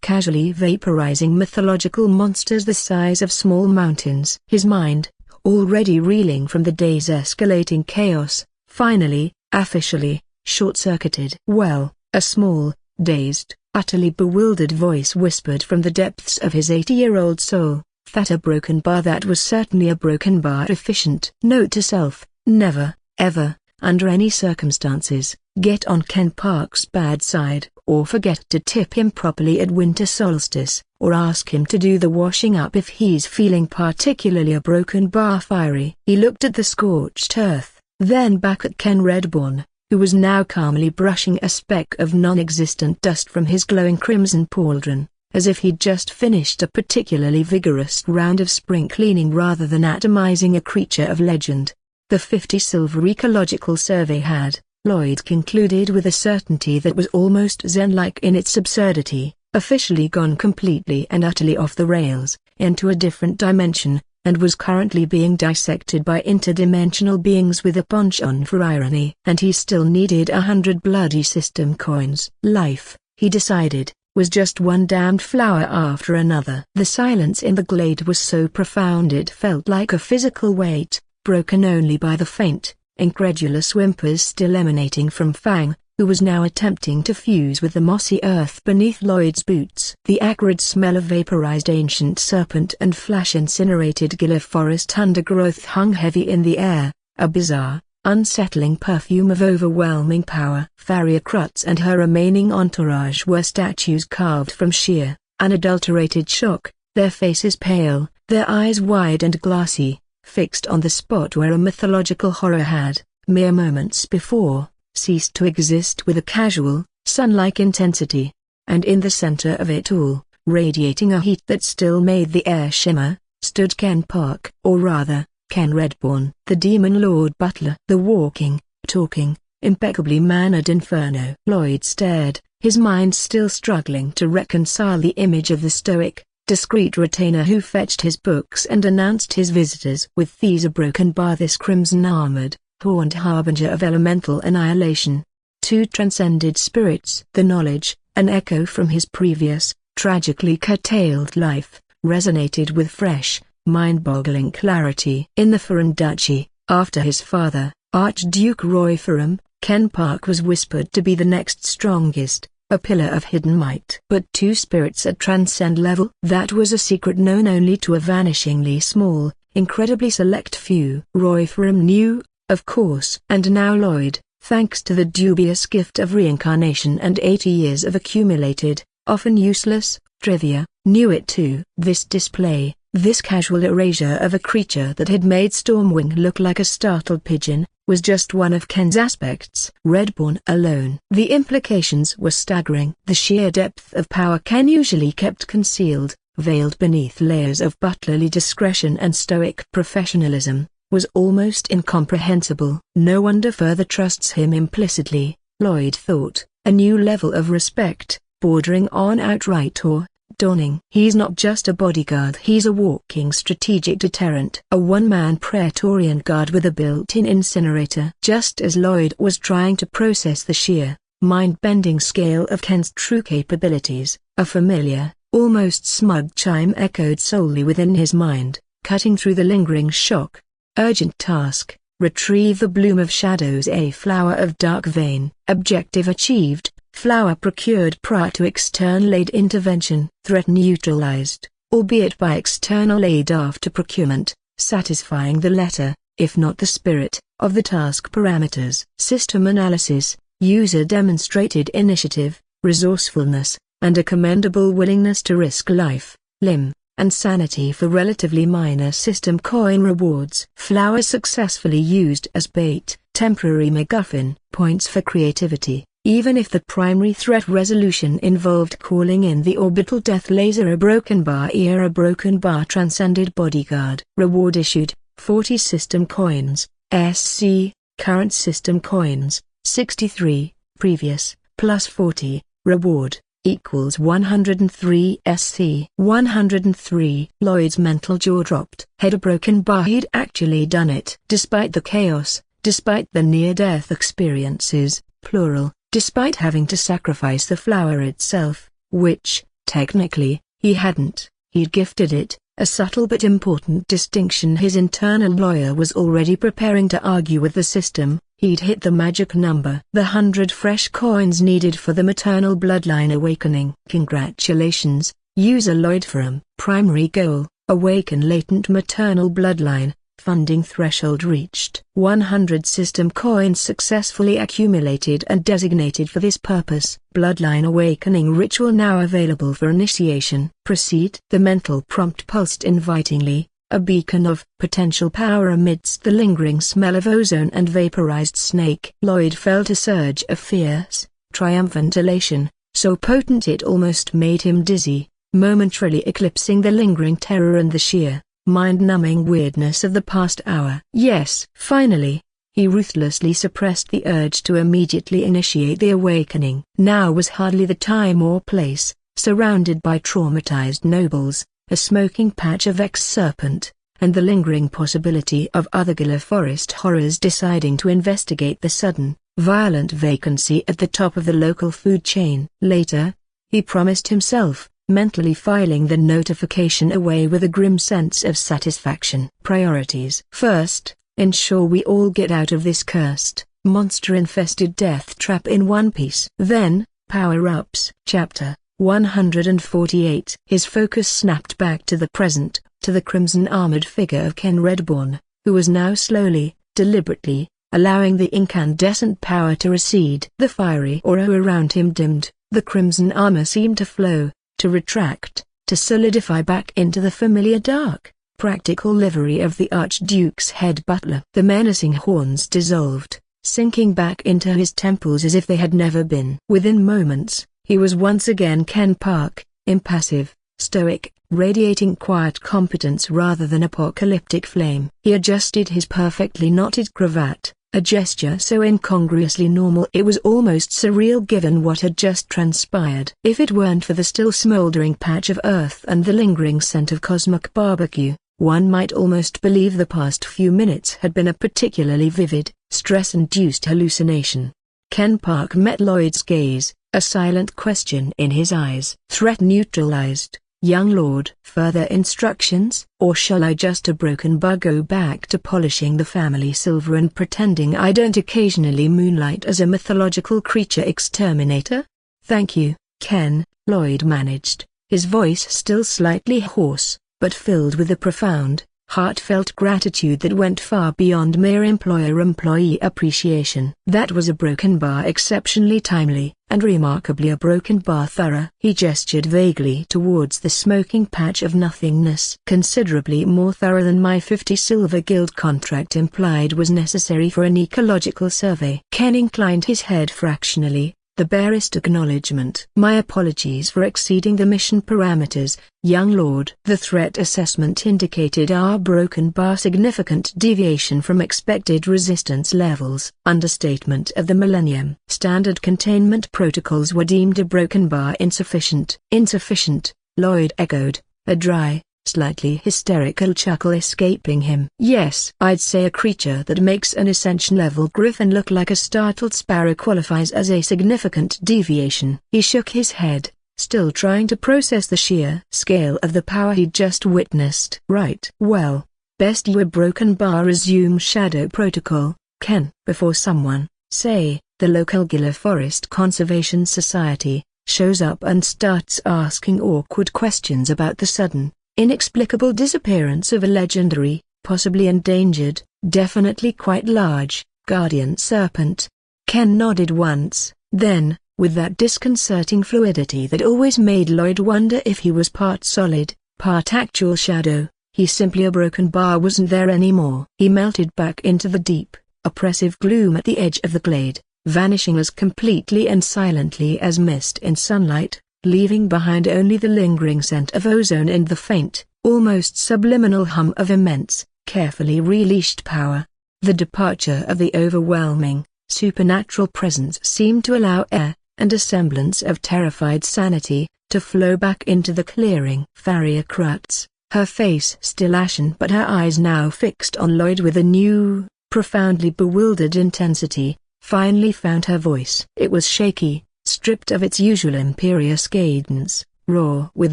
casually vaporizing mythological monsters the size of small mountains. His mind, already reeling from the day's escalating chaos, finally, officially, short-circuited. Well, a small, dazed, utterly bewildered voice whispered from the depths of his 80-year-old soul, that a broken bar, that was certainly a broken bar. Efficient. Note to self, never, ever, under any circumstances, get on Ken Park's bad side, or forget to tip him properly at winter solstice, or ask him to do the washing up if he's feeling particularly a broken bar fiery. He looked at the scorched earth, then back at Ken Redbourne, who was now calmly brushing a speck of non-existent dust from his glowing crimson pauldron, as if he'd just finished a particularly vigorous round of spring cleaning rather than atomizing a creature of legend. The 50 silver ecological survey had, Lloyd concluded with a certainty that was almost zen-like in its absurdity, officially gone completely and utterly off the rails, into a different dimension, and was currently being dissected by interdimensional beings with a penchant for irony. And he still needed 100 bloody system coins. Life, he decided, was just one damned flower after another. The silence in the glade was so profound it felt like a physical weight, broken only by the faint, incredulous whimpers still emanating from Fang, who was now attempting to fuse with the mossy earth beneath Lloyd's boots. The acrid smell of vaporized ancient serpent and flash-incinerated gila forest undergrowth hung heavy in the air, a bizarre, unsettling perfume of overwhelming power. Faria Krutz and her remaining entourage were statues carved from sheer, unadulterated shock, their faces pale, their eyes wide and glassy, fixed on the spot where a mythological horror had, mere moments before, ceased to exist with a casual, sun-like intensity. And in the center of it all, radiating a heat that still made the air shimmer, stood Ken Park, or rather, Ken Redborn, the demon lord butler. The walking, talking, impeccably mannered inferno. Lloyd stared, his mind still struggling to reconcile the image of the stoic, discreet retainer who fetched his books and announced his visitors with these a broken bar, this crimson-armored, horned harbinger of elemental annihilation. Two transcended spirits. The knowledge, an echo from his previous, tragically curtailed life, resonated with fresh, mind-boggling clarity. In the Ferrum Duchy, after his father, Archduke Lloyd Ferrum, Ken Park was whispered to be the next strongest, a pillar of hidden might. But two spirits at transcend level? That was a secret known only to a vanishingly small, incredibly select few. Lloyd Ferrum knew, of course. And now Lloyd, thanks to the dubious gift of reincarnation and 80 years of accumulated, often useless, trivia, knew it too. This display, this casual erasure of a creature that had made Stormwing look like a startled pigeon, was just one of Ken's aspects. Redborn alone. The implications were staggering. The sheer depth of power Ken usually kept concealed, veiled beneath layers of butlerly discretion and stoic professionalism, was almost incomprehensible. No wonder further trusts him implicitly, Lloyd thought, a new level of respect, bordering on outright awe, dawning. He's not just a bodyguard, he's a walking strategic deterrent. A one-man Praetorian guard with a built-in incinerator. Just as Lloyd was trying to process the sheer, mind-bending scale of Ken's true capabilities, a familiar, almost smug chime echoed solely within his mind, cutting through the lingering shock. Urgent task, retrieve the bloom of shadows, a flower of dark vein. Objective achieved, flower procured prior to external aid intervention. Threat neutralized, albeit by external aid after procurement, satisfying the letter, if not the spirit, of the task parameters. System analysis, user demonstrated initiative, resourcefulness, and a commendable willingness to risk life, limb, and sanity for relatively minor system coin rewards. Flower successfully used as bait, temporary MacGuffin. Points for creativity, even if the primary threat resolution involved calling in the orbital death laser. A broken bar ear, a broken bar transcended bodyguard. Reward issued, 40 system coins, SC, current system coins, 63, previous, plus 40, reward, equals 103 SC. 103. Lloyd's mental jaw dropped. Had a broken bar, he'd actually done it. Despite the chaos, despite the near-death experiences, plural, despite having to sacrifice the flower itself, which, technically, he hadn't, he'd gifted it, a subtle but important distinction. His internal lawyer was already preparing to argue with the system. He'd hit the magic number. The 100 fresh coins needed for the maternal bloodline awakening. Congratulations, user Lloyd Ferrum. Primary goal, awaken latent maternal bloodline. Funding threshold reached. 100 system coins successfully accumulated and designated for this purpose. Bloodline awakening ritual now available for initiation. Proceed. The mental prompt pulsed invitingly, a beacon of potential power amidst the lingering smell of ozone and vaporized snake. Lloyd felt a surge of fierce, triumphant elation, so potent it almost made him dizzy, momentarily eclipsing the lingering terror and the sheer, mind-numbing weirdness of the past hour. Yes, finally, he ruthlessly suppressed the urge to immediately initiate the awakening. Now was hardly the time or place, surrounded by traumatized nobles, a smoking patch of ex-serpent, and the lingering possibility of other Gila Forest horrors deciding to investigate the sudden, violent vacancy at the top of the local food chain. Later, he promised himself, mentally filing the notification away with a grim sense of satisfaction. Priorities. First, ensure we all get out of this cursed, monster-infested death trap in one piece. Then, power-ups. Chapter 148. His focus snapped back to the present, to the crimson-armored figure of Ken Reborn, who was now slowly, deliberately, allowing the incandescent power to recede. The fiery aura around him dimmed, the crimson armor seemed to flow, to retract, to solidify back into the familiar dark, practical livery of the Archduke's head butler. The menacing horns dissolved, sinking back into his temples as if they had never been. Within moments, he was once again Ken Park, impassive, stoic, radiating quiet competence rather than apocalyptic flame. He adjusted his perfectly knotted cravat, a gesture so incongruously normal it was almost surreal given what had just transpired. If it weren't for the still smoldering patch of earth and the lingering scent of cosmic barbecue, one might almost believe the past few minutes had been a particularly vivid, stress-induced hallucination. Ken Park met Lloyd's gaze, a silent question in his eyes. Threat neutralized, young lord. Further instructions? Or shall I just a broken bar go back to polishing the family silver and pretending I don't occasionally moonlight as a mythological creature exterminator? Thank you, Ken, Lloyd managed, his voice still slightly hoarse, but filled with a profound, heartfelt gratitude that went far beyond mere employer-employee appreciation. That was a broken bar exceptionally timely, and remarkably a broken bar thorough. He gestured vaguely towards the smoking patch of nothingness. Considerably more thorough than my 50 silver guild contract implied was necessary for an ecological survey. Ken inclined his head fractionally, the barest acknowledgement. My apologies for exceeding the mission parameters, young lord. The threat assessment indicated our broken bar significant deviation from expected resistance levels. Understatement of the millennium. Standard containment protocols were deemed a broken bar insufficient. Insufficient, Lloyd echoed, a dry, slightly hysterical chuckle escaping him. Yes, I'd say a creature that makes an ascension-level griffin look like a startled sparrow qualifies as a significant deviation. He shook his head, still trying to process the sheer scale of the power he'd just witnessed. Right. Well, best you a broken bar. Resume Shadow Protocol, Ken. Before someone, say, the local Gila Forest Conservation Society, shows up and starts asking awkward questions about the sudden, inexplicable disappearance of a legendary, possibly endangered, definitely quite large, guardian serpent. Ken nodded once, then, with that disconcerting fluidity that always made Lloyd wonder if he was part solid, part actual shadow, he simply a broken bar wasn't there anymore. He melted back into the deep, oppressive gloom at the edge of the glade, vanishing as completely and silently as mist in sunlight, leaving behind only the lingering scent of ozone and the faint, almost subliminal hum of immense, carefully released power. The departure of the overwhelming, supernatural presence seemed to allow air, and a semblance of terrified sanity, to flow back into the clearing. Faria Krutz, her face still ashen but her eyes now fixed on Lloyd with a new, profoundly bewildered intensity, finally found her voice. It was shaky, stripped of its usual imperious cadence, raw with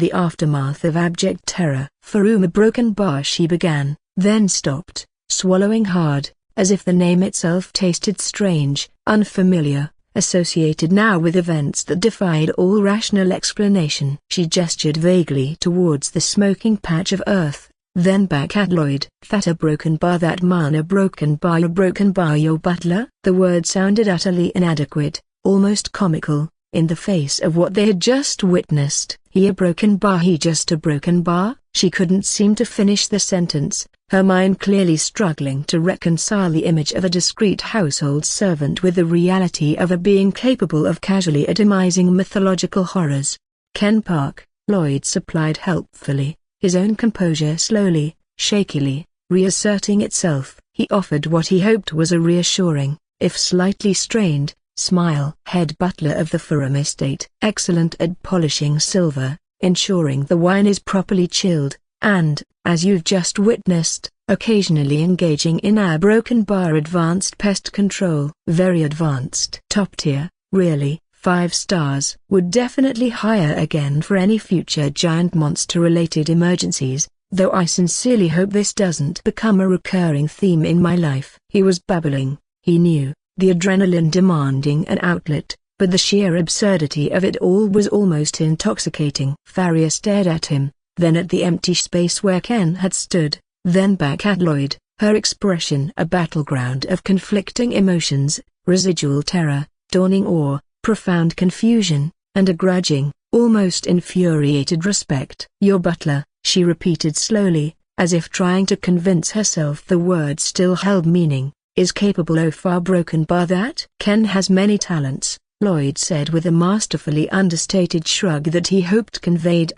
the aftermath of abject terror. Ferrum, a broken bar, she began, then stopped, swallowing hard, as if the name itself tasted strange, unfamiliar, associated now with events that defied all rational explanation. She gestured vaguely towards the smoking patch of earth, then back at Lloyd. That a broken bar, that man a broken bar, your butler? The word sounded utterly inadequate, almost comical, in the face of what they had just witnessed. He a broken bar, he just a broken bar? She couldn't seem to finish the sentence, her mind clearly struggling to reconcile the image of a discreet household servant with the reality of a being capable of casually itemizing mythological horrors. Ken Park, Lloyd supplied helpfully, his own composure slowly, shakily, reasserting itself. He offered what he hoped was a reassuring, if slightly strained, smile. Head butler of the Ferrum estate, excellent at polishing silver, ensuring the wine is properly chilled, and, as you've just witnessed, occasionally engaging in our broken bar advanced pest control. Very advanced. Top tier, really, 5 stars. Would definitely hire again for any future giant monster-related emergencies, though I sincerely hope this doesn't become a recurring theme in my life. He was babbling, he knew, the adrenaline demanding an outlet, but the sheer absurdity of it all was almost intoxicating. Farrier stared at him, then at the empty space where Ken had stood, then back at Lloyd, her expression a battleground of conflicting emotions, residual terror, dawning awe, profound confusion, and a grudging, almost infuriated respect. "Your butler," she repeated slowly, as if trying to convince herself the word still held meaning, "is capable of far broken bar that?" "Ken has many talents," Lloyd said with a masterfully understated shrug that he hoped conveyed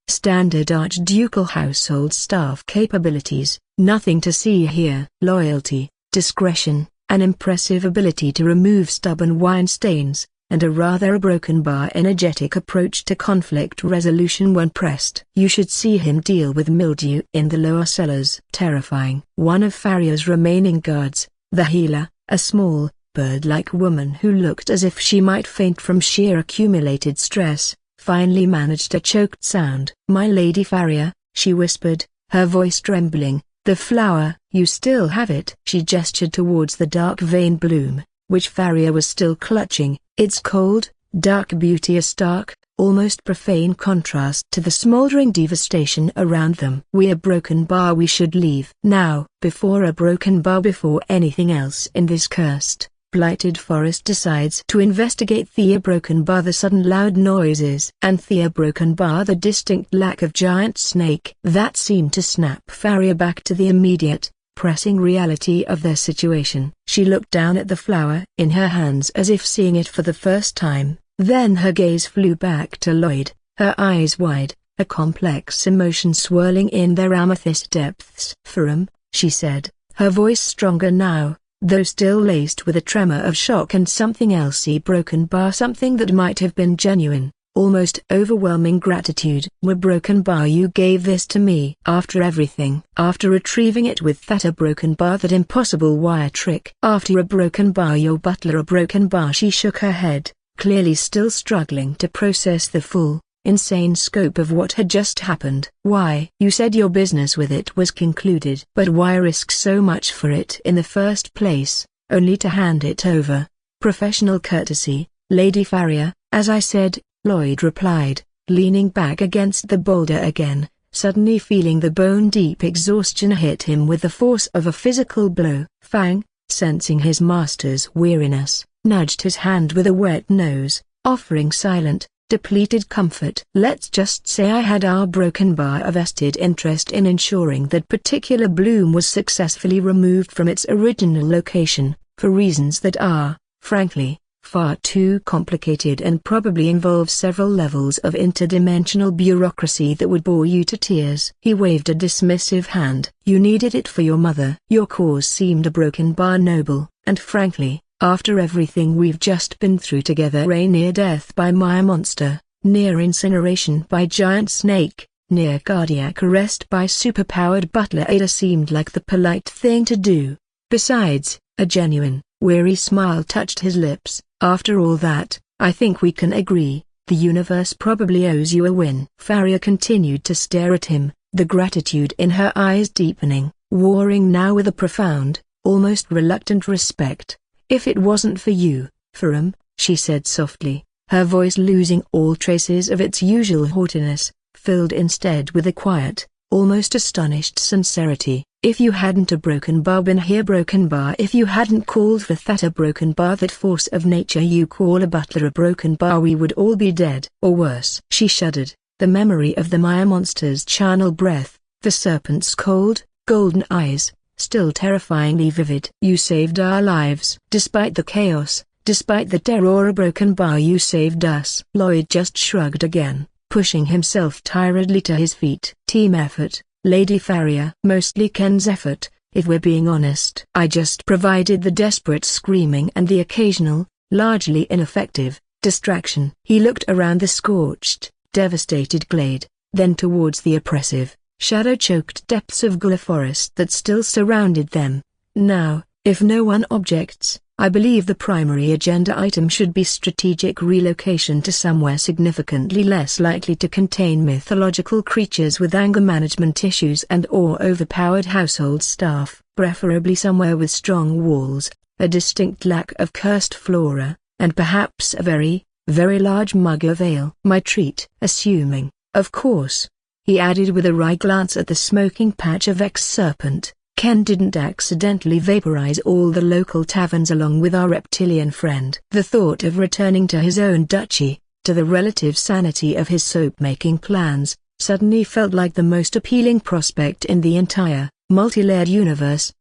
standard archducal household staff capabilities, nothing to see here. Loyalty, discretion, an impressive ability to remove stubborn wine stains, and a rather broken-bar energetic approach to conflict resolution when pressed. You should see him deal with mildew in the lower cellars. Terrifying. One of Farrier's remaining guards, the healer, a small, bird-like woman who looked as if she might faint from sheer accumulated stress, finally managed a choked sound. "My Lady Farrier," she whispered, her voice trembling, "the flower." "You still have it." She gestured towards the dark vein bloom, which Farrier was still clutching. Its cold, dark beauty a stark, almost profane contrast to the smoldering devastation around them. "We are broken bar, we should leave now." Before a broken bar, before anything else in this cursed, blighted forest decides to investigate Thea Broken Bar, the sudden loud noises, and Thea Broken Bar, the distinct lack of giant snake. That seemed to snap Farrier back to the immediate, pressing reality of their situation. She looked down at the flower in her hands as if seeing it for the first time, then her gaze flew back to Lloyd, her eyes wide, a complex emotion swirling in their amethyst depths. "Ferrum," she said, her voice stronger now, though still laced with a tremor of shock and something else. Broken bar, something that might have been genuine, almost overwhelming gratitude. "We're broken bar, you gave this to me after everything. After retrieving it with that a broken bar, that impossible wire trick. After a broken bar, your butler a broken bar." She shook her head, clearly still struggling to process the full, insane scope of what had just happened. "Why? You said your business with it was concluded. But why risk so much for it in the first place, only to hand it over?" "Professional courtesy, Lady Farrier, as I said," Lloyd replied, leaning back against the boulder again, suddenly feeling the bone-deep exhaustion hit him with the force of a physical blow. Fang, sensing his master's weariness, nudged his hand with a wet nose, offering silent, depleted comfort. "Let's just say I had our broken bar a vested interest in ensuring that particular bloom was successfully removed from its original location, for reasons that are, frankly, far too complicated and probably involve several levels of interdimensional bureaucracy that would bore you to tears." He waved a dismissive hand. "You needed it for your mother. Your cause seemed a broken bar noble, and frankly, after everything we've just been through together, a near death by Maya monster, near incineration by giant snake, near cardiac arrest by superpowered butler Ada, seemed like the polite thing to do. Besides, a genuine, weary smile touched his lips. "After all that, I think we can agree, the universe probably owes you a win." Farrier continued to stare at him, the gratitude in her eyes deepening, warring now with a profound, almost reluctant respect. "If it wasn't for you, Ferrum," she said softly, her voice losing all traces of its usual haughtiness, filled instead with a quiet, almost astonished sincerity, "if you hadn't a broken bar been here, broken bar, if you hadn't called for that a broken bar, that force of nature you call a butler a broken bar, we would all be dead. Or worse." She shuddered, the memory of the Maya monster's charnel breath, the serpent's cold, golden eyes, still terrifyingly vivid. "You saved our lives. Despite the chaos, despite the terror, a broken bar, you saved us." Lloyd just shrugged again, pushing himself tiredly to his feet. "Team effort, Lady Farrier." "Mostly Ken's effort, if we're being honest. I just provided the desperate screaming and the occasional, largely ineffective, distraction." He looked around the scorched, devastated glade, then towards the oppressive, shadow-choked depths of Gula forest that still surrounded them. "Now, if no one objects, I believe the primary agenda item should be strategic relocation to somewhere significantly less likely to contain mythological creatures with anger management issues and/or overpowered household staff, preferably somewhere with strong walls, a distinct lack of cursed flora, and perhaps a very, very large mug of ale. My treat. Assuming, of course," he added with a wry glance at the smoking patch of ex-serpent, "Ken didn't accidentally vaporize all the local taverns along with our reptilian friend." The thought of returning to his own duchy, to the relative sanity of his soap-making plans, suddenly felt like the most appealing prospect in the entire, multi-layered universe.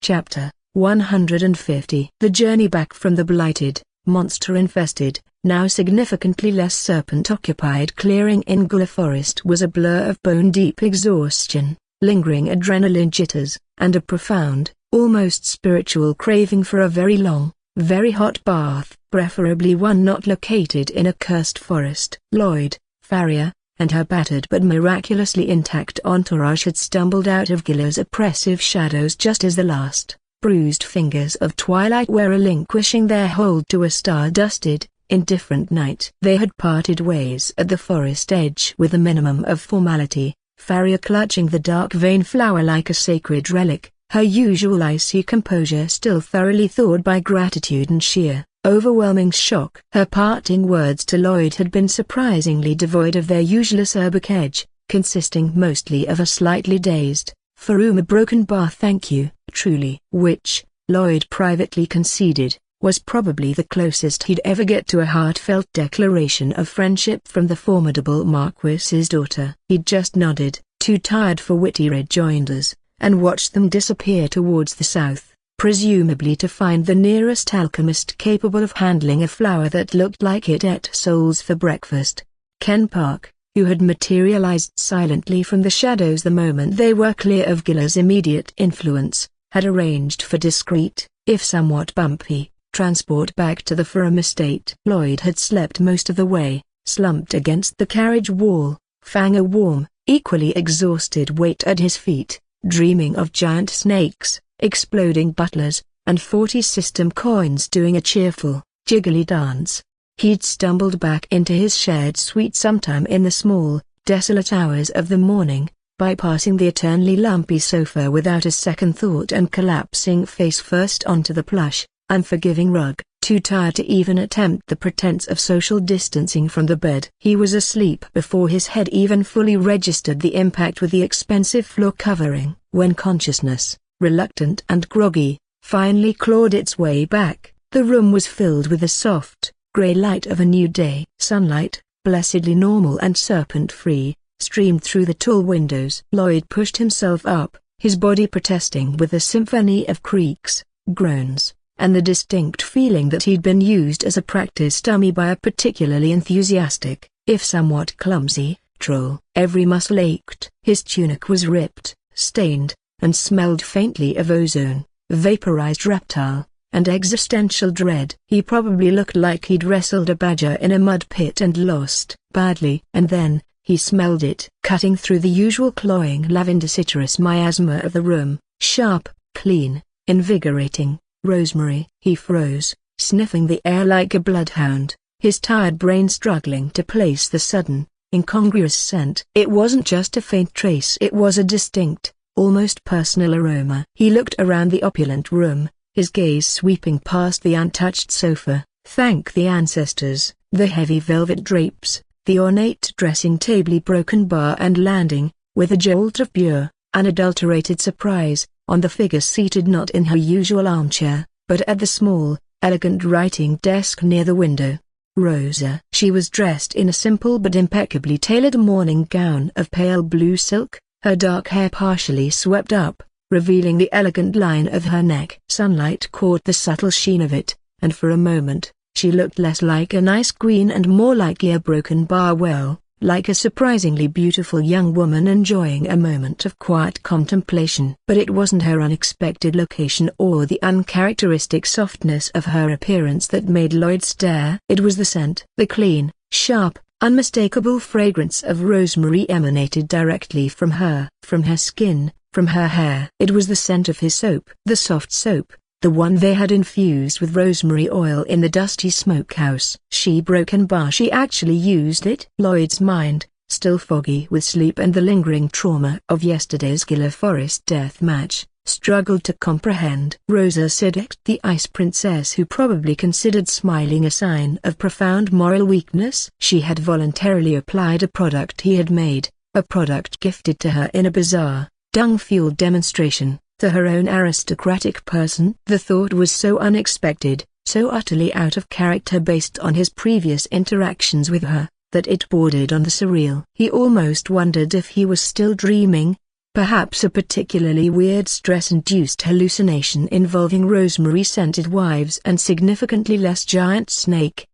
Chapter 150. The journey back from the blighted, monster-infested, now significantly less serpent-occupied clearing in Gula Forest was a blur of bone-deep exhaustion, lingering adrenaline jitters, and a profound, almost spiritual craving for a very long, very hot bath, preferably one not located in a cursed forest. Lloyd, Farrier, and her battered but miraculously intact entourage had stumbled out of Gila's oppressive shadows just as the last, bruised fingers of twilight were relinquishing their hold to a star-dusted, indifferent night. They had parted ways at the forest edge with a minimum of formality, Farrier clutching the dark vein flower like a sacred relic, her usual icy composure still thoroughly thawed by gratitude and sheer, overwhelming shock. Her parting words to Lloyd had been surprisingly devoid of their usual acerbic edge, consisting mostly of a slightly dazed, "Ferrum, a broken bar thank you," truly, which, Lloyd privately conceded, was probably the closest he'd ever get to a heartfelt declaration of friendship from the formidable Marquis's daughter. He'd just nodded, too tired for witty rejoinders, and watched them disappear towards the south, presumably to find the nearest alchemist capable of handling a flower that looked like it ate souls for breakfast. Ken Park, who had materialized silently from the shadows the moment they were clear of Gila's immediate influence, had arranged for discreet, if somewhat bumpy, transport back to the Ferrum estate. Lloyd had slept most of the way, slumped against the carriage wall, Fang a warm, equally exhausted weight at his feet, dreaming of giant snakes, exploding butlers, and 40 system coins doing a cheerful, jiggly dance. He'd stumbled back into his shared suite sometime in the small, desolate hours of the morning, bypassing the eternally lumpy sofa without a second thought and collapsing face first onto the plush, unforgiving rug, too tired to even attempt the pretense of social distancing from the bed. He was asleep before his head even fully registered the impact with the expensive floor covering, when consciousness, reluctant and groggy, finally clawed its way back. The room was filled with the soft, grey light of a new day. Sunlight, blessedly normal and serpent-free, streamed through the tall windows. Lloyd pushed himself up, his body protesting with a symphony of creaks, groans, and the distinct feeling that he'd been used as a practice dummy by a particularly enthusiastic, if somewhat clumsy, troll. Every muscle ached. His tunic was ripped, stained, and smelled faintly of ozone, vaporized reptile, and existential dread. He probably looked like he'd wrestled a badger in a mud pit and lost badly. And then, he smelled it cutting through the usual cloying lavender citrus miasma of the room, sharp, clean, invigorating. Rosemary. He froze, sniffing the air like a bloodhound, his tired brain struggling to place the sudden, incongruous scent. It wasn't just a faint trace, it was a distinct, almost personal aroma. He looked around the opulent room, his gaze sweeping past the untouched sofa, thank the ancestors, the heavy velvet drapes, the ornate dressing table, broken bar and landing, with a jolt of pure, unadulterated surprise, on the figure seated not in her usual armchair, but at the small, elegant writing desk near the window. Rosa. She was dressed in a simple but impeccably tailored morning gown of pale blue silk, her dark hair partially swept up, revealing the elegant line of her neck. Sunlight caught the subtle sheen of it, and for a moment, she looked less like a nice queen and more like a broken bar, well, like a surprisingly beautiful young woman enjoying a moment of quiet contemplation. But it wasn't her unexpected location or the uncharacteristic softness of her appearance that made Lloyd stare. It was the scent. The clean, sharp, unmistakable fragrance of rosemary emanated directly from her skin, from her hair. It was the scent of his soap. The soft soap, the one they had infused with rosemary oil in the dusty smokehouse. She broken bar. She actually used it. Lloyd's mind, still foggy with sleep and the lingering trauma of yesterday's Gila Forest death match, struggled to comprehend. Rosa Siddiq, the ice princess who probably considered smiling a sign of profound moral weakness. She had voluntarily applied a product he had made, a product gifted to her in a bizarre, dung-fueled demonstration, to her own aristocratic person. The thought was so unexpected, so utterly out of character based on his previous interactions with her, that it bordered on the surreal. He almost wondered if he was still dreaming. Perhaps a particularly weird stress-induced hallucination involving rosemary-scented wives and significantly less giant snake,